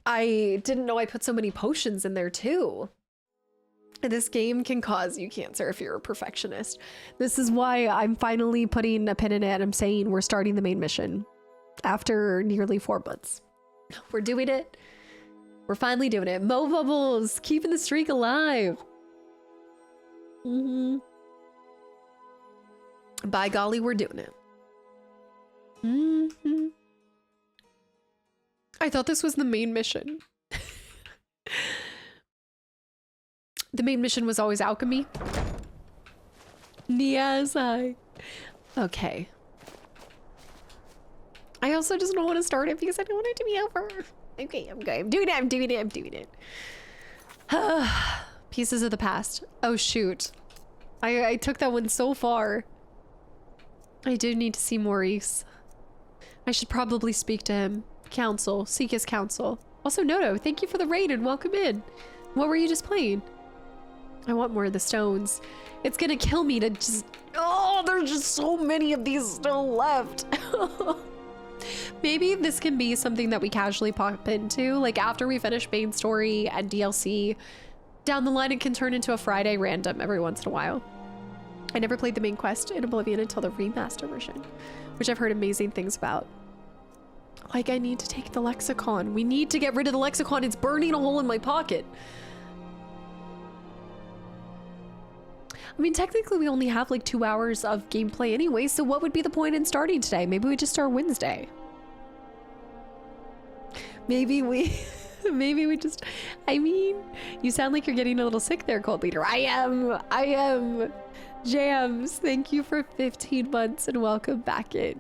I didn't know I put so many potions in there too. This game can cause you cancer if you're a perfectionist. This is why I'm finally putting a pin in it and I'm saying we're starting the main mission after nearly 4 months. We're doing it. We're finally doing it. Mo Bubbles, keeping the streak alive. By golly, we're doing it. I thought this was the main mission. The main mission was always alchemy. Yes, okay. I also just don't want to start it because I don't want it to be over. Okay, I'm going. I'm doing it. Pieces of the past. Oh, shoot. I took that one so far. I do need to see Maurice. I should probably speak to him. Counsel. Seek his counsel. Also, Noto, thank you for the raid and welcome in. What were you just playing? I want more of the stones. It's gonna kill me to just... Oh, there's just so many of these still left. Maybe this can be something that we casually pop into. Like after we finish main story and DLC, down the line it can turn into a Friday random every once in a while. I never played the main quest in Oblivion until the remaster version, which I've heard amazing things about. Like, I need to take the lexicon. We need to get rid of the lexicon. It's burning a hole in my pocket. I mean, technically we only have like 2 hours of gameplay anyway, so what would be the point in starting today? Maybe we just start Wednesday. Maybe we just, I mean, you sound like you're getting a little sick there, Cold Leader. I am. Jams, thank you for 15 months and welcome back in.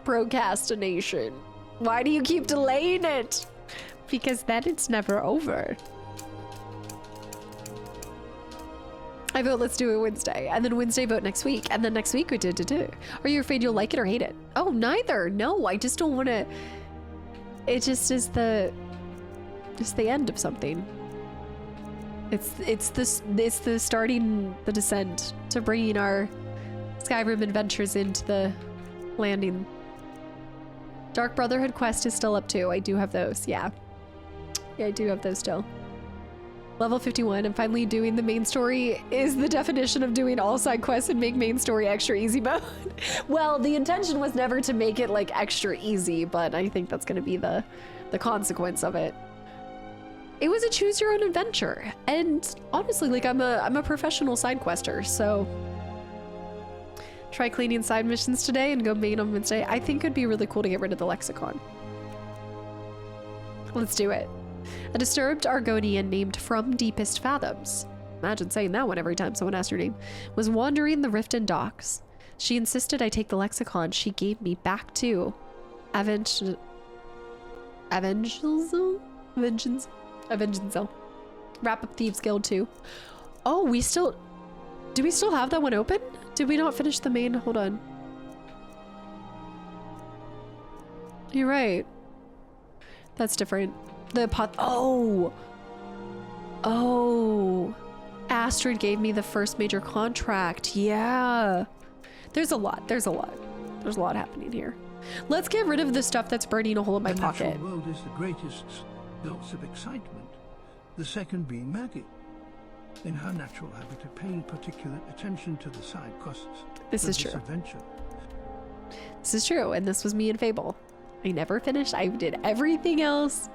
Procrastination. Why do you keep delaying it? Because then it's never over. I vote let's do it Wednesday, and then Wednesday vote next week, and then next week we do. Are you afraid you'll like it or hate it? Oh, neither. No, I just don't want to. It just is the end of something. It's the starting the descent to bringing our Skyrim adventures into the landing. Dark Brotherhood quest is still up too. I do have those. Yeah, I do have those still. Level 51 and finally doing the main story is the definition of doing all side quests and make main story extra easy mode. Well, the intention was never to make it like extra easy, but I think that's going to be the consequence of it. It was a choose your own adventure, and honestly, like I'm a professional side quester, so try cleaning side missions today and go main on Wednesday. I think it'd be really cool to get rid of the lexicon. Let's do it. A disturbed Argonian named From Deepest Fathoms, imagine saying that one every time someone asked your name, was wandering the Riften docks. She insisted I take the lexicon she gave me back to Avengezel? Wrap Up Thieves Guild 2. Oh, do we still have that one open? Did we not finish the main? Hold on. You're right. That's different. The pot. Oh. Astrid gave me the first major contract. Yeah. There's a lot happening here. Let's get rid of the stuff that's burning a hole in my pocket. The natural world is the greatest dose of excitement. The second being Maggie. In her natural habit of paying particular attention to the side quests. This is true. Adventure. This is true, and this was me and Fable. I never finished. I did everything else.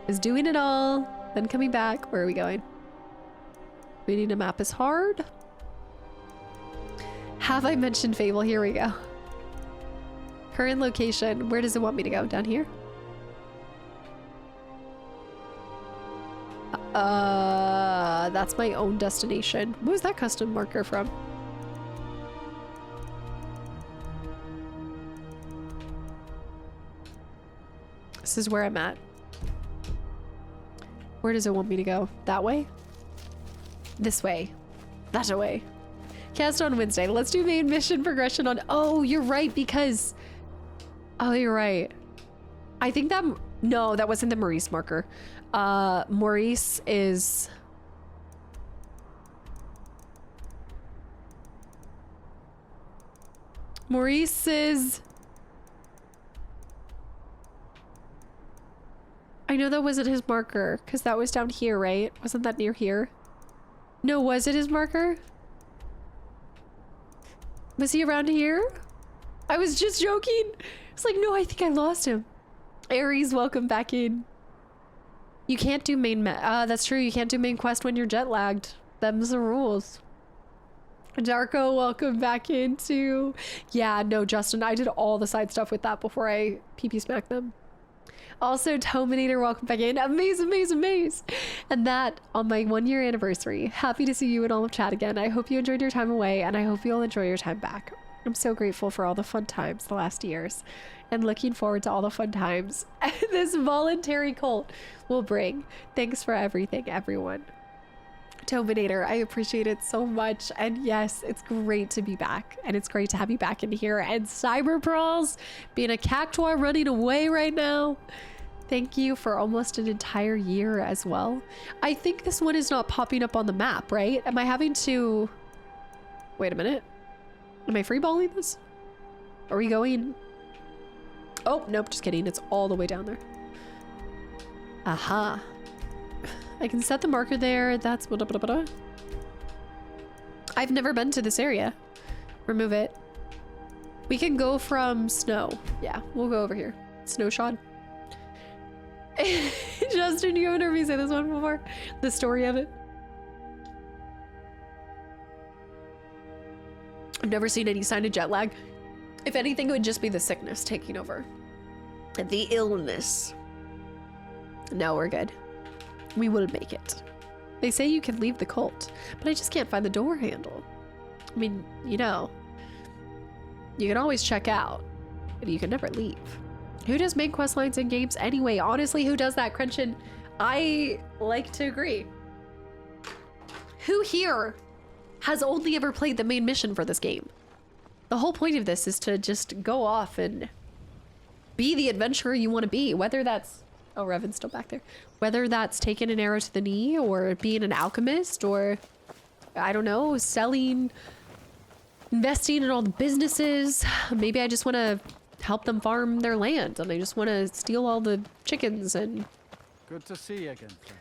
Was doing it all. Then coming back. Where are we going? Reading a map is hard. Have I mentioned Fable? Here we go. Current location. Where does it want me to go? Down here? That's my own destination. What was that custom marker from? This is where I'm at. Where does it want me to go? That way? This way. That way. Cast on Wednesday. Let's do main mission progression on... Oh, you're right, because... Oh, you're right. I think that... No, that wasn't the Maurice marker. Maurice is... Maurice is... I know that wasn't his marker, because that was down here, right? Wasn't that near here? No, was it his marker? Was he around here? I was just joking. It's like, no, I think I lost him. Aries, welcome back in. You can't do main that's true. You can't do main quest when you're jet lagged. Them's the rules. Darko, welcome back in too. Yeah, no, Justin, I did all the side stuff with that before I PP smacked them. Also, Tominator, welcome back in. Amaze. And that on my 1-year anniversary. Happy to see you in all of chat again. I hope you enjoyed your time away, and I hope you'll enjoy your time back. I'm so grateful for all the fun times the last years, and looking forward to all the fun times this voluntary cult will bring. Thanks for everything, everyone. Tobinator, I appreciate it so much. And yes, it's great to be back. And it's great to have you back in here. And Cyberprawls, being a cactuar running away right now. Thank you for almost an entire year as well. I think this one is not popping up on the map, right? Am I having to... Wait a minute. Am I freeballing this? Are we going... Oh, nope, just kidding. It's all the way down there. Aha. I can set the marker there. That's... I've never been to this area. Remove it. We can go from snow. Yeah, we'll go over here. Snowshod. Justin, you haven't heard me say this one before? The story of it. I've never seen any sign of jet lag. If anything, it would just be the sickness taking over. The illness. No, we're good. We will make it. They say you can leave the cult, but I just can't find the door handle. I mean, you know, you can always check out, but you can never leave. Who does main quest lines in games anyway? Honestly, who does that, Crenshin? I like to agree. Who here has only ever played the main mission for this game? The whole point of this is to just go off and be the adventurer you want to be, whether that's... Oh, Revan's still back there. Whether that's taking an arrow to the knee or being an alchemist or, I don't know, selling, investing in all the businesses. Maybe I just want to help them farm their land and I just want to steal all the chickens and... Good to see you again, friend.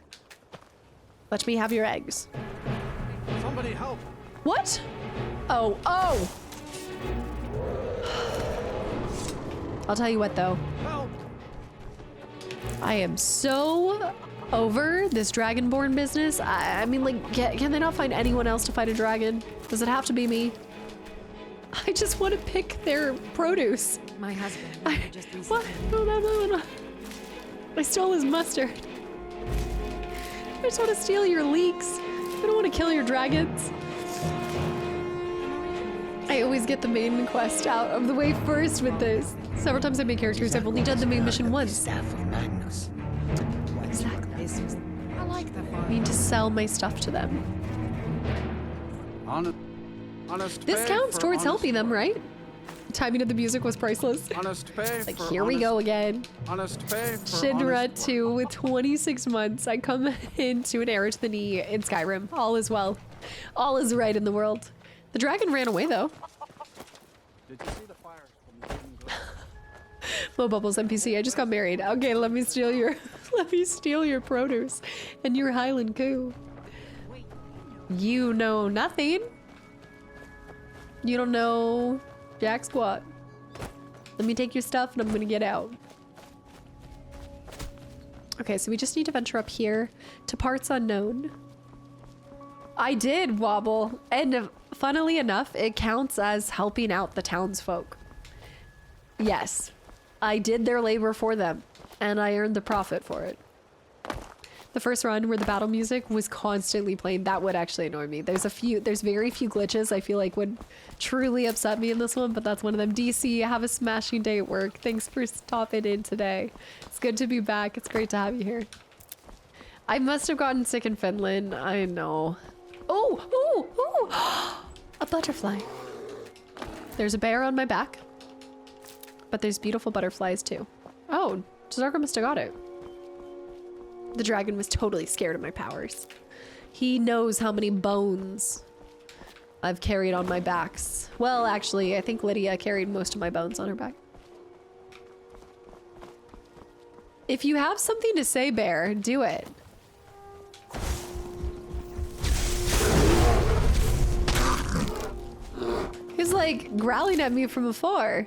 Let me have your eggs. Somebody help! What? Oh, oh! I'll tell you what though. Help! I am so over this dragonborn business. I mean, like, can they not find anyone else to fight a dragon? Does it have to be me? I just want to pick their produce. My husband just What? recently. No. I stole his mustard. I just want to steal your leeks. I don't want to kill your dragons. I always get the main quest out of the way first with this. Several times I make characters, I've only done the main mission once. Staff of Magnus. Exactly. I like that I need to sell my stuff to them. Honest This pay counts for towards honest helping them, work. right? The timing of the music was priceless. Honest pay Like, for here we honest- go again. Honest pay for Shinra honest 2 work. with 26 months. I come into an arrow to the knee in Skyrim. All is well. All is right in the world. The dragon ran away though. Did you see the fires from the Golden Glade? Low Bubbles NPC, I just got married. Okay, let me steal your produce and your Highland coup. You know nothing. You don't know jack squat. Let me take your stuff and I'm gonna get out. Okay, so we just need to venture up here to parts unknown. I did wobble, and funnily enough, it counts as helping out the townsfolk. Yes, I did their labor for them, and I earned the profit for it. The first run where the battle music was constantly playing, that would actually annoy me. There's very few glitches I feel like would truly upset me in this one, but that's one of them. DC, have a smashing day at work. Thanks for stopping in today. It's good to be back. It's great to have you here. I must have gotten sick in Finland. I know. Oh, a butterfly. There's a bear on my back, but there's beautiful butterflies too. Oh, Jazarka must have got it. The dragon was totally scared of my powers. He knows how many bones I've carried on my backs. Well, actually, I think Lydia carried most of my bones on her back. If you have something to say, bear, do it. He's like growling at me from afar.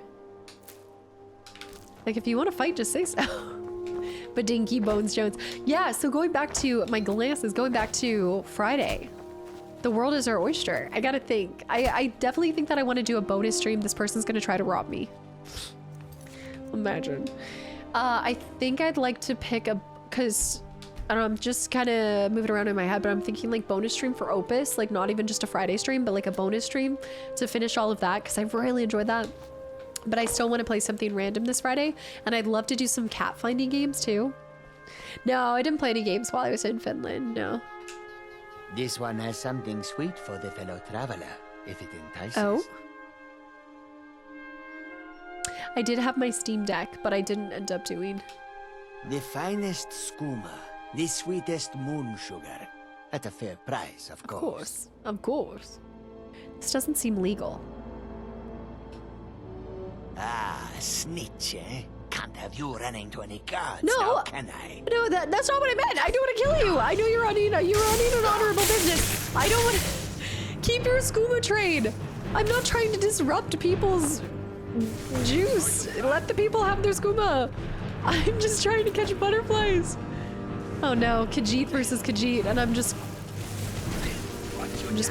Like, if you want to fight, just say so. But Dinky Bones Jones. Yeah, so going back to my glasses, going back to Friday. The world is our oyster. I gotta think. I definitely think that I want to do a bonus stream. This person's gonna try to rob me. Imagine. I think I'd like to pick a, cause I don't know, I'm just kind of moving around in my head, but I'm thinking like bonus stream for Opus, like not even just a Friday stream, but like a bonus stream to finish all of that, because I really enjoyed that. But I still want to play something random this Friday, and I'd love to do some cat finding games too. No, I didn't play any games while I was in Finland, no. This one has something sweet for the fellow traveler, if it entices. Oh. I did have my Steam Deck, but I didn't end up doing. The finest skooma, the sweetest moon sugar, at a fair price, of course. Of course. This doesn't seem legal. Ah, snitch, eh? Can't have you running to any guards, No. now can I? No, that's not what I meant. I don't want to kill you. I know you're running an honorable business. I don't want to keep your skooma trade. I'm not trying to disrupt people's juice. Let the people have their skooma. I'm just trying to catch butterflies. Oh no, Khajiit versus Khajiit, and I'm just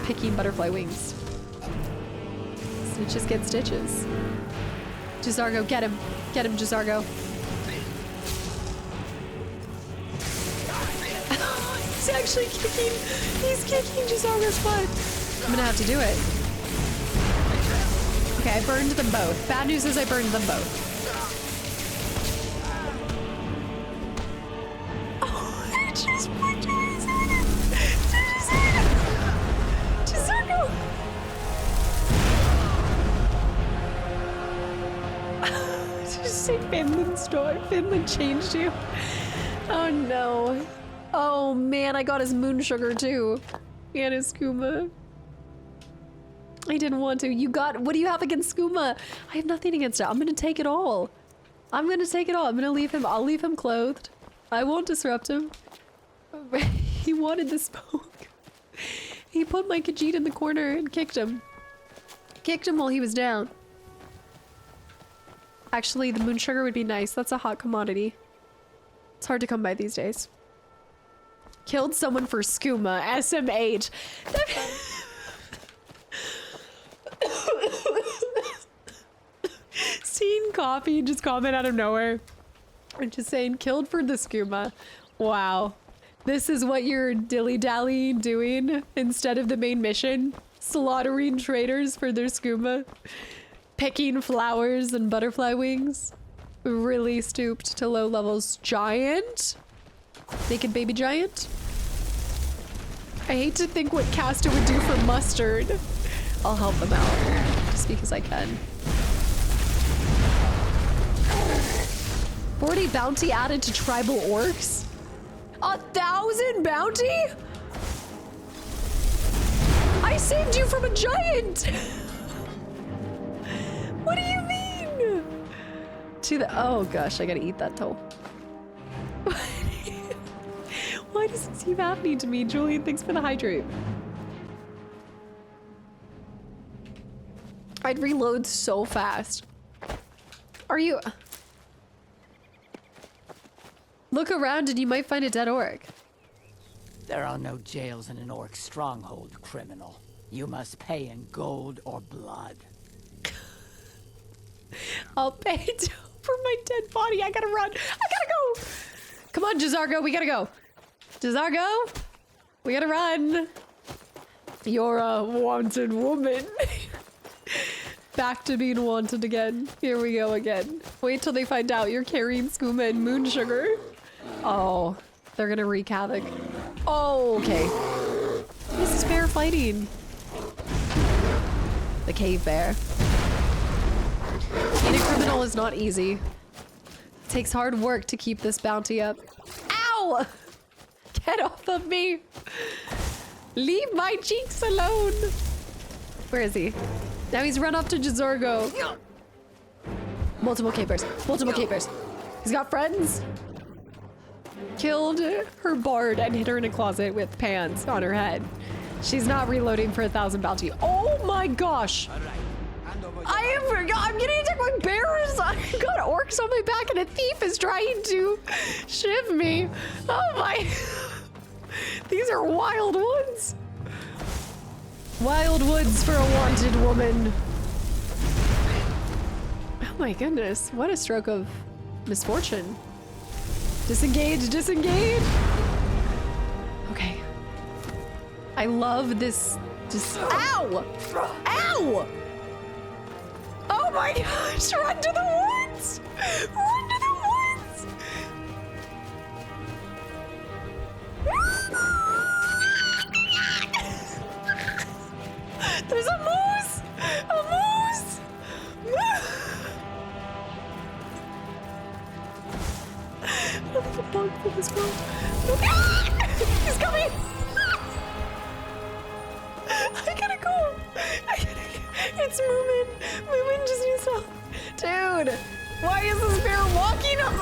picking butterfly wings. Snitches get stitches. Jazargo, get him. Get him, Jazargo. He's actually kicking. He's kicking Jazargo's butt. I'm gonna have to do it. Okay, I burned them both. Bad news is I burned them both. Oh, I just put Jazargo. Did you say Finland store? Finland changed you? Oh no. Oh man, I got his moon sugar too. And his skooma. I didn't want to. You got, what do you have against skooma? I have nothing against it. I'm gonna take it all. I'm gonna take it all. I'm gonna leave him, I'll leave him clothed. I won't disrupt him. He wanted the smoke. He put my Khajiit in the corner and kicked him. Kicked him while he was down. Actually, the moon sugar would be nice. That's a hot commodity. It's hard to come by these days. Killed someone for skooma. SMH. Seen coffee just comment out of nowhere. I'm just saying, killed for the skooma. Wow. This is what you're dilly-dally doing instead of the main mission? Slaughtering traders for their skooma? Picking flowers and butterfly wings? Really stooped to low levels. Giant? Naked baby giant? I hate to think what Casta would do for mustard. I'll help them out, just because I can. 40 bounty added to tribal orcs? 1,000 bounty? I saved you from a giant! What do you mean? To the, oh gosh, I gotta eat that toe. Why does this keep happening to me? Julian, thanks for the hydrate. I'd reload so fast. Are you... Look around and you might find a dead orc. There are no jails in an orc stronghold, criminal. You must pay in gold or blood. I'll pay for my dead body. I gotta run. I gotta go. Come on, Jazargo. We gotta go. Jazargo, we gotta run. You're a wanted woman. Back to being wanted again. Here we go again. Wait till they find out you're carrying skooma and moon sugar. Oh, they're gonna wreak havoc. Oh, okay. What is this bear fighting? The cave bear. Being a criminal is not easy. It takes hard work to keep this bounty up. Ow! Get off of me! Leave my cheeks alone! Where is he? Now he's run off to Jazargo. Multiple capers. Multiple capers. He's got friends. Killed her bard and hid her in a closet with pants on her head. She's not reloading for 1,000 bounty. Oh my gosh! I'm getting attacked by bears! I've got orcs on my back and a thief is trying to shiv me. Oh my... These are wild woods. Wild woods for a wanted woman. Oh my goodness, what a stroke of misfortune. Disengage, disengage! Okay. I love this, just, ow! Ow! Oh my gosh, run to the woods! Run to the woods! There's a moose! A moose! I don't think a bug for this one. He's coming! I gotta go! It's Moomin! Moomin just needs help. Dude! Why is this bear walking up the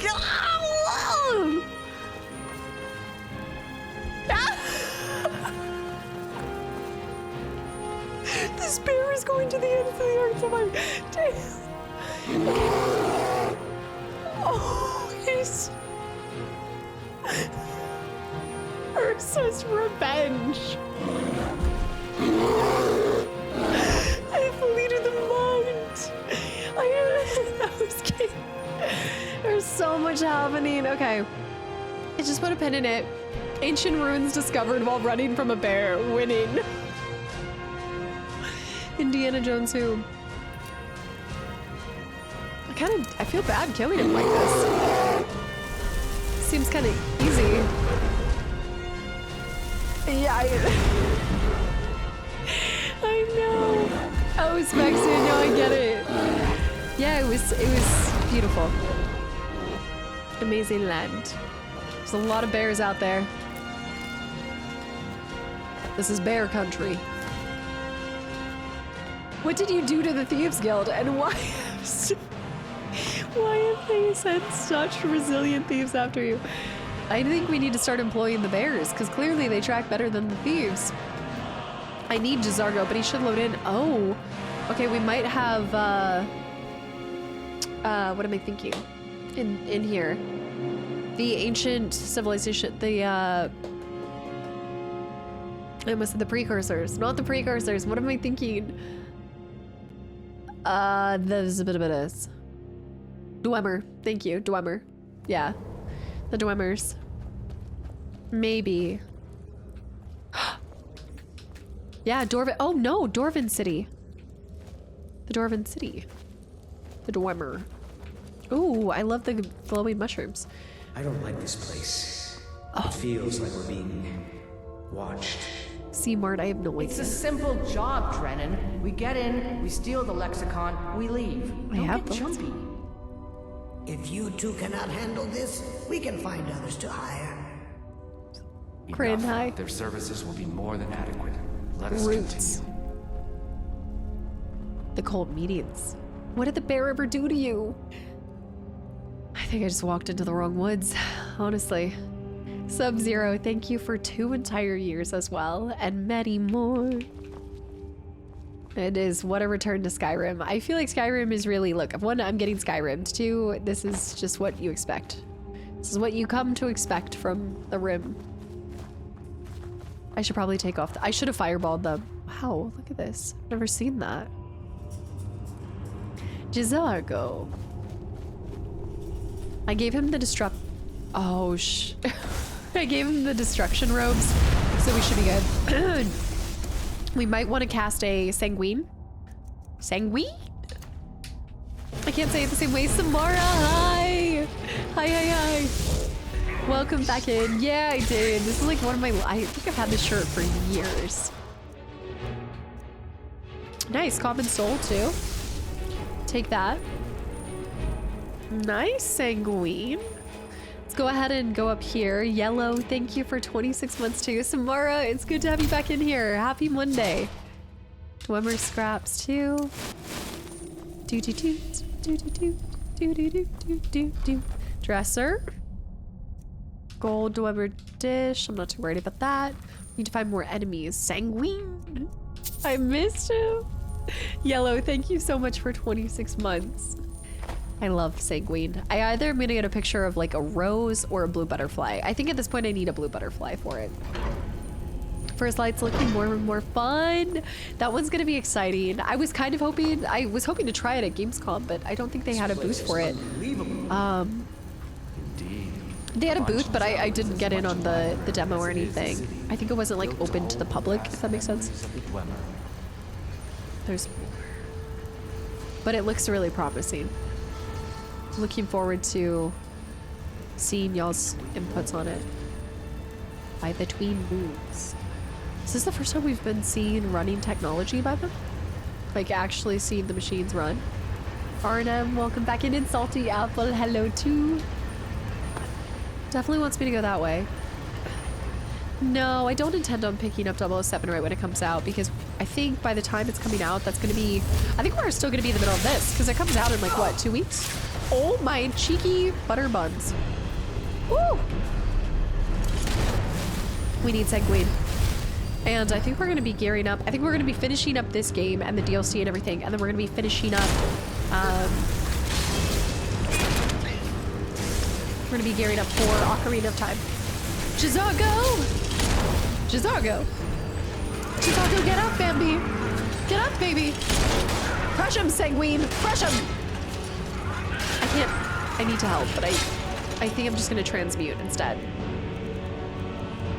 ground? This bear is going to the ends of the earth. Oh my damn. Okay. Oh, he's Ursa's revenge. I flee to the mount. I was kidding. There's so much happening. Okay. I just put a pin in it. Ancient ruins discovered while running from a bear. Winning. Indiana Jones who? I feel bad killing him like this. Seems kind of easy. Yeah, I know. Oh, Spexy, no, I get it. Yeah, it was beautiful. Amazing land. There's a lot of bears out there. This is bear country. What did you do to the Thieves Guild, and why have they sent such resilient thieves after you? I think we need to start employing the bears, because clearly they track better than the thieves. I need Jazargo, but he should load in. Oh, okay, we might have, what am I thinking? In here. The ancient civilization, I almost said the precursors, not the precursors. What am I thinking? There's a bit of it. Dwemer. Thank you, Dwemer. Yeah. The Dwemers. Maybe. Yeah, Dorvan. Oh no, Dorvan City. The Dorvan City. The Dwemer. Ooh, I love the glowing mushrooms. I don't like this place. It feels like we're being watched. C-Mart, I have no idea. It's a simple job, Drennan. We get in, we steal the lexicon, we leave. Don't get jumpy. If you two cannot handle this, we can find others to hire. Crane high. Their services will be more than adequate. Let us Roots. continue. The cold meetings. What did the bear ever do to you? I think I just walked into the wrong woods, honestly. Sub-Zero, thank you for 2 entire years as well, and many more. It is what a return to Skyrim. I feel like Skyrim is really, look, one, I'm getting Skyrim. 2, this is just what you expect. This is what you come to expect from the Rim. I should probably take off, I should have fireballed them. Wow, look at this. Never seen that. Jazargo. I gave him the oh I gave him the destruction robes, so we should be good. We might want to cast a Sanguine. Sanguine? I can't say it the same way. Samara, hi! Hi. Welcome back in. Yeah, I did. This is like one of my, I think I've had this shirt for years. Nice, common soul too. Take that. Nice, Sanguine. Let's go ahead and go up here. Yellow, thank you for 26 months too. Samara, it's good to have you back in here. Happy Monday. Dwemer scraps too. Dresser. Gold Dwemer dish. I'm not too worried about that. Need to find more enemies. Sanguine. I missed him. Yellow, thank you so much for 26 months. I love Sanguine. I either am gonna get a picture of like a rose or a blue butterfly. I think at this point I need a blue butterfly for it. First Light's looking more and more fun. That one's gonna be exciting. I was hoping to try it at Gamescom, but I don't think they had a booth for it. They had a booth, but I didn't get in on the demo or anything. I think it wasn't like open to the public, if that makes sense. There's more. But it looks really promising. Looking forward to seeing y'all's inputs on it. By the Tween Moons. Is this the first time we've been seeing running technology by them? Like actually seeing the machines run? Arnhem, welcome back in. And Salty Apple, hello too. Definitely wants me to go that way. No, I don't intend on picking up 007 right when it comes out, because I think by the time it's coming out, that's going to be... I think we're still going to be in the middle of this, because it comes out in like, what, 2 weeks? Oh, my cheeky butter buns. Woo! We need Sanguine. And I think we're going to be gearing up. I think we're going to be finishing up this game and the DLC and everything, and then we're going to be finishing up... we're going to be gearing up for Ocarina of Time. Jizago! Jizago! Jizago, get up, Bambi! Get up, baby! Crush him, Sanguine! Crush him! I can't... I need to help, but I think I'm just gonna transmute instead.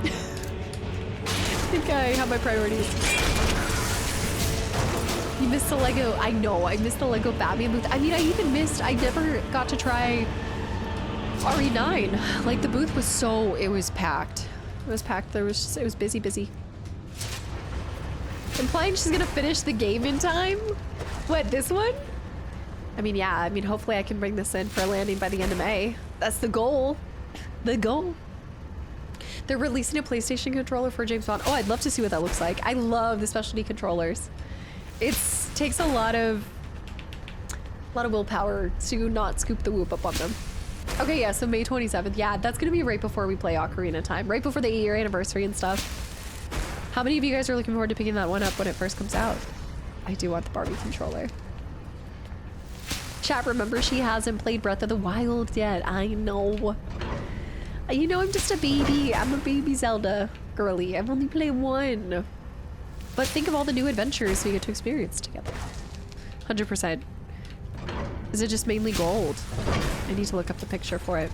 I think I have my priorities. You missed the Lego... I know, I missed the Lego Batman booth. I mean, I never got to try RE9. Like, the booth was so... It was packed. It was packed. It was busy. Implying she's gonna finish the game in time? What, this one? I mean, yeah. I mean, hopefully I can bring this in for a landing by the end of May. That's the goal. The goal. They're releasing a PlayStation controller for James Bond. Oh, I'd love to see what that looks like. I love the specialty controllers. It takes a lot of willpower to not scoop the whoop up on them. Okay, yeah, so May 27th. Yeah, that's gonna be right before we play Ocarina of Time. Right before the 8-year anniversary and stuff. How many of you guys are looking forward to picking that one up when it first comes out? I do want the Barbie controller. Chat, remember she hasn't played Breath of the Wild yet. I know. You know, I'm just a baby. I'm a baby Zelda girly. I've only played one. But think of all the new adventures we get to experience together. 100%. Is it just mainly gold? I need to look up the picture for it.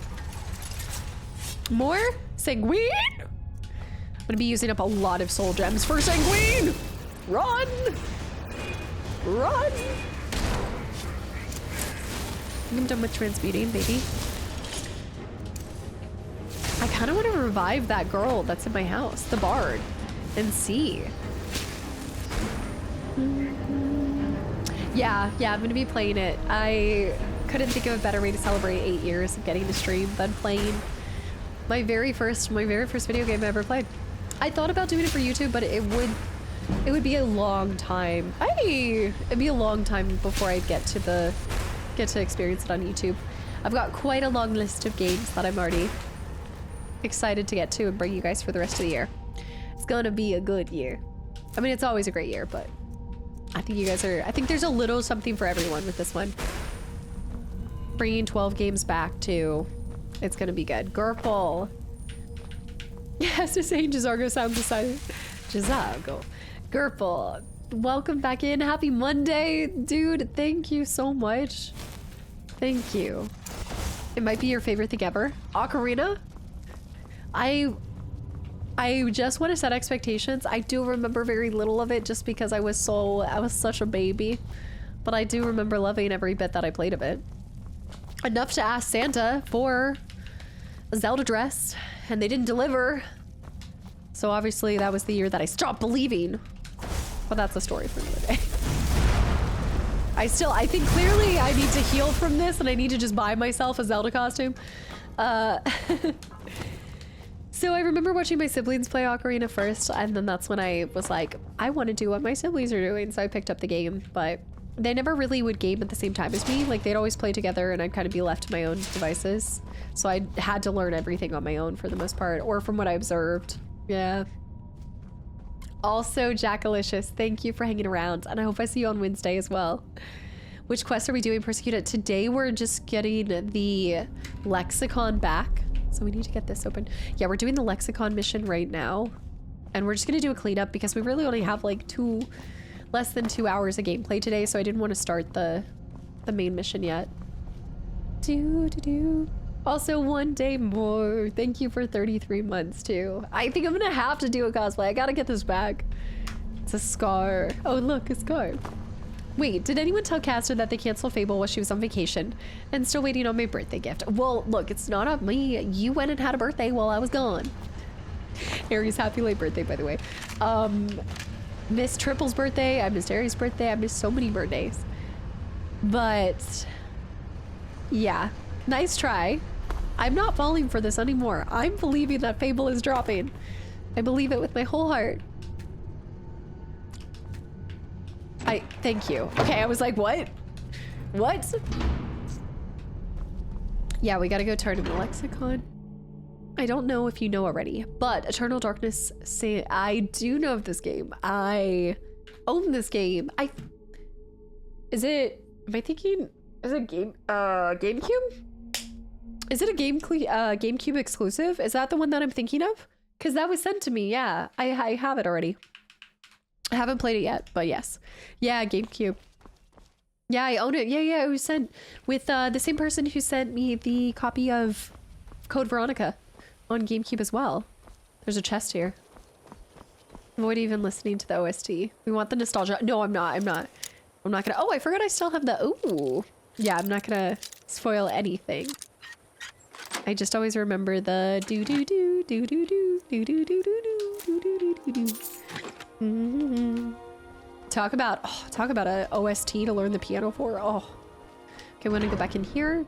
More? Sanguine? I'm gonna be using up a lot of soul gems for Sanguine! Run! Run! I think I'm done with transmuting, baby. I kind of want to revive that girl that's in my house, the bard, and see. Yeah, I'm gonna be playing it. I couldn't think of a better way to celebrate 8 years of getting to stream than playing my very first video game I ever played. I thought about doing it for YouTube, but it would be a long time. It'd be a long time before I'd get to experience it on YouTube. I've got quite a long list of games that I'm already excited to get to and bring you guys for the rest of the year. It's gonna be a good year. I mean, it's always a great year, but I think you guys are... I think there's a little something for everyone with this one. Bringing 12 games back, too. It's gonna be good. Gurple. Yes, just saying Jizargo sounds excited. Jizargo. Gurple. Welcome back in. Happy Monday. Dude, thank you so much. Thank you. It might be your favorite thing ever. Ocarina? I just want to set expectations. I do remember very little of it just because I was such a baby. But I do remember loving every bit that I played of it. Enough to ask Santa for a Zelda dress, and they didn't deliver. So obviously that was the year that I stopped believing. But that's a story for another day. I think clearly I need to heal from this and I need to just buy myself a Zelda costume. So I remember watching my siblings play Ocarina first, and then that's when I was like, I want to do what my siblings are doing, so I picked up the game, but they never really would game at the same time as me. Like, they'd always play together and I'd kind of be left to my own devices. So I had to learn everything on my own for the most part, or from what I observed. Yeah. Also, Jackalicious, thank you for hanging around, and I hope I see you on Wednesday as well. Which quest are we doing, Persecuted? Today we're just getting the Lexicon back. So we need to get this open. Yeah, we're doing the Lexicon mission right now. And we're just gonna do a cleanup because we really only have like less than 2 hours of gameplay today, so I didn't want to start the main mission yet. Also, 1 day more. Thank you for 33 months too. I think I'm gonna have to do a cosplay. I gotta get this back. It's a scar. Oh look, a scar. Wait, did anyone tell Caster that they canceled Fable while she was on vacation and still waiting on my birthday gift? Well, look, it's not on me. You went and had a birthday while I was gone. Aries, happy late birthday, by the way. Missed Triple's birthday. I missed Aries' birthday. I missed so many birthdays. But yeah, nice try. I'm not falling for this anymore. I'm believing that Fable is dropping. I believe it with my whole heart. Thank you. Okay, I was like, what? What? Yeah, we gotta go turn in the lexicon. I don't know if you know already, but Eternal Darkness, say I do know of this game. I own this game. Am I thinking, is it GameCube? Is it a GameCube exclusive? Is that the one that I'm thinking of? Because that was sent to me, yeah. I have it already. I haven't played it yet, but yes. Yeah, GameCube. Yeah, I own it. Yeah, it was sent with the same person who sent me the copy of Code Veronica on GameCube as well. There's a chest here. Avoid even listening to the OST. We want the nostalgia. No, I'm not gonna. Oh, I forgot I still have the, ooh. Yeah, I'm not gonna spoil anything. I just always remember the do do do do do do do do do do do do do do. Talk about a OST to learn the piano for. Oh. Okay, I'm gonna go back in here.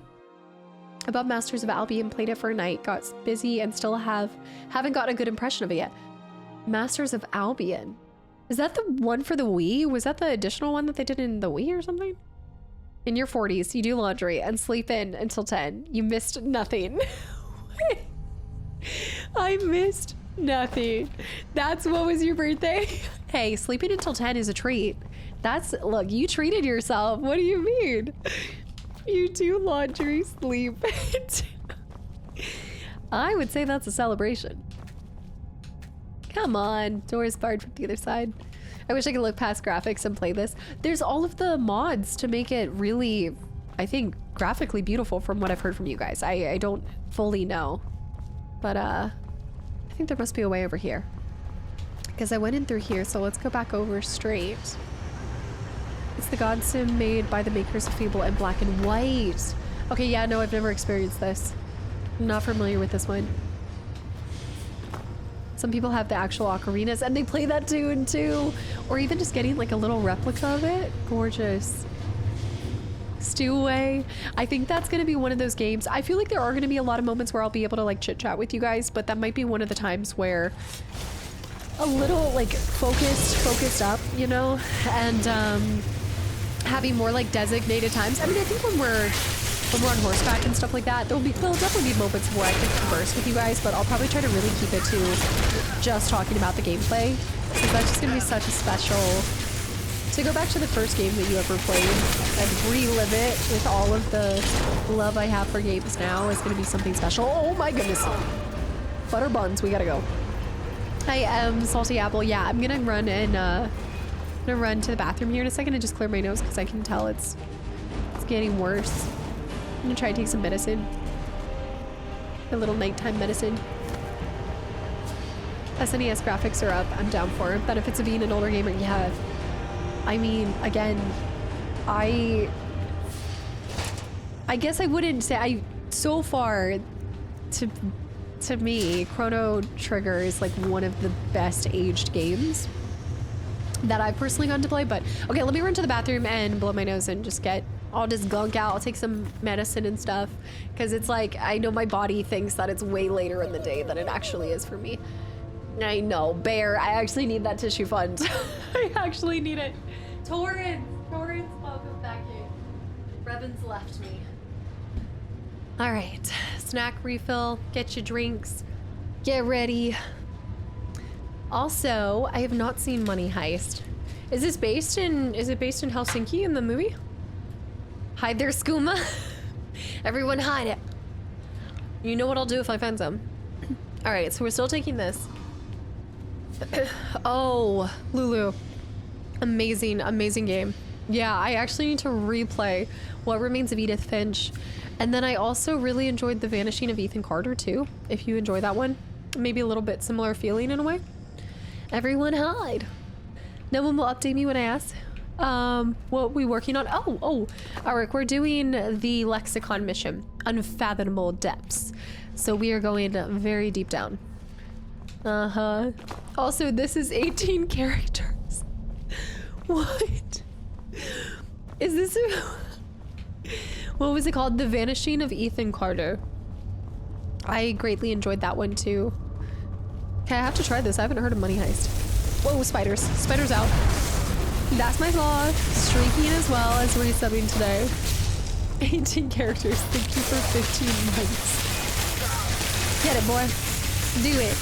About Masters of Albion, played it for a night, got busy and still haven't got a good impression of it yet. Masters of Albion. Is that the one for the Wii? Was that the additional one that they did in the Wii or something? In your 40s, you do laundry and sleep in until 10. You missed nothing. I missed nothing. That's what was your birthday? Hey, sleeping until 10 is a treat. Look, you treated yourself. What do you mean? You do laundry, sleep. I would say that's a celebration. Come on, doors barred from the other side. I wish I could look past graphics and play this. There's all of the mods to make it really, I think, graphically beautiful from what I've heard from you guys. I don't fully know, but I think there must be a way over here. Because I went in through here, so let's go back over straight. It's the God Sim made by the makers of Fable and Black and White. Okay, yeah, no, I've never experienced this. I'm not familiar with this one. Some people have the actual ocarinas and they play that tune too. Or even just getting like a little replica of it. Gorgeous. Stewaway. I think that's gonna be one of those games. I feel like there are gonna be a lot of moments where I'll be able to like chit chat with you guys, but that might be one of the times where a little like focused up, you know, and having more like designated times. I mean, I think when we're on horseback and stuff like that, there'll definitely be moments where I can converse with you guys, but I'll probably try to really keep it to just talking about the gameplay, because that's just gonna be such a special, to go back to the first game that you ever played and relive it with all of the love I have for games now is gonna be something special. Oh my goodness. Butter buns, we gotta go. I am Salty Apple. Yeah, I'm gonna run and run to the bathroom here in a second and just clear my nose because I can tell it's getting worse. I'm gonna try and take some medicine. A little nighttime medicine. SNES graphics are up. I'm down for it. Benefits of being an older gamer. Yeah. I mean, again, I guess I wouldn't say so far to me, Chrono Trigger is like one of the best aged games that I've personally gotten to play. But okay, let me run to the bathroom and blow my nose and just get all this gunk out. I'll take some medicine and stuff because it's like I know my body thinks that it's way later in the day than it actually is for me. I know, Bear, I actually need that tissue fund. I actually need it. Torrance, welcome back in. Revan's left me. All right, snack refill, get your drinks, get ready. Also, I have not seen Money Heist. Is it based in Helsinki in the movie? Hide their skooma. Everyone hide it. You know what I'll do if I find some. All right, so we're still taking this. Oh, Lulu. Amazing, amazing game. Yeah, I actually need to replay What Remains of Edith Finch. And then I also really enjoyed The Vanishing of Ethan Carter too, if you enjoy that one. Maybe a little bit similar feeling in a way. Everyone hide. No one will update me when I ask. What we working on? Oh, Alric, we're doing the Lexicon mission, Unfathomable Depths. So we are going very deep down. Uh-huh. Also, this is 18 characters. What? Is this what was it called? The Vanishing of Ethan Carter. I greatly enjoyed that one too. Okay, I have to try this. I haven't heard of Money Heist. Whoa, spiders. Spiders out. That's my flaw. Streaking as well as resubbing today. 18 characters. Thank you for 15 months. Get it, boy. Do it.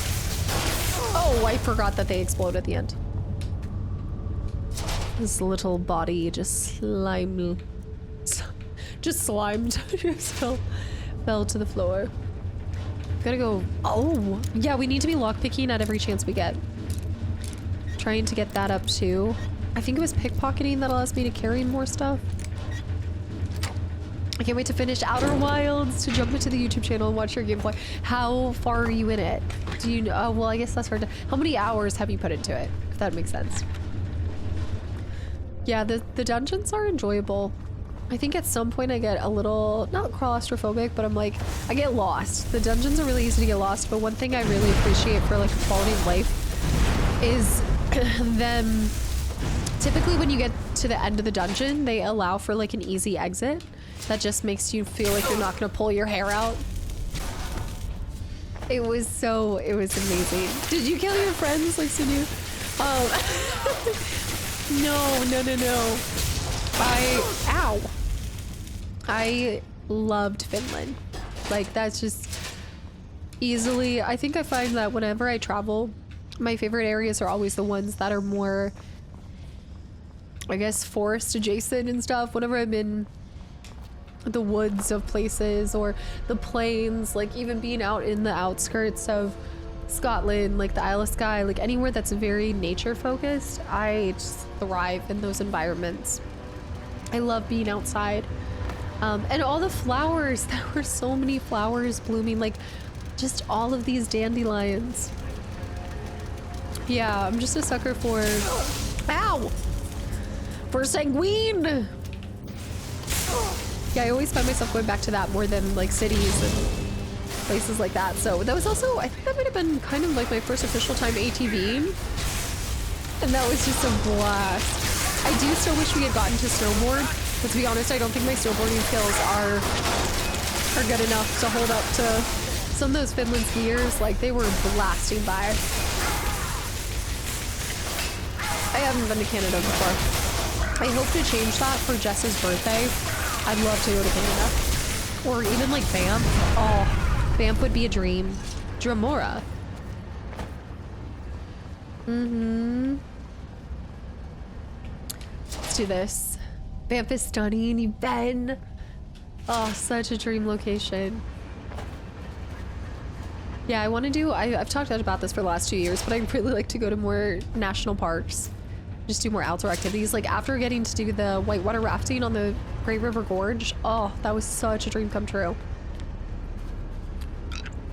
Oh, I forgot that they explode at the end. This little body just slimed. Just fell to the floor. Gotta go. Oh, yeah, we need to be lockpicking at every chance we get. Trying to get that up too. I think it was pickpocketing that allows me to carry more stuff. I can't wait to finish Outer Wilds, to jump into the YouTube channel and watch your gameplay. How far are you in it? Do you know? Oh, well, I guess that's hard to. How many hours have you put into it? If that makes sense. Yeah, the dungeons are enjoyable. I think at some point I get a little, not claustrophobic, but I'm like, I get lost. The dungeons are really easy to get lost, but one thing I really appreciate for like quality of life is them, typically when you get to the end of the dungeon, they allow for like an easy exit. That just makes you feel like you're not gonna pull your hair out. It was amazing. Did you kill your friends like Sinu? No. I loved Finland. Like, that's just easily, I think I find that whenever I travel, my favorite areas are always the ones that are more, I guess, forest adjacent and stuff. Whenever I'm in the woods of places or the plains, like even being out in the outskirts of Scotland, like the Isle of Skye, like anywhere that's very nature focused, I just thrive in those environments. I love being outside. And all the flowers, there were so many flowers blooming, like just all of these dandelions. Yeah, I'm just a sucker for, ow! For sanguine! Yeah, I always find myself going back to that more than like cities and places like that. So that was also, I think that might have been kind of like my first official time ATVing. And that was just a blast. I do still wish we had gotten to snowboard, but to be honest, I don't think my snowboarding skills are good enough to hold up to some of those Finland skiers. Like, they were blasting by. I haven't been to Canada before. I hope to change that for Jess's birthday. I'd love to go to Canada. Or even like Banff. Oh, Banff would be a dream. Dromora. Let's do this. Banff is stunning. You've been. Oh, such a dream location. Yeah, I want to do, I've talked about this for the last 2 years, but I'd really like to go to more national parks. Just do more outdoor activities. Like after getting to do the whitewater rafting on the Great River Gorge, oh, that was such a dream come true.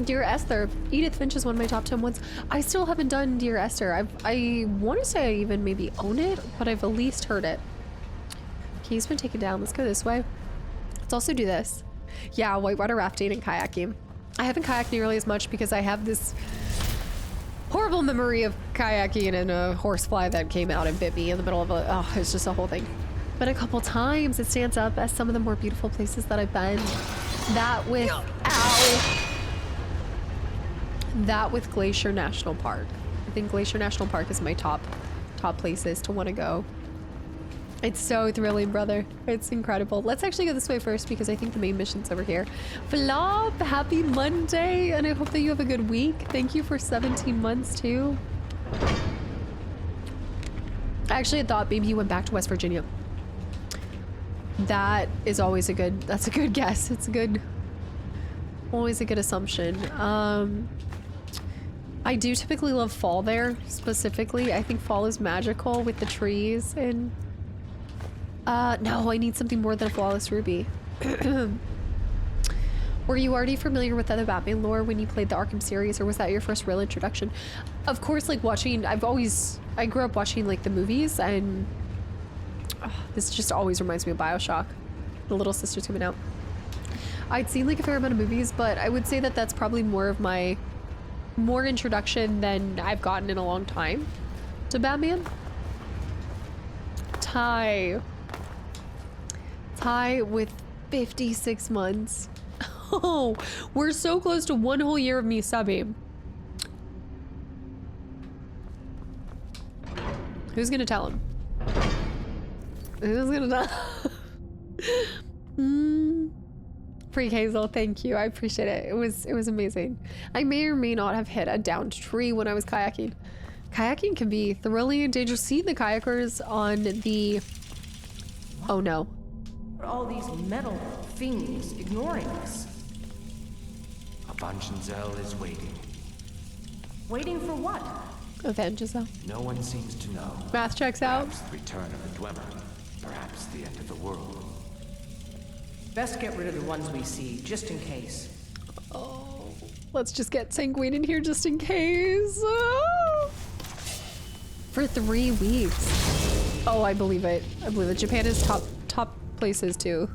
Dear Esther, Edith Finch is one of my top 10 ones. I still haven't done Dear Esther. I want to say I even maybe own it, but I've at least heard it. Okay, he's been taken down. Let's go this way. Let's also do this. Yeah, whitewater rafting and kayaking. I haven't kayaked nearly as much because I have this horrible memory of kayaking and a horsefly that came out and bit me in the middle of a, oh, it's just a whole thing. But a couple times it stands up as some of the more beautiful places that I've been. That with, ow! That with Glacier National Park. I think Glacier National Park is my top places to want to go. It's so thrilling, brother. It's incredible. Let's actually go this way first because I think the main mission's over here. Flop, happy Monday, and I hope that you have a good week. Thank you for 17 months too. Actually, I thought maybe you went back to West Virginia. That is always that's a good guess. It's always a good assumption. I do typically love fall there, specifically. I think fall is magical with the trees and no, I need something more than a flawless ruby. Were you already familiar with other Batman lore when you played the Arkham series, or was that your first real introduction? Of course, like watching, I grew up watching like the movies, and this just always reminds me of BioShock. The little sisters coming out. I'd seen like a fair amount of movies, but I would say that that's probably more of my more introduction than I've gotten in a long time to Batman. Ty with 56 months. Oh, we're so close to 1 whole year of me subbing. Who's gonna tell him? Who's gonna tell? Freak Hazel, thank you. I appreciate it. It was amazing. I may or may not have hit a downed tree when I was kayaking. Kayaking can be thrilling and dangerous. See the kayakers on the... Oh no. All these metal things ignoring us. Abanchanzel is waiting. Waiting for what? Avenge yourself. No one seems to know. Math checks out. Perhaps the return of the Dwemer. Perhaps the end of the world. Best get rid of the ones we see, just in case. Oh, let's just get Sanguine in here just in case. Oh. For 3 weeks. Oh, I believe it. I believe it. Japan is top places too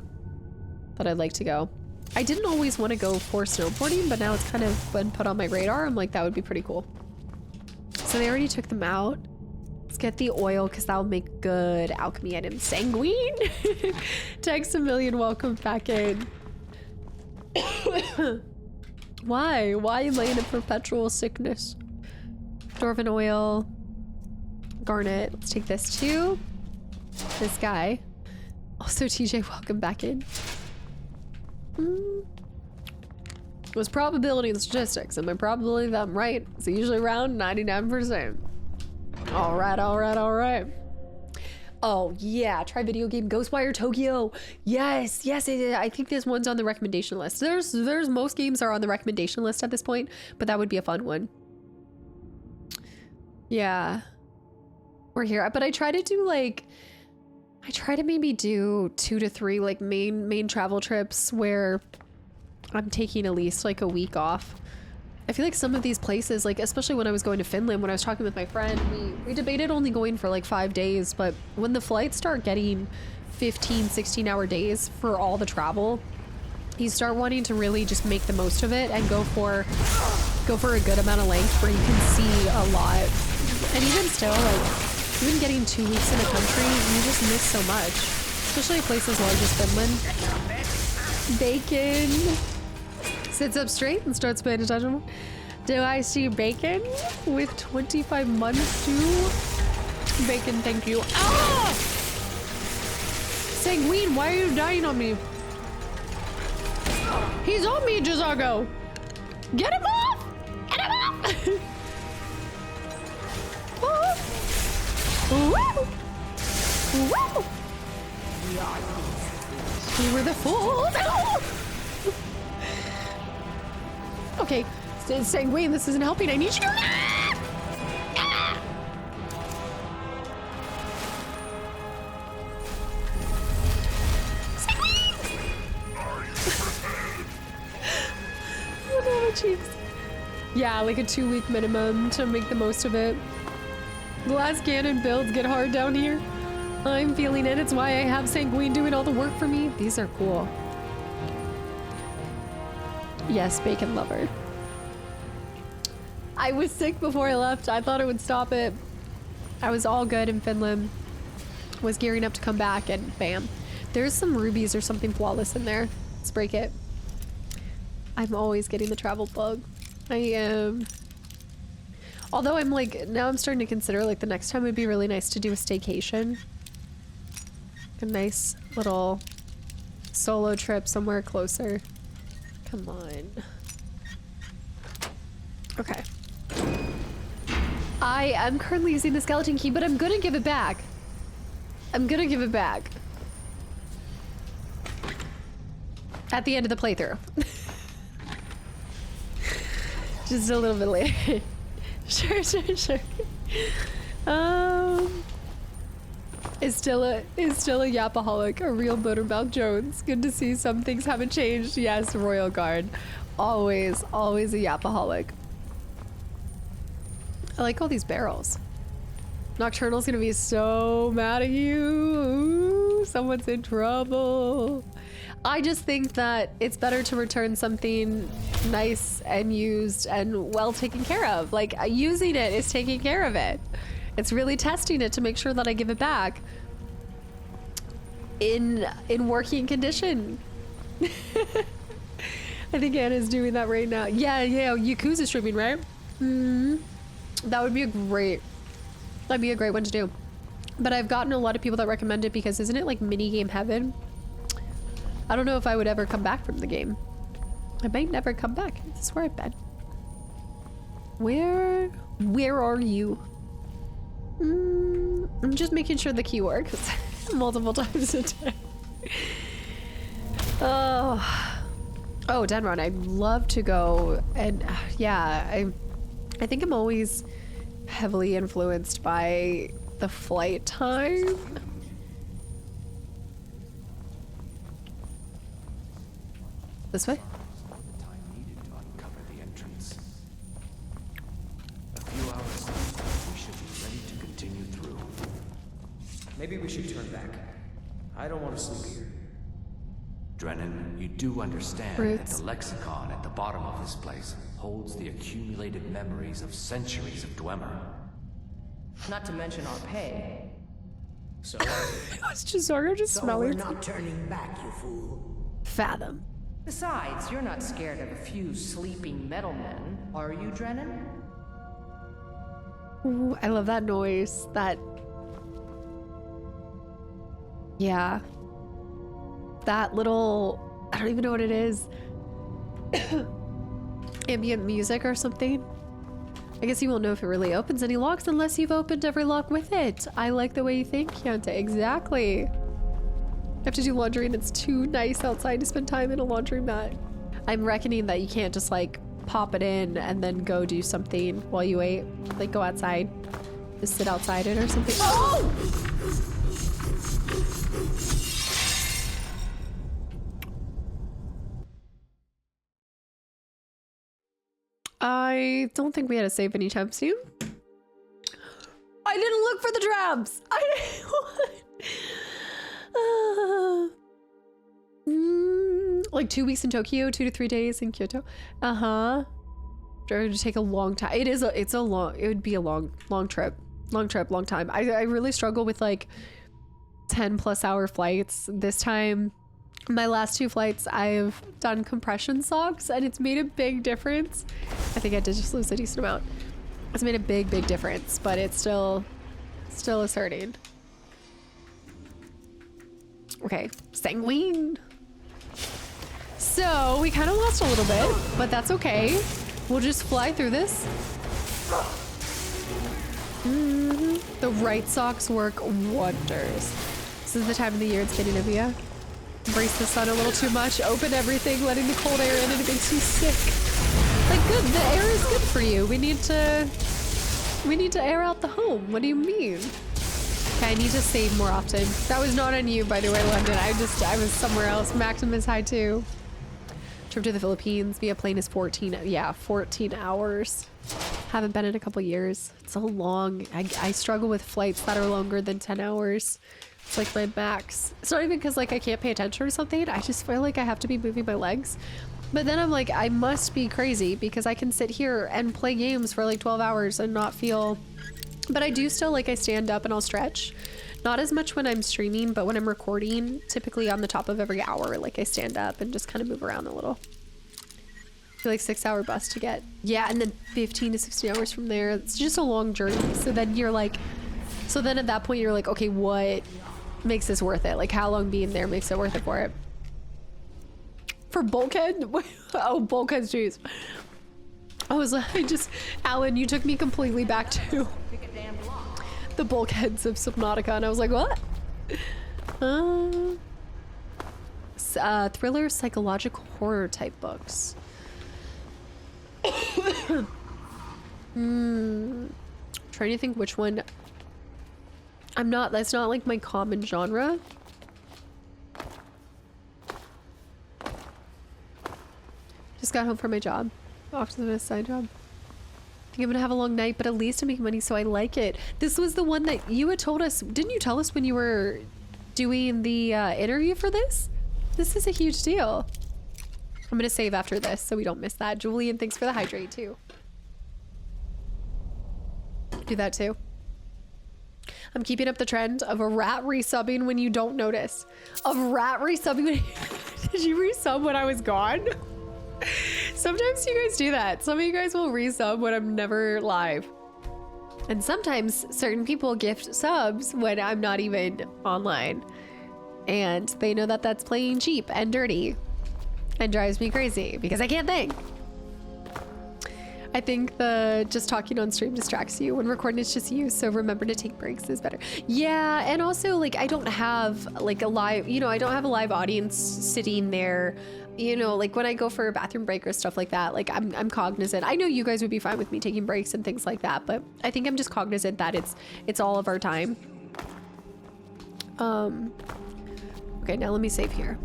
that I'd like to go. I didn't always want to go for snowboarding, but now it's kind of been put on my radar. I'm like, that would be pretty cool. So they already took them out. Let's get the oil because that'll make good alchemy items. Sanguine! Text a million, welcome back in. Why? Why am I in a perpetual sickness? Dwarven oil. Garnet. Let's take this too. This guy. Also, TJ, welcome back in. It was probability and statistics, and my probability that I'm right is usually around 99%. All right. Oh yeah, try video game Ghostwire Tokyo. Yes, I think this one's on the recommendation list. There's most games are on the recommendation list at this point, but that would be a fun one. Yeah, we're here, but I try to maybe do 2 to 3 like main travel trips where I'm taking at least like a week off. I feel like some of these places, like especially when I was going to Finland, when I was talking with my friend, we debated only going for like 5 days, but when the flights start getting 15, 16-hour days for all the travel, you start wanting to really just make the most of it and go for a good amount of length where you can see a lot. And even still, like even getting 2 weeks in a country, you just miss so much, especially places large as Finland. Bacon sits up straight and starts paying attention. Do I see Bacon with 25 months too? Bacon, thank you. Ah! Sanguine, why are you dying on me? He's on me, Jazago. Get him off! Get him off! Woo! Woo! We were the fools. Okay, Sanguine, this isn't helping. I need you to. Sanguine! Oh no, my cheeks. Yeah, like a 2-week minimum to make the most of it. Glass cannon builds get hard down here. I'm feeling it. It's why I have Sanguine doing all the work for me. These are cool. Yes, Bacon lover. I was sick before I left. I thought it would stop it. I was all good in Finland. Was gearing up to come back and bam. There's some rubies or something flawless in there. Let's break it. I'm always getting the travel bug. I am. Although I'm like, now I'm starting to consider like the next time would be really nice to do a staycation. A nice little solo trip somewhere closer. Come on. Okay. I am currently using the skeleton key, but I'm gonna give it back. I'm gonna give it back. At the end of the playthrough. Just a little bit later. Sure. Is still a yapaholic, a real Buttermouth Jones. Good to see some things haven't changed. Yes, Royal Guard. Always a yapaholic. I like all these barrels. Nocturnal's gonna be so mad at you. Ooh, someone's in trouble. I just think that it's better to return something nice and used and well taken care of. Like, using it is taking care of it. It's really testing it to make sure that I give it back in working condition. I think Anna's doing that right now. Yeah, Yakuza streaming, right? That would be that'd be a great one to do. But I've gotten a lot of people that recommend it because isn't it like mini game heaven? I don't know if I would ever come back from the game. I might never come back. This is where I've been. Where are you? I'm just making sure the key works multiple times a day. Oh, Denron, I'd love to go. And yeah, I think I'm always heavily influenced by the flight time. This way? The time needed to uncover the entrance. A few hours later, we should be ready to continue through. Maybe we should turn back. I don't want to sleep here. Drennan, you do understand that the lexicon at the bottom of this place holds the accumulated memories of centuries of Dwemer. Not to mention our pay. So, It's Cesaro just smelling. We're not turning back, you fool. Fathom. Besides, you're not scared of a few sleeping metal men, are you, Drennan? Ooh, I love that noise. Yeah. That little, I don't even know what it is. Ambient music or something. I guess you won't know if it really opens any locks unless you've opened every lock with it. I like the way you think, Kianta. Exactly. I have to do laundry and it's too nice outside to spend time in a laundromat. I'm reckoning that you can't just like pop it in and then go do something while you wait. Like go outside. Just sit outside it or something. Oh! I don't think we had to save anytime soon. I didn't look for the traps. Like 2 weeks in Tokyo, 2 to 3 days in Kyoto. It would take a long time. It would be a long trip. Long time. I really struggle with like 10+ hour flights. This time, my last 2 flights, I've done compression socks and it's made a big difference. I think I did just lose a decent amount. It's made a big difference, but it's still asserting. Okay, sanguine. So we kind of lost a little bit, but that's okay. We'll just fly through this. The right socks work wonders. This is the time of the year it's getting to be. Embrace the sun a little too much. Open everything, letting the cold air in, and it makes you sick. Like good, the air is good for you. We need to air out the home. What do you mean? Okay, I need to save more often. That was not on you, by the way, London. I was somewhere else. Maximus high too. Trip to the Philippines via plane is 14 hours. Haven't been in a couple years. It's so long. I struggle with flights that are longer than 10 hours. It's like my max. It's not even because like I can't pay attention or something. I just feel like I have to be moving my legs. But then I'm like, I must be crazy because I can sit here and play games for like 12 hours and not feel... But I do still, like I stand up and I'll stretch. Not as much when I'm streaming, but when I'm recording, typically on the top of every hour, like I stand up and just kind of move around a little. I feel like 6-hour bus to get. Yeah, and then 15 to 16 hours from there. It's just a long journey. So then you're like, at that point you're like, okay, what makes this worth it? Like how long being there makes it worth it for it? For bulkhead? Oh, bulkhead shoes. I was like, Alan, you took me completely back to the bulkheads of Subnautica, and I was like, what? Thriller, psychological horror type books. Trying to think which one. That's not like my common genre. Just got home from my job. Off to the side job. I think I'm gonna have a long night, but at least I make money, so I like it. This was the one that you had told us. Didn't you tell us when you were doing the interview for this? This is a huge deal. I'm gonna save after this so we don't miss that. Julian, thanks for the hydrate too. Do that too. I'm keeping up the trend of a rat resubbing when you don't notice. Of rat resubbing when did you resub when I was gone? Sometimes you guys do that. Some of you guys will resub when I'm never live. And sometimes certain people gift subs when I'm not even online. And they know that that's playing cheap and dirty and drives me crazy because I can't think. I think the just talking on stream distracts you. When recording, it's just you. So remember to take breaks is better. Yeah, and also like I don't have like a live, you know, I don't have a live audience sitting there. You know, like when I go for a bathroom break or stuff like that, like I'm cognizant. I know you guys would be fine with me taking breaks and things like that, but I think I'm just cognizant that it's all of our time. Okay, now let me save here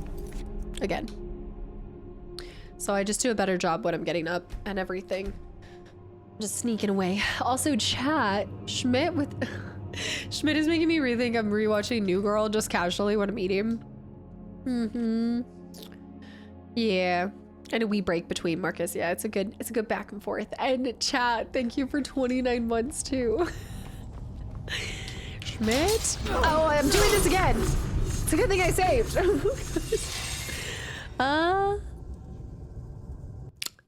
again. So I just do a better job when I'm getting up and everything. Just sneaking away. Also, chat Schmidt with Schmidt is making me rethink I'm rewatching New Girl just casually when I'm eating. Yeah, and a wee break between Marcus. Yeah, it's a good back and forth. And chat, thank you for 29 months too. Schmidt. Oh, I'm doing this again. It's a good thing I saved.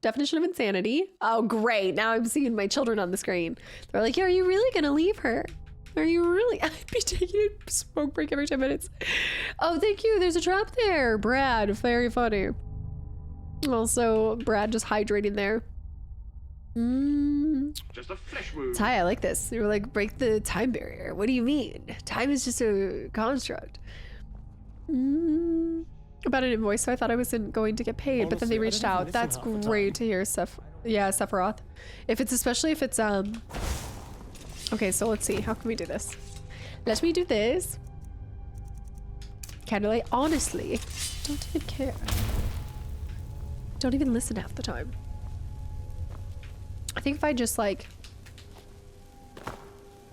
Definition of insanity. Oh, great. Now I'm seeing my children on the screen. They're like, yeah, are you really gonna leave her? Are you really? I'd be taking a smoke break every 10 minutes. Oh, thank you. There's a trap there. Brad, very funny. Also, Brad just hydrating there. Just a flesh wound. Ty, I like this. They were like, break the time barrier. What do you mean? Time is just a construct. About an invoice, so I thought I wasn't going to get paid, but then they reached out. That's great to hear, yeah, Sephiroth. Especially if it's okay, so let's see. How can we do this? Let me do this. Candlelight, honestly, don't even care. Don't even listen half the time. I think if I just like,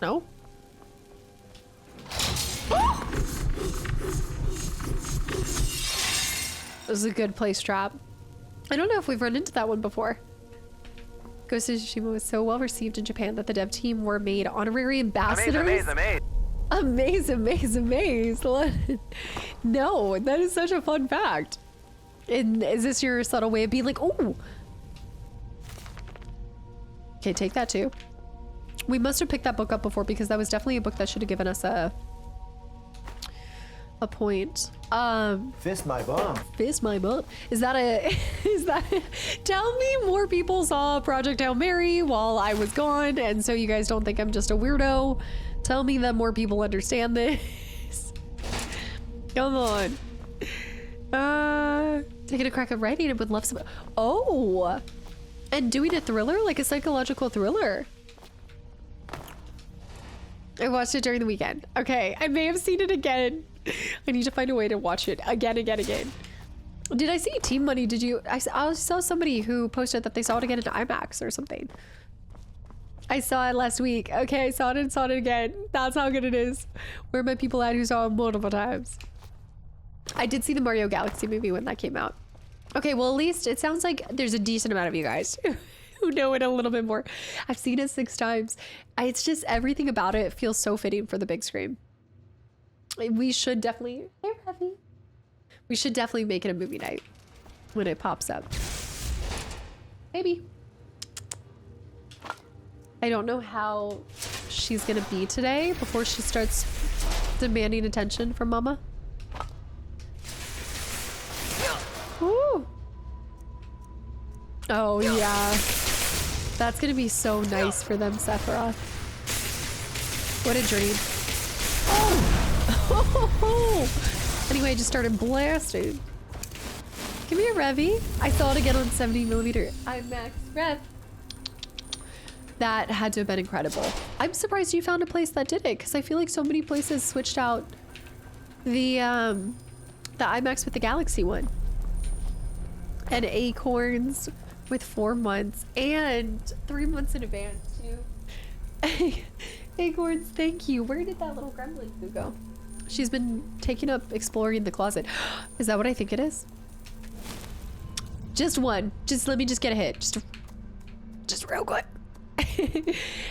no. This is a good place trap. I don't know if we've run into that one before. Ghost of Tsushima was so well received in Japan that the dev team were made honorary ambassadors. Amaze. No, that is such a fun fact. And is this your subtle way of being like, oh? Okay, take that too. We must have picked that book up before because that was definitely a book that should have given us a point. Fist my bum. Fist my bum. Is that tell me more people saw Project Hail Mary while I was gone, and so you guys don't think I'm just a weirdo. Tell me that more people understand this. Come on. Taking a crack at writing it would love some. Oh, and doing a thriller, like a psychological thriller. I watched it during the weekend. Okay, I may have seen it again. I need to find a way to watch it again. Did I see Team Money? Did you? I saw somebody who posted that they saw it again in IMAX or something. I saw it last week. Okay, I saw it and saw it again. That's how good it is. Where are my people at who saw it multiple times? I did see the Mario Galaxy movie when that came out. Okay, well, at least it sounds like there's a decent amount of you guys who know it a little bit more. I've seen it 6 times. It's just everything about it feels so fitting for the big screen. We should definitely, hey, Ravi. We should definitely make it a movie night when it pops up. Maybe. I don't know how she's gonna be today before she starts demanding attention from Mama. Ooh. Oh yeah. That's gonna be so nice for them, Sephiroth. What a dream. Oh! Anyway, I just started blasting. Give me a Revy. I saw it again on 70mm IMAX Rev. That had to have been incredible. I'm surprised you found a place that did it, because I feel like so many places switched out the IMAX with the Galaxy one. And Acorns with 4 months and 3 months in advance too. Acorns, thank you. Where did that little gremlin go? She's been taking up exploring the closet. Is that what I think it is? Just one. Just let me just get a hit. Just real quick.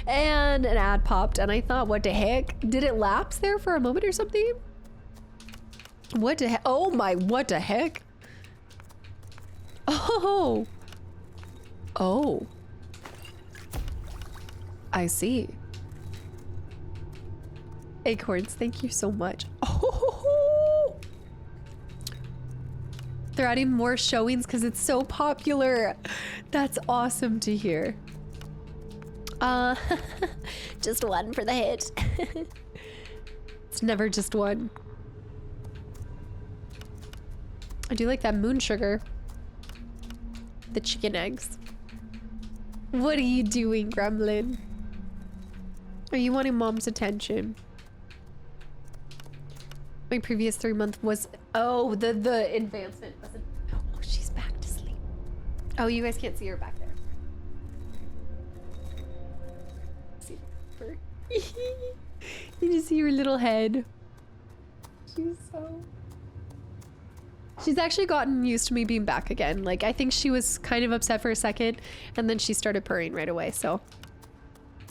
And an ad popped and I thought, what the heck? Did it lapse there for a moment or something? What the heck? Oh my, what the heck? Oh. Oh. I see. Acorns, thank you so much. Oh. They're adding more showings because it's so popular. That's awesome to hear. Just one for the hit. It's never just one. I do like that moon sugar. The chicken eggs. What are you doing, Gremlin? Are you wanting mom's attention? My previous 3-month was... Oh, the advancement wasn't... Oh, she's back to sleep. Oh, you guys can't see her back there. See her? You just see her little head. She's so... She's actually gotten used to me being back again. Like, I think she was kind of upset for a second, and then she started purring right away, so...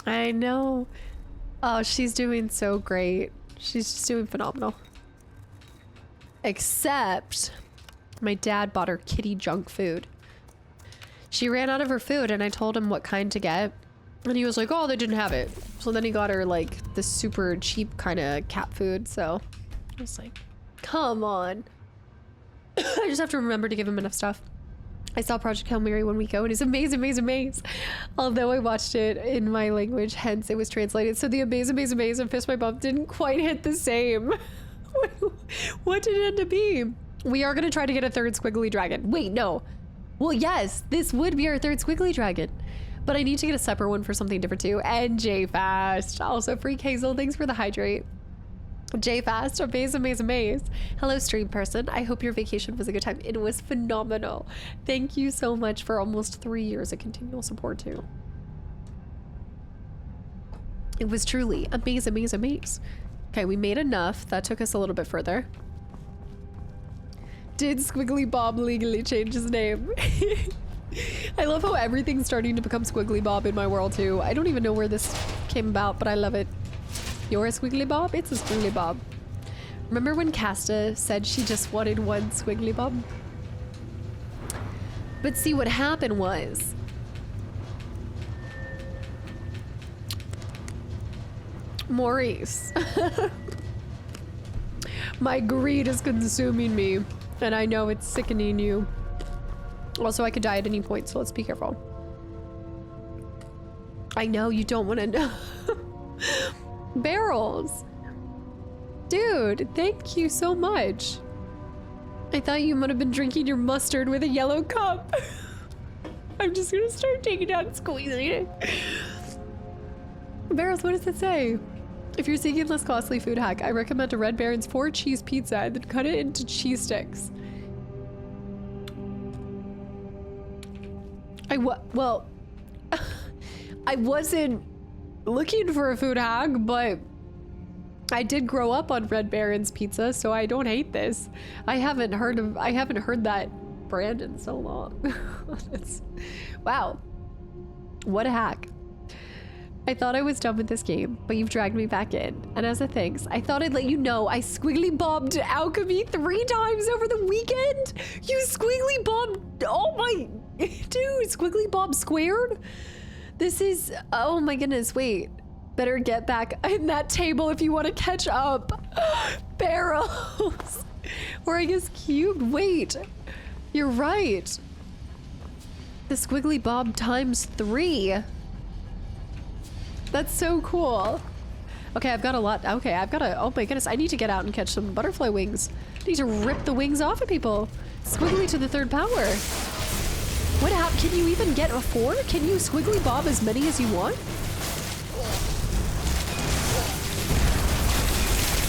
I know. Oh, she's doing so great. She's just doing phenomenal. Except, my dad bought her kitty junk food. She ran out of her food, and I told him what kind to get. And he was like, oh, they didn't have it. So then he got her, like, the super cheap kind of cat food, so... I was like, come on. I just have to remember to give him enough stuff. I saw Project Hail Mary 1 week ago and it's amaze. Although I watched it in my language, hence it was translated. So the amaze and Fist My Bump didn't quite hit the same. What did it end up being? We are gonna try to get a third squiggly dragon. Wait, no. Well, yes, this would be our third squiggly dragon. But I need to get a separate one for something different too. And J-Fast. Also, Freak Hazel, thanks for the hydrate. J-Fast, amaze. Hello, stream person. I hope your vacation was a good time. It was phenomenal. Thank you so much for almost 3 years of continual support too. It was truly amaze. Okay, we made enough. That took us a little bit further. Did Squiggly Bob legally change his name? I love how everything's starting to become Squiggly Bob in my world too. I don't even know where this came about, but I love it. You're a Squiggly Bob? It's a Squiggly Bob. Remember when Casta said she just wanted one Squiggly Bob? But see, what happened was... Maurice. My greed is consuming me, and I know it's sickening you. Also, I could die at any point, so let's be careful. I know you don't want to know. Barrels. Dude, thank you so much. I thought you might have been drinking your mustard with a yellow cup. I'm just gonna start taking out and squeezing it. Barrels, what does it say? If you're seeking less costly food hack, I recommend a Red Baron's 4-cheese pizza and then cut it into cheese sticks. Well, I wasn't looking for a food hack, but I did grow up on Red Baron's pizza, so I don't hate this. I haven't heard that brand in so long. Wow. What a hack. I thought I was done with this game, but you've dragged me back in. And as a thanks, I thought I'd let you know I squiggly bobbed alchemy 3 times over the weekend. You squiggly bobbed, oh my, dude, squiggly bob squared? This is, oh my goodness, wait. Better get back in that table if you want to catch up. Barrels. Or I guess cubed, wait. You're right. The squiggly bob times 3. That's so cool. Okay, I've got a lot. Okay, I've got a, oh my goodness, I need to get out and catch some butterfly wings. I need to rip the wings off of people. Squiggly to the 3rd power. What happened? Can you even get a 4? Can you squiggly bob as many as you want?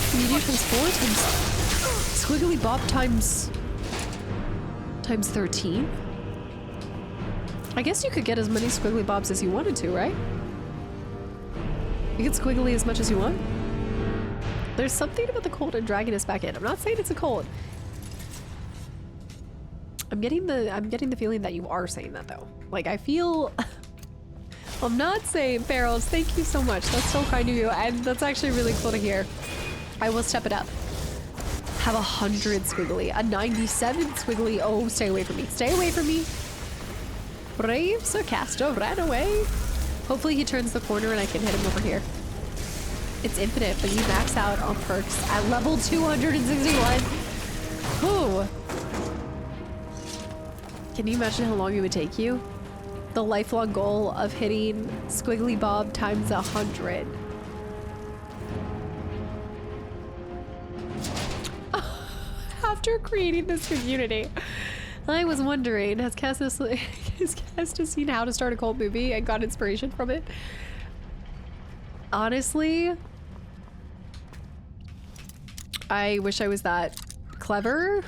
Can you do times 4 times squiggly bob times 13? I guess you could get as many squiggly bobs as you wanted to, right? You can squiggly as much as you want. There's something about the cold and dragging us back in. I'm not saying it's a cold. I'm getting the feeling that you are saying that though. Like I feel I'm not saying Barrels, thank you so much. That's so kind of you. And that's actually really cool to hear. I will step it up. Have 100 squiggly, a 97 squiggly. Oh, stay away from me. Stay away from me. Brave Sarcasto ran away. Hopefully he turns the corner and I can hit him over here. It's infinite, but you max out on perks at level 261. Ooh. Can you imagine how long it would take you? The lifelong goal of hitting Squiggly Bob times 100. After creating this community, I was wondering, has Kasta seen How to Start a Cult movie and got inspiration from it? Honestly, I wish I was that clever,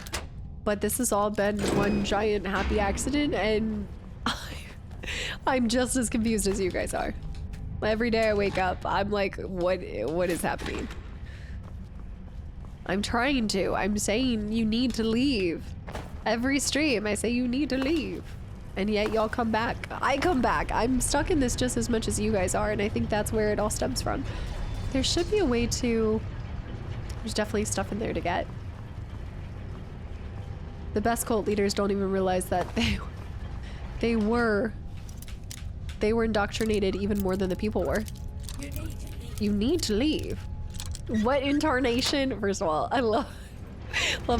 but this has all been one giant happy accident, and I'm just as confused as you guys are. Every day I wake up, I'm like, what is happening? I'm trying to. I'm saying you need to leave. Every stream, I say you need to leave. And yet y'all come back. I come back. I'm stuck in this just as much as you guys are, and I think that's where it all stems from. There should be a way to... There's definitely stuff in there to get. The best cult leaders don't even realize that they were indoctrinated even more than the people were. You need to leave. What incarnation? First of all, I love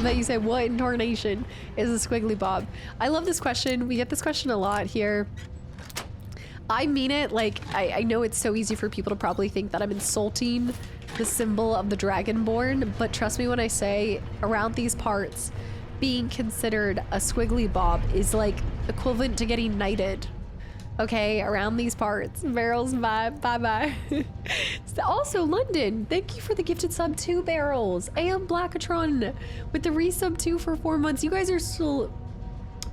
that you say what incarnation is a Squiggly Bob. I love this question. We get this question a lot here. I mean it. Like, I know it's so easy for people to probably think that I'm insulting the symbol of the Dragonborn, but trust me when I say around these parts, being considered a Squiggly Bob is like equivalent to getting knighted. Okay, around these parts. Barrels, bye. Also, London, thank you for the gifted sub 2, Barrels. I am Blackatron with the resub 2 for 4 months. You guys are still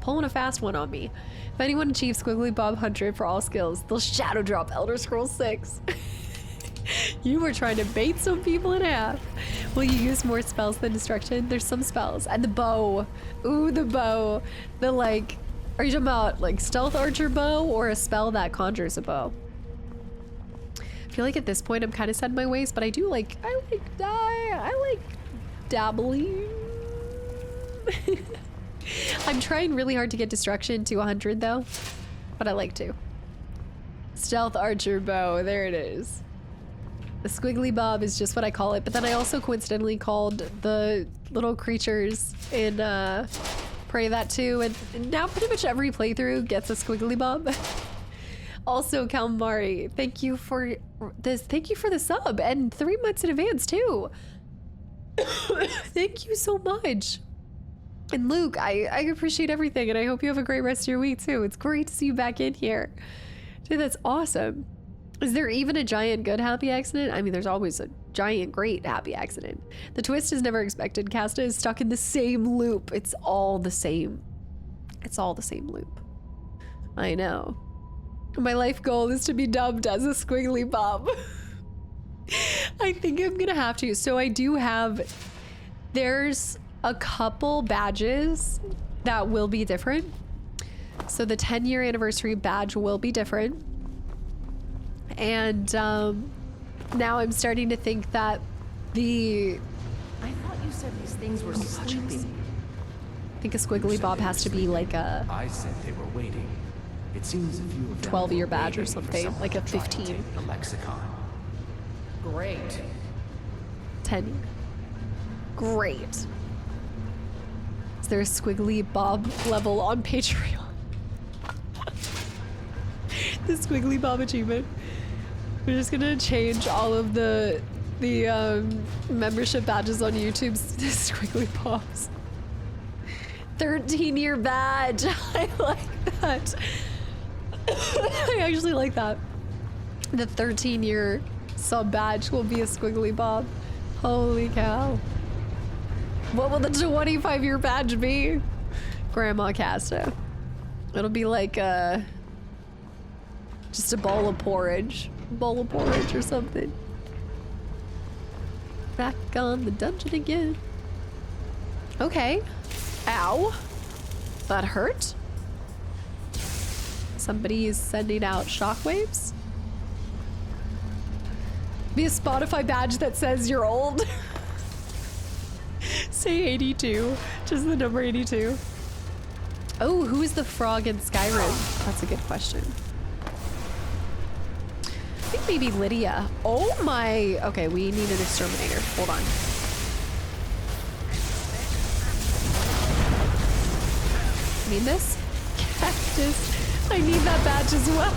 pulling a fast one on me. If anyone achieves Squiggly Bob 100 for all skills, they'll shadow drop Elder Scrolls 6. You were trying to bait some people in half. Will you use more spells than destruction? There's some spells. And the bow. Ooh, the bow. The like... Are you talking about like stealth archer bow or a spell that conjures a bow? I feel like at this point I'm kind of set in my ways, but I like dabbling. I'm trying really hard to get destruction to 100 though, but I like to. Stealth archer bow, there it is. The Squiggly Bob is just what I call it, but then I also coincidentally called the little creatures in Pray that too, and now pretty much every playthrough gets a Squiggly Bob. Also, Kalmari, thank you for this. Thank you for the sub and 3 months in advance too. Thank you so much. And Luke, I appreciate everything, and I hope you have a great rest of your week too. It's great to see you back in here. Dude, that's awesome. Is there even a giant good happy accident? I mean, there's always a giant great happy accident. The twist is never expected. Casta is stuck in the same loop. It's all the same. It's all the same loop. I know. My life goal is to be dubbed as a Squiggly Bob. I think I'm gonna have to. So I do have, there's a couple badges that will be different. So the 10-year anniversary badge will be different. And now I'm starting to think that I thought you said these things were sleeping. I think a Squiggly Bob has to be like a... I said they were waiting. It seems a few of them 12-year were badge or waiting for something, someone like a to try and 15. take the lexicon. Great. 10. Great. Is there a Squiggly Bob level on Patreon? The Squiggly Bob achievement. We're just gonna change all of the membership badges on YouTube to Squiggly Bobs. 13-year badge. I like that. I actually like that. The 13-year sub badge will be a Squiggly Bob. Holy cow. What will the 25-year badge be? Grandma Casta. It'll be like just a bowl of porridge. Bowl of porridge or something. Back on the dungeon again. Okay. Ow. That hurt? Somebody is sending out shockwaves? Be a Spotify badge that says you're old. Say 82. Just the number 82. Oh, who is the frog in Skyrim? That's a good question. I think maybe Lydia. Oh my. Okay, we need an exterminator. Hold on. Need this? Cactus. I need that badge as well.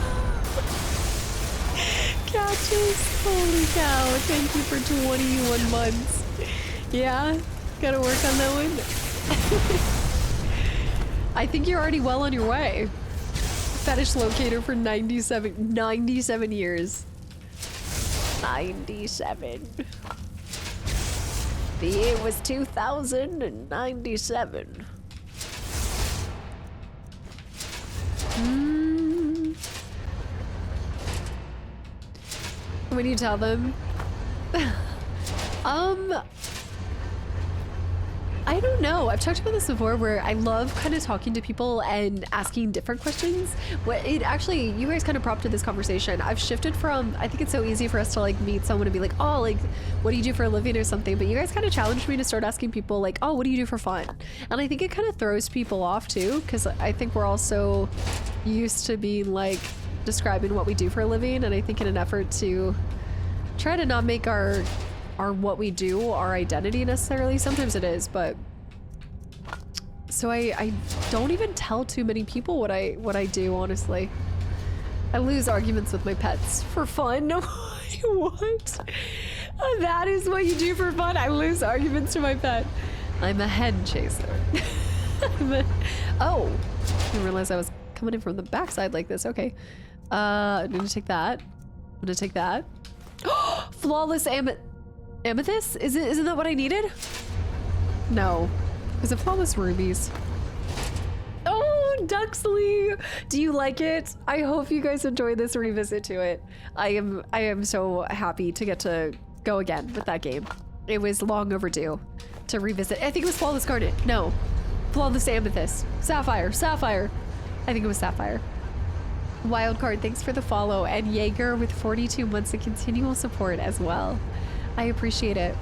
Cactus. Holy cow. Thank you for 21 months. Yeah, gotta work on that one. I think you're already well on your way. Fetish locator for 97 years. 97. The year was 2097. What do you tell them? I don't know. I've talked about this before where I love kind of talking to people and asking different questions. You guys kind of prompted this conversation. I've shifted from, I think it's so easy for us to like meet someone and be like, oh, like, what do you do for a living or something? But you guys kind of challenged me to start asking people like, oh, what do you do for fun? And I think it kind of throws people off too, because I think we're all so used to being like describing what we do for a living. And I think in an effort to try to not make our what we do our identity necessarily, sometimes it is, but so I don't even tell too many people what I do, honestly. I lose arguments with my pets for fun. What? That is what you do for fun? I lose arguments to my pet. I'm a hen chaser. Oh, I didn't realize I was coming in from the backside like this. Okay. I'm gonna take that. I'm gonna take that. Flawless amethyst? Isn't that what I needed? No. Is it flawless rubies? Oh, Duxley! Do you like it? I hope you guys enjoy this revisit to it. I am so happy to get to go again with that game. It was long overdue to revisit. I think it was flawless garnet. No. Flawless amethyst. Sapphire. Sapphire. I think it was sapphire. Wildcard, thanks for the follow. And Jaeger with 42 months of continual support as well. I appreciate it.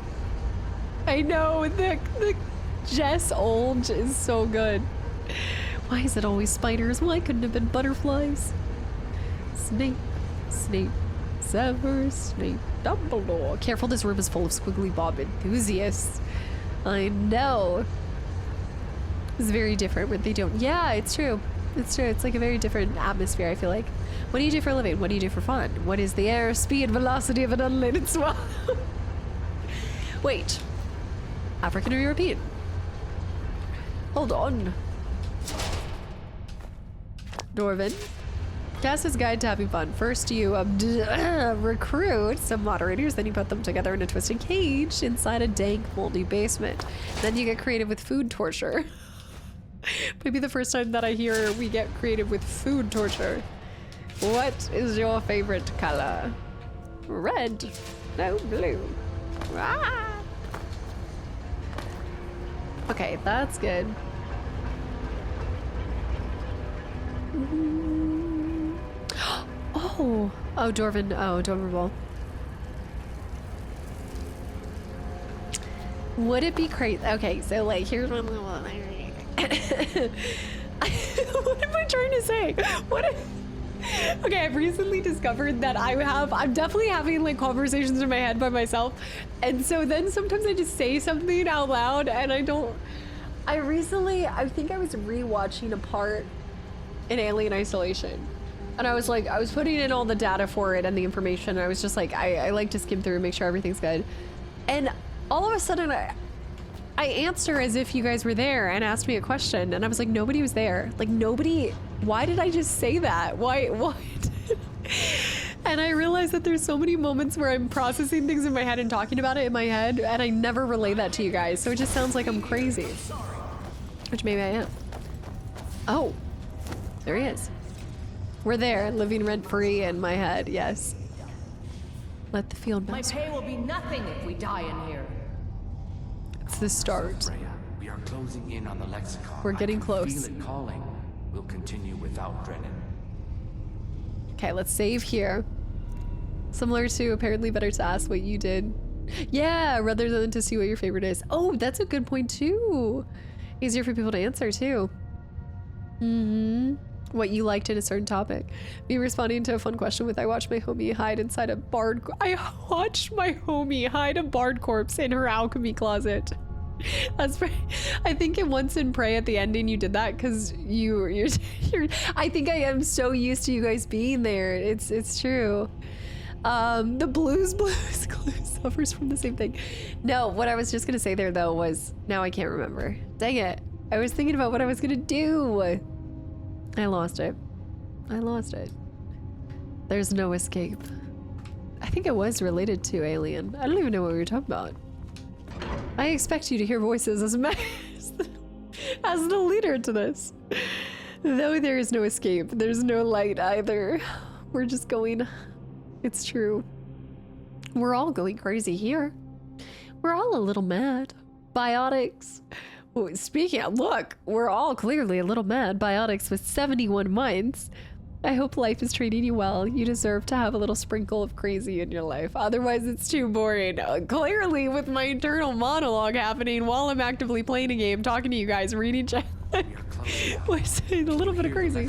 I know, the Jess Olge is so good. Why is it always spiders? Why couldn't it have been butterflies? Snape, Snape, Severus Snape, Dumbledore. Careful, this room is full of squiggly bob enthusiasts. I know. It's very different when they don't. Yeah, it's true. It's true. It's like a very different atmosphere, I feel like. What do you do for a living? What do you do for fun? What is the air, speed, velocity of an unladen swan? Wait. African or European? Hold on. Dorvin. Cast's guide to having fun. First you recruit some moderators, then you put them together in a twisted cage inside a dank, moldy basement. Then you get creative with food torture. Maybe the first time that I hear we get creative with food torture. What is your favorite color? Red. No, blue. Ah. Okay, that's good. Oh, Dorvin. Oh, Dorvin Ball. Would it be crazy? Okay, so like here's what what am I trying to say? Okay, I've recently discovered that I'm definitely having like conversations in my head by myself. And so then sometimes I just say something out loud and I think I was rewatching a part in Alien Isolation. And I was putting in all the data for it and the information. And I was just like, I like to skim through and make sure everything's good. And all of a sudden I answer as if you guys were there and asked me a question. And I was like, nobody was there. Like nobody, why did I just say that? Why did... And I realized that there's so many moments where I'm processing things in my head and talking about it in my head. And I never relay that to you guys. So it just sounds like I'm crazy. Which maybe I am. Oh, there he is. We're there, living rent-free in my head, yes. Let the field master. My pay will be nothing if we die in here. It's the start. Freya, we are closing in on the lexicon. We're getting close. Feel it calling. We'll continue without Drennan. Okay, let's save here. Similar to apparently better to ask what you did. Yeah, rather than to see what your favorite is. Oh, that's a good point too. Easier for people to answer too. What you liked in a certain topic. Me responding to a fun question with I watched my homie hide inside a barred I watched my homie hide a barred corpse in her alchemy closet. That's right. I think it once in Prey at the ending you did that because you're I think I am so used to you guys being there. It's true. The blues clue suffers from the same thing. No, what I was just gonna say there though was now I can't remember. Dang it. I was thinking about what I was gonna do. I lost it. There's no escape. I think it was related to Alien. I don't even know what we were talking about. I expect you to hear voices as the leader to this. Though there is no escape, there's no light either. We're just going. It's true. We're all going crazy here. We're all a little mad. Biotics. Speaking of, look, we're all clearly a little mad. Biotics with 71 months. I hope life is treating you well. You deserve to have a little sprinkle of crazy in your life. Otherwise, it's too boring. Clearly, with my internal monologue happening while I'm actively playing a game, talking to you guys, reading chat. We're saying a little bit of crazy.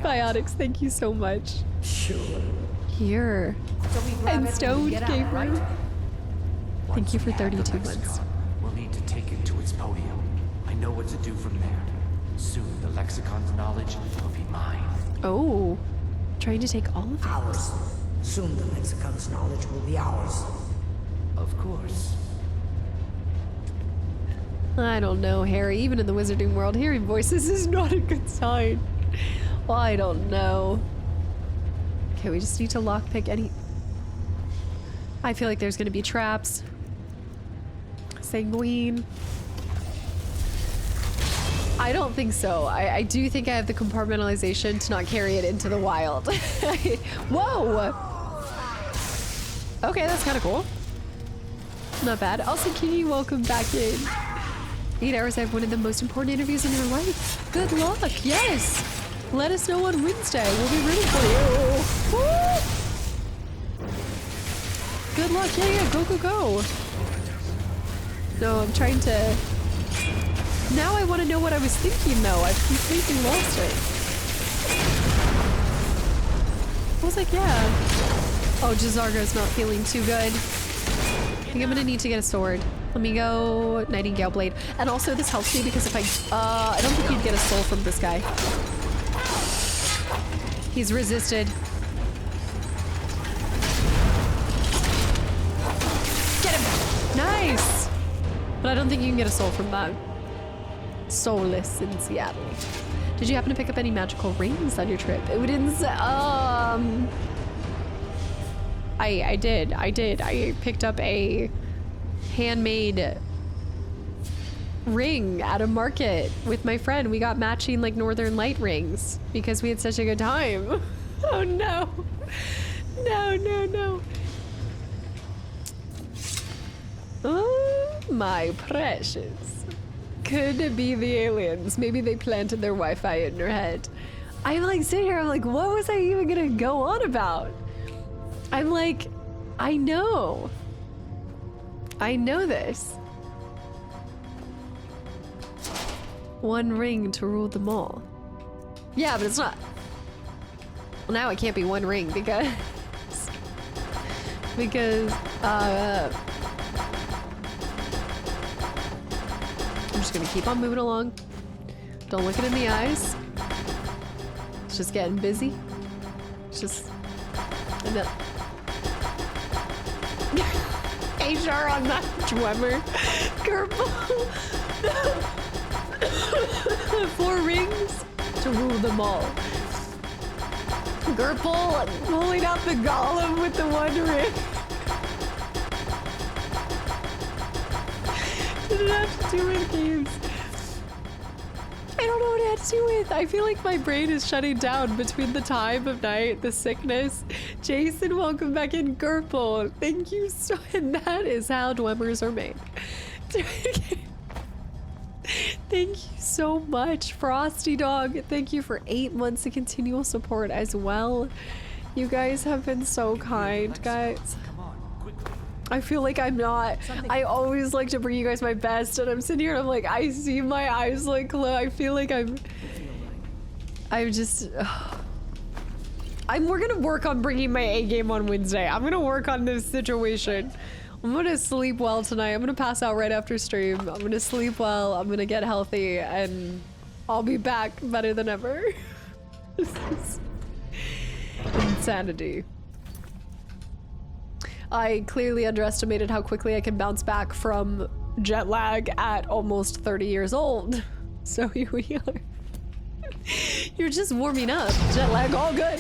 Biotics, thank you so much. Sure. Here. And Stone Gamer. Right? Thank you for 32 months. We'll need to take it to its podium. I know what to do from there. Soon the lexicon's knowledge will be mine. Oh, trying to take all of it. Ours. Soon the lexicon's knowledge will be ours. Of course. I don't know, Harry. Even in the wizarding world, hearing voices is not a good sign. Well, I don't know. Okay, we just need to lockpick any... I feel like there's gonna be traps. Sanguine. I don't think so. I do think I have the compartmentalization to not carry it into the wild. Whoa! Okay, that's kind of cool. Not bad. Also, Kingy, welcome back in. 8 hours, I have one of the most important interviews in your life. Good luck, yes! Let us know on Wednesday. We'll be rooting for you. Woo! Good luck, yeah, go, go, go. No, I'm trying to... Now I want to know what I was thinking, though. I've completely lost it. I was like, yeah. Oh, Jazargo's not feeling too good. I think I'm gonna need to get a sword. Let me go Nightingale Blade. And also, this helps me because if I don't think you'd get a soul from this guy. He's resisted. Get him! Nice! But I don't think you can get a soul from that. Soulless in Seattle. Did you happen to pick up any magical rings on your trip? It didn't. I did. I picked up a handmade ring at a market with my friend. We got matching like Northern Light rings because we had such a good time. Oh no. No. Oh my precious. Could it be the aliens? Maybe they planted their Wi-Fi in her head. I'm like sitting here, I'm like, what was I even gonna go on about? I'm like, I know this. One ring to rule them all. Yeah, but it's not. Well, now it can't be one ring because I'm just gonna keep on moving along. Don't look it in the eyes. It's just getting busy. It's just enough. HR on that Dwemer. Gerbil. 4 rings to rule them all. Gerbil pulling out the golem with the 1 ring. Did it have to do with games? I don't know what it had to do with. I feel like my brain is shutting down between the time of night, the sickness. Jason, welcome back in. Gerbil, thank you so. And that is how Dwemmers are made. Thank you so much, Frosty Dog. Thank you for 8 months of continual support as well. You guys have been so kind, guys. I feel like I'm not. I always like to bring you guys my best, and I'm sitting here and I'm like, I see my eyes like close. I feel like I'm just. We're gonna work on bringing my A game on Wednesday. I'm gonna work on this situation. I'm gonna sleep well tonight. I'm gonna pass out right after stream. I'm gonna sleep well. I'm gonna get healthy, and I'll be back better than ever. This is insanity. I clearly underestimated how quickly I can bounce back from jet lag at almost 30 years old. So here we are. You're just warming up. Jet lag, all good.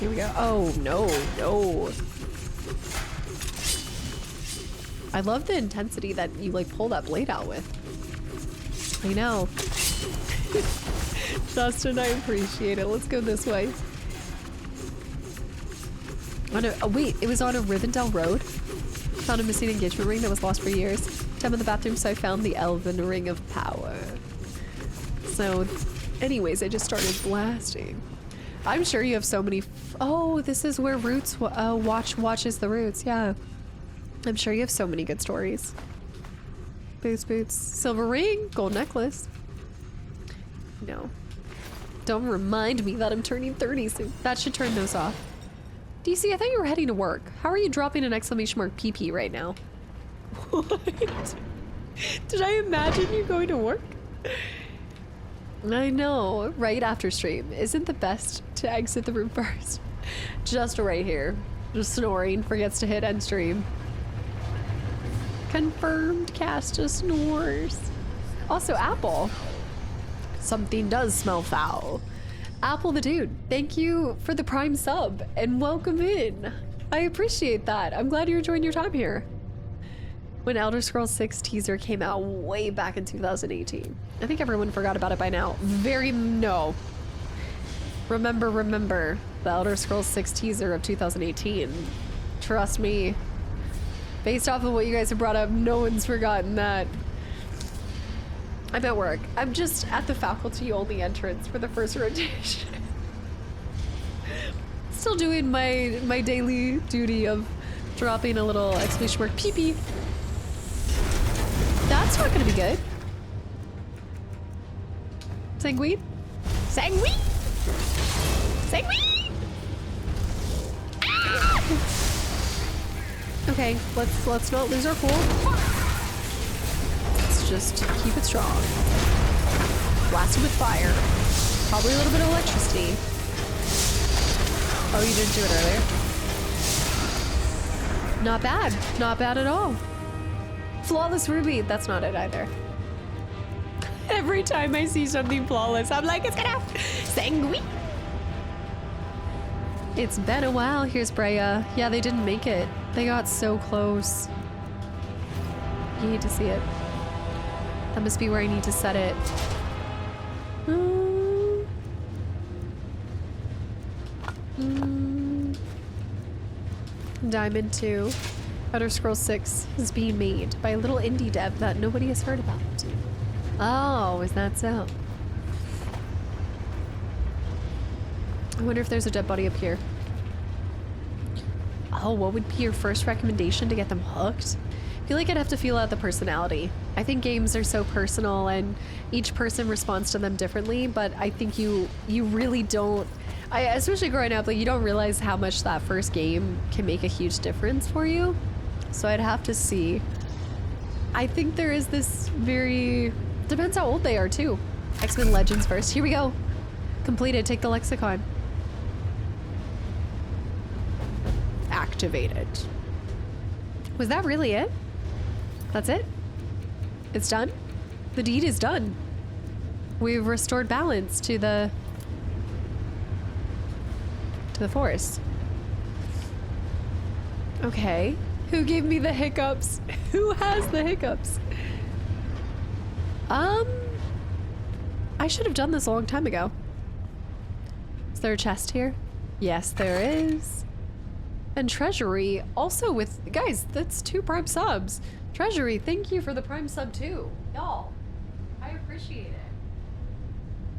Here we go. Oh, no, no. I love the intensity that you like pull that blade out with. I know. Justin, I appreciate it. Let's go this way. Oh wait, it was on a Rivendell Road. Found a missing engagement ring that was lost for years. Time in the bathroom, so I found the Elven Ring of Power. So, anyways, I just started blasting. I'm sure you have so many. Oh, this is where Roots watches the Roots. Yeah. I'm sure you have so many good stories. Boots, boots, silver ring, gold necklace. No. Don't remind me that I'm turning 30 soon. That should turn those off. DC, I thought you were heading to work. How are you dropping an exclamation mark PP right now? What? Did I imagine you going to work? I know, right after stream. Isn't the best to exit the room first? Just right here. Just snoring, forgets to hit end stream. Confirmed, Casta snores. Also, Apple. Something does smell foul. Apple the dude, thank you for the Prime sub and welcome in. I appreciate that. I'm glad you're enjoying your time here. When Elder Scrolls 6 teaser came out way back in 2018. I think everyone forgot about it by now. No. Remember the Elder Scrolls 6 teaser of 2018. Trust me. Based off of what you guys have brought up, no one's forgotten that. I'm at work. I'm just at the faculty only entrance for the first rotation. Still doing my daily duty of dropping a little exclamation mark pee-pee. That's not gonna be good. Sanguine? Sanguine? Sanguine? Ah! Okay, let's not lose our cool. Let's just keep it strong. Blast it with fire. Probably a little bit of electricity. Oh, you didn't do it earlier? Not bad. Not bad at all. Flawless Ruby. That's not it either. Every time I see something flawless, I'm like, it's gonna sanguine. It's been a while. Here's Brea. Yeah, they didn't make it. They got so close. You need to see it. That must be where I need to set it. Diamond 2. Elder Scrolls 6 is being made by a little indie dev that nobody has heard about. Oh, is that so? I wonder if there's a dead body up here. Oh, what would be your first recommendation to get them hooked? I feel like I'd have to feel out the personality. I think games are so personal and each person responds to them differently, but I think you really don't, especially growing up, like you don't realize how much that first game can make a huge difference for you. So I'd have to see. I think there is this depends how old they are too. X-Men Legends first. Here we go. Completed, take the lexicon. Activated. Was that really it? That's it? It's done? The deed is done. We've restored balance to the forest. Okay. Who gave me the hiccups? Who has the hiccups? I should have done this a long time ago. Is there a chest here? Yes, there is. And treasury, also with, guys, that's 2 Prime subs. Treasury, thank you for the Prime sub too. Y'all, I appreciate it.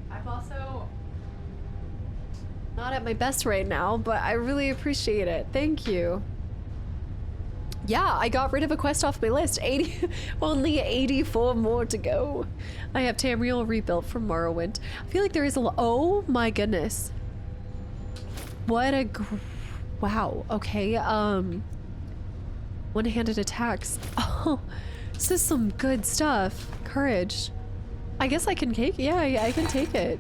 I'm also not at my best right now, but I really appreciate it. Thank you. Yeah, I got rid of a quest off my list. Only 84 more to go. I have Tamriel rebuilt from Morrowind. I feel like there is a lot. Oh my goodness. What a wow. Okay. One-handed attacks. Oh, this is some good stuff. Courage. I guess I can take. Yeah, I can take it.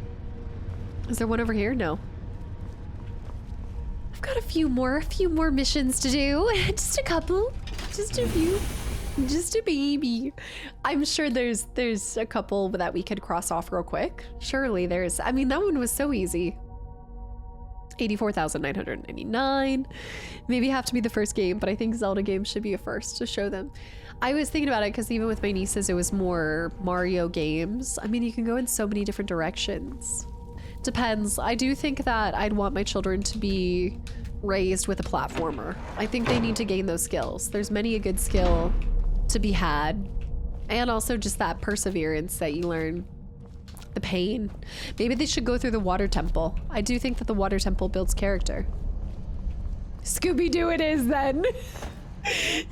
Is there one over here? No. I've got a few more missions to do. Just a couple. Just a few. Just a baby. I'm sure there's a couple that we could cross off real quick. Surely there's. I mean, that one was so easy. 84,999. Maybe have to be the first game, but I think Zelda games should be a first to show them. I was thinking about it because even with my nieces, it was more Mario games. I mean, you can go in so many different directions. Depends. I do think that I'd want my children to be raised with a platformer. I think they need to gain those skills. There's many a good skill to be had, and also just that perseverance that you learn. The pain. Maybe they should go through the water temple. I do think that the water temple builds character. Scooby-Doo it is then.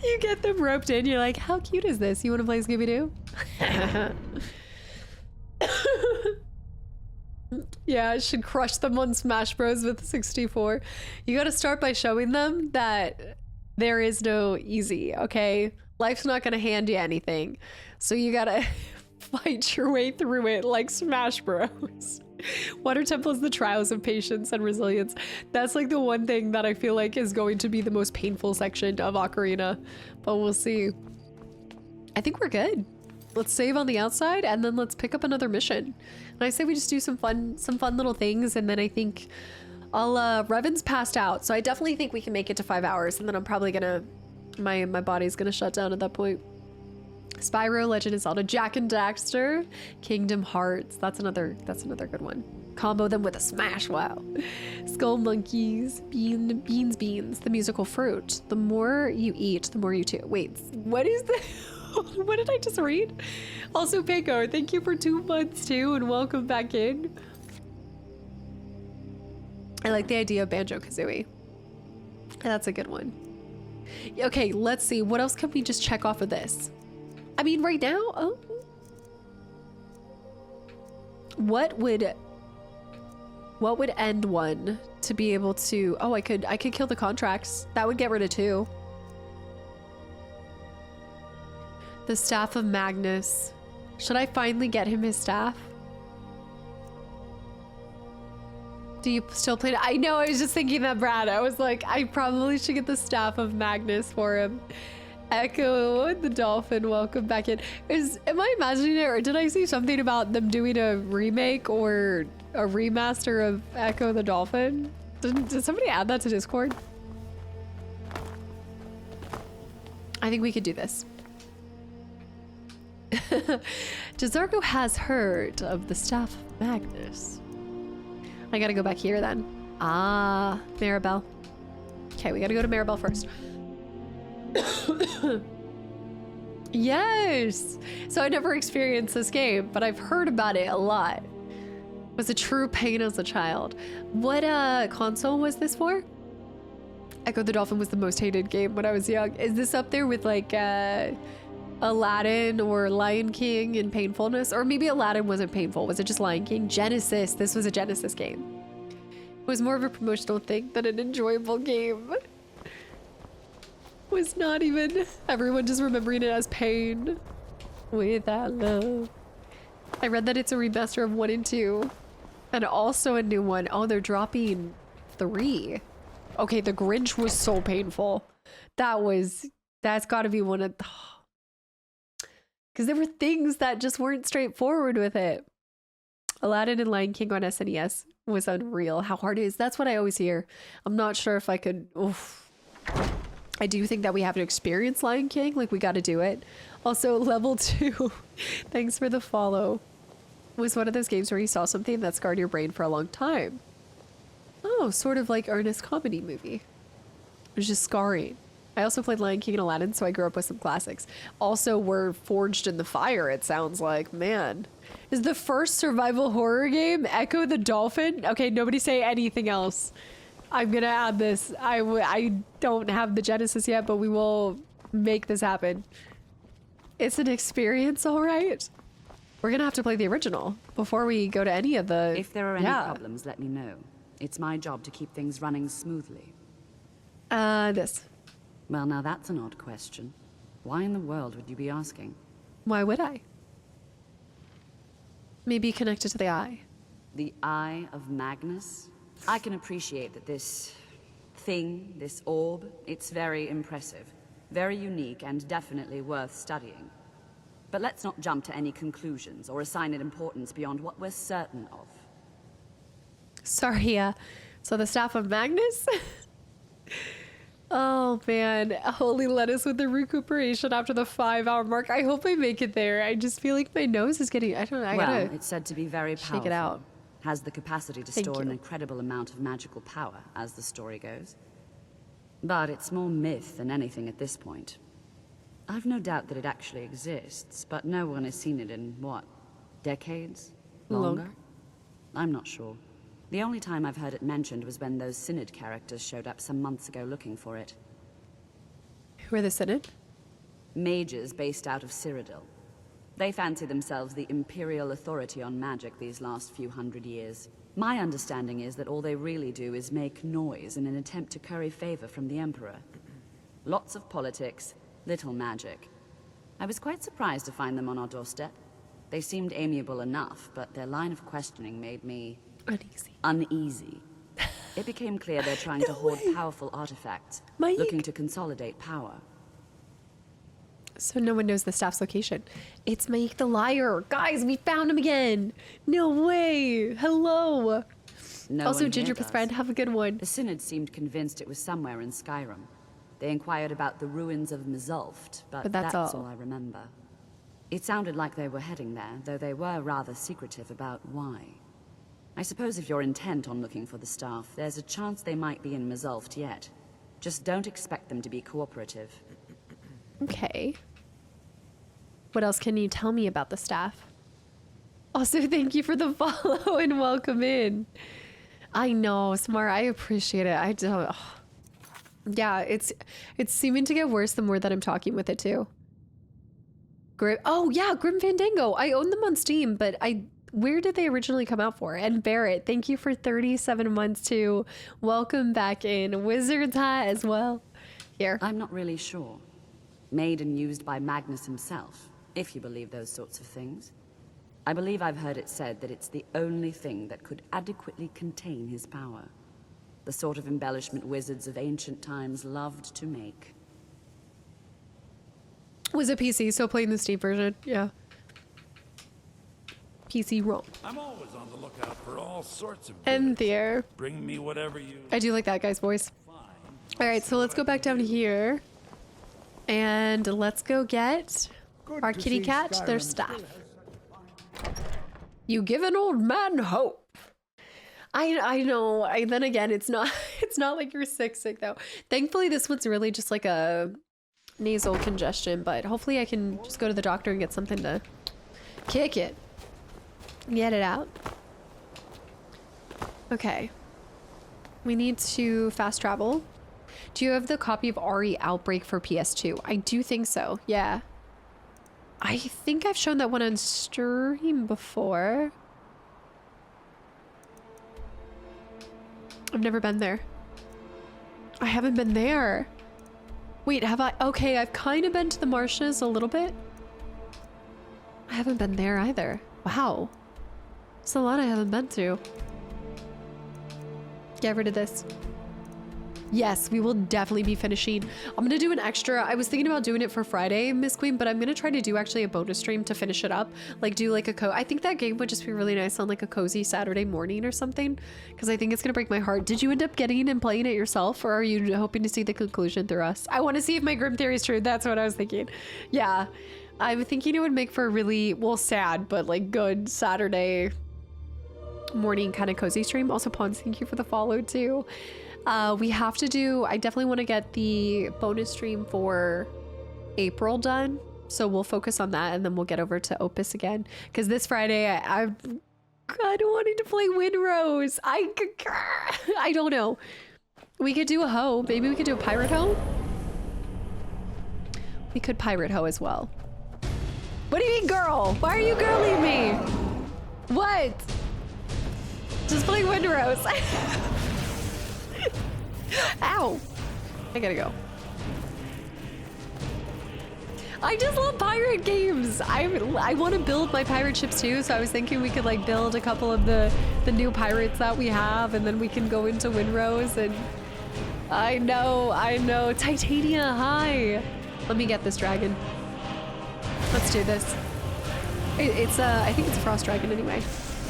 You get them roped in, you're like, how cute is this? You want to play Scooby-Doo? Yeah, I should crush them on Smash Bros with 64. You gotta start by showing them that there is no easy, okay? Life's not gonna hand you anything. So you gotta fight your way through it like Smash Bros. Water Temple is the trials of patience and resilience. That's like the one thing that I feel like is going to be the most painful section of Ocarina, but we'll see. I think we're good. Let's save on the outside and then let's pick up another mission. And I say we just do some fun little things, and then I think Revan's passed out, so I definitely think we can make it to 5 hours, and then I'm probably gonna my body's gonna shut down at that point. Spyro, Legend of Zelda, Jak and Daxter, Kingdom Hearts. That's another good one. Combo them with a smash. Wow. Skull Monkeys, Beans, the musical fruit. The more you eat, the more you chew. Wait, what is the? What did I just read? Also, Pico, thank you for 2 months too, and welcome back in. I like the idea of Banjo-Kazooie. That's a good one. Okay, let's see. What else can we just check off of this? I mean, right now, oh. What would end one to be able to, oh, I could kill the contracts. That would get rid of 2. The Staff of Magnus. Should I finally get him his staff? Do you still play it? I know, I was just thinking that, Brad. I was like, I probably should get the Staff of Magnus for him. Echo the Dolphin, welcome back in. Am I imagining it, or did I see something about them doing a remake or a remaster of Echo the Dolphin? Did somebody add that to Discord? I think we could do this. Jazargo has heard of the Staff of Magnus. I gotta go back here then. Ah, Maribel. Okay, we gotta go to Maribel first. Yes! So I never experienced this game, but I've heard about it a lot. It was a true pain as a child. What console was this for? Echo the Dolphin was the most hated game when I was young. Is this up there with like Aladdin or Lion King in painfulness? Or maybe Aladdin wasn't painful. Was it just Lion King? Genesis. This was a Genesis game. It was more of a promotional thing than an enjoyable game. Was not even everyone just remembering it as pain without love. I read that it's a remaster of 1 and 2 and also a new one. Oh, they're dropping 3. Okay, the Grinch was so painful. That's got to be one of, because there were things that just weren't straightforward with it. Aladdin and Lion King on SNES was unreal. How hard it is. That's what I always hear. I'm not sure if I could. Oof. I do think that we have to experience Lion King. Like, we got to do it. Also, level 2. Thanks for the follow. Was one of those games where you saw something that scarred your brain for a long time. Oh, sort of like earnest comedy movie. It was just scarring. I also played Lion King and Aladdin, so I grew up with some classics. Also, were forged in the fire, it sounds like. Man. Is the first survival horror game Echo the Dolphin? Okay, nobody say anything else. I'm gonna add this. I don't have the Genesis yet, but we will make this happen. It's an experience, all right. We're gonna have to play the original before we go to any of the... If there are any problems, let me know. It's my job to keep things running smoothly. This. Well, now that's an odd question. Why in the world would you be asking? Why would I? Maybe connected to the eye. The Eye of Magnus? I can appreciate that this thing, this orb, it's very impressive. Very unique and definitely worth studying. But let's not jump to any conclusions or assign it importance beyond what we're certain of. Sorry, so the Staff of Magnus? Oh man, holy lettuce with the recuperation after the 5-hour mark. I hope I make it there. I just feel like my nose is getting, I don't know, I gotta... Well, it's said to be very powerful. Shake it out. Has the capacity to store an incredible amount of magical power, as the story goes. But it's more myth than anything at this point. I've no doubt that it actually exists, but no one has seen it in, what, decades? Longer? I'm not sure. The only time I've heard it mentioned was when those Synod characters showed up some months ago looking for it. Who are the Synod? Mages based out of Cyrodiil. They fancy themselves the imperial authority on magic these last few hundred years. My understanding is that all they really do is make noise in an attempt to curry favor from the Emperor. Lots of politics, little magic. I was quite surprised to find them on our doorstep. They seemed amiable enough, but their line of questioning made me... uneasy. It became clear they're trying to hoard powerful artifacts, looking to consolidate power. So no one knows the staff's location. It's Mike the Liar. Guys, we found him again. No way. Hello. Also, Gingerbread Friend, have a good one. The Synod seemed convinced it was somewhere in Skyrim. They inquired about the ruins of Mzulft, but that's all I remember. It sounded like they were heading there, though they were rather secretive about why. I suppose if you're intent on looking for the staff, there's a chance they might be in Mzulft yet. Just don't expect them to be cooperative. Okay. What else can you tell me about the staff? Also, thank you for the follow and welcome in. I know, Smart. I appreciate it. I don't. Oh. Yeah, it's seeming to get worse the more that I'm talking with it too. Oh yeah, Grim Fandango. I own them on Steam, but where did they originally come out for? And Barrett, thank you for 37 months too. Welcome back in. Wizard's Hat as well. Here. I'm not really sure. Made and used by Magnus himself, if you believe those sorts of things. I believe I've heard it said that it's the only thing that could adequately contain his power. The sort of embellishment wizards of ancient times loved to make. Was it PC, so playing the Steam version? Yeah. PC ROM. I'm always on the lookout for all sorts of and there. Bring me whatever you... I do like that guy's voice. Alright, so let's go back down here. And let's go get our kitty cat their staff. You give an old man hope. I know. Then again, it's not like you're sick though. Thankfully, this one's really just like a nasal congestion, but hopefully I can just go to the doctor and get something to kick it. Get it out. Okay. We need to fast travel. Do you have the copy of RE Outbreak for PS2? I do think so, yeah. I think I've shown that one on stream before. I've never been there. I haven't been there. Wait, have I? Okay, I've kind of been to the marshes a little bit. I haven't been there either. Wow. It's a lot I haven't been to. Get rid of this. Yes, we will definitely be finishing. I'm gonna do an extra. I was thinking about doing it for Friday, Miss Queen, but I'm gonna try to do actually a bonus stream to finish it up. Like do like I think that game would just be really nice on like a cozy Saturday morning or something, because I think it's gonna break my heart. Did you end up getting and playing it yourself, or are you hoping to see the conclusion through us? I want to see if my Grim theory is true. That's what I was thinking. Yeah, I'm thinking it would make for a really, well, sad, but like good Saturday morning kind of cozy stream. Also, Pons, thank you for the follow too. We have to do, I definitely want to get the bonus stream for April done. So we'll focus on that and then we'll get over to Opus again. Because this Friday, I'm kind of wanting to play Windrose. I don't know. We could do a hoe. Maybe we could do a pirate hoe. We could pirate hoe as well. What do you mean, girl? Why are you girling me? What? Just play Windrose. Ow. I gotta go. I just love pirate games. I want to build my pirate ships too, so I was thinking we could like build a couple of the new pirates that we have, and then we can go into Windrose. And I know. Titania, hi. Let me get this dragon. Let's do this. It's I think it's a frost dragon anyway.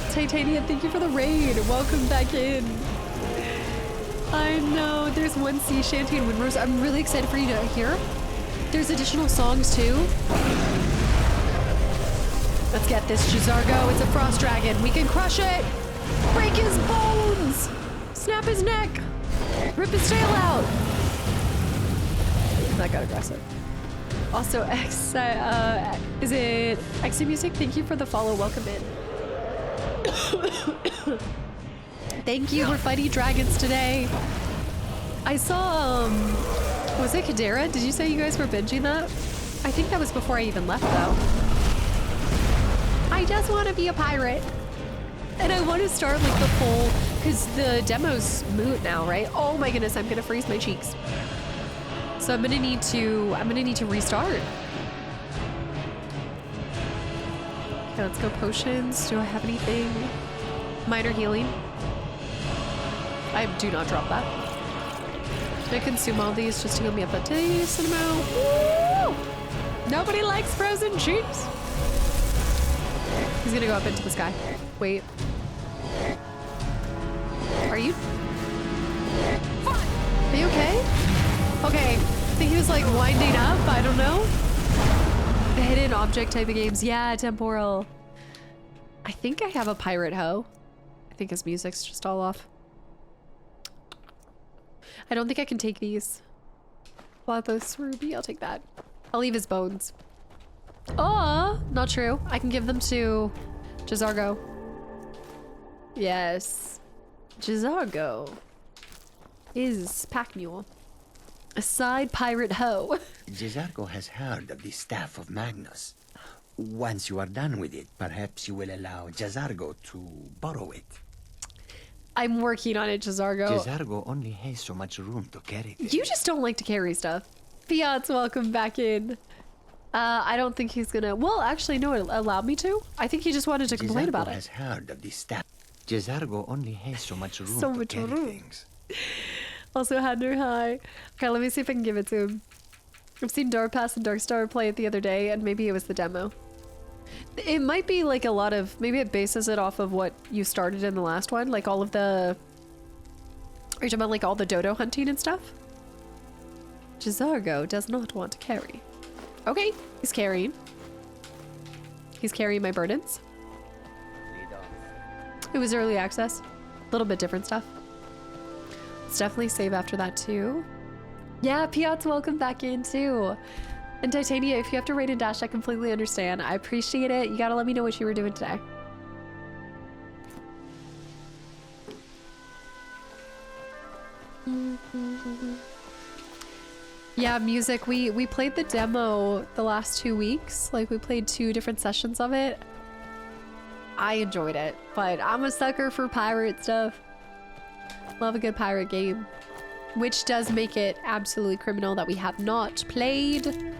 Titania, thank you for the raid. Welcome back in. I know. There's one sea shanty in Windrose. I'm really excited for you to hear. There's additional songs too. Let's get this Jazargo. It's a frost dragon. We can crush it. Break his bones. Snap his neck. Rip his tail out. That got aggressive. Also, is it XC Music? Thank you for the follow. Welcome in. Thank you. We're fighting dragons today. I saw, was it Kadera? Did you say you guys were binging that? I think that was before I even left, though. I just want to be a pirate. And I want to start, like, the full... Because the demo's moot now, right? Oh my goodness, I'm going to freeze my cheeks. So I'm going to need to restart. Okay, let's go potions. Do I have anything? Minor healing. I do not drop that. I consume all these just to give me up a decent amount. Woo! Nobody likes frozen cheeks. He's gonna go up into the sky. Wait. Are you? Are you okay? Okay. I think he was like winding up. I don't know. The hidden object type of games. Yeah, temporal. I think I have a pirate hoe. I think his music's just all off. I don't think I can take these. Lathos Ruby, I'll take that. I'll leave his bones. Oh, not true. I can give them to Jazargo. Yes. Jazargo is pack mule. A side pirate hoe. Jazargo has heard of the Staff of Magnus. Once you are done with it, perhaps you will allow Jazargo to borrow it. I'm working on it, Jazargo. Jazargo only has so much room to carry things. You just don't like to carry stuff. Fiat's welcome back in. I don't think he's gonna... Well, actually, no, it allowed me to. I think he just wanted to complain about it. Jazargo has heard of the staff. Jazargo only has so much room to carry things. Also, Hadner, hi. Okay, let me see if I can give it to him. I've seen Darpass and Darkstar play it the other day, and maybe it was the demo. It might be like a lot of... Maybe it bases it off of what you started in the last one. Like all of the... Are you talking about like all the dodo hunting and stuff? Jazargo does not want to carry. Okay, he's carrying. He's carrying my burdens. It was early access. A little bit different stuff. Let's definitely save after that too. Yeah, Piot's welcome back in too. And Titania, if you have to raid and dash, I completely understand. I appreciate it. You gotta let me know what you were doing today. Yeah, music. We played the demo the last 2 weeks. Like, we played 2 different sessions of it. I enjoyed it, but I'm a sucker for pirate stuff. Love a good pirate game. Which does make it absolutely criminal that we have not played.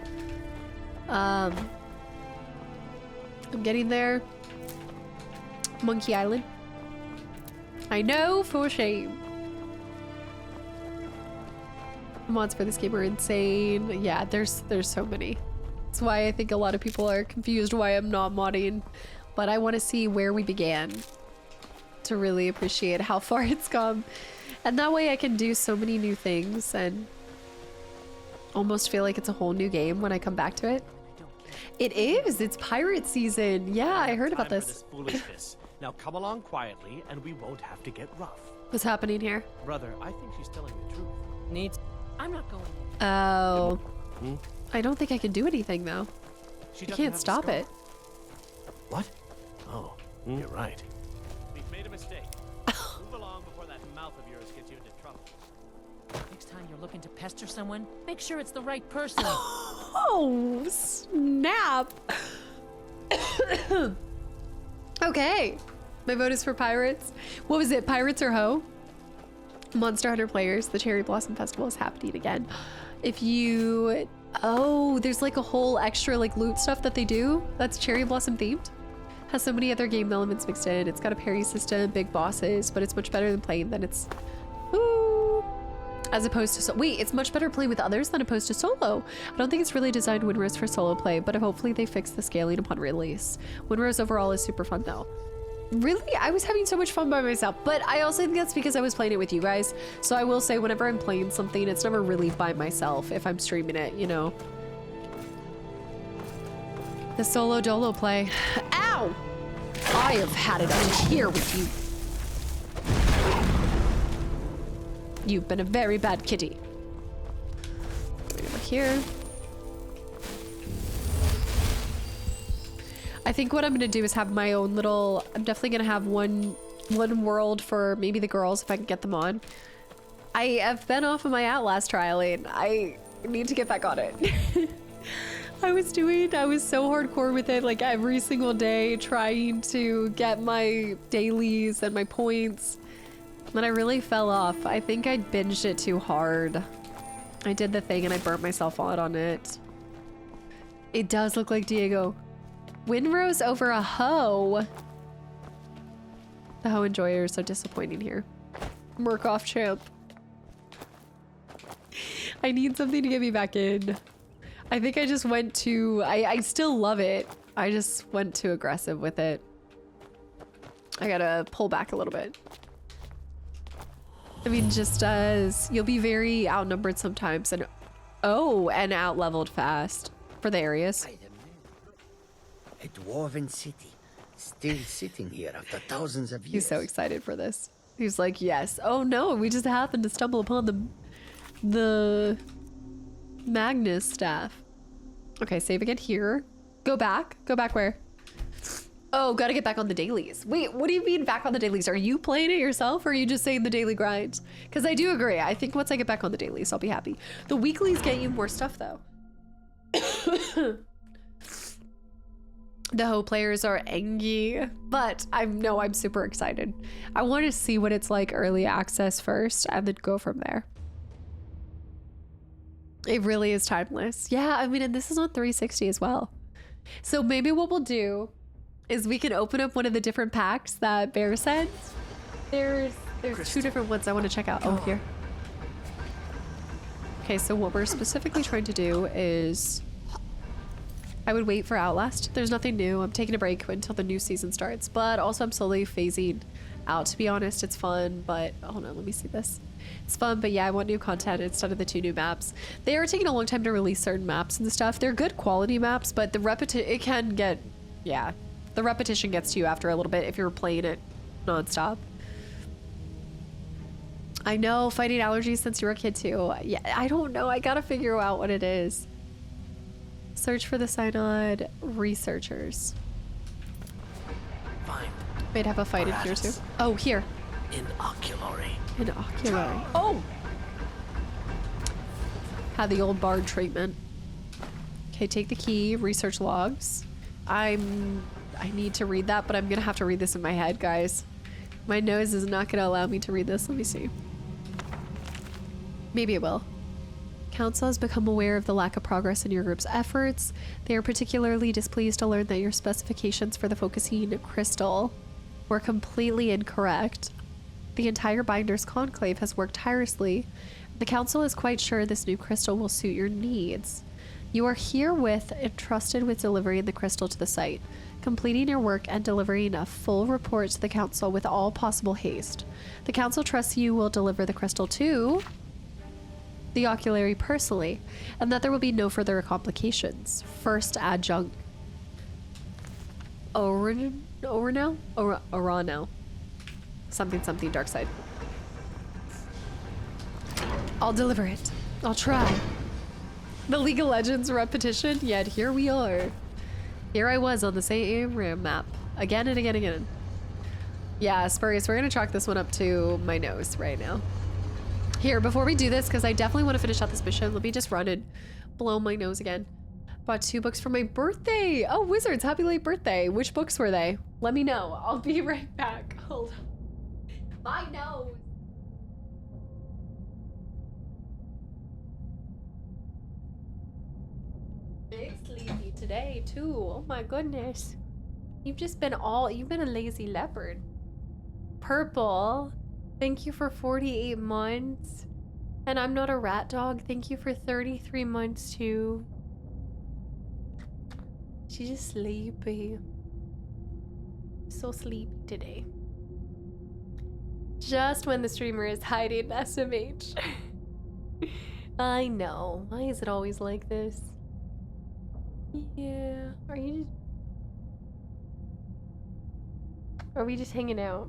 I'm getting there. Monkey Island. I know, for shame. Mods for this game are insane. Yeah, there's so many. That's why I think a lot of people are confused why I'm not modding. But I want to see where we began to really appreciate how far it's come. And that way I can do so many new things and almost feel like it's a whole new game when I come back to it. It is. It's pirate season. Yeah, I heard about this. Foolishness. Now come along quietly, and we won't have to get rough. What's happening here? Brother, I think she's telling the truth. I'm not going. Oh. I don't think I can do anything though. She I doesn't can't have a stop scar. it. What? Oh, you're right. We've made a mistake. Move along before that mouth of yours gets you into trouble. Next time you're looking to pester someone, make sure it's the right person. Oh, snap. Okay. My vote is for pirates. What was it? Pirates or Ho? Monster Hunter players, the Cherry Blossom Festival is happening again. If you... Oh, there's like a whole extra like loot stuff that they do that's Cherry Blossom themed. Has so many other game elements mixed in. It's got a parry system, big bosses, but it's much better than playing than it's... Ooh. As opposed to... Wait, it's much better playing with others than opposed to solo. I don't think it's really designed Windrose for solo play, but hopefully they fix the scaling upon release. Windrose overall is super fun though. Really? I was having so much fun by myself, but I also think that's because I was playing it with you guys. So I will say whenever I'm playing something, it's never really by myself if I'm streaming it, you know. The solo dolo play. Ow! I have had it up here with you. You've been a very bad kitty. Right over here. I think what I'm gonna do is have my own little, I'm definitely gonna have one world for maybe the girls if I can get them on. I have been off of my Outlast trialing. I need to get back on it. I was so hardcore with it like every single day trying to get my dailies and my points. Then I really fell off. I think I binged it too hard. I did the thing and I burnt myself out on it. It does look like Diego. Windrose over a Ho. The Ho enjoyer is so disappointing here. Murkoff champ. I need something to get me back in. I think I just went too... I still love it. I just went too aggressive with it. I gotta pull back a little bit. I mean, just as you'll be very outnumbered sometimes and out-leveled fast for the areas. A dwarven city, still sitting here after thousands of years. He's so excited for this. He's like, yes. Oh no, we just happened to stumble upon the Magnus staff. Okay, save again here. Go back. Go back where? Oh, gotta get back on the dailies. Wait, what do you mean back on the dailies? Are you playing it yourself or are you just saying the daily grinds? Because I do agree. I think once I get back on the dailies, I'll be happy. The weeklies get you more stuff though. The Ho players are angry, but I'm super excited. I want to see what it's like early access first and then go from there. It really is timeless. Yeah, I mean, and this is on 360 as well. So maybe what we'll do is we can open up one of the different packs that Bear said. There's two different ones I want to check out. Oh, here. Okay, so what we're specifically trying to do is... I would wait for Outlast. There's nothing new. I'm taking a break until the new season starts, but also I'm slowly phasing out, to be honest. It's fun, but hold on, let me see this. It's fun, but yeah, I want new content instead of the 2 new maps. They are taking a long time to release certain maps and stuff. They're good quality maps, but the repetition gets to you after a little bit if you're playing it nonstop. I know, fighting allergies since you were a kid too. Yeah, I don't know. I gotta figure out what it is. Search for the Synod researchers. Fine. Might have a fight in here too. Oh, here. Inoculary. Inoculary. Oh! Had the old bard treatment. Okay, take the key, research logs. I need to read that, but I'm gonna have to read this in my head, guys. My nose is not gonna allow me to read this. Let me see. Maybe it will. Council has become aware of the lack of progress in your group's efforts. They are particularly displeased to learn that your specifications for the focusing crystal were completely incorrect. The entire Binders Conclave has worked tirelessly. The Council is quite sure this new crystal will suit your needs. You are herewith entrusted with delivering the crystal to the site, completing your work and delivering a full report to the Council with all possible haste. The Council trusts you will deliver the crystal to... the oculary personally, and that there will be no further complications. First adjunct Orano? Something dark side. I'll deliver it. I'll try. The League of Legends repetition, yet here we are. Here I was on the same map. Again and again and again. Yeah, Spurious, we're gonna chalk this one up to my nose right now. Here, before we do this, because I definitely want to finish out this mission, let me just run and blow my nose again. Bought 2 books for my birthday. Oh, Wizards, happy late birthday. Which books were they? Let me know. I'll be right back. Hold on. My nose. Big sleepy today too. Oh my goodness. You've been a lazy leopard. Purple. Thank you for 48 months. And I'm not a rat dog. Thank you for 33 months too. She's just sleepy. So sleepy today. Just when the streamer is hiding SMH. I know. Why is it always like this? Yeah. Are we just hanging out?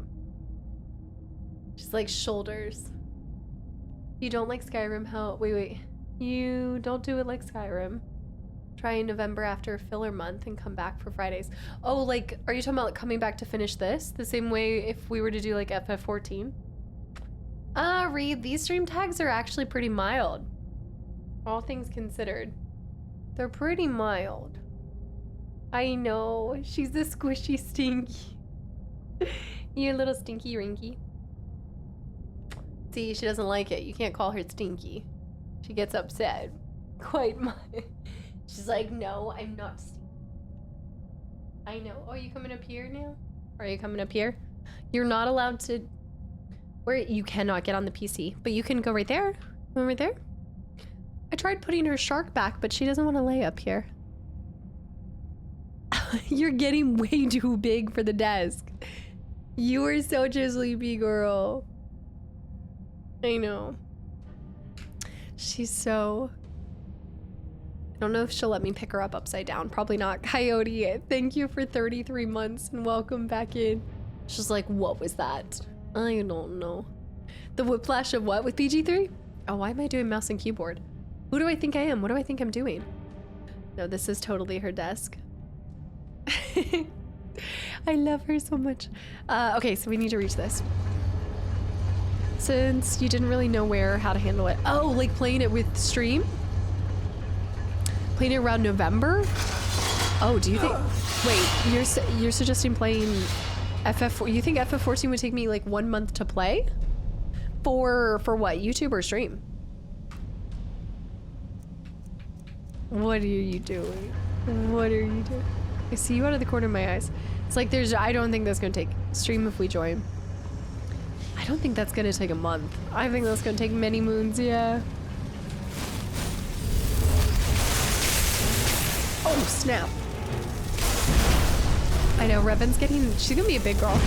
Just like shoulders. You don't like Skyrim? How? Wait. You don't do it like Skyrim. Try in November after filler month and come back for Fridays. Oh, like, are you talking about like, coming back to finish this? The same way if we were to do like FF14? Reed, these stream tags are actually pretty mild. All things considered. They're pretty mild. I know. She's the squishy stinky. You little stinky rinky. See, she doesn't like it. You can't call her stinky. She gets upset. Quite much. She's like, no, I'm not stinky. I know. Oh, you coming up here now? Are you coming up here? You're not allowed to... Where you cannot get on the PC, but you can go right there. Right there. I tried putting her shark back, but she doesn't want to lay up here. You're getting way too big for the desk. You are such a sleepy girl. I know. She's so... I don't know if she'll let me pick her up upside down. Probably not. Coyote, thank you for 33 months and welcome back in. She's like, what was that? I don't know. The whiplash of what with BG3? Oh, why am I doing mouse and keyboard? Who do I think I am? What do I think I'm doing? No, this is totally her desk. I love her so much. Okay, so we need to reach this. Since you didn't really know how to handle it. Oh, like playing it with stream? Playing it around November? Oh, do you think... Wait, you're suggesting playing FF4? You think FF14 would take me like 1 month to play? For what? YouTube or stream? What are you doing? What are you doing? I see you out of the corner of my eyes. It's like I don't think that's gonna take stream if we join. I don't think that's gonna take a month. I think that's gonna take many moons, yeah. Oh, snap. I know, Revan's she's gonna be a big girl.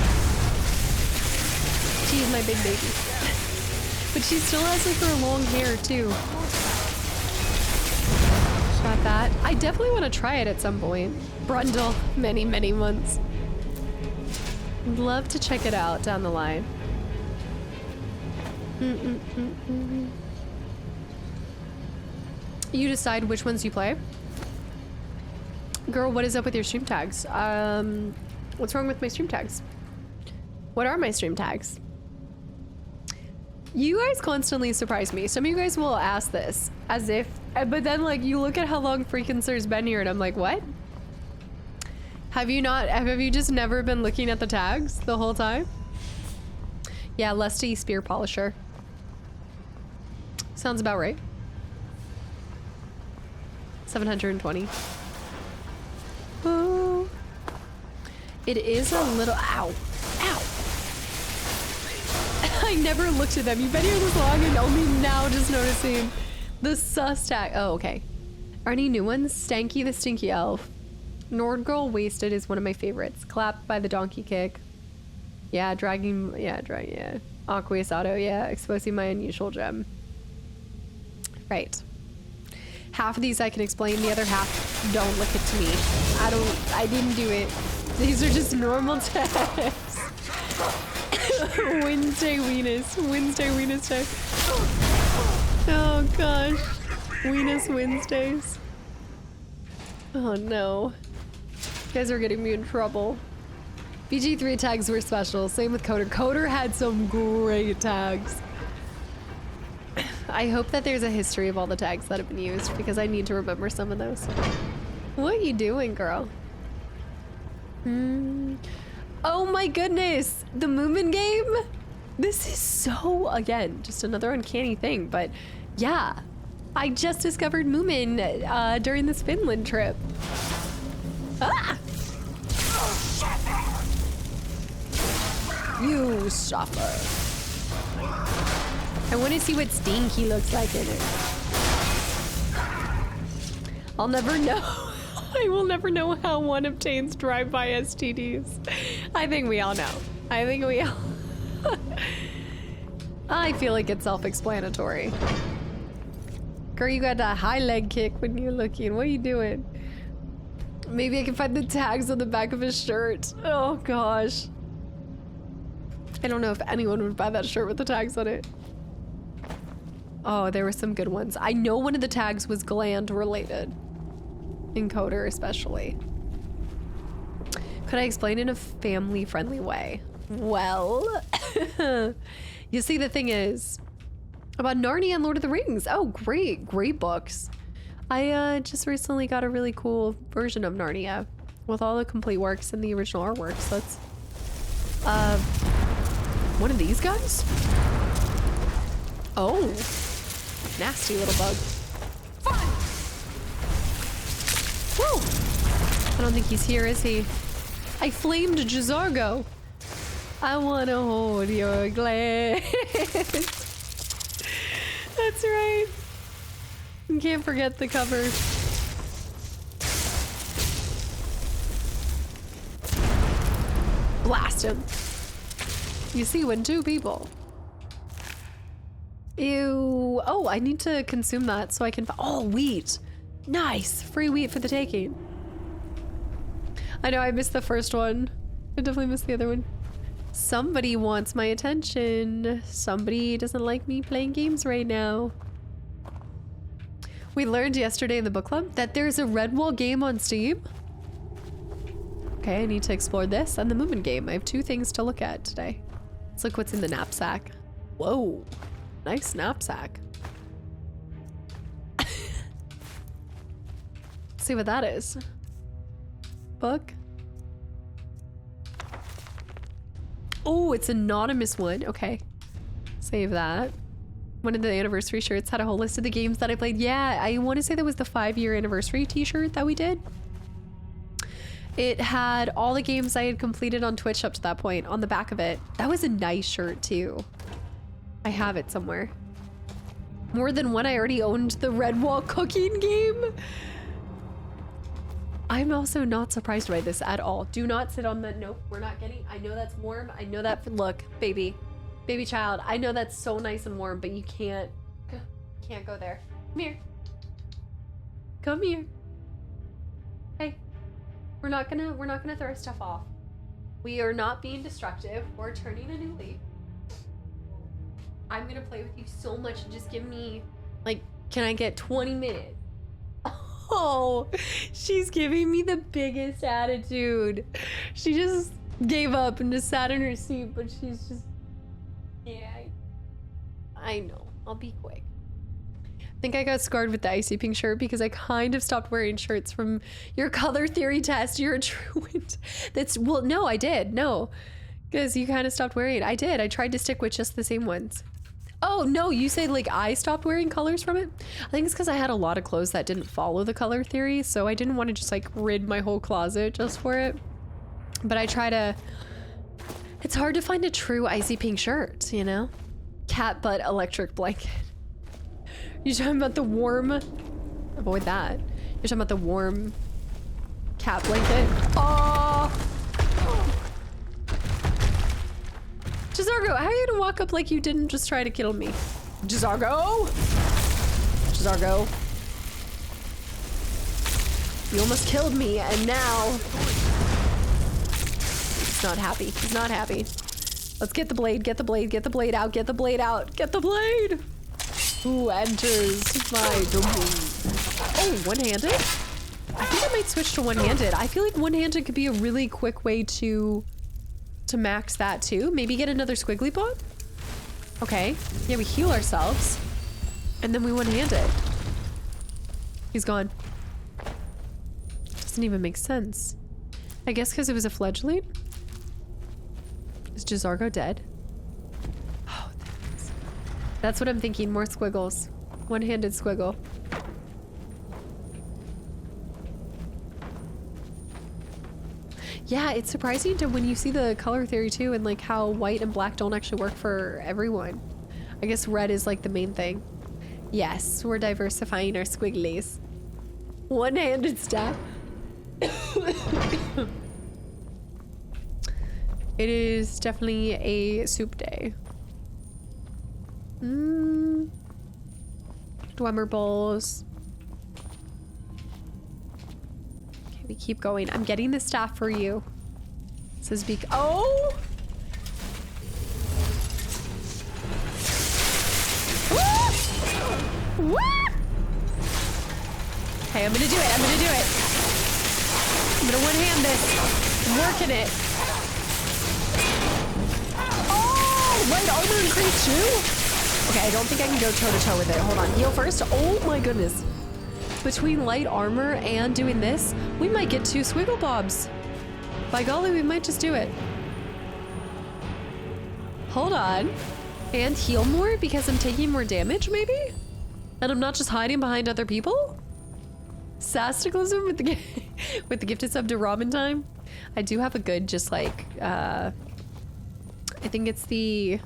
She's my big baby. But she still has like her long hair too. Got that. I definitely want to try it at some point. Brundle, many months. I'd love to check it out down the line. You decide which ones you play. Girl, what is up with your stream tags? What's wrong with my stream tags? What are my stream tags? You guys constantly surprise me. Some of you guys will ask this as if, but then like you look at how long freaking Sir's been here and I'm like, what? Have you just never been looking at the tags the whole time? Yeah, Lusty Spear Polisher. Sounds about right. 720. Oh. It is a little, ow. I never looked at them. You've been here this long and only now just noticing the sus tag. Oh, okay. Are any new ones? Stanky the Stinky Elf. Nordgirl Wasted is one of my favorites. Clapped by the Donkey Kick. Yeah, dragging, yeah. Aqueous Auto, yeah. Exposing my unusual gem. Right. Half of these I can explain, the other half don't look it to me. I didn't do it. These are just normal tags. Wednesday Weenus tag. Oh gosh. Weenus Wednesdays. Oh no. You guys are getting me in trouble. BG3 tags were special. Same with Coder. Coder had some great tags. I hope that there's a history of all the tags that have been used because I need to remember some of those. What are you doing, girl? Oh my goodness! The Moomin game? This is so, again, just another uncanny thing, but yeah. I just discovered Moomin during this Finland trip. Ah! You suffer. I want to see what Stinky looks like in it. I'll never know. I will never know how one obtains drive-by STDs. I think we all know. I think we all... I feel like it's self-explanatory. Girl, you got a high leg kick when you're looking. What are you doing? Maybe I can find the tags on the back of his shirt. Oh gosh. I don't know if anyone would buy that shirt with the tags on it. Oh, there were some good ones. I know one of the tags was gland related. In Coder especially. Could I explain in a family friendly way? Well, you see, the thing is about Narnia and Lord of the Rings. Oh, great books. I just recently got a really cool version of Narnia with all the complete works and the original artwork. So that's one of these guys? Oh, nasty little bug. Woo! I don't think he's here, is he? I flamed Jazargo. I wanna hold your glance. That's right. You can't forget the cover. Blast him. You see, when two people. Ew. Oh, I need to consume that so I can. Oh, wheat. Nice. Free wheat for the taking. I know I missed the first one. I definitely missed the other one. Somebody wants my attention. Somebody doesn't like me playing games right now. We learned yesterday in the book club that there's a Redwall game on Steam. Okay, I need to explore this and the Moomin game. I have two things to look at today. Let's look what's in the knapsack. Whoa, nice knapsack. See what that is. Book. Oh, it's an anonymous one. Okay, save that. One of the anniversary shirts had a whole list of the games that I played. Yeah, I want to say that was the 5-year anniversary t-shirt that we did. It had all the games I had completed on Twitch up to that point on the back of it. That was a nice shirt too. I have it somewhere. More than one. I already owned the Redwall cooking game. I'm also not surprised by this at all. Do not sit on the, nope, we're not getting, I know that's warm. I know that, look, baby child, I know that's so nice and warm, but you can't go there. Come here. Come here. Hey, we're not gonna throw stuff off. We are not being destructive. We're turning a new leaf. I'm gonna play with you so much. Just give me, like, can I get 20 minutes? Oh, she's giving me the biggest attitude. She just gave up and just sat in her seat, but she's just, yeah, I know. I'll be quick. I think I got scarred with the icy pink shirt because I kind of stopped wearing shirts from your color theory test. You're a truant. That's, well, no, I did. No, because you kind of stopped wearing it. I did. I tried to stick with just the same ones. Oh, no, you say like I stopped wearing colors from it? I think it's because I had a lot of clothes that didn't follow the color theory, so I didn't want to just like rid my whole closet just for it. But I try to, it's hard to find a true icy pink shirt, you know? Cat butt electric blanket. You talking about the warm, avoid that. You're talking about the warm cat blanket. Oh! Jazargo, how are you gonna walk up like you didn't just try to kill me? Jazargo! Zargo. You almost killed me, and now... He's not happy. He's not happy. Let's get the blade, get the blade, get the blade out, get the blade out, get the blade! Who enters my domain? Oh, one-handed? I think I might switch to one-handed. I feel like one-handed could be a really quick way to max that too. Maybe get another squiggly bot? Okay. Yeah, we heal ourselves. And then we one-hand it. He's gone. Doesn't even make sense. I guess because it was a fledgling? Is Jazargo dead? Oh, that's what I'm thinking. More squiggles. One-handed squiggle. Yeah, it's surprising to when you see the color theory too, and like how white and black don't actually work for everyone. I guess red is like the main thing. Yes, we're diversifying our squigglies. One-handed staff. It is definitely a soup day. Dwemer bowls. Okay, we keep going. I'm getting the staff for you. It says oh! What? Okay, I'm gonna do it. I'm gonna do it. I'm gonna one-hand this. I'm working it. Oh, light armor increase too? Okay, I don't think I can go toe-to-toe with it. Hold on, heal first. Oh my goodness. Between light armor and doing this, we might get 2 squiggle bobs. By golly, we might just do it. Hold on. And heal more because I'm taking more damage, maybe? And I'm not just hiding behind other people? Kastaclysm with the with the gifted sub to ramen time. I do have a good just like I think it's the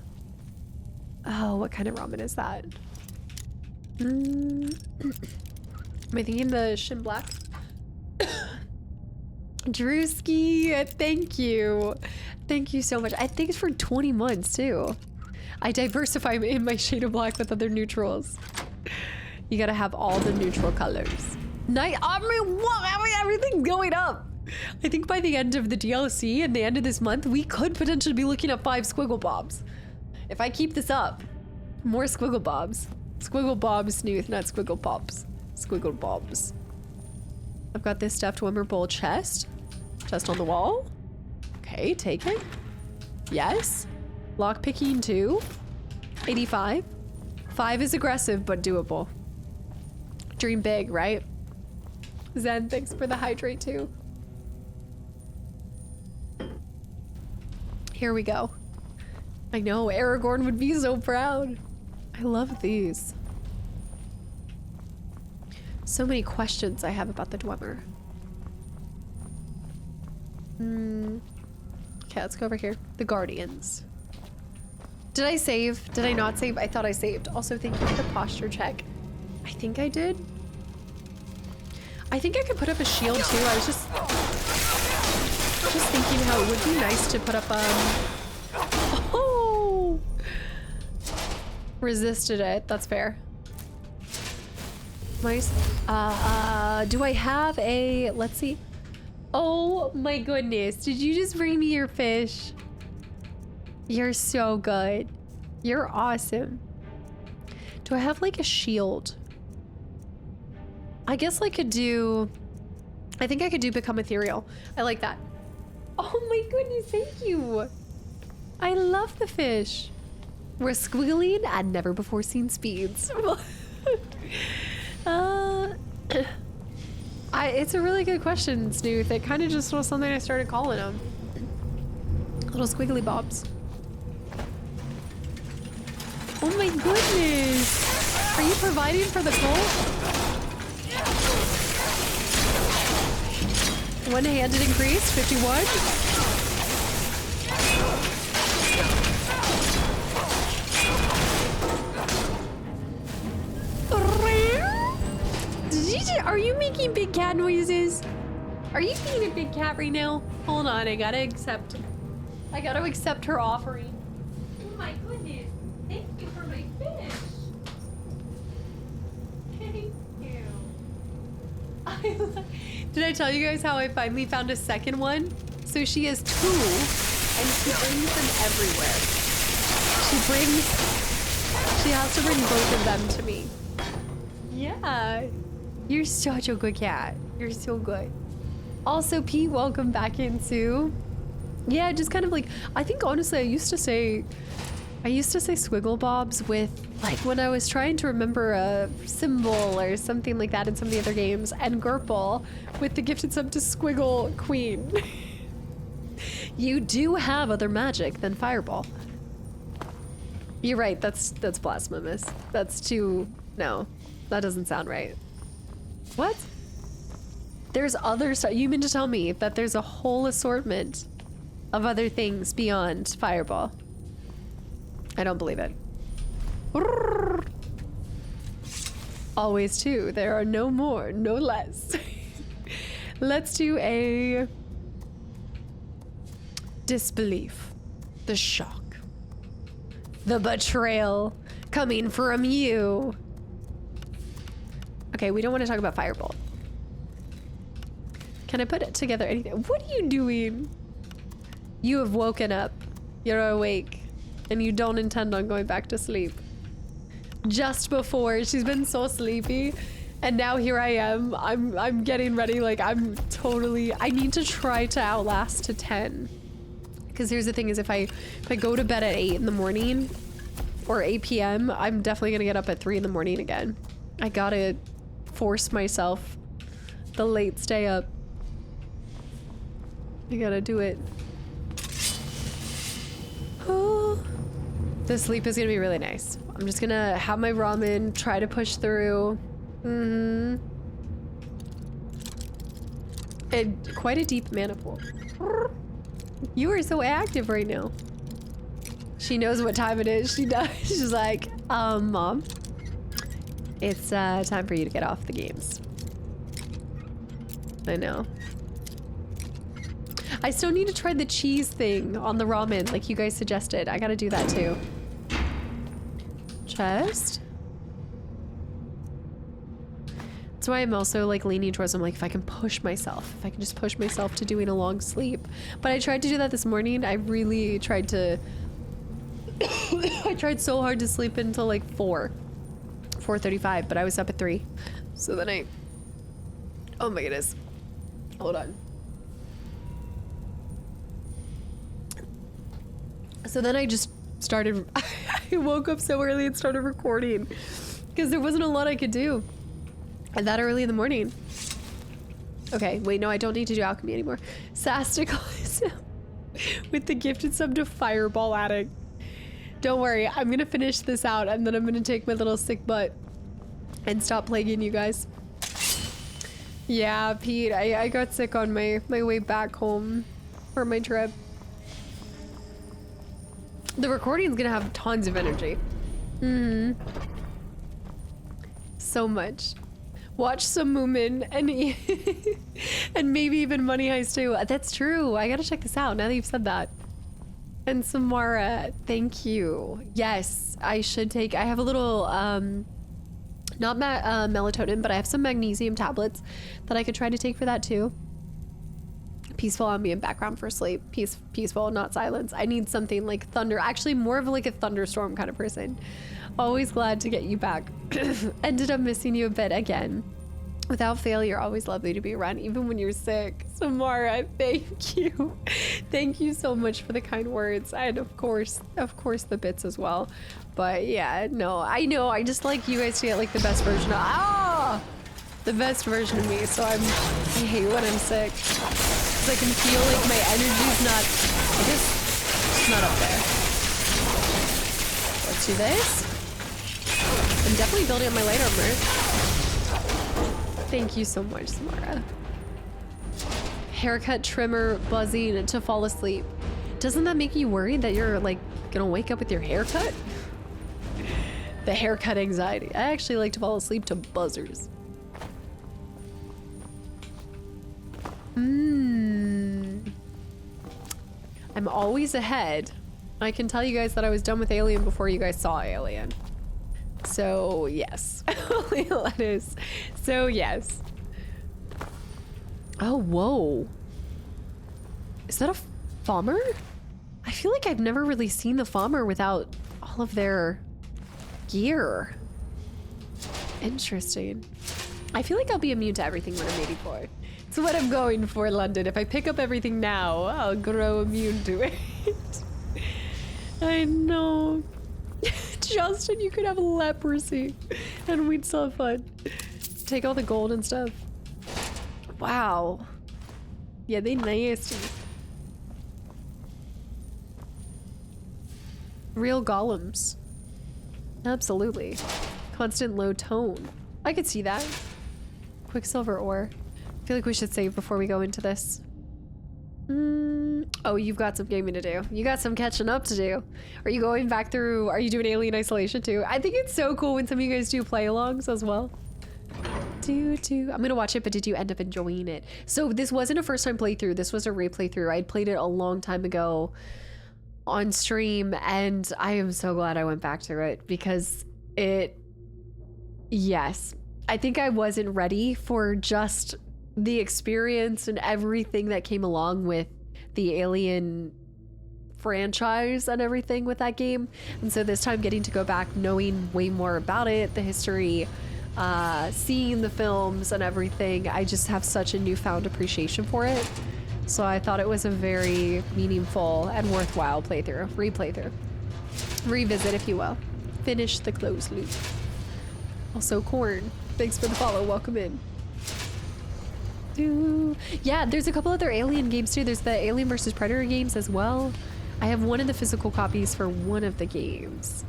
what kind of ramen is that? Am I thinking the Shin Black? Drewski, thank you. Thank you so much. I think it's for 20 months too. I diversify in my shade of black with other neutrals. You gotta have all the neutral colors. Night armor, everything's going up. I think by the end of the DLC and the end of this month, we could potentially be looking at 5 squiggle bobs. If I keep this up, more squiggle bobs. Squiggle bobs, Snooth, not squiggle pops. Squiggle bobs. I've got this stuffed Wimmer bowl chest. Chest on the wall. Okay, take it. Yes. Lock picking 2. 85. 5 is aggressive, but doable. Dream big, right? Zen, thanks for the hydrate too. Here we go. I know, Aragorn would be so proud. I love these. So many questions I have about the Dwemer. Okay, let's go over here. The Guardians. Did I save? Did I not save? I thought I saved. Also, thank you for the posture check. I think I did. I think I could put up a shield too. I was just thinking how it would be nice to put up oh! Resisted it. That's fair. Nice. Do I have a, let's see. Oh my goodness. Did you just bring me your fish? You're so good. You're awesome. Do I have like a shield? I guess I could do, I think I could do become ethereal. I like that. Oh my goodness, thank you. I love the fish. We're squiggling at never before seen speeds. It's a really good question, Snooth. It kind of just was something I started calling them. Little squiggly bobs. Oh my goodness! Are you providing for the cult? One-handed increase, 51. Are you making big cat noises? Are you being a big cat right now? Hold on, I gotta accept her offering. Oh my goodness, thank you for my fish. Thank you. Did I tell you guys how I finally found a second one? So she has 2, and she brings them everywhere. She has to bring both of them to me. Yeah. You're such a good cat. You're so good. Also, Pete, welcome back into... Yeah, just kind of like... I think, honestly, I used to say squiggle bobs with... Like, when I was trying to remember a symbol or something like that in some of the other games. And Gurple with the gifted sub to Squiggle Queen. You do have other magic than Fireball. You're right, that's blasphemous. That's too... No, that doesn't sound right. What? There's other stuff. You mean to tell me that there's a whole assortment of other things beyond Fireball? I don't believe it. Always 2. There are no more, no less. Let's do a disbelief. The shock. The betrayal coming from you. Okay, we don't want to talk about Fireball. Can I put it together? Anything? What are you doing? You have woken up. You're awake. And you don't intend on going back to sleep. Just before, she's been so sleepy. And now here I am. I'm getting ready. Like, I need to try to outlast to 10. Because here's the thing is if I go to bed at 8 in the morning or 8 p.m., I'm definitely going to get up at 3 in the morning again. I gotta force myself the late stay up. I gotta do it. Oh, the sleep is gonna be really nice. I'm just gonna have my ramen, try to push through. And quite a deep mana pool. You are so active right now. She knows what time it is. She does. She's like, Mom, it's time for you to get off the games. I know. I still need to try the cheese thing on the ramen, like you guys suggested. I gotta do that too. Chest. That's why I'm also like leaning towards, I'm like, if I can push myself, if I can just push myself to doing a long sleep. But I tried to do that this morning. I really tried to, I tried so hard to sleep until like 4:35, but I was up at 3. So then oh my goodness. Hold on. So then I just started, I woke up so early and started recording because there wasn't a lot I could do at that early in the morning. Okay, wait, no, I don't need to do alchemy anymore. Kastaclysm with the gifted sub to Fireball Addict. Don't worry, I'm gonna finish this out and then I'm gonna take my little sick butt and stop plaguing you guys. Yeah, Pete, I got sick on my way back home for my trip. The recording's gonna have tons of energy. So much. Watch some Moomin and and maybe even Money Heist too. That's true. I gotta check this out now that you've said that. And Samara, thank you. Yes, I should take. I have a little not melatonin, but I have some magnesium tablets that I could try to take for that too. Peaceful ambient background for sleep. Peaceful, not silence. I need something like thunder. Actually, more of like a thunderstorm kind of person. Always glad to get you back. Ended up missing you a bit again. Without fail, you're always lovely to be around, even when you're sick. Samara, thank you. Thank you so much for the kind words. And of course the bits as well. But yeah, no, I know. I just like you guys to get like the best version of the best version of me. So I hate when I'm sick. Cause I can feel like my energy's not, it's not up there. Let's do this. I'm definitely building up my light armor. Thank you so much, Samara. Haircut, trimmer, buzzing to fall asleep. Doesn't that make you worried that you're like gonna wake up with your haircut? The haircut anxiety. I actually like to fall asleep to buzzers. I'm always ahead. I can tell you guys that I was done with Alien before you guys saw Alien. So yes. Only lettuce. So yes. Oh, whoa. Is that a farmer? I feel like I've never really seen the farmer without all of their gear. Interesting. I feel like I'll be immune to everything when I'm 84. It's what I'm going for, London. If I pick up everything now, I'll grow immune to it. I know. Justin, you could have leprosy and we'd still have fun. Take all the gold and stuff. Wow. Yeah, they nasty. Real golems. Absolutely. Constant low tone. I could see that. Quicksilver ore. I feel like we should save before we go into this. Oh, you've got some gaming to do. You got some catching up to do. Are you going back through, are you doing Alien Isolation too? I think it's so cool when some of you guys do play-alongs as well. I'm gonna watch it, but did you end up enjoying it? So this wasn't a first time playthrough. This was a replay through. I played it a long time ago on stream, and I am so glad I went back through it because yes, I think I wasn't ready for just the experience and everything that came along with the Alien franchise and everything with that game. And so this time getting to go back, knowing way more about it, the history, seeing the films and everything, I just have such a newfound appreciation for it. So I thought it was a very meaningful and worthwhile revisit, if you will. Finish the closed loop. Also, Corn, thanks for the follow. Welcome in. Yeah, there's a couple other Alien games too. There's the Alien vs. Predator games as well. I have one of the physical copies for one of the games.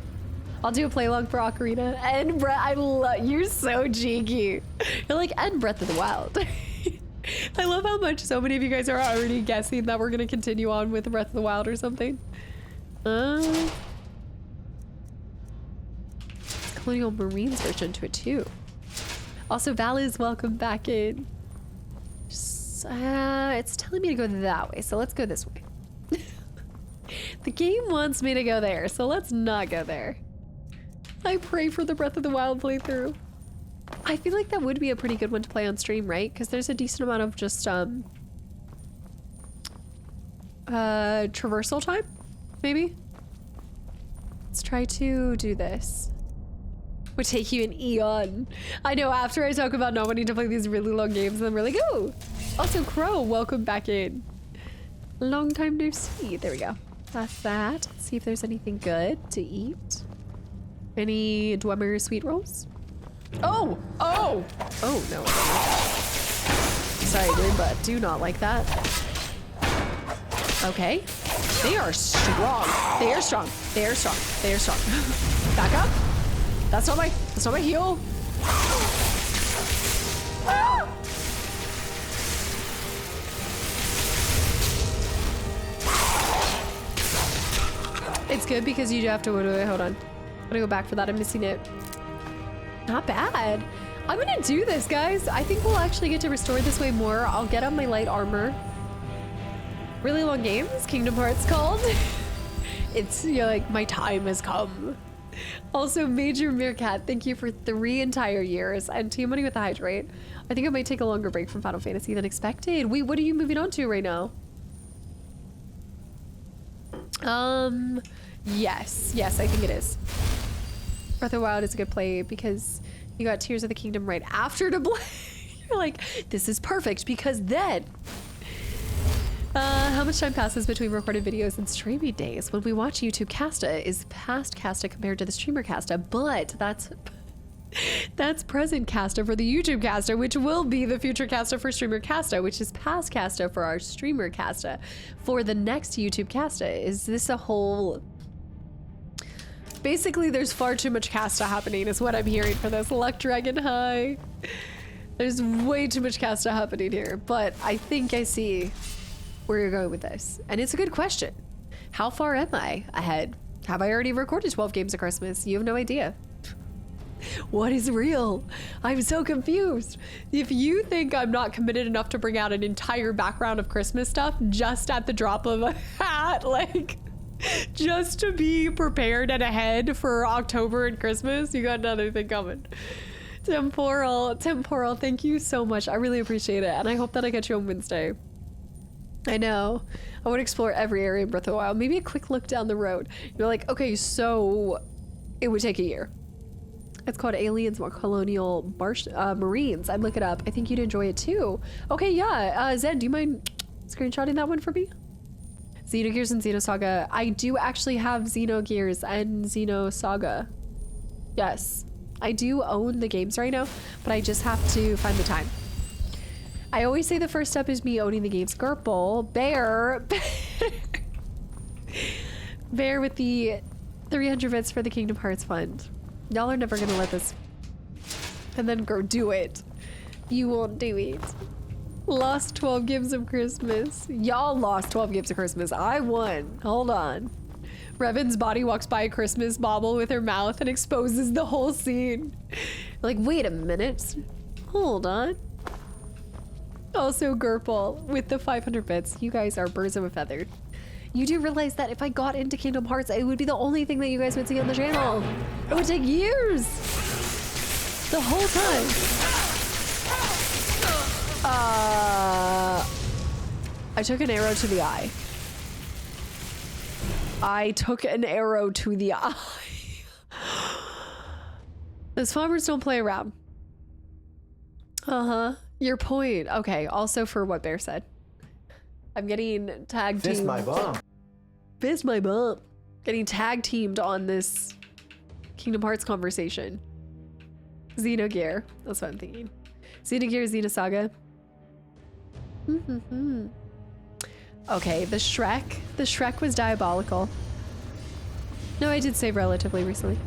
I'll do a play-along for Ocarina. And Brett, I love, you're so cheeky. You're like, and Breath of the Wild. I love how much so many of you guys are already guessing that we're gonna continue on with Breath of the Wild or something. Colonial Marines version to it too. Also, Valiz, welcome back in. It's telling me to go that way, so let's go this way. The game wants me to go there, so let's not go there. I pray for the Breath of the Wild playthrough. I feel like that would be a pretty good one to play on stream, right? Because there's a decent amount of just traversal time, maybe? Let's try to do this. Would take you an eon. I know, after I talk about not wanting to play these really long games, then we're like, oh! Also, Crow, welcome back in. Long time no see. There we go. That's that. Let's see if there's anything good to eat. Any Dwemer sweet rolls? Oh! Oh! Oh, no. Sorry, dude, but do not like that. Okay. They are strong. They are strong. They are strong. They are strong. Back up. That's not my heal. Ah! It's good because you do have to, wait, hold on. I'm gonna go back for that, I'm missing it. Not bad. I'm gonna do this, guys. I think we'll actually get to restore this way more. I'll get on my light armor. Really long games, Kingdom Hearts called. It's, you're like, my time has come. Also, Major Meerkat, thank you for 3 entire years. And Team Money with the hydrate. I think I might take a longer break from Final Fantasy than expected. Wait, what are you moving on to right now? Yes, I think it is. Breath of the Wild is a good play because you got Tears of the Kingdom right after to play. You're like, this is perfect because then. How much time passes between recorded videos and streaming days? When we watch YouTube Casta is past Casta compared to the streamer Casta, but that's present Casta for the YouTube Casta, which will be the future Casta for streamer Casta, which is past Casta for our streamer Casta. For the next YouTube Casta, is this a whole... Basically, there's far too much Casta happening is what I'm hearing for this. Luck Dragon High. There's way too much Casta happening here, but I think I see where you're going with this. And it's a good question. How far am I ahead? Have I already recorded 12 games of Christmas? You have no idea. What is real? I'm so confused. If you think I'm not committed enough to bring out an entire background of Christmas stuff just at the drop of a hat, like, Just to be prepared and ahead for October and Christmas, you got another thing coming. Temporal, thank you so much. I really appreciate it, and I hope that I get you on Wednesday. I know. I would explore every area in Breath of the Wild. Maybe a quick look down the road. You're like, okay, so it would take a year. It's called Aliens or Colonial Marines. I'd look it up. I think you'd enjoy it too. Okay, yeah. Zen, do you mind screenshotting that one for me? Xenogears and Xenosaga. I do actually have Xenogears and Xenosaga. Yes. I do own the games right now, but I just have to find the time. I always say the first step is me owning the games. Gerbil, Bear. Bear with the 300 bits for the Kingdom Hearts Fund. Y'all are never gonna let this and then go do it. You won't do it. Lost 12 gifts of Christmas. Y'all lost 12 gifts of Christmas. I won. Hold on. Revan's body walks by a Christmas bauble with her mouth and exposes the whole scene. Like, wait a minute. Hold on. Also, Gerpal with the 500 bits. You guys are birds of a feather. You do realize that if I got into Kingdom Hearts, it would be the only thing that you guys would see on the channel. It would take years. The whole time. I took an arrow to the eye. I took an arrow to the eye. Those farmers don't play around. Uh-huh. Your point. Okay, also for what Bear said. I'm getting tag teamed. Fist my bum. Fist my bum. Getting tag teamed on this Kingdom Hearts conversation. Xenogear. That's what I'm thinking. Xenogear, Xenosaga. Okay, the Shrek. The Shrek was diabolical. No, I did save relatively recently.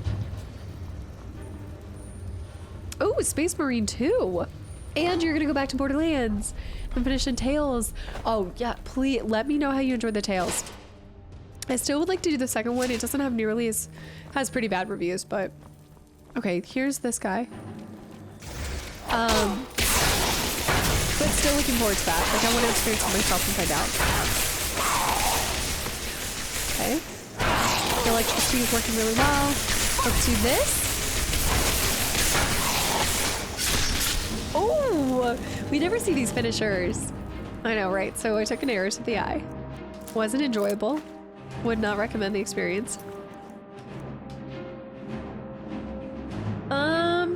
Oh, Space Marine 2. And you're gonna go back to Borderlands and finish the Tales. Oh yeah, please let me know how you enjoyed the Tales. I still would like to do the second one. It doesn't have nearly as, has pretty bad reviews, but okay, here's this guy. But still looking forward to that. Like I want to experience it myself and find out. Okay. The electricity is working really well. Let's do this. Oh, we never see these finishers. I know, right? So I took an arrow to the eye. Wasn't enjoyable. Would not recommend the experience. I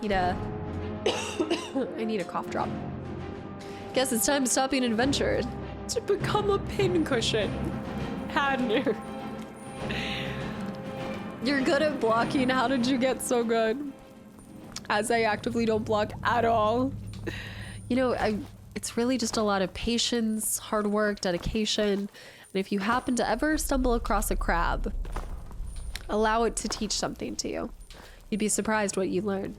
need a I need a cough drop. Guess it's time to stop being an adventurer. To become a pincushion. Hadner. You're good at blocking. How did you get so good? As I actively don't block at all. You know, it's really just a lot of patience, hard work, dedication. And if you happen to ever stumble across a crab, allow it to teach something to you. You'd be surprised what you learn.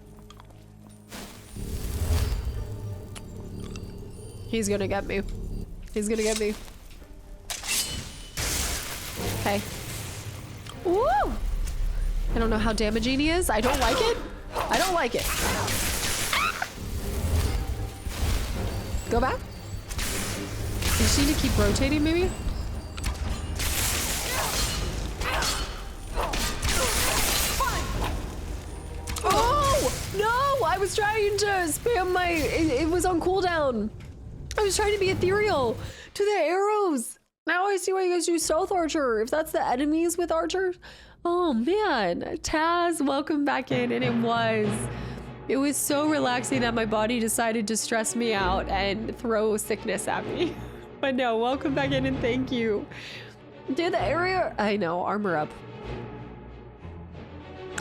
He's gonna get me. He's gonna get me. Okay. Woo! I don't know how damaging he is. I don't like it. I don't like it. Go back. You just need to keep rotating, maybe? Oh! No! I was trying to spam my... It was on cooldown. I was trying to be ethereal to the arrows. Now I see why you guys do stealth archer. If that's the enemies with archers. Oh man, Taz, welcome back in. And it was so relaxing that my body decided to stress me out and throw sickness at me. But no, welcome back in and thank you. Did the area, I know, armor up.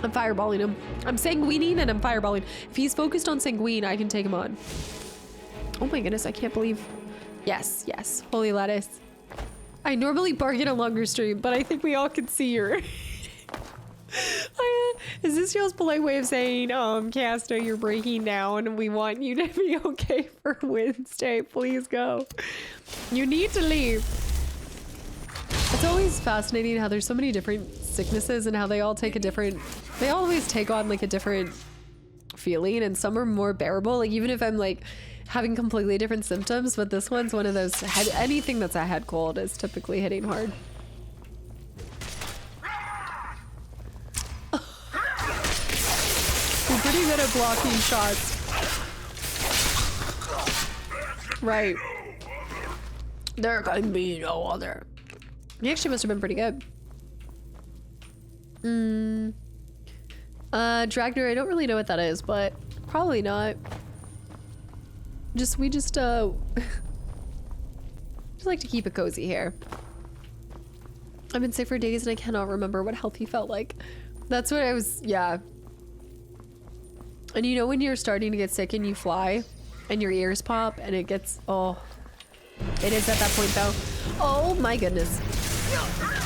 I'm fireballing him. I'm sanguining and I'm fireballing. If he's focused on sanguine, I can take him on. Oh my goodness, I can't believe. Yes, yes, holy lettuce. I normally bark in a longer stream, but I think we all can see her. Is this y'all's polite way of saying, Casta, you're breaking down and we want you to be okay for Wednesday. Please go. You need to leave. It's always fascinating how there's so many different sicknesses and how they all take a different, they always take on like a different feeling, and some are more bearable. Like even if I'm like having completely different symptoms, but this one's one of those, anything that's a head cold is typically hitting hard. pretty good at blocking shots. Right. There can be no other. He actually must have been pretty good. Dragner, I don't really know what that is, but probably not. We just like to keep it cozy here. I've been sick for days and I cannot remember what healthy felt like. That's what I was, yeah. And you know when you're starting to get sick and you fly and your ears pop and it gets, oh. It is at that point though. Oh my goodness.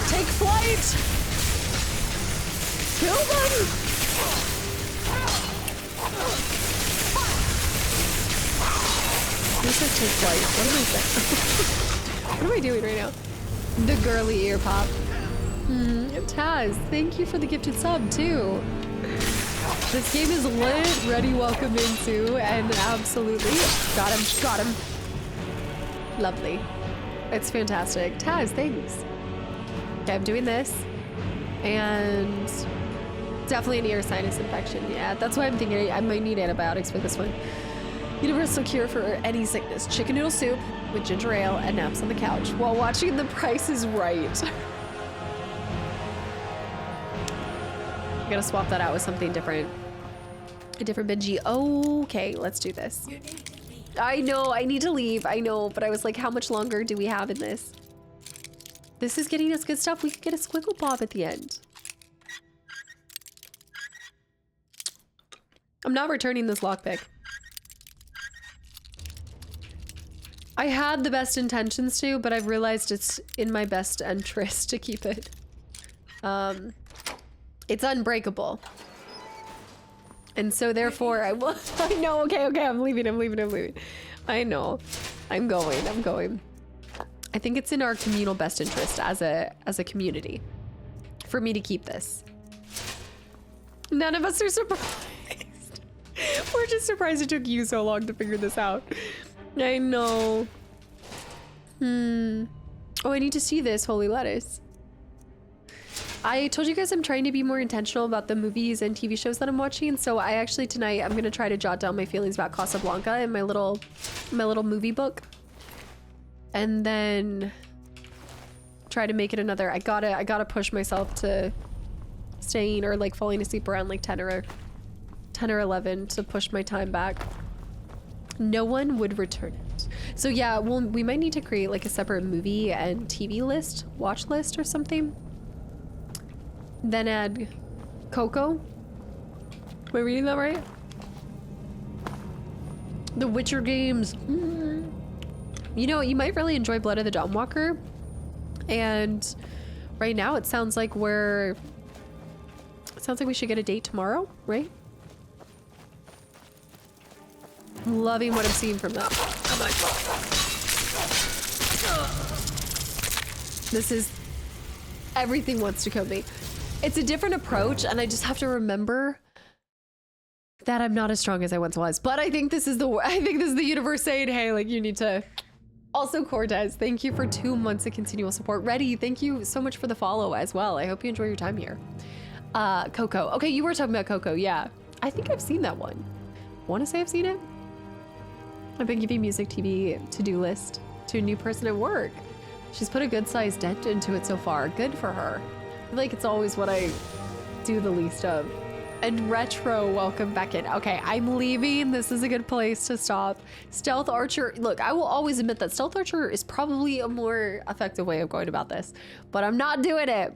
Take flight! Kill them! This is take flight. What am I saying? What am I doing right now? The girly ear pop. Taz, thank you for the gifted sub too. This game is lit. Ready, welcome into, and absolutely got him. Lovely. It's fantastic. Taz, thanks. Okay, I'm doing this. And definitely an ear sinus infection. Yeah, that's why I'm thinking I might need antibiotics for this one. Universal cure for any sickness. Chicken noodle soup with ginger ale and naps on the couch while watching The Price is Right. I gotta swap that out with something different. A different Benji. Okay, let's do this. I know, I need to leave. I know, but I was like, how much longer do we have in this? This is getting us good stuff. We could get a squiggle bob at the end. I'm not returning this lockpick. I had the best intentions to, but I've realized it's in my best interest to keep it. It's unbreakable. And so therefore I will, I know, okay, I'm leaving. I know, I'm going. I think it's in our communal best interest as a community for me to keep this. None of us are surprised. We're just surprised it took you so long to figure this out. I know. Oh, I need to see this holy lettuce. I told you guys I'm trying to be more intentional about the movies and TV shows that I'm watching. So I actually tonight I'm gonna try to jot down my feelings about Casablanca in my little movie book, and then try to make it another. I gotta push myself to staying or like falling asleep around like 10 or 11 to push my time back. No one would return it. So yeah, well, we might need to create like a separate movie and TV list, watch list or something. Then add Coco. Am I reading that right? The Witcher games. You know, you might really enjoy Blood of the Dawnwalker. And right now it sounds like we should get a date tomorrow, right? I'm loving what I'm seeing from that. Oh my God. This is everything wants to kill me. It's a different approach, and I just have to remember that I'm not as strong as I once was. But I think this is the universe saying, hey, like you need to. Also, Cortez, thank you for 2 months of continual support. Reddy, thank you so much for the follow as well. I hope you enjoy your time here. Coco. Okay, you were talking about Coco, yeah. I think I've seen that one. Want to say I've seen it? I've been giving music TV to-do list to a new person at work. She's put a good-sized dent into it so far. Good for her. I feel like it's always what I do the least of. And Retro, welcome back in. Okay, I'm leaving. This is a good place to stop. Stealth Archer. Look, I will always admit that Stealth Archer is probably a more effective way of going about this, but I'm not doing it.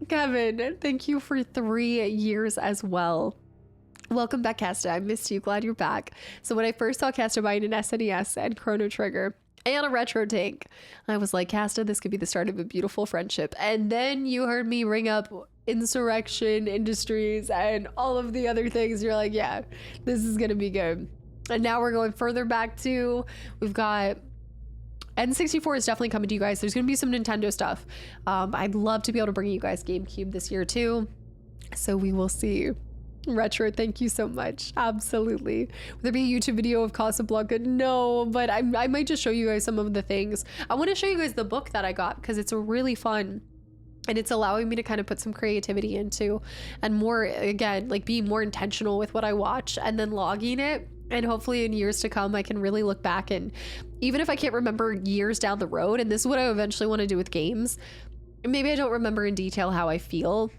Kevin, thank you for 3 years as well. Welcome back, Casta. I missed you. Glad you're back. So when I first saw Casta buying an SNES and Chrono Trigger and a retro tank, I was like, Casta, this could be the start of a beautiful friendship. And then you heard me ring up Insurrection Industries and all of the other things. You're like, yeah, this is gonna be good. And now we're going further back too. We've got N64 is definitely coming to you guys. There's gonna be some Nintendo stuff. I'd love to be able to bring you guys GameCube this year too. So we will see. Retro, thank you so much. Absolutely. Will there be a YouTube video of Casablanca? No, but I might just show you guys some of the things. I want to show you guys the book that I got because it's a really fun And it's allowing me to kind of put some creativity into, and more, again, like being more intentional with what I watch and then logging it. And hopefully in years to come, I can really look back, and even if I can't remember years down the road, and this is what I eventually want to do with games, maybe I don't remember in detail how I feel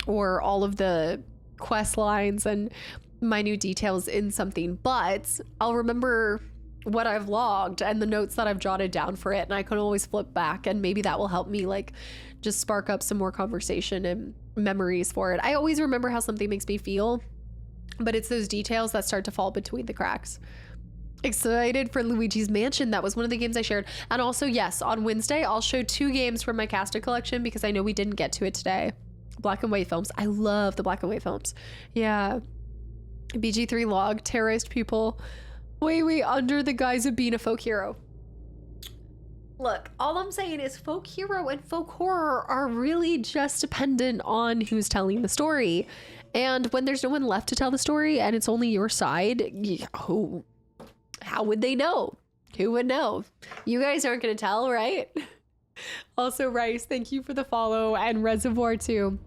or all of the quest lines and minute details in something, but I'll remember what I've logged and the notes that I've jotted down for it, and I can always flip back, and maybe that will help me like just spark up some more conversation and memories for it. I always remember how something makes me feel, but it's those details that start to fall between the cracks. Excited for Luigi's Mansion. That was one of the games I shared. And also, yes, on Wednesday I'll show 2 games from my Casta collection because I know we didn't get to it today. Black and white films. I love the black and white films. Yeah. BG3 log, terrorized people way under the guise of being a folk hero. Look, all I'm saying is folk hero and folk horror are really just dependent on who's telling the story. And when there's no one left to tell the story and it's only your side, how would they know? Who would know? You guys aren't going to tell, right? Also, Rice, thank you for the follow, and Reservoir too.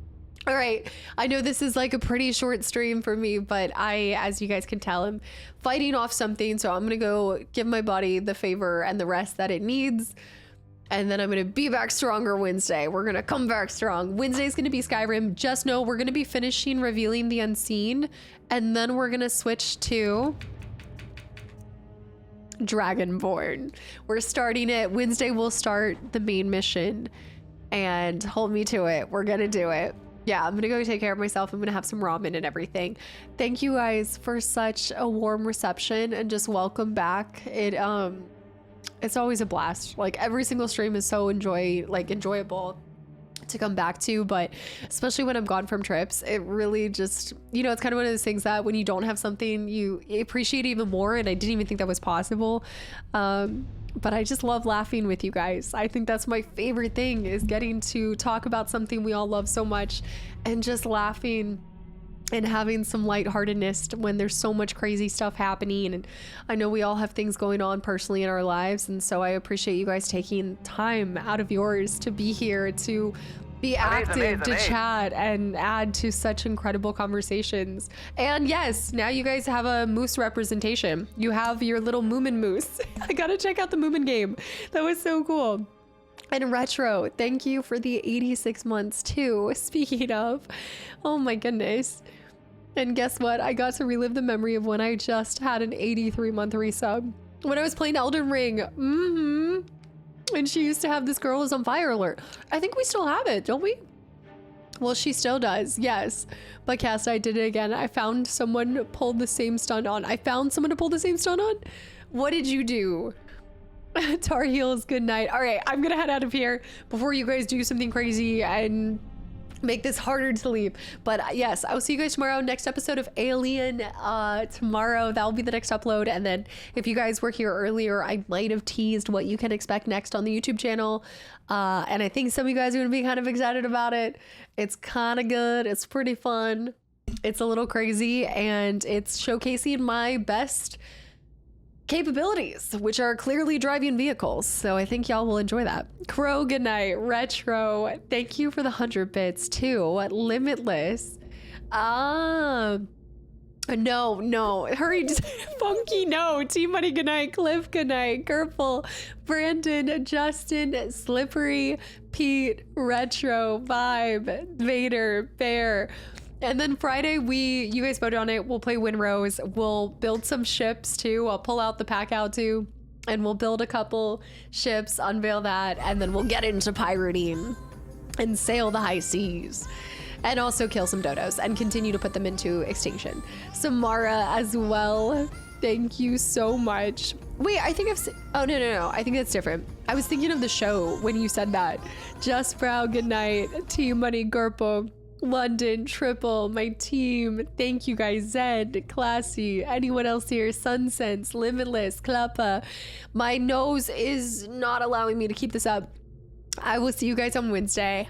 All right, I know this is like a pretty short stream for me, but I, as you guys can tell, I'm fighting off something, so I'm gonna go give my body the favor and the rest that it needs, and then I'm gonna be back stronger Wednesday. We're gonna come back strong. Wednesday's gonna be Skyrim. Just know we're gonna be finishing Revealing the Unseen, and then we're gonna switch to Dragonborn. We're starting it. Wednesday we'll start the main mission, and hold me to it. We're gonna do it. Yeah, I'm gonna go take care of myself. I'm gonna have some ramen and everything. Thank you guys for such a warm reception and just welcome back. It's always a blast. Like every single stream is so enjoyable to come back to, but especially when I'm gone from trips, it really just, it's kind of one of those things that when you don't have something, you appreciate it even more, and I didn't even think that was possible. But I just love laughing with you guys. I think that's my favorite thing, is getting to talk about something we all love so much and just laughing and having some lightheartedness when there's so much crazy stuff happening. And I know we all have things going on personally in our lives, and so I appreciate you guys taking time out of yours to be here, to be active, to chat and add to such incredible conversations. And yes, now you guys have a moose representation. You have your little Moomin moose. I gotta check out the Moomin game. That was so cool. And Retro, thank you for the 86 months too. Speaking of, oh my goodness. And guess what? I got to relive the memory of when I just had an 83-month resub. When I was playing Elden Ring. And she used to have this girl is on fire alert. I think we still have it, don't we? Well, she still does, yes. But Cass, I did it again. I found someone pulled the same stunt on. I found someone to pull the same stunt on? What did you do? Tar Heels, good night. All right, I'm gonna head out of here before you guys do something crazy and make this harder to leave. But yes, I'll see you guys tomorrow. Next episode of Alien tomorrow. That'll be the next upload. And then if you guys were here earlier, I might have teased what you can expect next on the YouTube channel. And I think some of you guys are gonna be kind of excited about it. It's kind of good. It's pretty fun. It's a little crazy, and it's showcasing my best capabilities, which are clearly driving vehicles. So I think y'all will enjoy that. Crow, good night. Retro, thank you for the 100 bits too. Limitless. No. Hurry, Funky, no. T-Money, good night. Cliff, good night. Gerpel, Brandon, Justin, Slippery, Pete, Retro, Vibe, Vader, Bear. And then Friday, you guys voted on it. We'll play Winrose. We'll build some ships too. I'll pull out the pack out too. And we'll build a couple ships, unveil that, and then we'll get into pirating and sail the high seas. And also kill some dodos and continue to put them into extinction. Samara as well. Thank you so much. Wait, I think oh, no. I think that's different. I was thinking of the show when you said that. Just Brow, good night. T-Money, Gerpo, London, Triple, my team. Thank you guys. Zed, Classy, anyone else here? Sunsense, Limitless, Klappa. My nose is not allowing me to keep this up. I will see you guys on Wednesday.